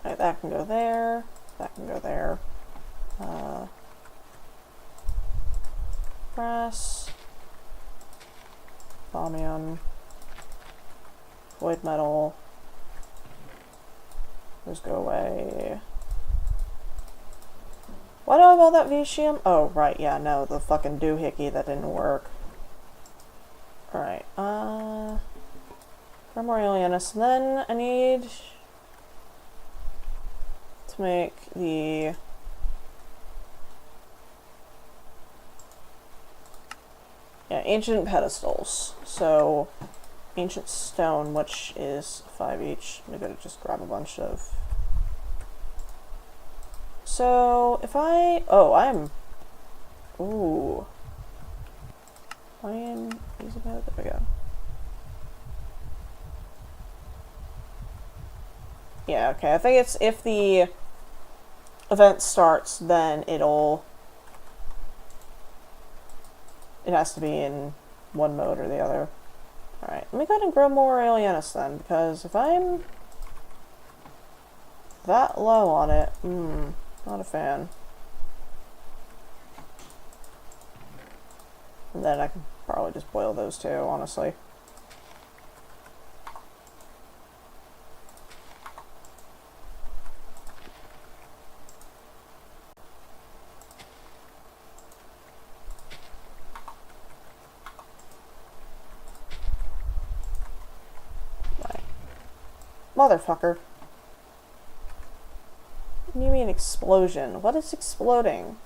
Alright, that can go there. That can go there. Brass. Thaumium. Void metal. Those go away. Why do I have all that Vitium? Oh, right, yeah, no, the fucking doohickey that didn't work. Alright, Grimoire Alienus, and then I need to make the ancient pedestals. So ancient stone, which is 5 each. I'm gonna just grab a bunch of. So if I ooh. I am using that. There we go. Yeah, okay. I think it's if the event starts, then it has to be in one mode or the other. Alright, let me go ahead and grow more Alienus then, because if I'm that low on it, not a fan. And then I can probably just boil those too, honestly. Motherfucker. What do you mean explosion? What is exploding?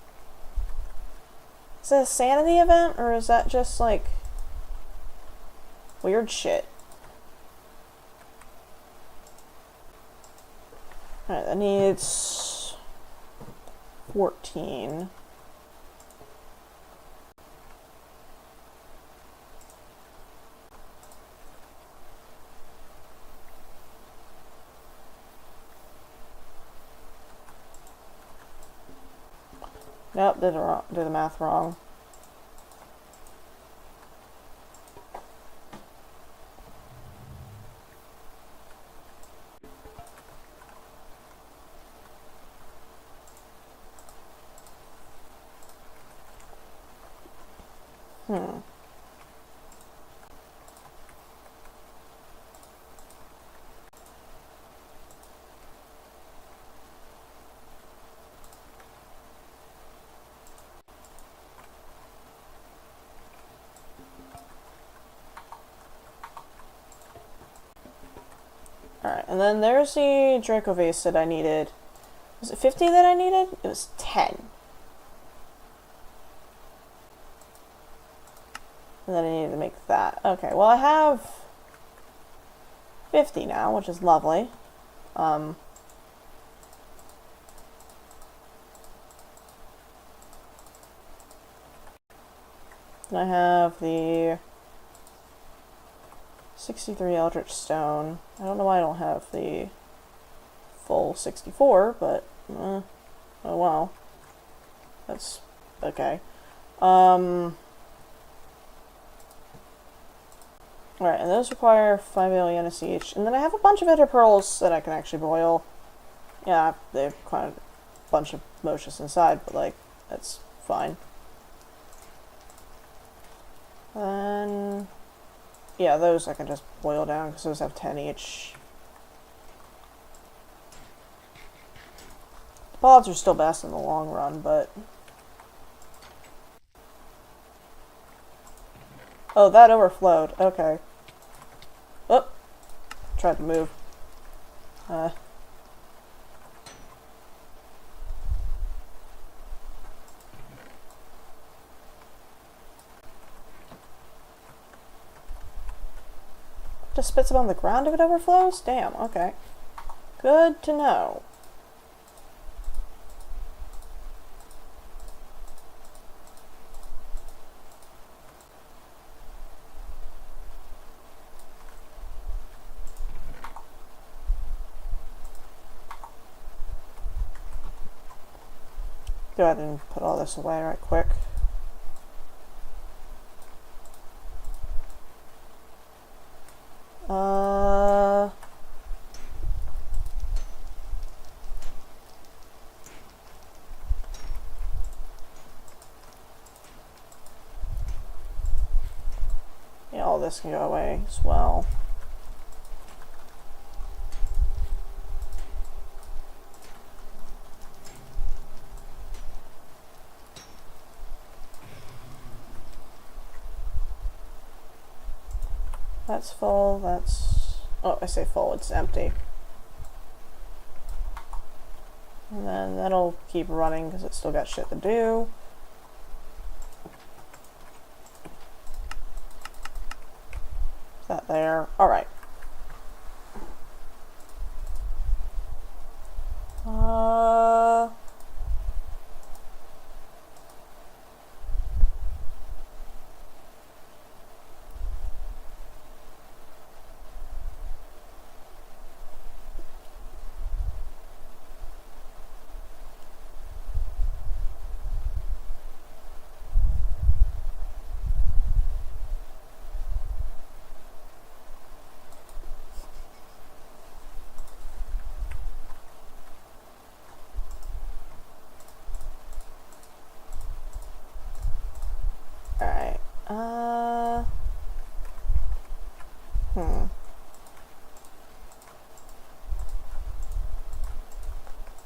Is that a sanity event, or is that just, like, weird shit? Alright, that needs 14. Nope, did the math wrong. Alright, and then there's the Draco vase that I needed. Was it 50 that I needed? It was 10. And then I needed to make that. Okay, well I have 50 now, which is lovely. And I have the 63 Eldritch Stone. I don't know why I don't have the full 64, but oh well. That's okay. Alright, and those require 5 Alienus each. And then I have a bunch of Ender Pearls that I can actually boil. Yeah, they've kind of a bunch of Motius inside, but like, that's fine. Yeah, those I can just boil down because those have 10 each. The pods are still best in the long run, but... Oh, that overflowed. Okay. Oh! Tried to move. Just spits it on the ground if it overflows? Damn, okay. Good to know. Go ahead and put all this away right quick. Yeah, all this can go away as well. That's full, that's... Oh, I say full, it's empty. And then that'll keep running because it's still got shit to do. That there. Alright.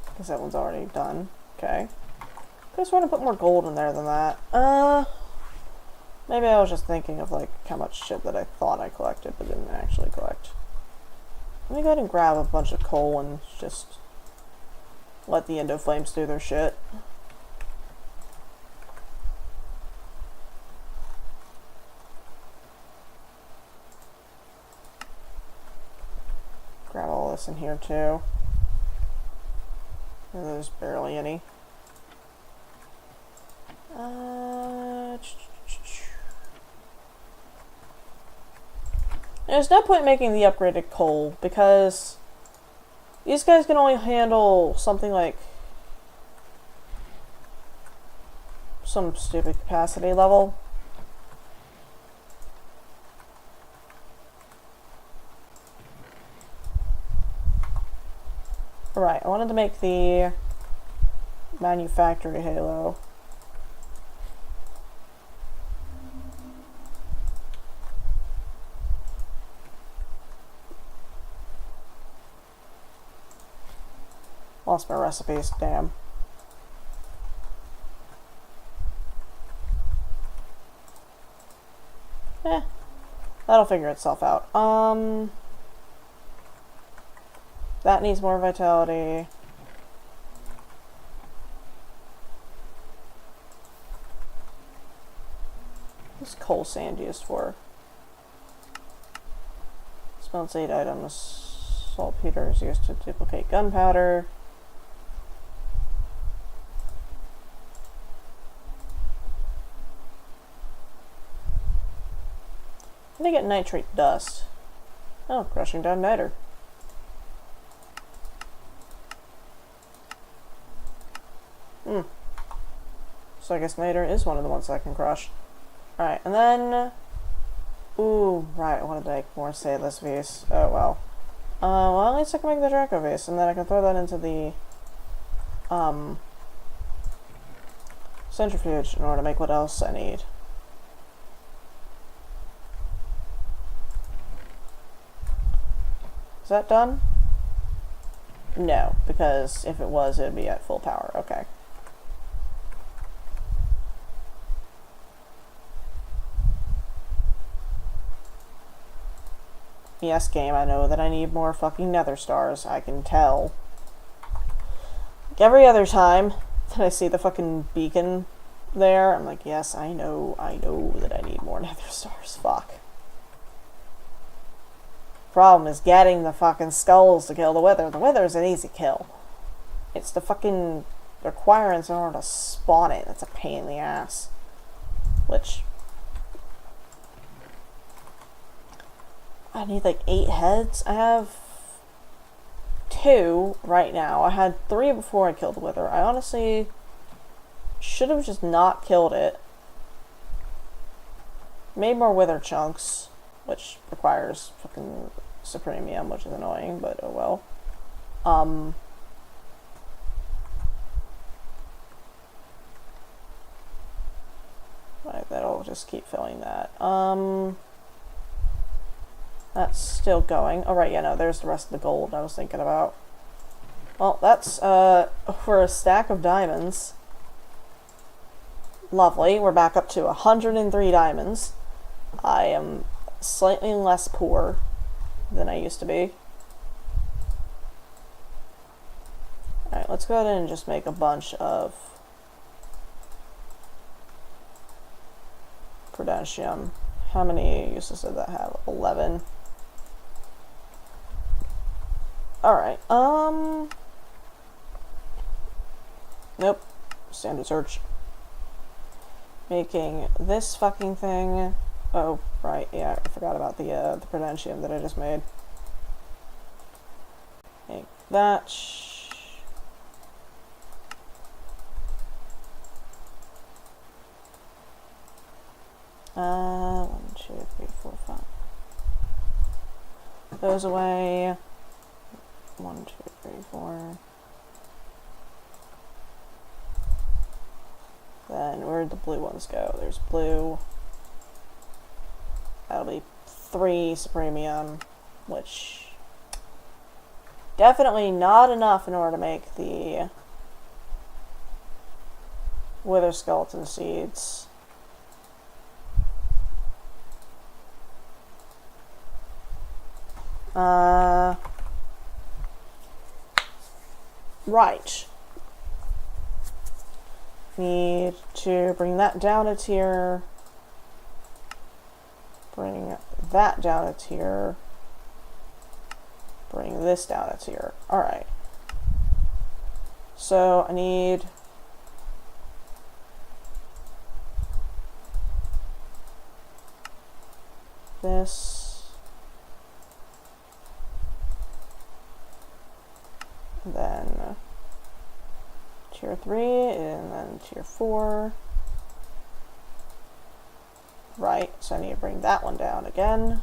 Because that one's already done. Okay. Could have sworn to put more gold in there than that. Maybe I was just thinking of like how much shit that I thought I collected but didn't actually collect. Let me go ahead and grab a bunch of coal and just let the Endo Flames do their shit. Grab all this in here too. There's barely any. There's no point making the upgraded coal because these guys can only handle something like some stupid capacity level. Right, I wanted to make the manufactory halo. Lost my recipes, damn. That'll figure itself out. That needs more vitality. What's coal sand used for? Smelts 8 items. Saltpeter is used to duplicate gunpowder. How do I get nitrate dust? Oh, crushing down niter. So I guess niter is one of the ones I can crush. Alright, and then... Ooh, right, I wanted to make more Sadeless Vase. Oh, well. Well, at least I can make the Draco Vase, and then I can throw that into the... centrifuge in order to make what else I need. Is that done? No, because if it was, it would be at full power. Okay. Yes, game, I know that I need more fucking nether stars. I can tell. Like every other time that I see the fucking beacon there, I'm like, yes, I know that I need more nether stars. Fuck. Problem is getting the fucking skulls to kill the wither. The wither's an easy kill. It's the fucking requirements in order to spawn it that's a pain in the ass. Which... I need like 8 heads. I have 2 right now. I had 3 before I killed the wither. I honestly should have just not killed it. Made more wither chunks, which requires fucking supremium, which is annoying, but oh well. Right, that'll just keep filling that. That's still going. Oh, right, yeah, no, there's the rest of the gold I was thinking about. Well, that's, for a stack of diamonds. Lovely. We're back up to 103 diamonds. I am slightly less poor than I used to be. Alright, let's go ahead and just make a bunch of Prudentium. How many uses did that have? 11. Alright, nope. Standard search. Making this fucking thing. Oh, right, yeah, I forgot about the Prudentium that I just made. Make that. 1, 2, 3, 4, 5. Those away. 1, 2, 3, 4. Then where'd the blue ones go? There's blue. That'll be 3 supremium, which definitely not enough in order to make the wither skeleton seeds. Right. Need to bring that down a tier. Bring that down a tier. Bring this down a tier. Alright. So I need this. Then tier 3 and then tier 4. Right, so I need to bring that one down again.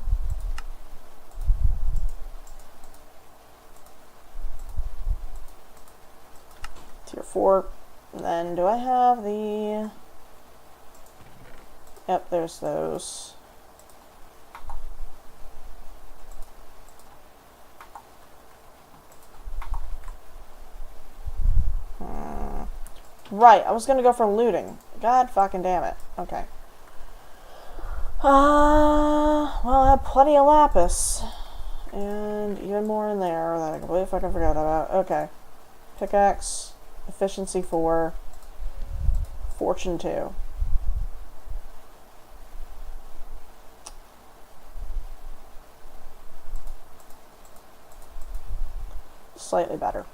Tier 4. And then do I have the... Yep, there's those. Right, I was gonna go for looting. God fucking damn it. Okay. Well, I have plenty of lapis. And even more in there that I completely fucking forgot about. Okay. Pickaxe. Efficiency 4. Fortune 2. Slightly better.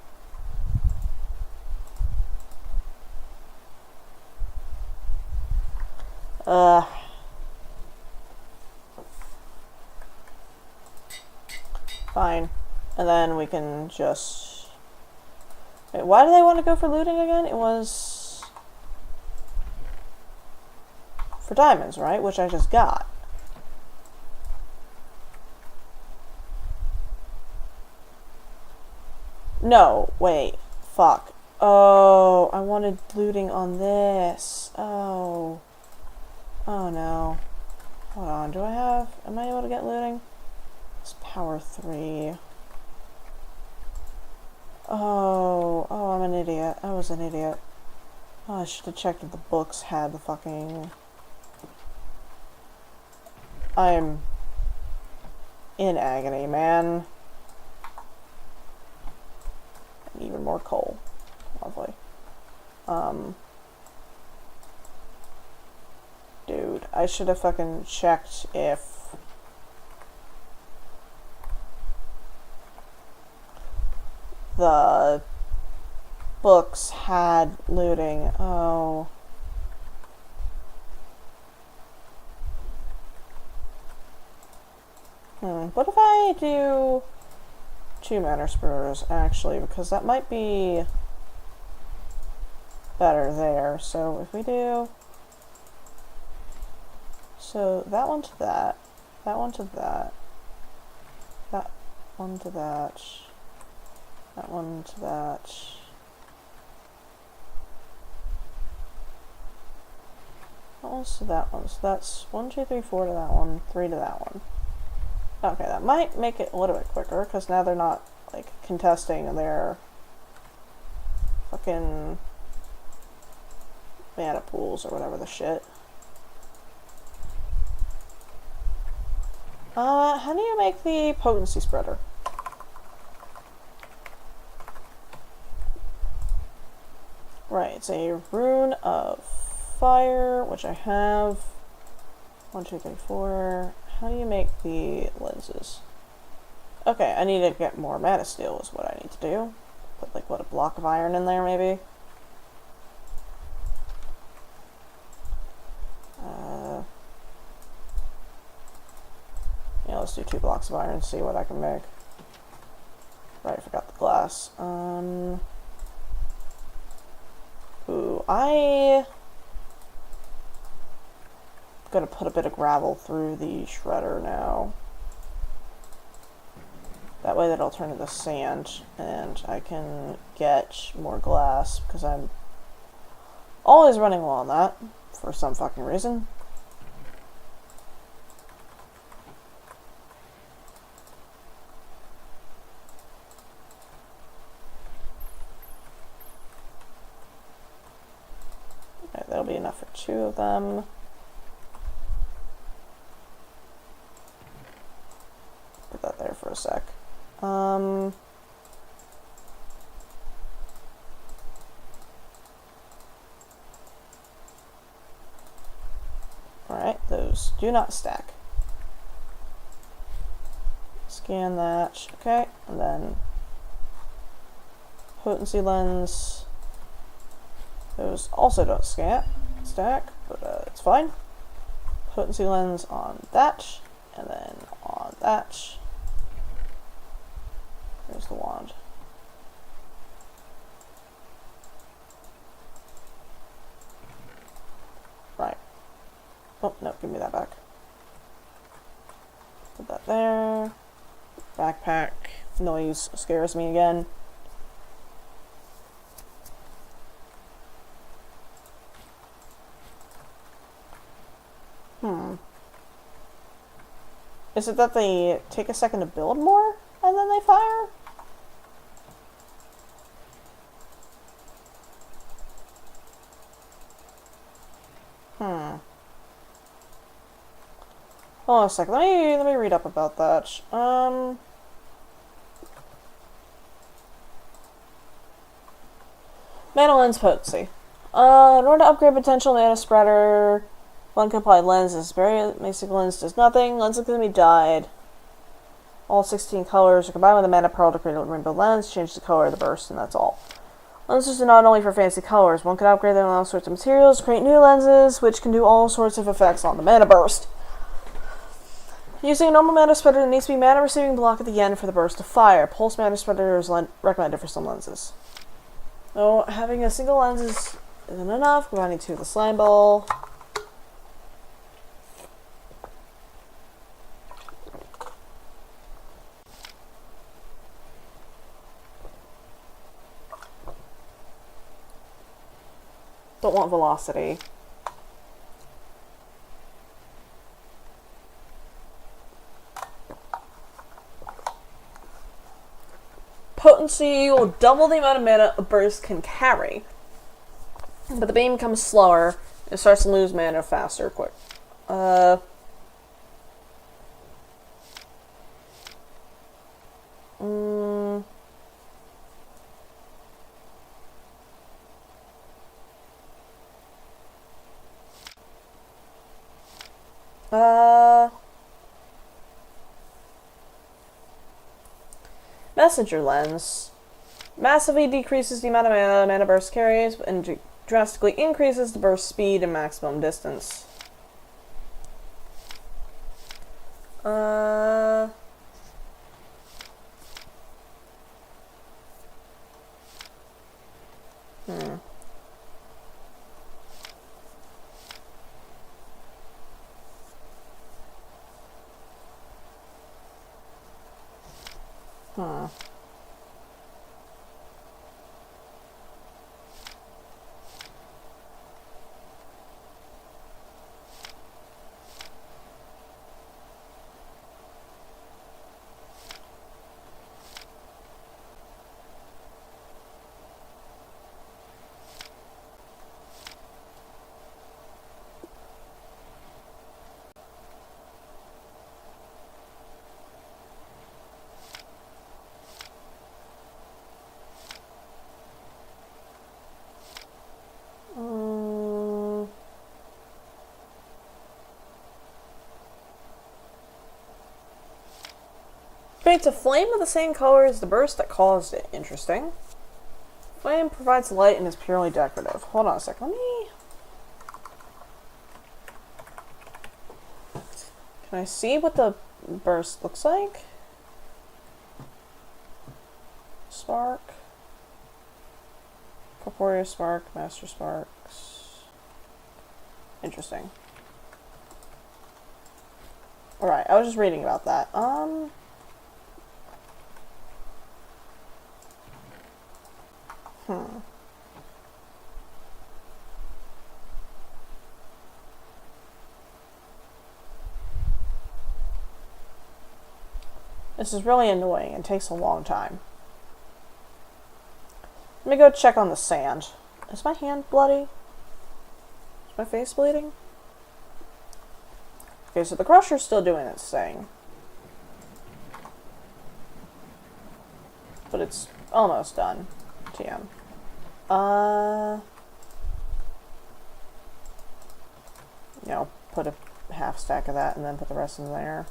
Fine. And then we can just... Wait, why do they want to go for looting again? It was... for diamonds, right? Which I just got. No, wait. Fuck. Oh, I wanted looting on this. Oh. Oh no. Hold on, do I have... am I able to get looting? It's power 3. Oh, I'm an idiot. I was an idiot. Oh, I should have checked if the books had the fucking... I'm in agony, man. And even more coal. Lovely. Dude, I should have fucking checked if the books had looting. Oh. What if I do 2 mana spurs, actually, because that might be better there. So if we do... So that one to that, that one to that, that one to that, that one to that. That one's to that one, so that's 1, 2, 3, 4 to that one, 3 to that one. Okay, that might make it a little bit quicker, because now they're not, like, contesting their fucking mana pools or whatever the shit. How do you make the potency spreader? Right, it's a rune of fire, which I have. 1, 2, 3, 4. How do you make the lenses? Okay, I need to get more mana steel is what I need to do. Put, like, what, a block of iron in there, maybe? Yeah, let's do 2 blocks of iron and see what I can make. Right, I forgot the glass. Ooh, I'm gonna put a bit of gravel through the shredder now. That way that'll turn into sand, and I can get more glass, because I'm always running low on that, for some fucking reason. Okay, that'll be enough for 2 of them. Put that there for a sec. Alright, those do not stack. Scan that, okay, and then potency lens. Those also don't stack, but it's fine. Potency lens on that, and then on that. There's the wand. Right. Oh, no, give me that back. Put that there. Backpack. Noise scares me again. Is it that they take a second to build more, and then they fire? Hold on a second, let me read up about that. Mana lens potency. In order to upgrade potential mana spreader, one can apply lenses. Very basic lens does nothing. Lenses can be dyed. All 16 colors are combined with a mana pearl to create a rainbow lens. Change the color of the burst, and that's all. Lenses are not only for fancy colors. One can upgrade them with all sorts of materials, create new lenses, which can do all sorts of effects on the mana burst. Using a normal mana spreader, there needs to be mana receiving block at the end for the burst of fire. Pulse mana spreader is recommended for some lenses. So, having a single lens isn't enough. Combining 2 with the slime ball. Don't want velocity. potency will double the amount of mana a burst can carry. But the beam becomes slower. It starts to lose mana faster, quick. Messenger Lens. Massively decreases the amount of mana burst carries and drastically increases the burst speed and maximum distance. Creates a flame of the same color as the burst that caused it. Interesting. Flame provides light and is purely decorative. Hold on a sec. Let me... Can I see what the burst looks like? Spark. Corporeal spark. Master sparks. Interesting. Alright, I was just reading about that. This is really annoying and takes a long time. Let me go check on the sand. Is my hand bloody? Is my face bleeding? Okay, so the crusher's still doing its thing. But it's almost done. TM. You know, put a half stack of that and then put the rest in there.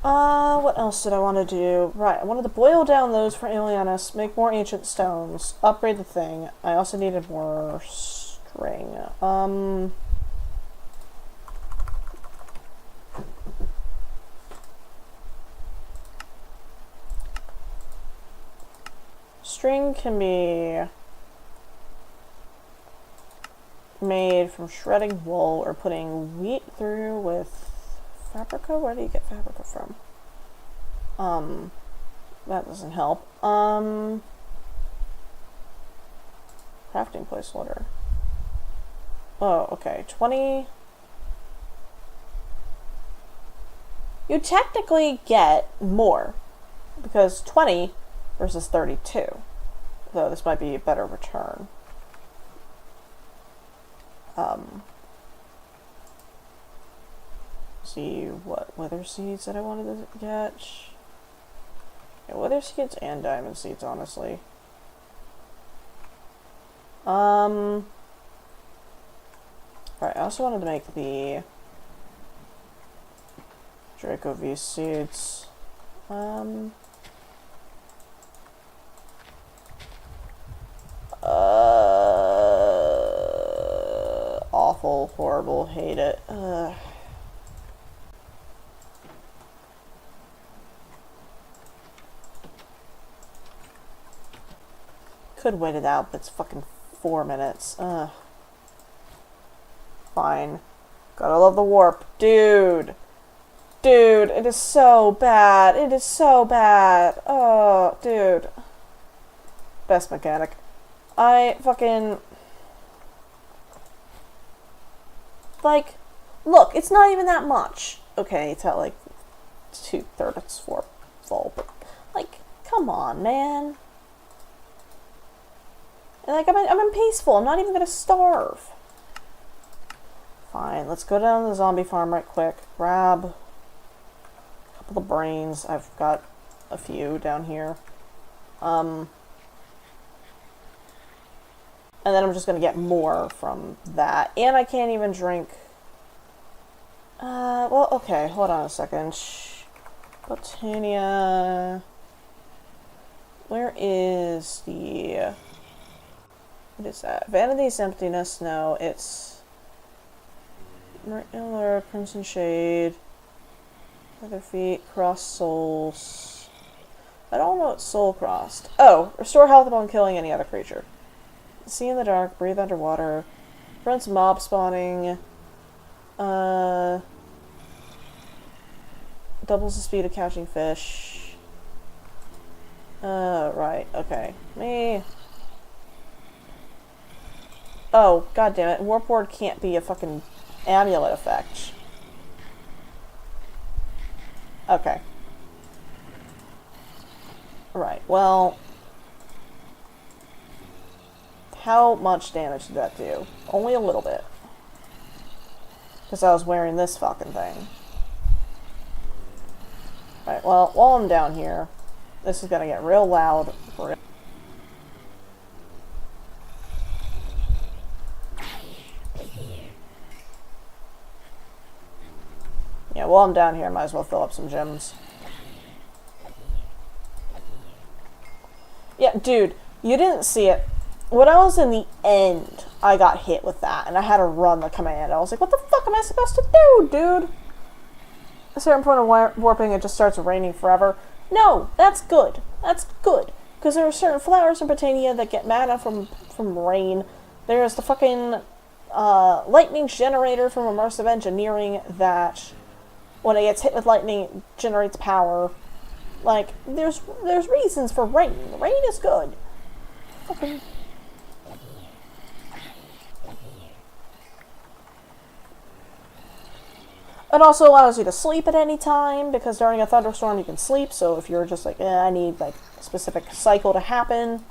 What else did I want to do? Right, I wanted to boil down those for Alienus, make more ancient stones, upgrade the thing. I also needed more string. String can be made from shredding wool or putting wheat through with Fabrica? Where do you get Fabrica from? That doesn't help. Crafting placeholder. Oh, okay. 20. You technically get more, because 20 versus 32. Though this might be a better return. See what wither seeds that I wanted to get. Yeah, wither seeds and diamond seeds, honestly. Right, I also wanted to make the Draco V seeds. Awful, horrible, hate it. Could wait it out, but it's fucking 4 minutes. Fine. Gotta love the warp. Dude! Dude, it is so bad. It is so bad. Oh, dude. Best mechanic. I fucking... Like, look, it's not even that much. Okay, it's at like 2/3 full, but like, Come on, man. And like, I'm peaceful. I'm not even gonna starve. Fine, let's go down to the zombie farm right quick. Grab a couple of brains. I've got a few down here. And then I'm just gonna get more from that. And I can't even drink... well, okay, hold on a second. Botania... Where is the... What is that? Vanity's Emptiness? No, it's... Miracular, Crimson Shade... Leather Feet, Cross Souls... I don't know what Soul Crossed. Oh, restore health upon killing any other creature. See in the dark, breathe underwater, prevents mob spawning, doubles the speed of catching fish. Right, okay. Oh, god damn it. Warp Ward can't be a fucking amulet effect. Okay. Right, well... How much damage did that do? Only a little bit. Because I was wearing this fucking thing. Right, well, while I'm down here, this is gonna get real loud. Yeah, while I'm down here, I might as well fill up some gems. Yeah, dude, you didn't see it. When I was in the end, I got hit with that, and I had to run the command. I was like, what the fuck am I supposed to do, dude? At a certain point of warping, it just starts raining forever. No, that's good. That's good. Because there are certain flowers in Botania that get mana from rain. There's the fucking lightning generator from Immersive Engineering that, when it gets hit with lightning, it generates power. Like, there's reasons for rain. Rain is good. Fucking... It also allows you to sleep at any time, because during a thunderstorm you can sleep, so if you're just like, I need like a specific cycle to happen.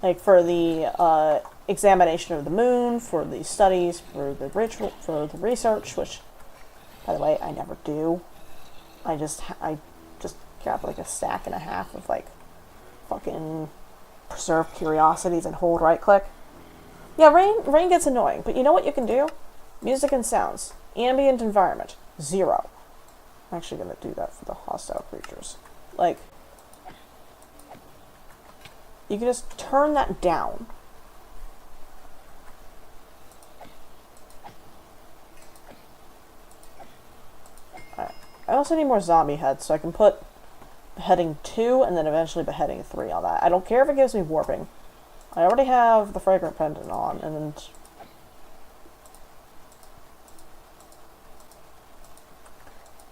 Like for the examination of the moon, for the studies, for the ritual, for the research, which, by the way, I never do. I just grab like a stack and a half of like fucking preserved curiosities and hold right click. Yeah, rain gets annoying, but you know what you can do? Music and sounds. Ambient environment. 0. I'm actually going to do that for the hostile creatures. Like, you can just turn that down. Alright. I also need more zombie heads, so I can put beheading 2 and then eventually beheading 3 on that. I don't care if it gives me warping. I already have the fragrant pendant on, and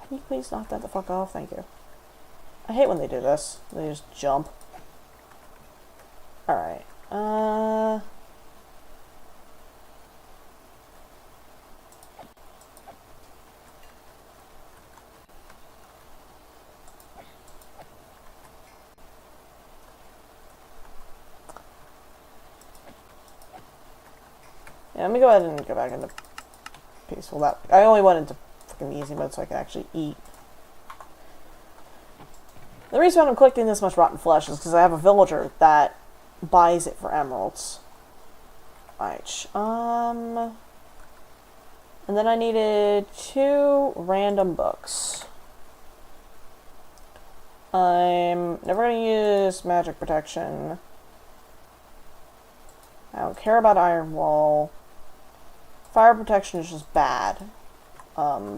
can you please knock that the fuck off? Thank you. I hate when they do this. They just jump. Alright. Yeah, let me go ahead and go back into peaceful. I only went into fucking easy mode so I can actually eat. The reason why I'm collecting this much rotten flesh is because I have a villager that buys it for emeralds. Right. And then I needed 2 random books. I'm never going to use magic protection. I don't care about iron wall. Fire protection is just bad.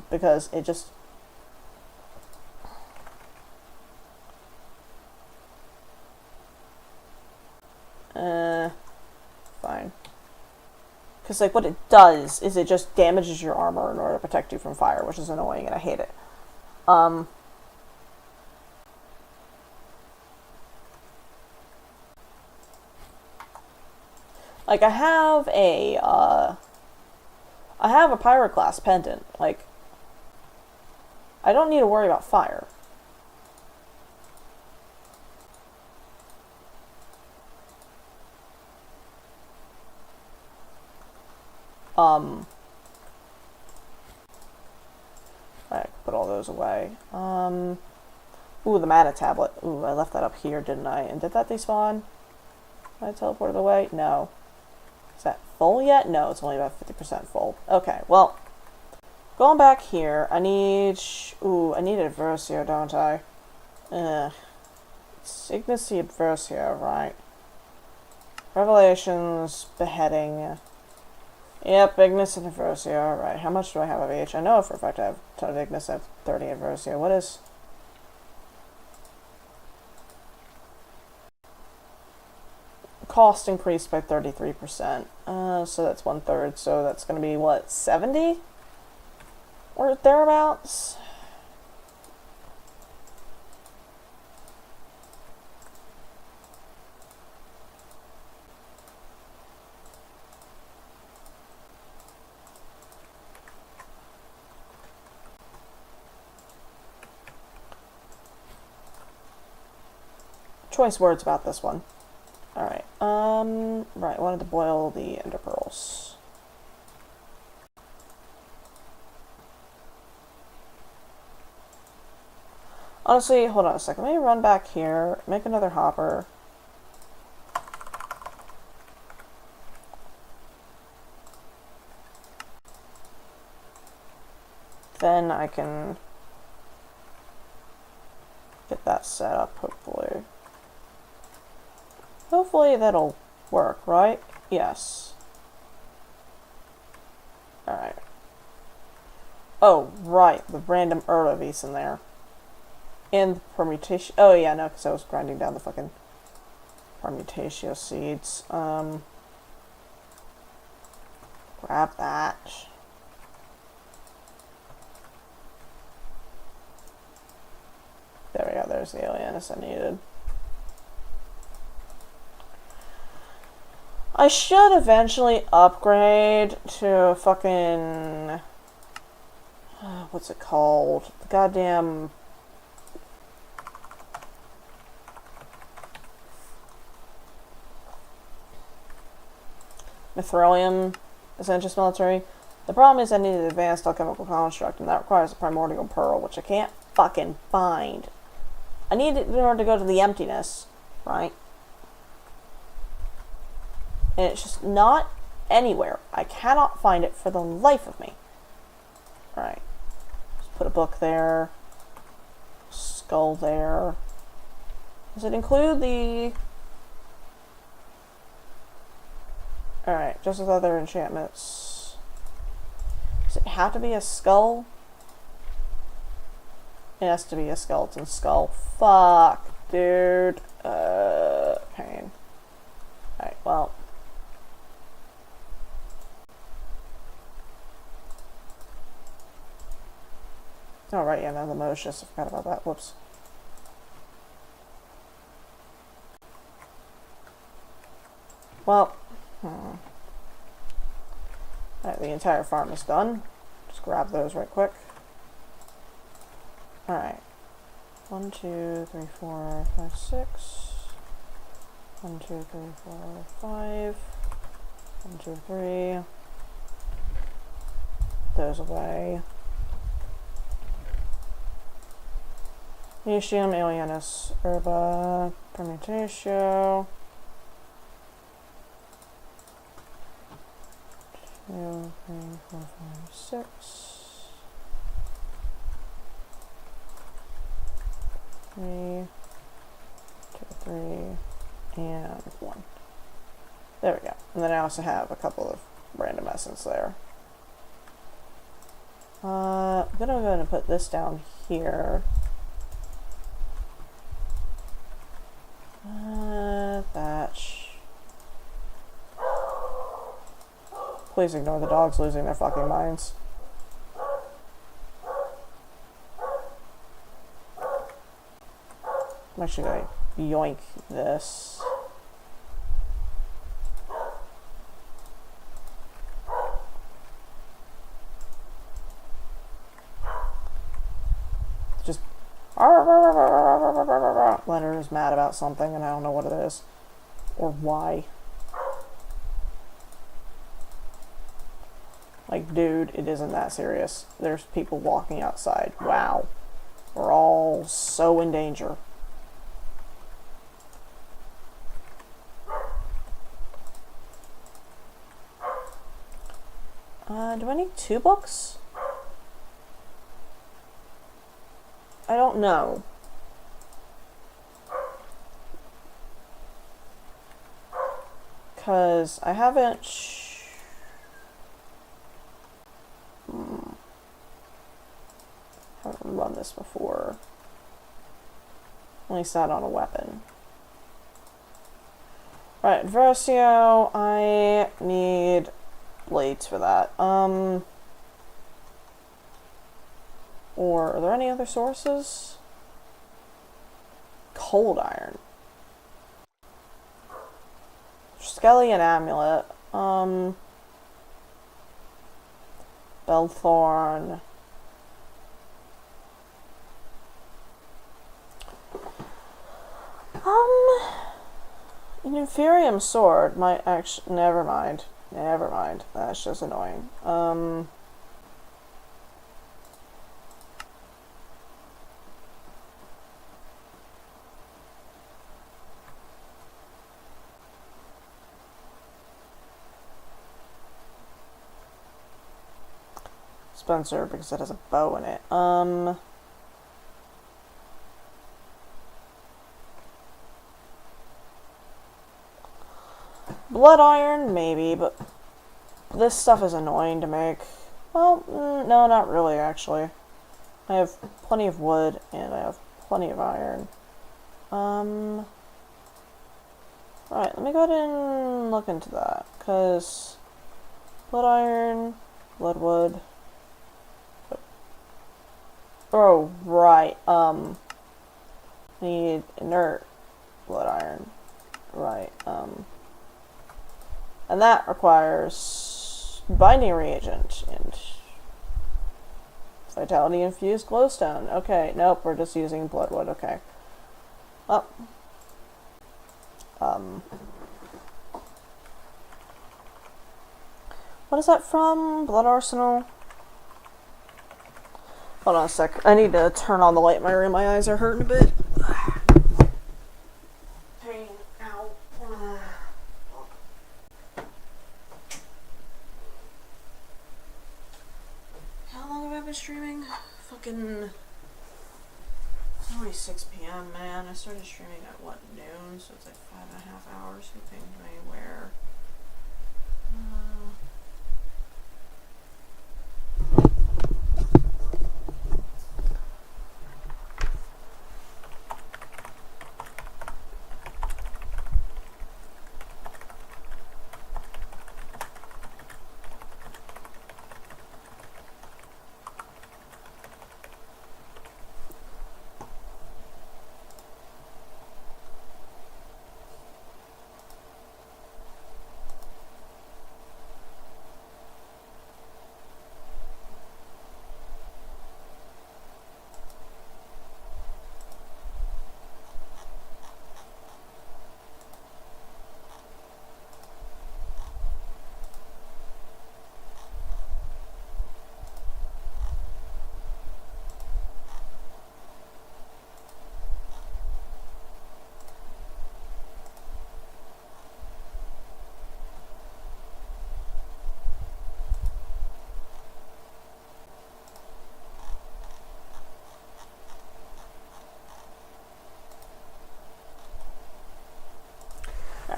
Because it just... Fine. Because, like, what it does is it just damages your armor in order to protect you from fire, which is annoying and I hate it. Like, I have a pyroclast pendant. Like, I don't need to worry about fire. Alright, put all those away. Ooh, the mana tablet. Ooh, I left that up here, didn't I? And did that despawn? I teleported away? No. Is that full yet? No, it's only about 50% full. Okay, well, going back here, I need... Ooh, I need Adversio, don't I? It's Ignis the Adversio, right? Revelations, Beheading. Yep, Ignis and Adversio, alright. How much do I have of each? I know for a fact I have a ton of Ignis, I have 30 Adversio. What is... Cost increased by 33%. So that's 1/3, so that's going to be, what, 70? Or thereabouts? Choice words about this one. Alright, right, I wanted to boil the ender pearls. Honestly, hold on a second. Let me run back here, make another hopper. Then I can get that set up, hopefully. Hopefully that'll work, right? Yes. Alright. Oh, right. The random Erlovis in there. And the permutation. Oh, yeah, no, because I was grinding down the fucking permutatio seeds. Grab that. There we go. There's the alienus I needed. I should eventually upgrade to fucking... what's it called? The goddamn... Mithrilium Essentious Military. The problem is I need an advanced alchemical construct, and that requires a primordial pearl, which I can't fucking find. I need it in order to go to the emptiness, right? And it's just not anywhere. I cannot find it for the life of me. Alright. Just put a book there. Skull there. Does it include the... Alright, just with other enchantments. Does it have to be a skull? It has to be a skeleton skull. Fuck, dude. Pain. Alright, well... Oh, right, yeah, now the Moshes. I forgot about that. Whoops. Well, Alright, the entire farm is done. Just grab those right quick. Alright. 1, 2, 3, 4, 5, 6. 1, 2, 3, 4, 5. 1, 2, 3. Those away. Nitium, Alienus, Herba, Permutatio. 2, 3, 4, 5, 6. 3, 2, 3, and 1. There we go. And then I also have a couple of random essence there. Then I'm going to put this down here. Thatch. Please ignore the dogs losing their fucking minds. I'm actually going to yoink this. Just... Leonard is mad about something and I don't know what it is. Or why. Like, dude, it isn't that serious. There's people walking outside. Wow. We're all so in danger. Do I need 2 books? I don't know. Because I haven't... haven't run this before. Only sat on a weapon. Right, Versio, I need blades for that. Or are there any other sources? Cold iron. Skellion amulet. Bellthorn. An Inferium sword might actually... Never mind. Never mind. That's just annoying. Spencer, because it has a bow in it. Blood iron, maybe, but this stuff is annoying to make. Well, no, not really, actually. I have plenty of wood, and I have plenty of iron. Right, let me go ahead and look into that, because blood iron, blood wood. Oh, right, need inert blood iron. Right, and that requires binding reagent and vitality infused glowstone. Okay, nope, we're just using bloodwood. Okay. Well, what is that from? Blood Arsenal? Hold on a sec. I need to turn on the light in my room. My eyes are hurting a bit. Pain. Ow. How long have I been streaming? Fucking... It's only 6 p.m, man. I started streaming at, what, noon? So it's like 5.5 hours. Who pinged me? Where?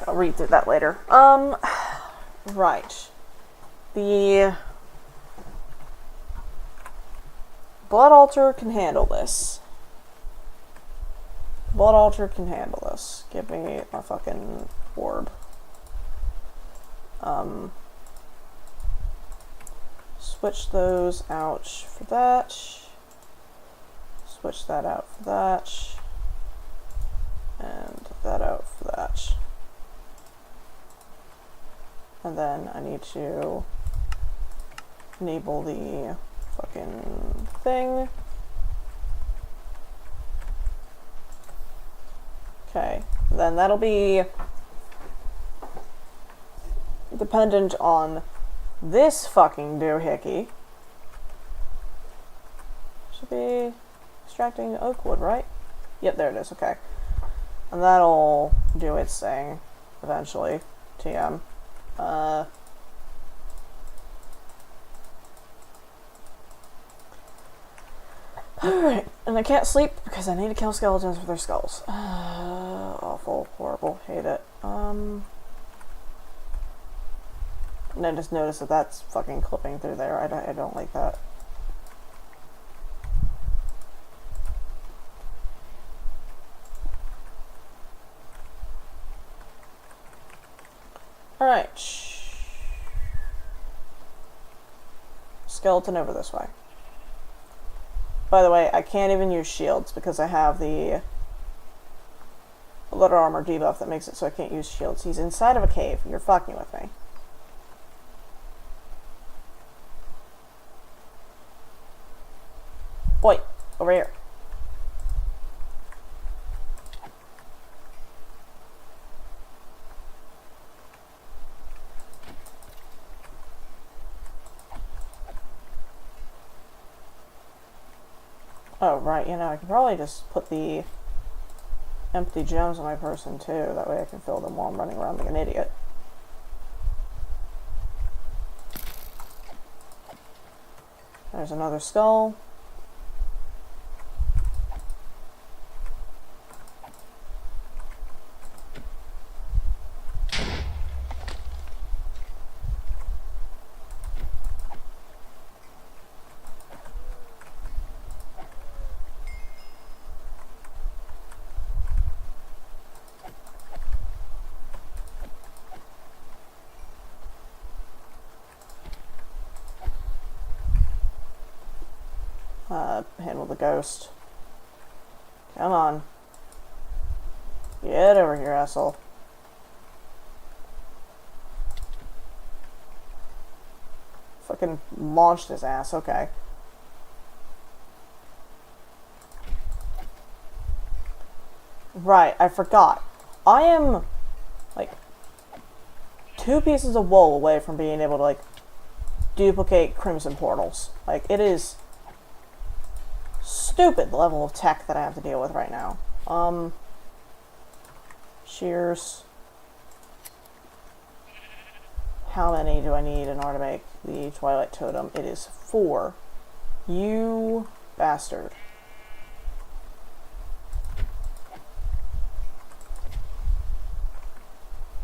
I'll read through that later. Right. The Blood Altar can handle this. Blood Altar can handle this. Give me my fucking orb. Switch those out for that. Switch that out for that. And that out for that. And then I need to enable the fucking thing. Okay, then that'll be dependent on this fucking doohickey should be extracting oak wood, right? Yep, there it is, okay. And that'll do its thing, eventually. TM. Alright, and I can't sleep because I need to kill skeletons with their skulls. Awful, horrible, hate it. And I just noticed that that's fucking clipping through there. I don't like that. Alright. Skeleton over this way. By the way, I can't even use shields because I have the letter armor debuff that makes it so I can't use shields. He's inside of a cave. You're fucking with me. Boy, over here. Oh, right, you know, I could probably just put the empty gems on my person, too. That way I can fill them while I'm running around like an idiot. There's another skull. Handle the ghost. Come on. Get over here, asshole. Fucking launched his ass, okay. Right, I forgot. I am, like, 2 pieces of wool away from being able to, like, duplicate crimson portals. Like, it is stupid the level of tech that I have to deal with right now. Shears. How many do I need in order to make the Twilight Totem? It is 4. You bastard.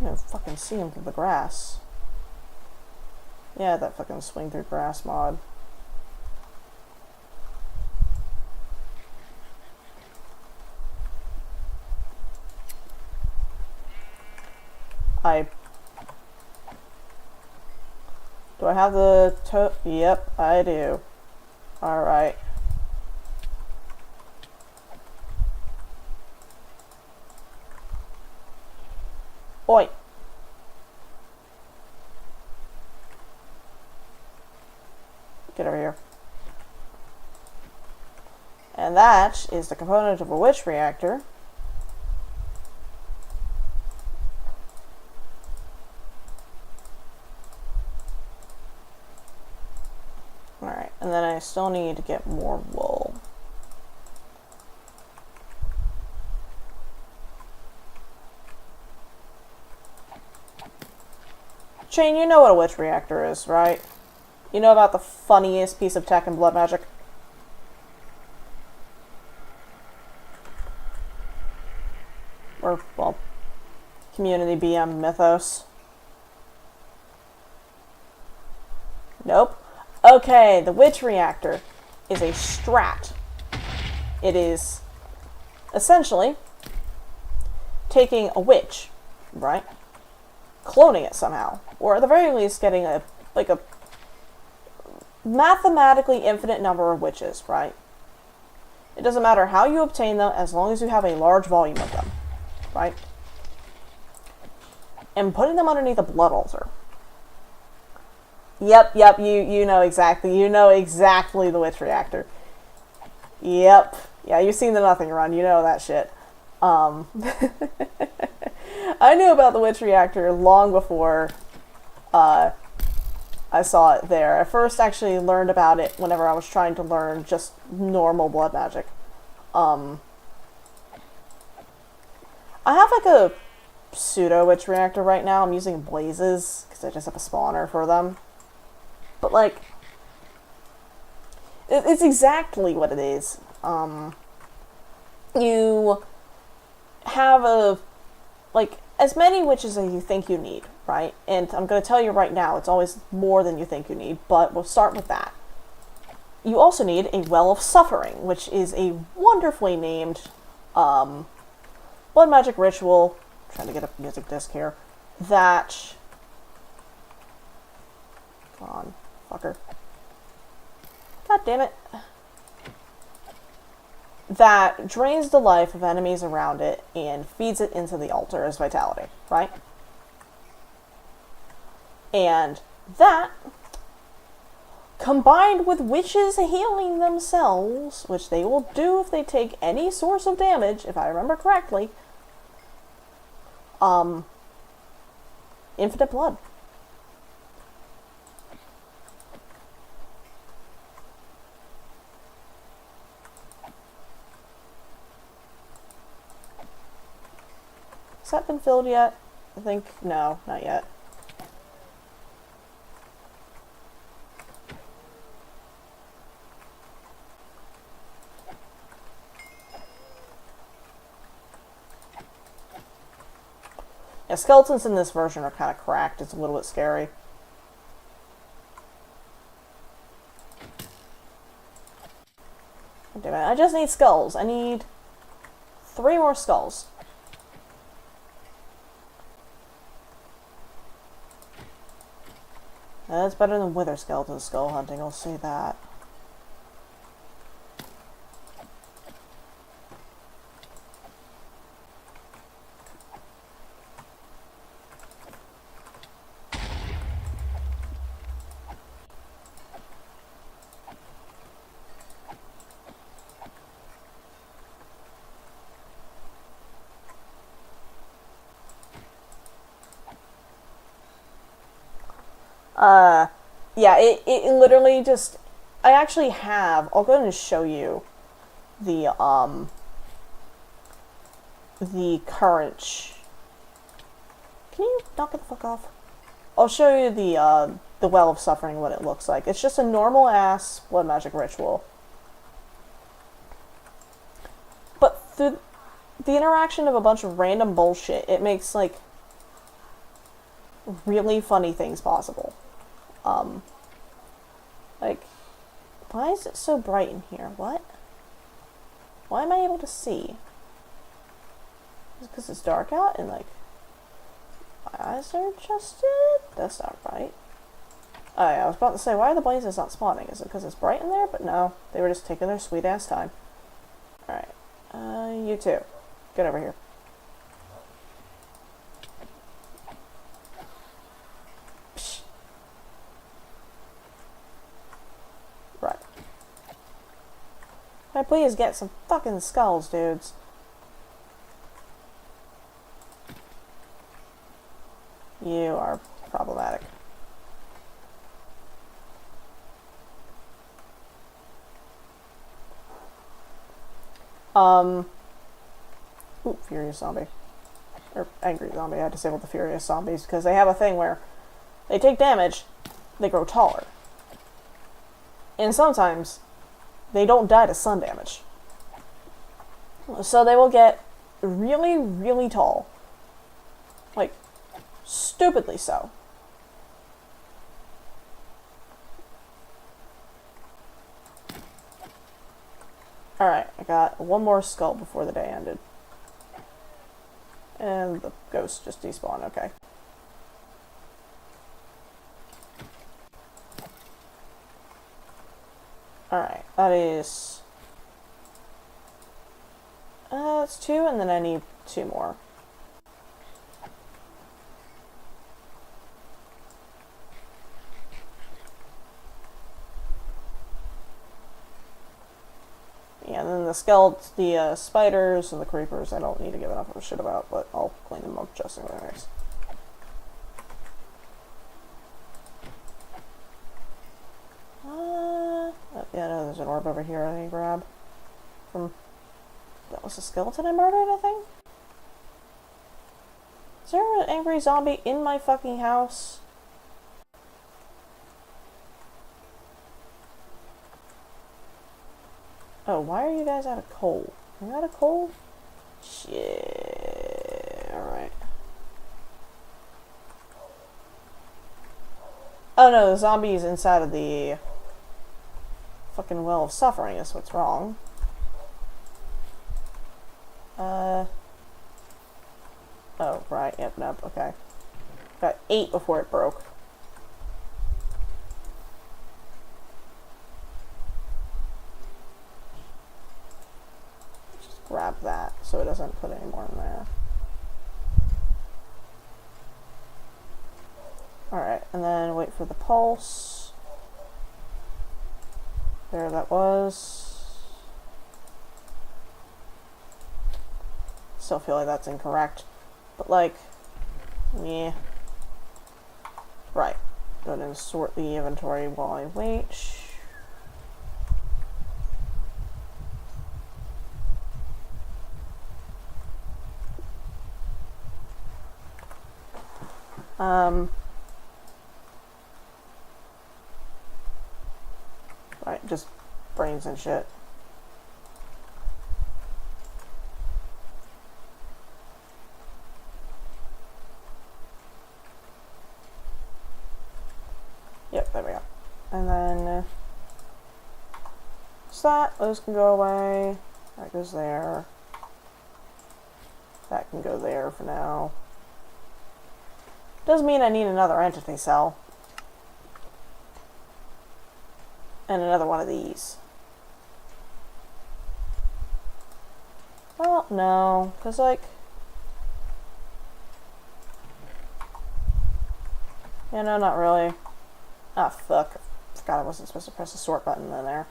I don't fucking see him through the grass. Yeah, that fucking swing through grass mod. Do I have the Yep, I do. Alright. Oi! Get over here. And that is the component of a witch reactor. Alright, and then I still need to get more wool. Shane, you know what a witch reactor is, right? You know about the funniest piece of tech in blood magic? Or, well, community BM mythos. Nope. Okay, the witch reactor is a strat. It is essentially taking a witch, right? Cloning it somehow. Or at the very least getting a mathematically infinite number of witches, right? It doesn't matter how you obtain them as long as you have a large volume of them, right? And putting them underneath a blood altar. Yep, you know exactly the witch reactor. Yep. Yeah, you've seen the Nothing Run, you know that shit. I knew about the witch reactor long before I I saw it there. I first actually learned about it whenever I was trying to learn just normal blood magic. I have like a pseudo-witch reactor right now. I'm using blazes because I just have a spawner for them. But like, it's exactly what it is. You have like, as many witches as you think you need, right? And I'm going to tell you right now, it's always more than you think you need, but we'll start with that. You also need a Well of Suffering, which is a wonderfully named blood magic ritual. I'm trying to get a music disc here. That... Come on, fucker. God damn it. That drains the life of enemies around it and feeds it into the altar as vitality, right? And that, combined with witches healing themselves, which they will do if they take any source of damage, if I remember correctly, infinite blood. Has that been filled yet? I think, no, not yet. Yeah, skeletons in this version are kind of cracked. It's a little bit scary. Damn it, I just need skulls. I need 3 more skulls. That's better than wither skeleton skull hunting, I'll say that. Yeah, it literally just... I actually have... I'll go ahead and show you the current... Can you knock it the fuck off? I'll show you the Well of Suffering, what it looks like. It's just a normal-ass blood magic ritual. But through the interaction of a bunch of random bullshit, it makes, like, really funny things possible. Like, why is it so bright in here? What? Why am I able to see? Is it because it's dark out and, like, my eyes are adjusted? That's not right. Oh yeah, I was about to say, why are the blazes not spawning? Is it because it's bright in there? But no, they were just taking their sweet ass time. Alright, you two, get over here. Right. Can I please get some fucking skulls, dudes? You are problematic. Ooh, Furious Zombie. Or Angry Zombie. I disabled the Furious Zombies because they have a thing where they take damage, they grow taller. And sometimes they don't die to sun damage. So they will get really, really tall. Like, stupidly so. Alright, I got one more skull before the day ended. And the ghost just despawned, okay. Alright, that is... that's 2, and then I need 2 more. Yeah, and then the spiders and the creepers, I don't need to give enough of a shit about, but I'll clean them up just in case. Yeah, no, there's an orb over here I need to grab. That was a skeleton I murdered, I think? Is there an angry zombie in my fucking house? Oh, why are you guys out of coal? Are you out of coal? Shit. Alright. Oh no, the zombie's inside of the fucking well of suffering is what's wrong. Oh, right, yep, nope, okay. Got 8 before it broke. Just grab that so it doesn't put any more in there. Alright, and then wait for the pulse. There that was. Still feel like that's incorrect. But like, yeah. Right. Go ahead and sort the inventory while I wait. Right, just brains and shit. Yep, there we go. And then those can go away. That goes there. That can go there for now. Does mean I need another entity cell. And another one of these. Well, no, because like... Yeah, no, not really. Ah, fuck. Forgot I wasn't supposed to press the sort button in there.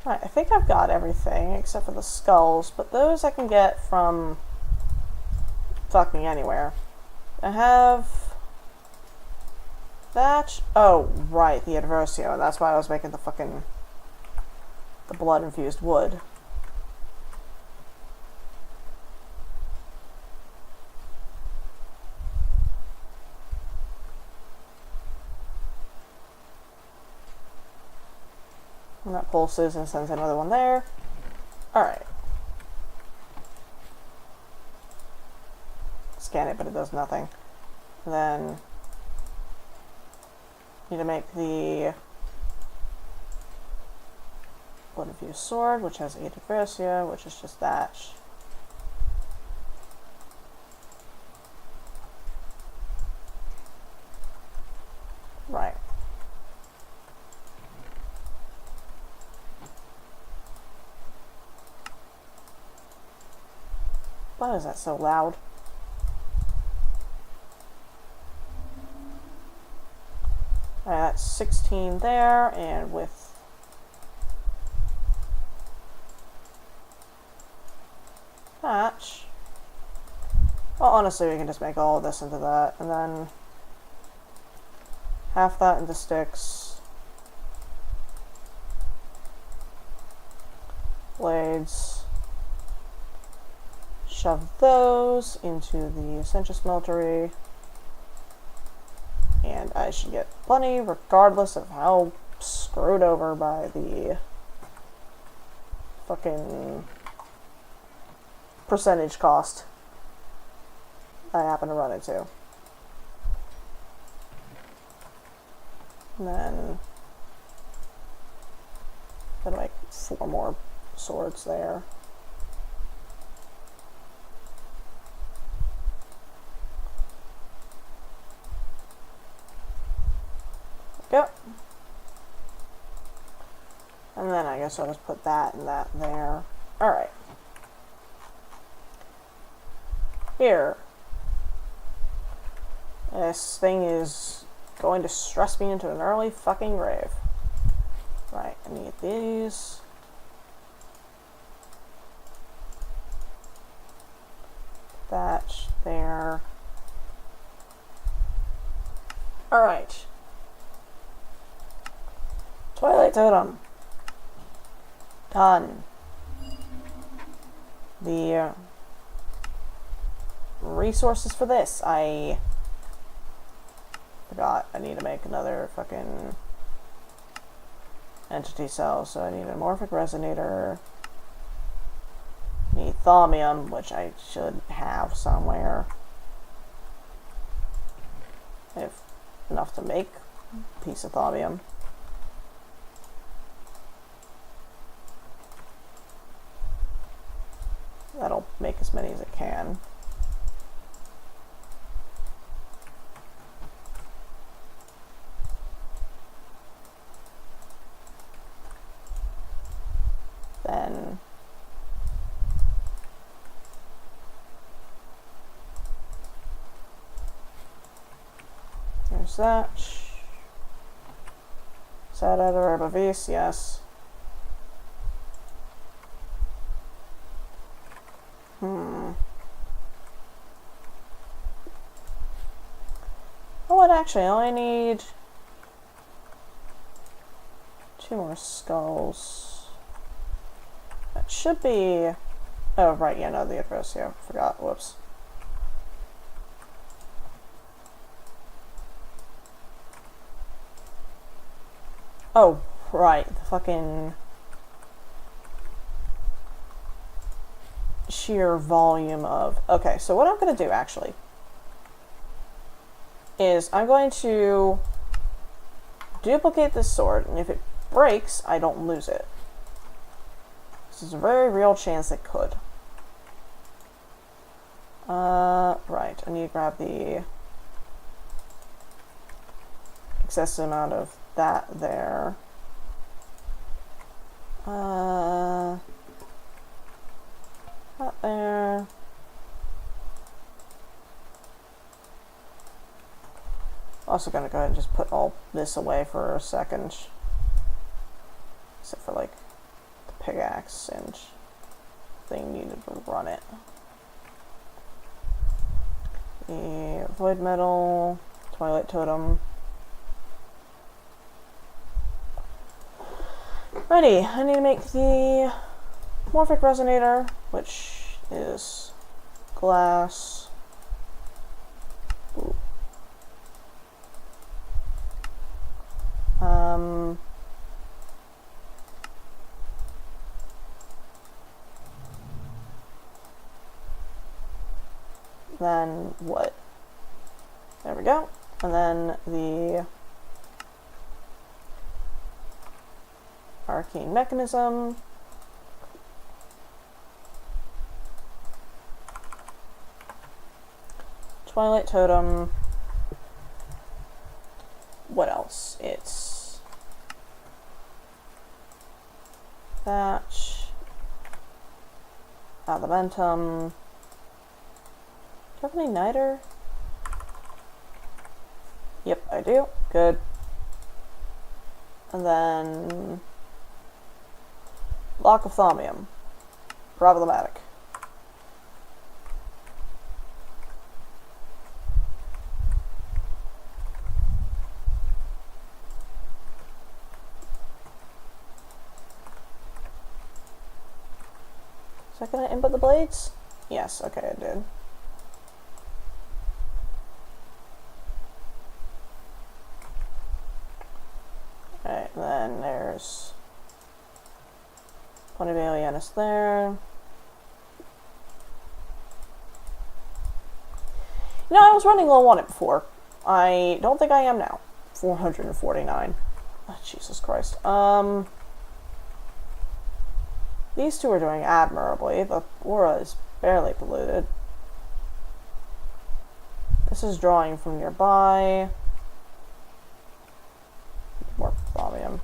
Right, I think I've got everything except for the skulls, but those I can get from fucking anywhere. I have that. Oh, right, the Adversio, and that's why I was making the fucking the blood-infused wood. And that pulses and sends another one there. Alright. Scan it, but it does nothing. And then need to make the blood-infused sword, which has 8 Adversia, which is just that. Right. Why is that so loud? Alright, that's 16 there, and with patch. Well, honestly, we can just make all of this into that, and then half that into sticks. Blades. Shove those into the Essentia Smeltery. And I should get plenty, regardless of how screwed over by the fucking percentage cost I happen to run into. And then gonna make 4 more swords there. Yep. And then I guess I'll just put that and that there. Alright. Here. This thing is going to stress me into an early fucking grave. Right, I need these. that there. Alright. Twilight Totem. Done. The resources for this, I forgot. I need to make another fucking entity cell, so I need a morphic resonator. Need thaumium, which I should have somewhere. I have enough to make a piece of thaumium. That'll make as many as it can. Then there's that. Sad out of herbavis, yes. Oh, what actually, I only need 2 more skulls. That should be... Oh, right, yeah, no, the address, yeah, forgot, whoops. Oh, right, the fucking sheer volume of... Okay, so what I'm going to do, actually, is I'm going to duplicate this sword, and if it breaks, I don't lose it. There's a very real chance it could. Right, I need to grab the excessive amount of that there. That there. Also gonna go ahead and just put all this away for a second. Except for like the pickaxe and thing needed to run it. The void metal, twilight totem. Ready, I need to make the morphic resonator, which is glass. Ooh. Then what? There we go. And then the arcane mechanism. Twilight totem. What else? It's thatch, adamantum. Do you have any niter? Yep, I do. Good. And then block of thaumium. Problematic. Is that gonna input the blades? Yes, okay, I did. Alright, then there's plenty of alienus there. You know, I was running low on it before. I don't think I am now. 449. Oh, Jesus Christ. These two are doing admirably. The aura is barely polluted. This is drawing from nearby. More thaumium.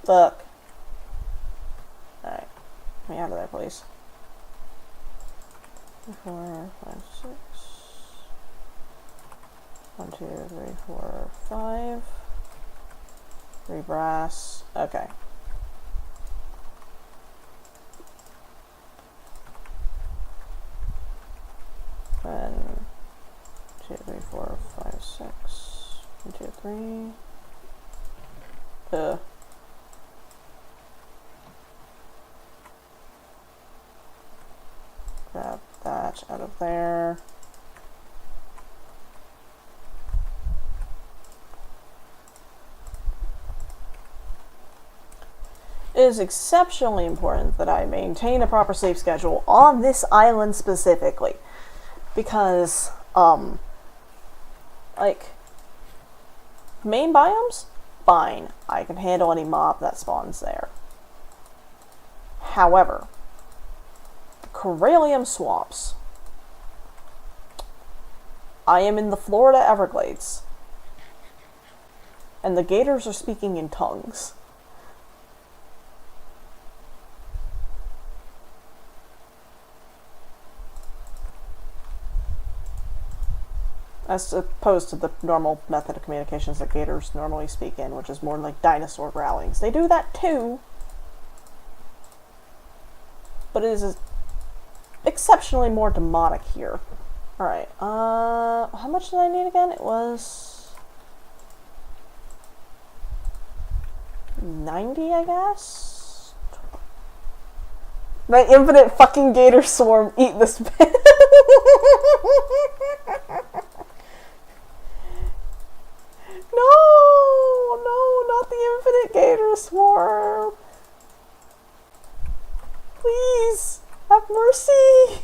Look. Alright. Get me out of there, please. 4, 5, 6. 1, 2, 3, 4, 5. 3 brass. Okay. Then 2, 3, 4, 5, 6. 1, 2, 3. Grab that out of there. It is exceptionally important that I maintain a proper sleep schedule on this island specifically. Because, like, main biomes? Fine. I can handle any mob that spawns there. However, the Corallium swamps. I am in the Florida Everglades. And the gators are speaking in tongues. As opposed to the normal method of communications that gators normally speak in, which is more like dinosaur growlings. They do that too, but it is exceptionally more demonic here. Alright, how much did I need again? It was 90, I guess? My infinite fucking gator swarm, eat this bit. No, not the infinite gator swarm. Please, have mercy.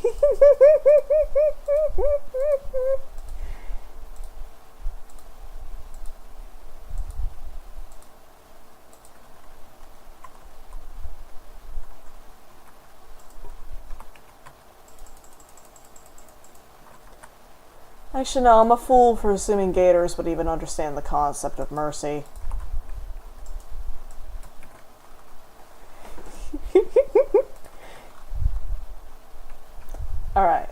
Actually, no, I'm a fool for assuming gators would even understand the concept of mercy. Alright.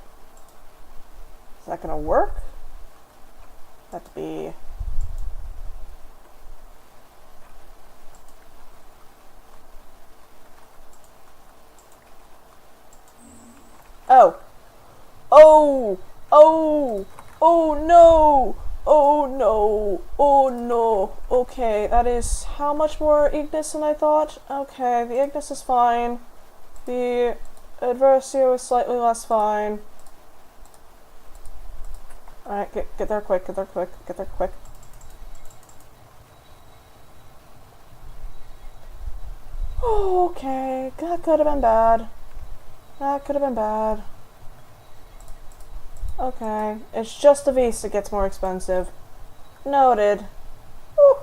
Is that gonna work? That to be... Oh! Oh! Oh! Oh no! Oh no! Oh no! Okay, that is how much more Ignis than I thought? Okay, the Ignis is fine. The Adversio is slightly less fine. Alright, get there quick, get there quick, get there quick. Oh, okay, that could have been bad. That could have been bad. Okay, it's just the Vista that gets more expensive. Noted. Whew.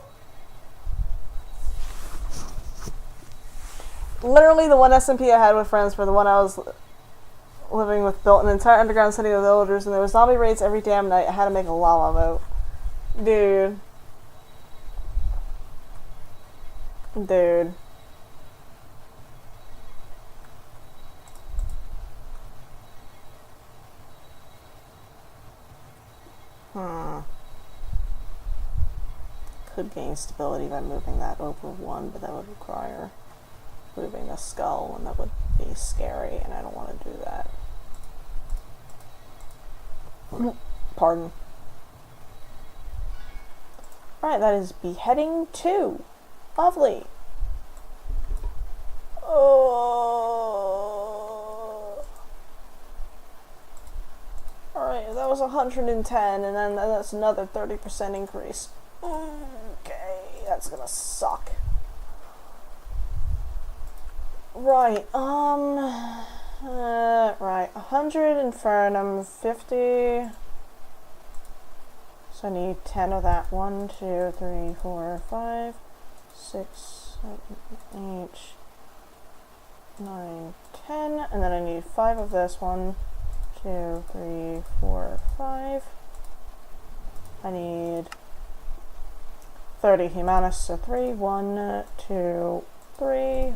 Literally the one SMP I had with friends for the one I was living with built an entire underground city of villagers, and there was zombie raids every damn night. I had to make a llama vote. Dude. Dude. Could gain stability by moving that over 1, but that would require moving the skull, and that would be scary, and I don't want to do that. Pardon. Alright, that is beheading 2. Lovely. Oh. Alright, that was 110, and then that's another 30% increase. Okay, that's gonna suck. Right, right, 100 Infernum, 50. So I need 10 of that. 1, 2, 3, 4, 5, 6, 7, 8, 9, 10. And then I need 5 of this. 1, 2, 3, 4, 5. I need 30 Humanus, so 3. 1, 2, 3.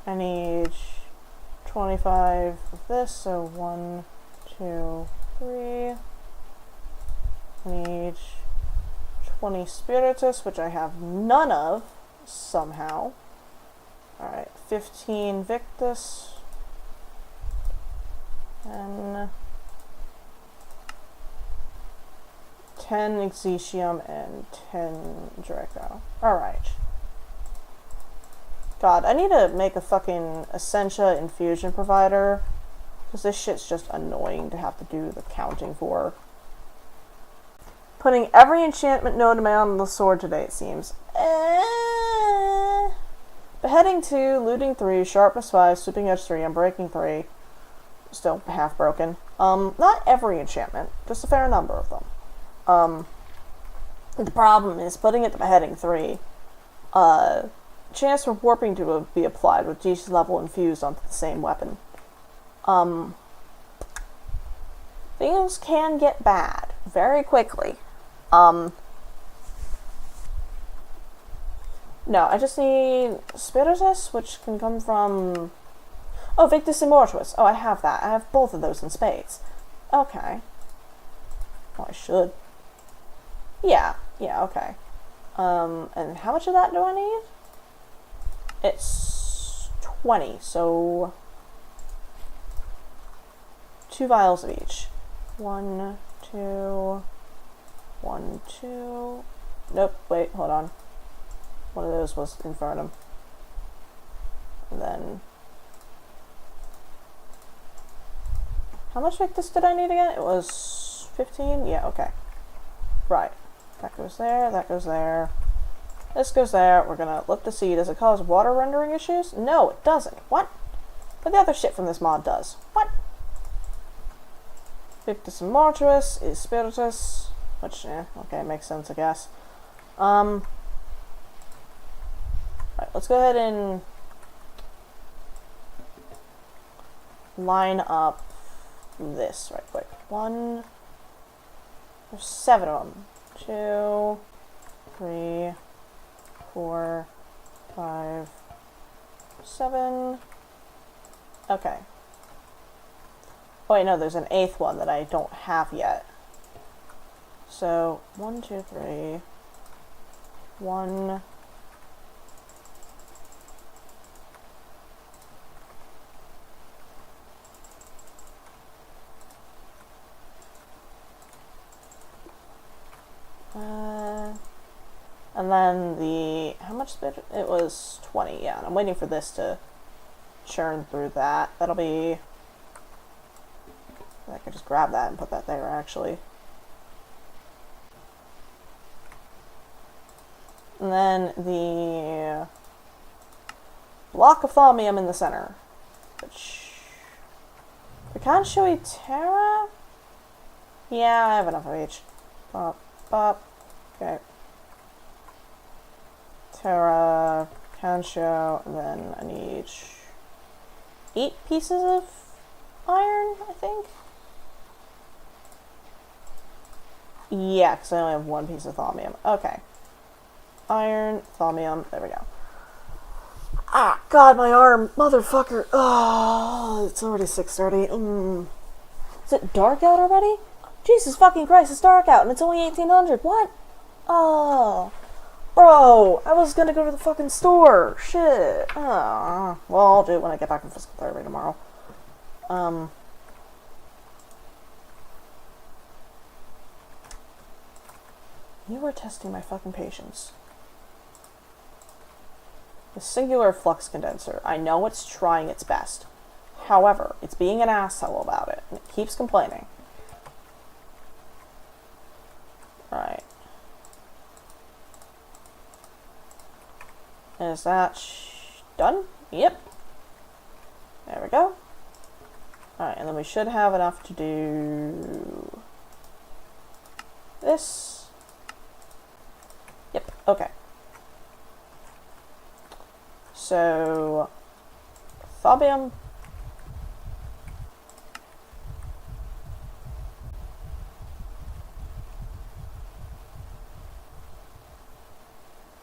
I need 25 of this, so 1, 2, 3. I need 20 Spiritus, which I have none of, somehow. Alright, 15 Victus. And 10 Exitium and 10 Draco. Alright. God, I need to make a fucking Essentia infusion provider, because this shit's just annoying to have to do the counting for. Putting every enchantment node on the sword today, it seems. Beheading 2, looting 3, sharpness 5, sweeping edge 3, and breaking 3. Still half broken. Not every enchantment, just a fair number of them. The problem is putting it to beheading 3. Chance for warping to be applied with G's level infused onto the same weapon. Things can get bad very quickly. No, I just need Spiritus, which can come from... Oh, Victus Immortuus. Oh, I have that. I have both of those in spades. Okay. Oh, I should. Yeah, okay. And how much of that do I need? It's 20, so 2 vials of each. 1, 2, 1, 2. Nope, wait, hold on. One of those was Infernum. And then... How much Victus did I need again? It was 15? Yeah, okay. Right. That goes there, that goes there. This goes there. We're gonna look to see, does it cause water rendering issues? No, it doesn't. What? But the other shit from this mod does. What? Victus Immortuus is Spiritus. Which, okay, makes sense, I guess. Right, let's go ahead and line up this right quick. 1, there's 7 of them. 2, 3, 4, 5, 7. Okay. Oh wait, no, there's an 8th one that I don't have yet. So, 1, 2, 3, 1. And then the, how much bit? It was 20, yeah. And I'm waiting for this to churn through that. That'll be, I could just grab that and put that there, actually. And then the block of thaumium in the center. Which, the Kanshui Terra? Yeah, I have enough of each. Bop, bop. Okay. Terra, Kansho, and then I need 8 pieces of iron, I think? Yeah, because I only have 1 piece of thaumium. Okay. Iron, thaumium, there we go. Ah, God, my arm, motherfucker. Oh, it's already 6:30. Is it dark out already? Jesus fucking Christ, it's dark out and it's only 1800. What? Oh. Bro, I was gonna go to the fucking store. Shit. Oh. Well, I'll do it when I get back from physical therapy tomorrow. You were testing my fucking patience. The singular flux condenser. I know it's trying its best. However, it's being an asshole about it, and it keeps complaining. Right. Is that done? Yep. There we go. Alright, and then we should have enough to do this. Yep, okay. So, thaumium.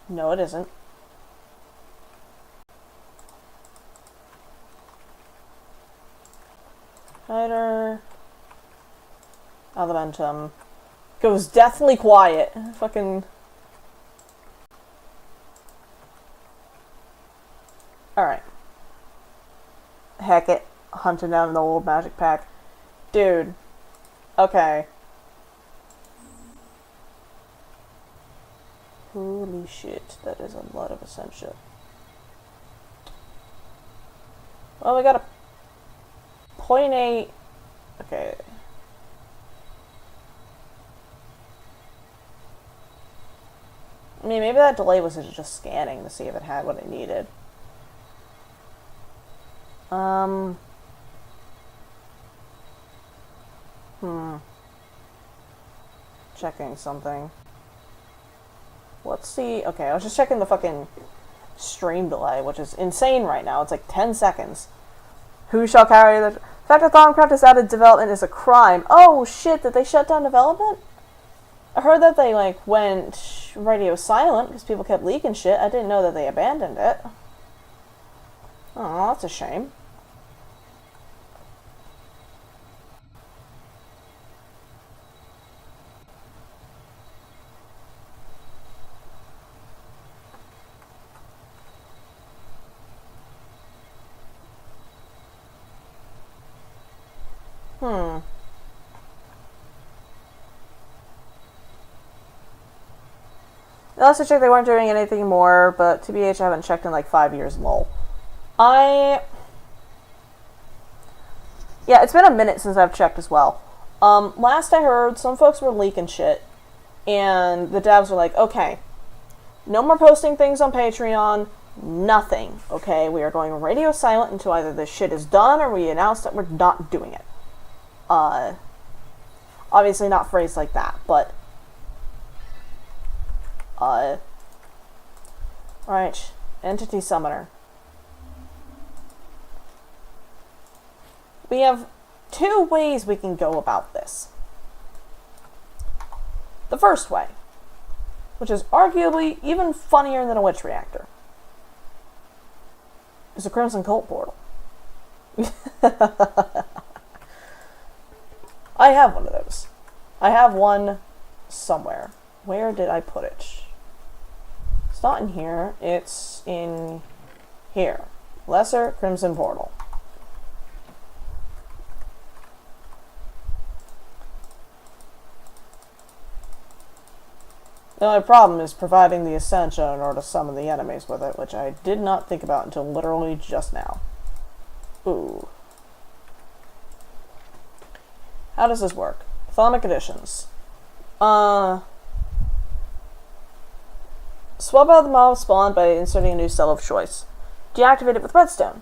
No, it isn't. Hider. Elementum. Goes deathly quiet. Fucking... Alright. Heck it. Hunting down the old magic pack. Dude. Okay. Holy shit. That is a lot of Ascension. Well, we got a 0.8. Okay. I mean, maybe that delay was just scanning to see if it had what it needed. Checking something. Let's see. Okay, I was just checking the fucking stream delay, which is insane right now. It's like 10 seconds. Who shall carry the... The fact that Thaumcraft is out of development is a crime. Oh, shit, did they shut down development? I heard that they, like, went radio silent because people kept leaking shit. I didn't know that they abandoned it. Oh, that's a shame. Last I checked, they weren't doing anything more, but TBH, I haven't checked in like 5 years, lol. Yeah, it's been a minute since I've checked as well. Last I heard, some folks were leaking shit, and the devs were like, okay, no more posting things on Patreon, nothing, okay? We are going radio silent until either this shit is done or we announce that we're not doing it. Obviously not phrased like that, but... Right. Entity Summoner. We have 2 ways we can go about this. The first way, which is arguably even funnier than a witch reactor, is a Crimson Cult portal. I have one of those. I have one somewhere. Where did I put it? It's not in here. It's in here. Lesser Crimson Portal. The only problem is providing the Ascension in order to summon the enemies with it, which I did not think about until literally just now. Ooh. How does this work? Thaumic Additions. Swap out the mob spawn by inserting a new cell of choice. Deactivate it with redstone.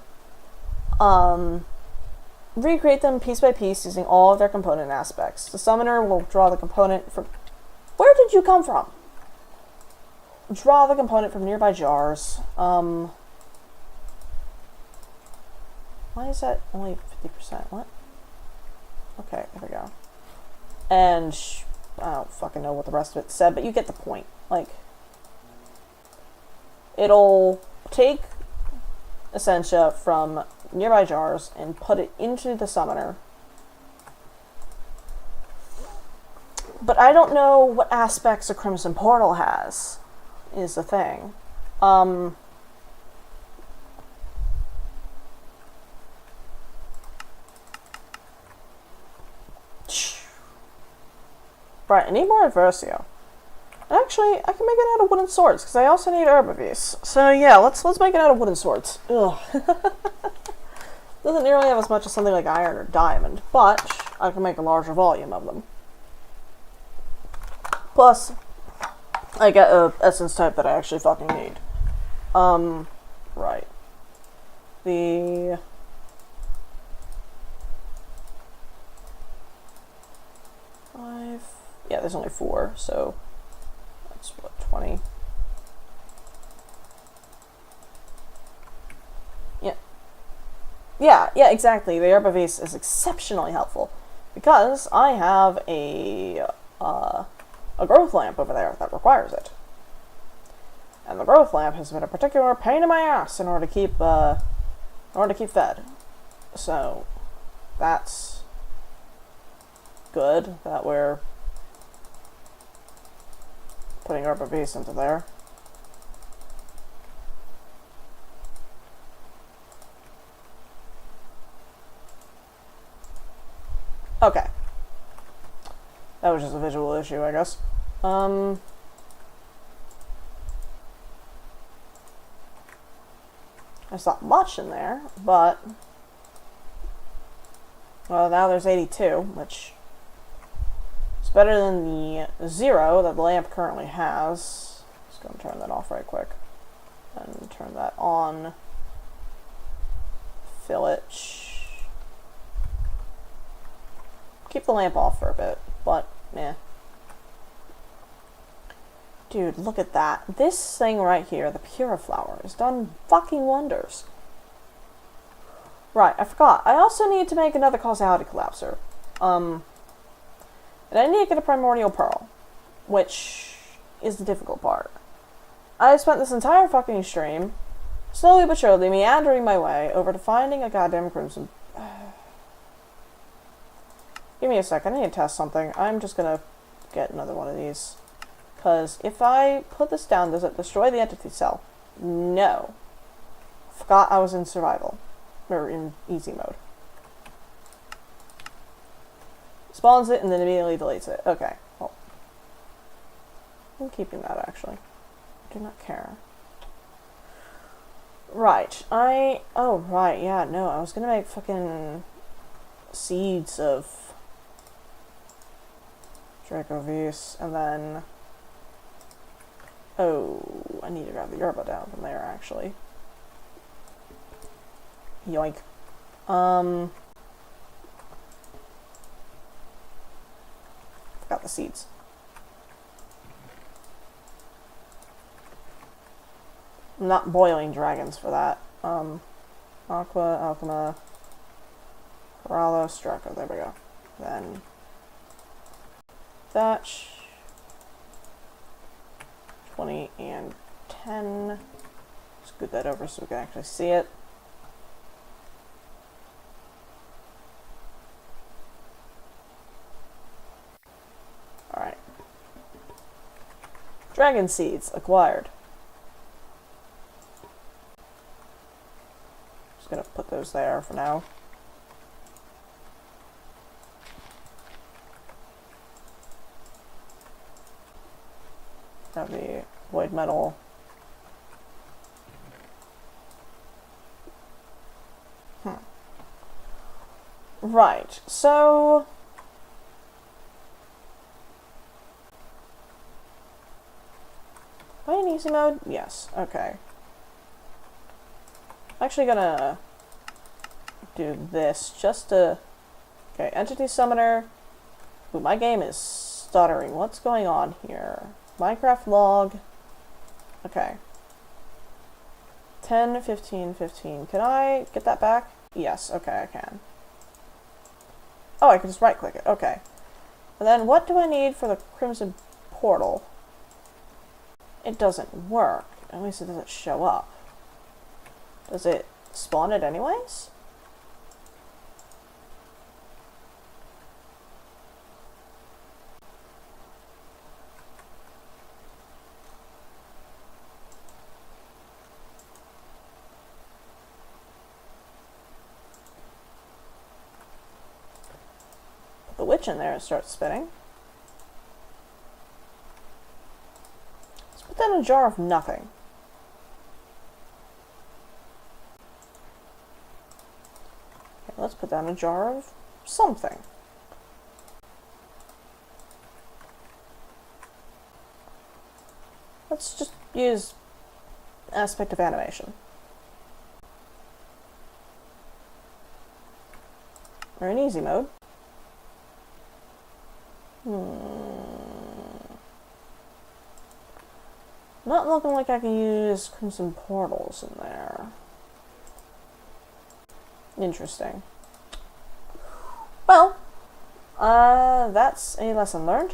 Recreate them piece by piece using all of their component aspects. The summoner will draw the component from... Where did you come from? Draw the component from nearby jars. Why is that only 50%? What? Okay, there we go. And I don't fucking know what the rest of it said, but you get the point. Like, it'll take Essentia from nearby jars and put it into the summoner. But I don't know what aspects a Crimson Portal has, is the thing. Right, I need more Adversio. Actually, I can make it out of wooden swords, because I also need Herbivies. So yeah, let's make it out of wooden swords. Ugh. Doesn't nearly have as much as something like iron or diamond, but I can make a larger volume of them. Plus, I get a essence type that I actually fucking need. Right. The... Yeah, there's only 4, so that's what, 20. Yeah, exactly. The Herbivies is exceptionally helpful because I have a growth lamp over there that requires it, and the growth lamp has been a particular pain in my ass in order to keep fed. So that's good that we're putting rubber base into there. Okay. That was just a visual issue, I guess. There's not much in there, but... Well, now there's 82, which is better than the 0 that the lamp currently has. Just going to turn that off right quick. And turn that on. Fill it. Keep the lamp off for a bit, but, meh. Dude, look at that. This thing right here, the Puriflower, has done fucking wonders. Right, I forgot. I also need to make another causality collapser. And I need to get a primordial pearl, which is the difficult part. I spent this entire fucking stream, slowly but surely, meandering my way over to finding a goddamn crimson... Give me a sec, I need to test something. I'm just gonna get another one of these. Because if I put this down, does it destroy the entity cell? No. Forgot I was in survival. Or in easy mode. Spawns it and then immediately deletes it. Okay. Well, I'm keeping that actually. I do not care. Right. Oh, right. Yeah, no. I was gonna make fucking seeds of Dracovis and then... Oh, I need to grab the yerba down from there, actually. Yoink. Forgot the seeds. I'm not boiling dragons for that. Aqua, Alchema, Corallos, Draco, there we go. Then... Thatch. 20 and 10. Scoot that over so we can actually see it. Alright. Dragon seeds acquired. Just gonna put those there for now. Have the void metal. Right, so... Am I in easy mode? Yes, okay. I'm actually gonna do this just to... Okay, Entity Summoner. Ooh, my game is stuttering. What's going on here? Minecraft log. Okay. 10, 15, 15. Can I get that back? Yes, okay, I can. Oh, I can just right click it. Okay. And then what do I need for the Crimson Portal? It doesn't work. At least it doesn't show up. Does it spawn it anyways? The witch in there and start spinning. Let's put that in a jar of nothing. Okay, let's put that in a jar of something. Let's just use aspect of animation. We're in easy mode. Not looking like I can use Crimson Portals in there. Interesting. Well, that's a lesson learned.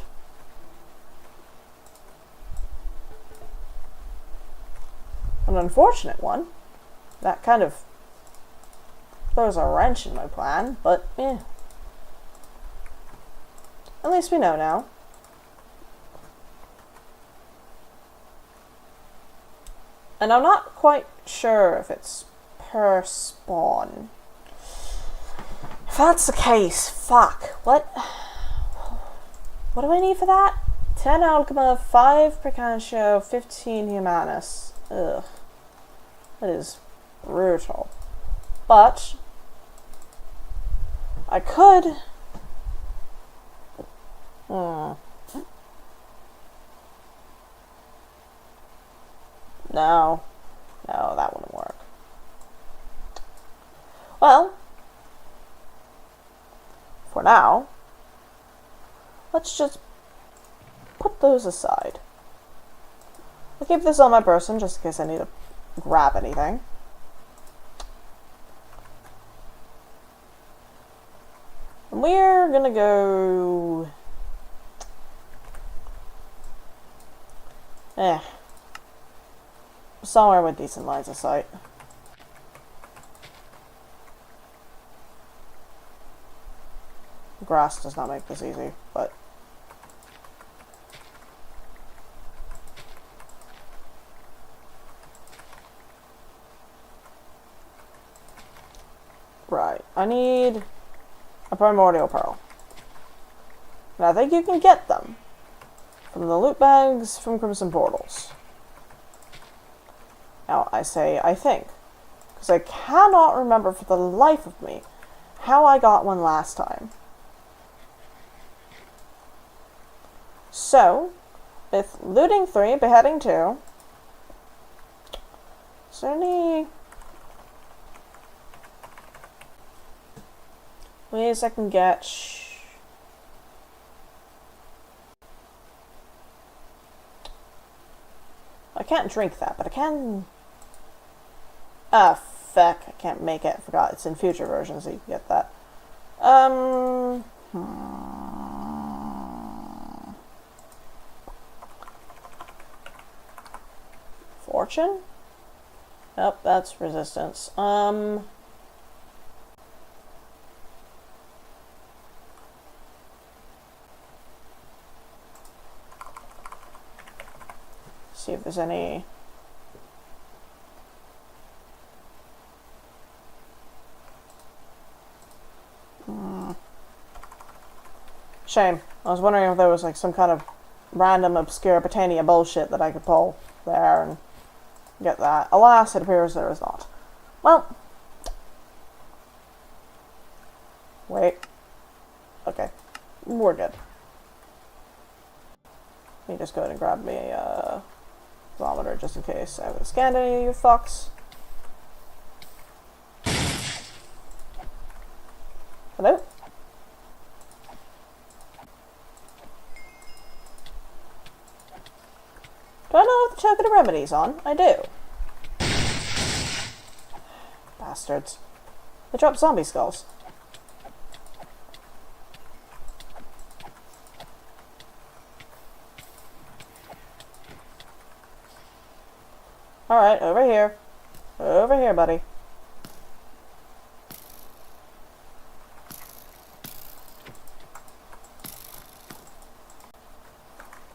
An unfortunate one. That kind of throws a wrench in my plan, but at least we know now. And I'm not quite sure if it's per spawn. If that's the case, fuck. What do I need for that? 10 Alchema, 5 Precancio, 15 Humanus. Ugh. That is brutal. But I could... No, that wouldn't work. Well, for now, let's just put those aside. I'll keep this on my person just in case I need to grab anything. And we're gonna go... somewhere with decent lines of sight. Grass does not make this easy, but... Right, I need a primordial pearl. And I think you can get them from the loot bags from Crimson Portals. Now, I say I think, because I cannot remember for the life of me how I got one last time. So, with looting 3, beheading 2, is there any ways I can get... I can't drink that, but I can... Ah, fuck, I can't make it. I forgot, it's in future versions that you can get that. Fortune? Nope, that's resistance. See if there's any... Shame. I was wondering if there was like some kind of random obscure Britannia bullshit that I could pull there and get that. Alas, it appears there is not. Well. Wait. Okay. We're good. Let me just go ahead and grab me a thermometer just in case I haven't scanned any of you fucks. Hello? Do I know if the token of remedies on? I do. Bastards. They dropped zombie skulls. Alright, over here. Over here, buddy.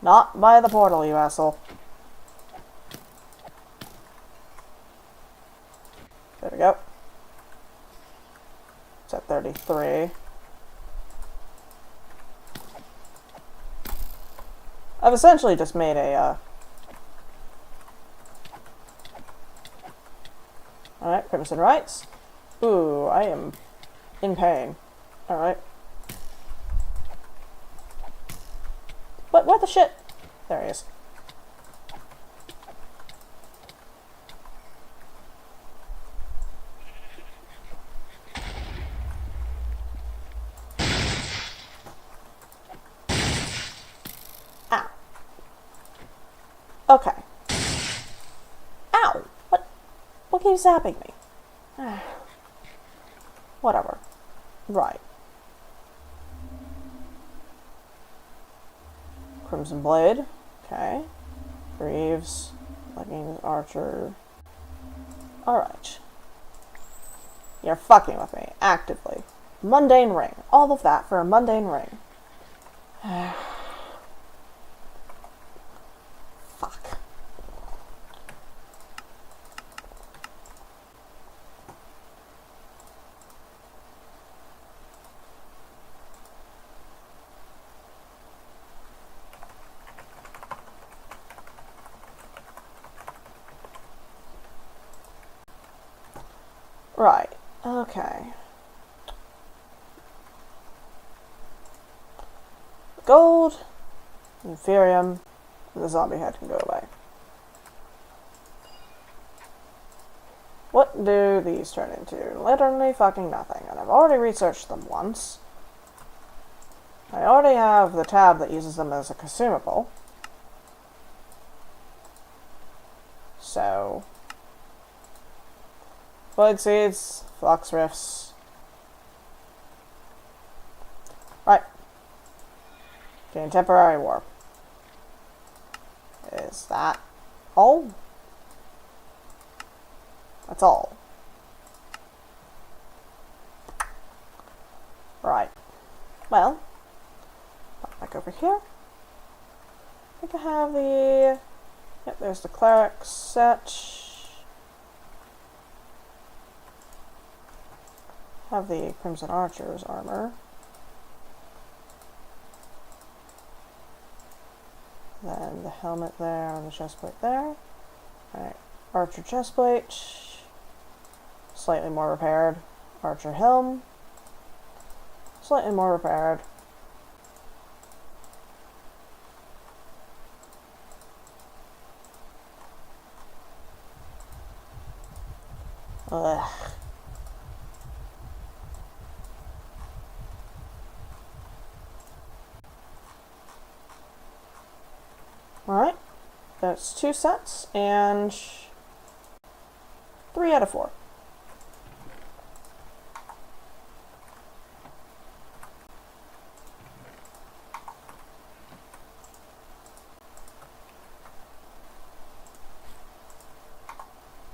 Not by the portal, you asshole. There we go. It's at 33. I've essentially just made a, Alright, Crimson Rights. Ooh, I am in pain. Alright. What the shit? There he is. Ow. Okay. Ow! What keeps zapping me? Whatever. Right. Crimson Blade. Okay. Greaves. Leggings. Archer. Alright. You're fucking with me, actively. Mundane ring. All of that for a mundane ring. Fuck. Right. Okay. Gold, Inferium, the zombie head can go away. What do these turn into? Literally fucking nothing, and I've already researched them once. I already have the tab that uses them as a consumable. So... Void Seeds, Flux Rifts. Right. Gain temporary warp. Is that all? That's all. Right. Well, back over here. I think I have the... Yep, there's the cleric set. Have the Crimson Archer's armor. Then the helmet there and the chestplate there. Alright, Archer chestplate. Slightly more repaired. Archer helm. Slightly more repaired. Ugh. Alright, that's 2 sets, and 3 out of 4.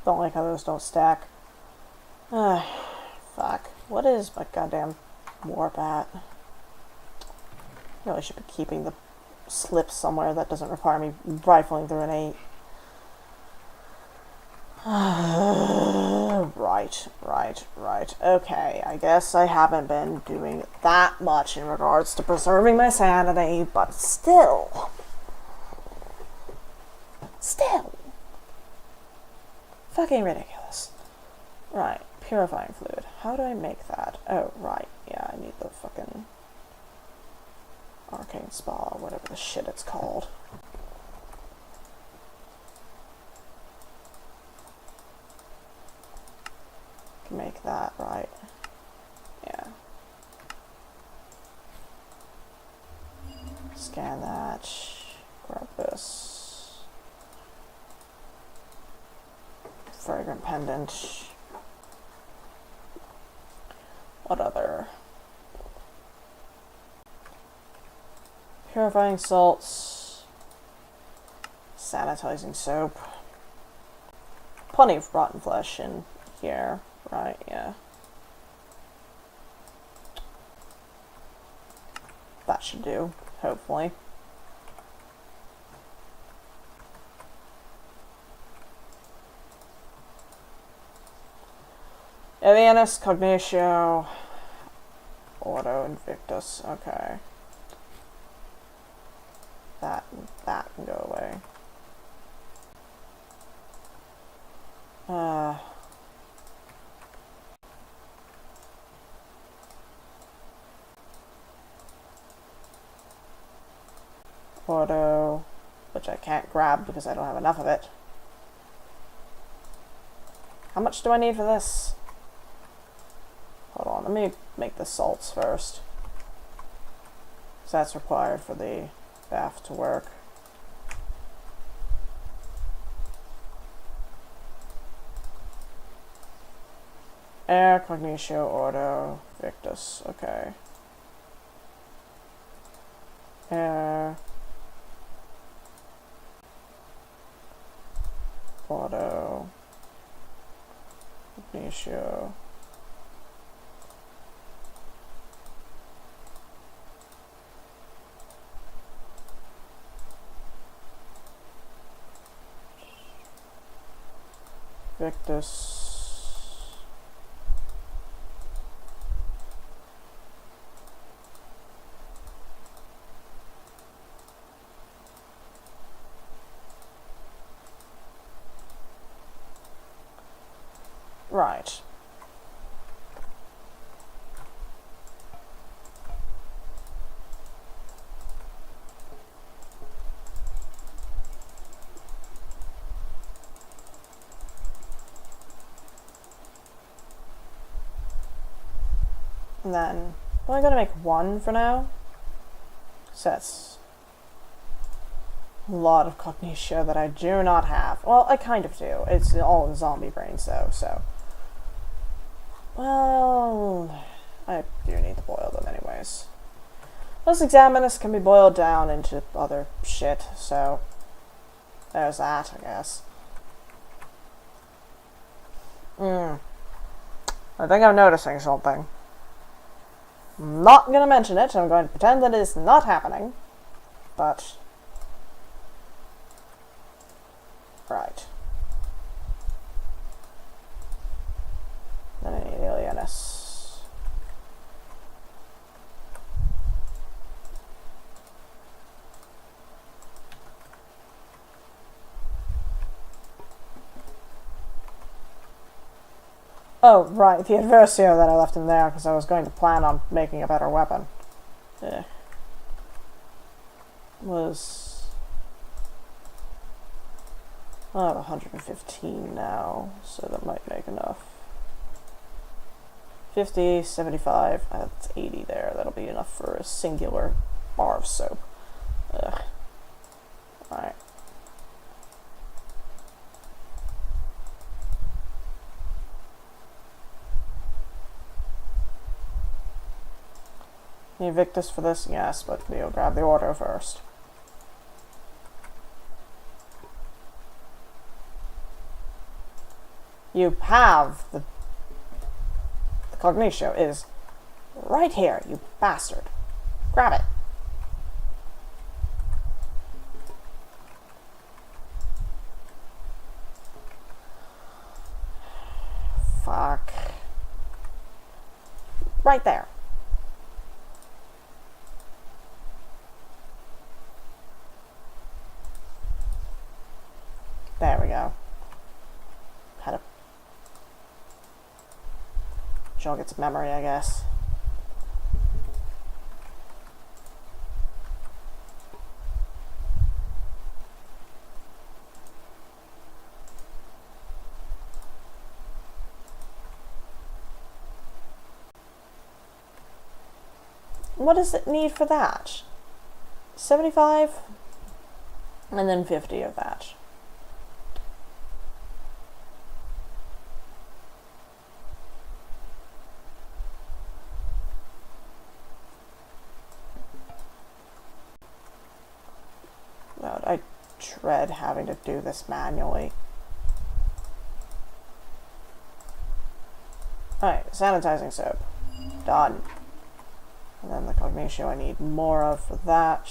Don't like how those don't stack. Fuck. What is my goddamn warp at? Really should be keeping the slip somewhere that doesn't require me rifling through an 8. Right. Okay, I guess I haven't been doing that much in regards to preserving my sanity, but still. Fucking ridiculous. Right, purifying fluid. How do I make that? Oh, right. Yeah, I need the fucking arcane spa, whatever the shit it's called. Can make that, right? Yeah. Scan that. Grab this. Fragrant pendant. What other? Purifying salts. Sanitizing soap. Plenty of rotten flesh in here, right? Yeah. That should do, hopefully. Alienus, Cognitio, Auto, Invictus. Okay. That can go away. Auto, which I can't grab because I don't have enough of it. How much do I need for this? Hold on, let me make the salts first. So that's required for the bath to work. Air, Cognitio, Auto, Victus. Okay. Air. Auto. Cognitio. Victus. Right. And then, I'm only gonna make one for now. So that's a lot of cognition that I do not have. Well, I kind of do. It's all in zombie brains though, so. Well, I do need to boil them anyways. Those examiners can be boiled down into other shit, so there's that, I guess. I think I'm noticing something. I'm not going to mention it, I'm going to pretend that it's not happening, but... Right. Then I need alienus. Oh, right, the Adversio that I left in there because I was going to plan on making a better weapon. Was... I have 115 now, so that might make enough. 50, 75, that's 80 there. That'll be enough for a singular bar of soap. Ugh. Alright. Need Victus for this? Yes, but we'll grab the order first. You have the Cognitio is right here, you bastard. Grab it. Fuck. Right there. There we go. Had a jog its memory, I guess. What does it need for that? 75? And then 50 of that. God, I dread having to do this manually. Alright, sanitizing soap. Done. And then the Cognitio I need more of for that.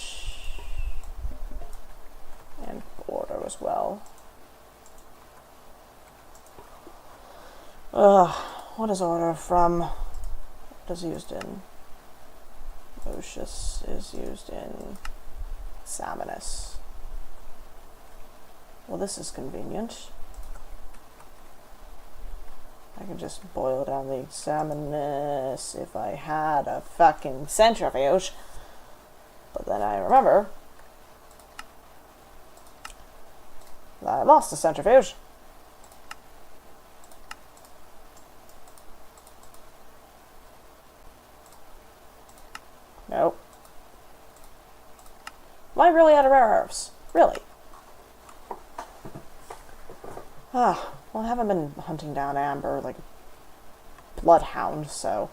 And order as well. What is order from? What is used in? Lucius is used in Examinus. Well, this is convenient. I can just boil down the Examinus if I had a fucking centrifuge. But then I remember that I lost the centrifuge. Nope. Am I really out of rare herbs? Really? Well, I haven't been hunting down Amber like a bloodhound, so...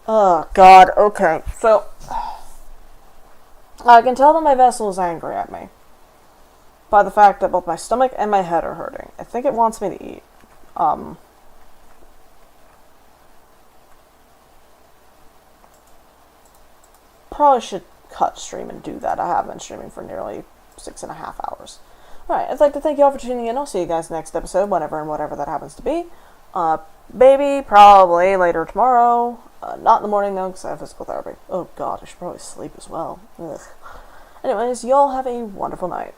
Oh, God, okay, so... I can tell that my vessel is angry at me by the fact that both my stomach and my head are hurting. I think it wants me to eat. probably should cut stream and do that. I have been streaming for nearly 6.5 hours. Alright, I'd like to thank you all for tuning in. I'll see you guys next episode, whenever and whatever that happens to be. Maybe, probably, later tomorrow. Not in the morning, though, because I have physical therapy. Oh god, I should probably sleep as well. Ugh. Anyways, y'all have a wonderful night.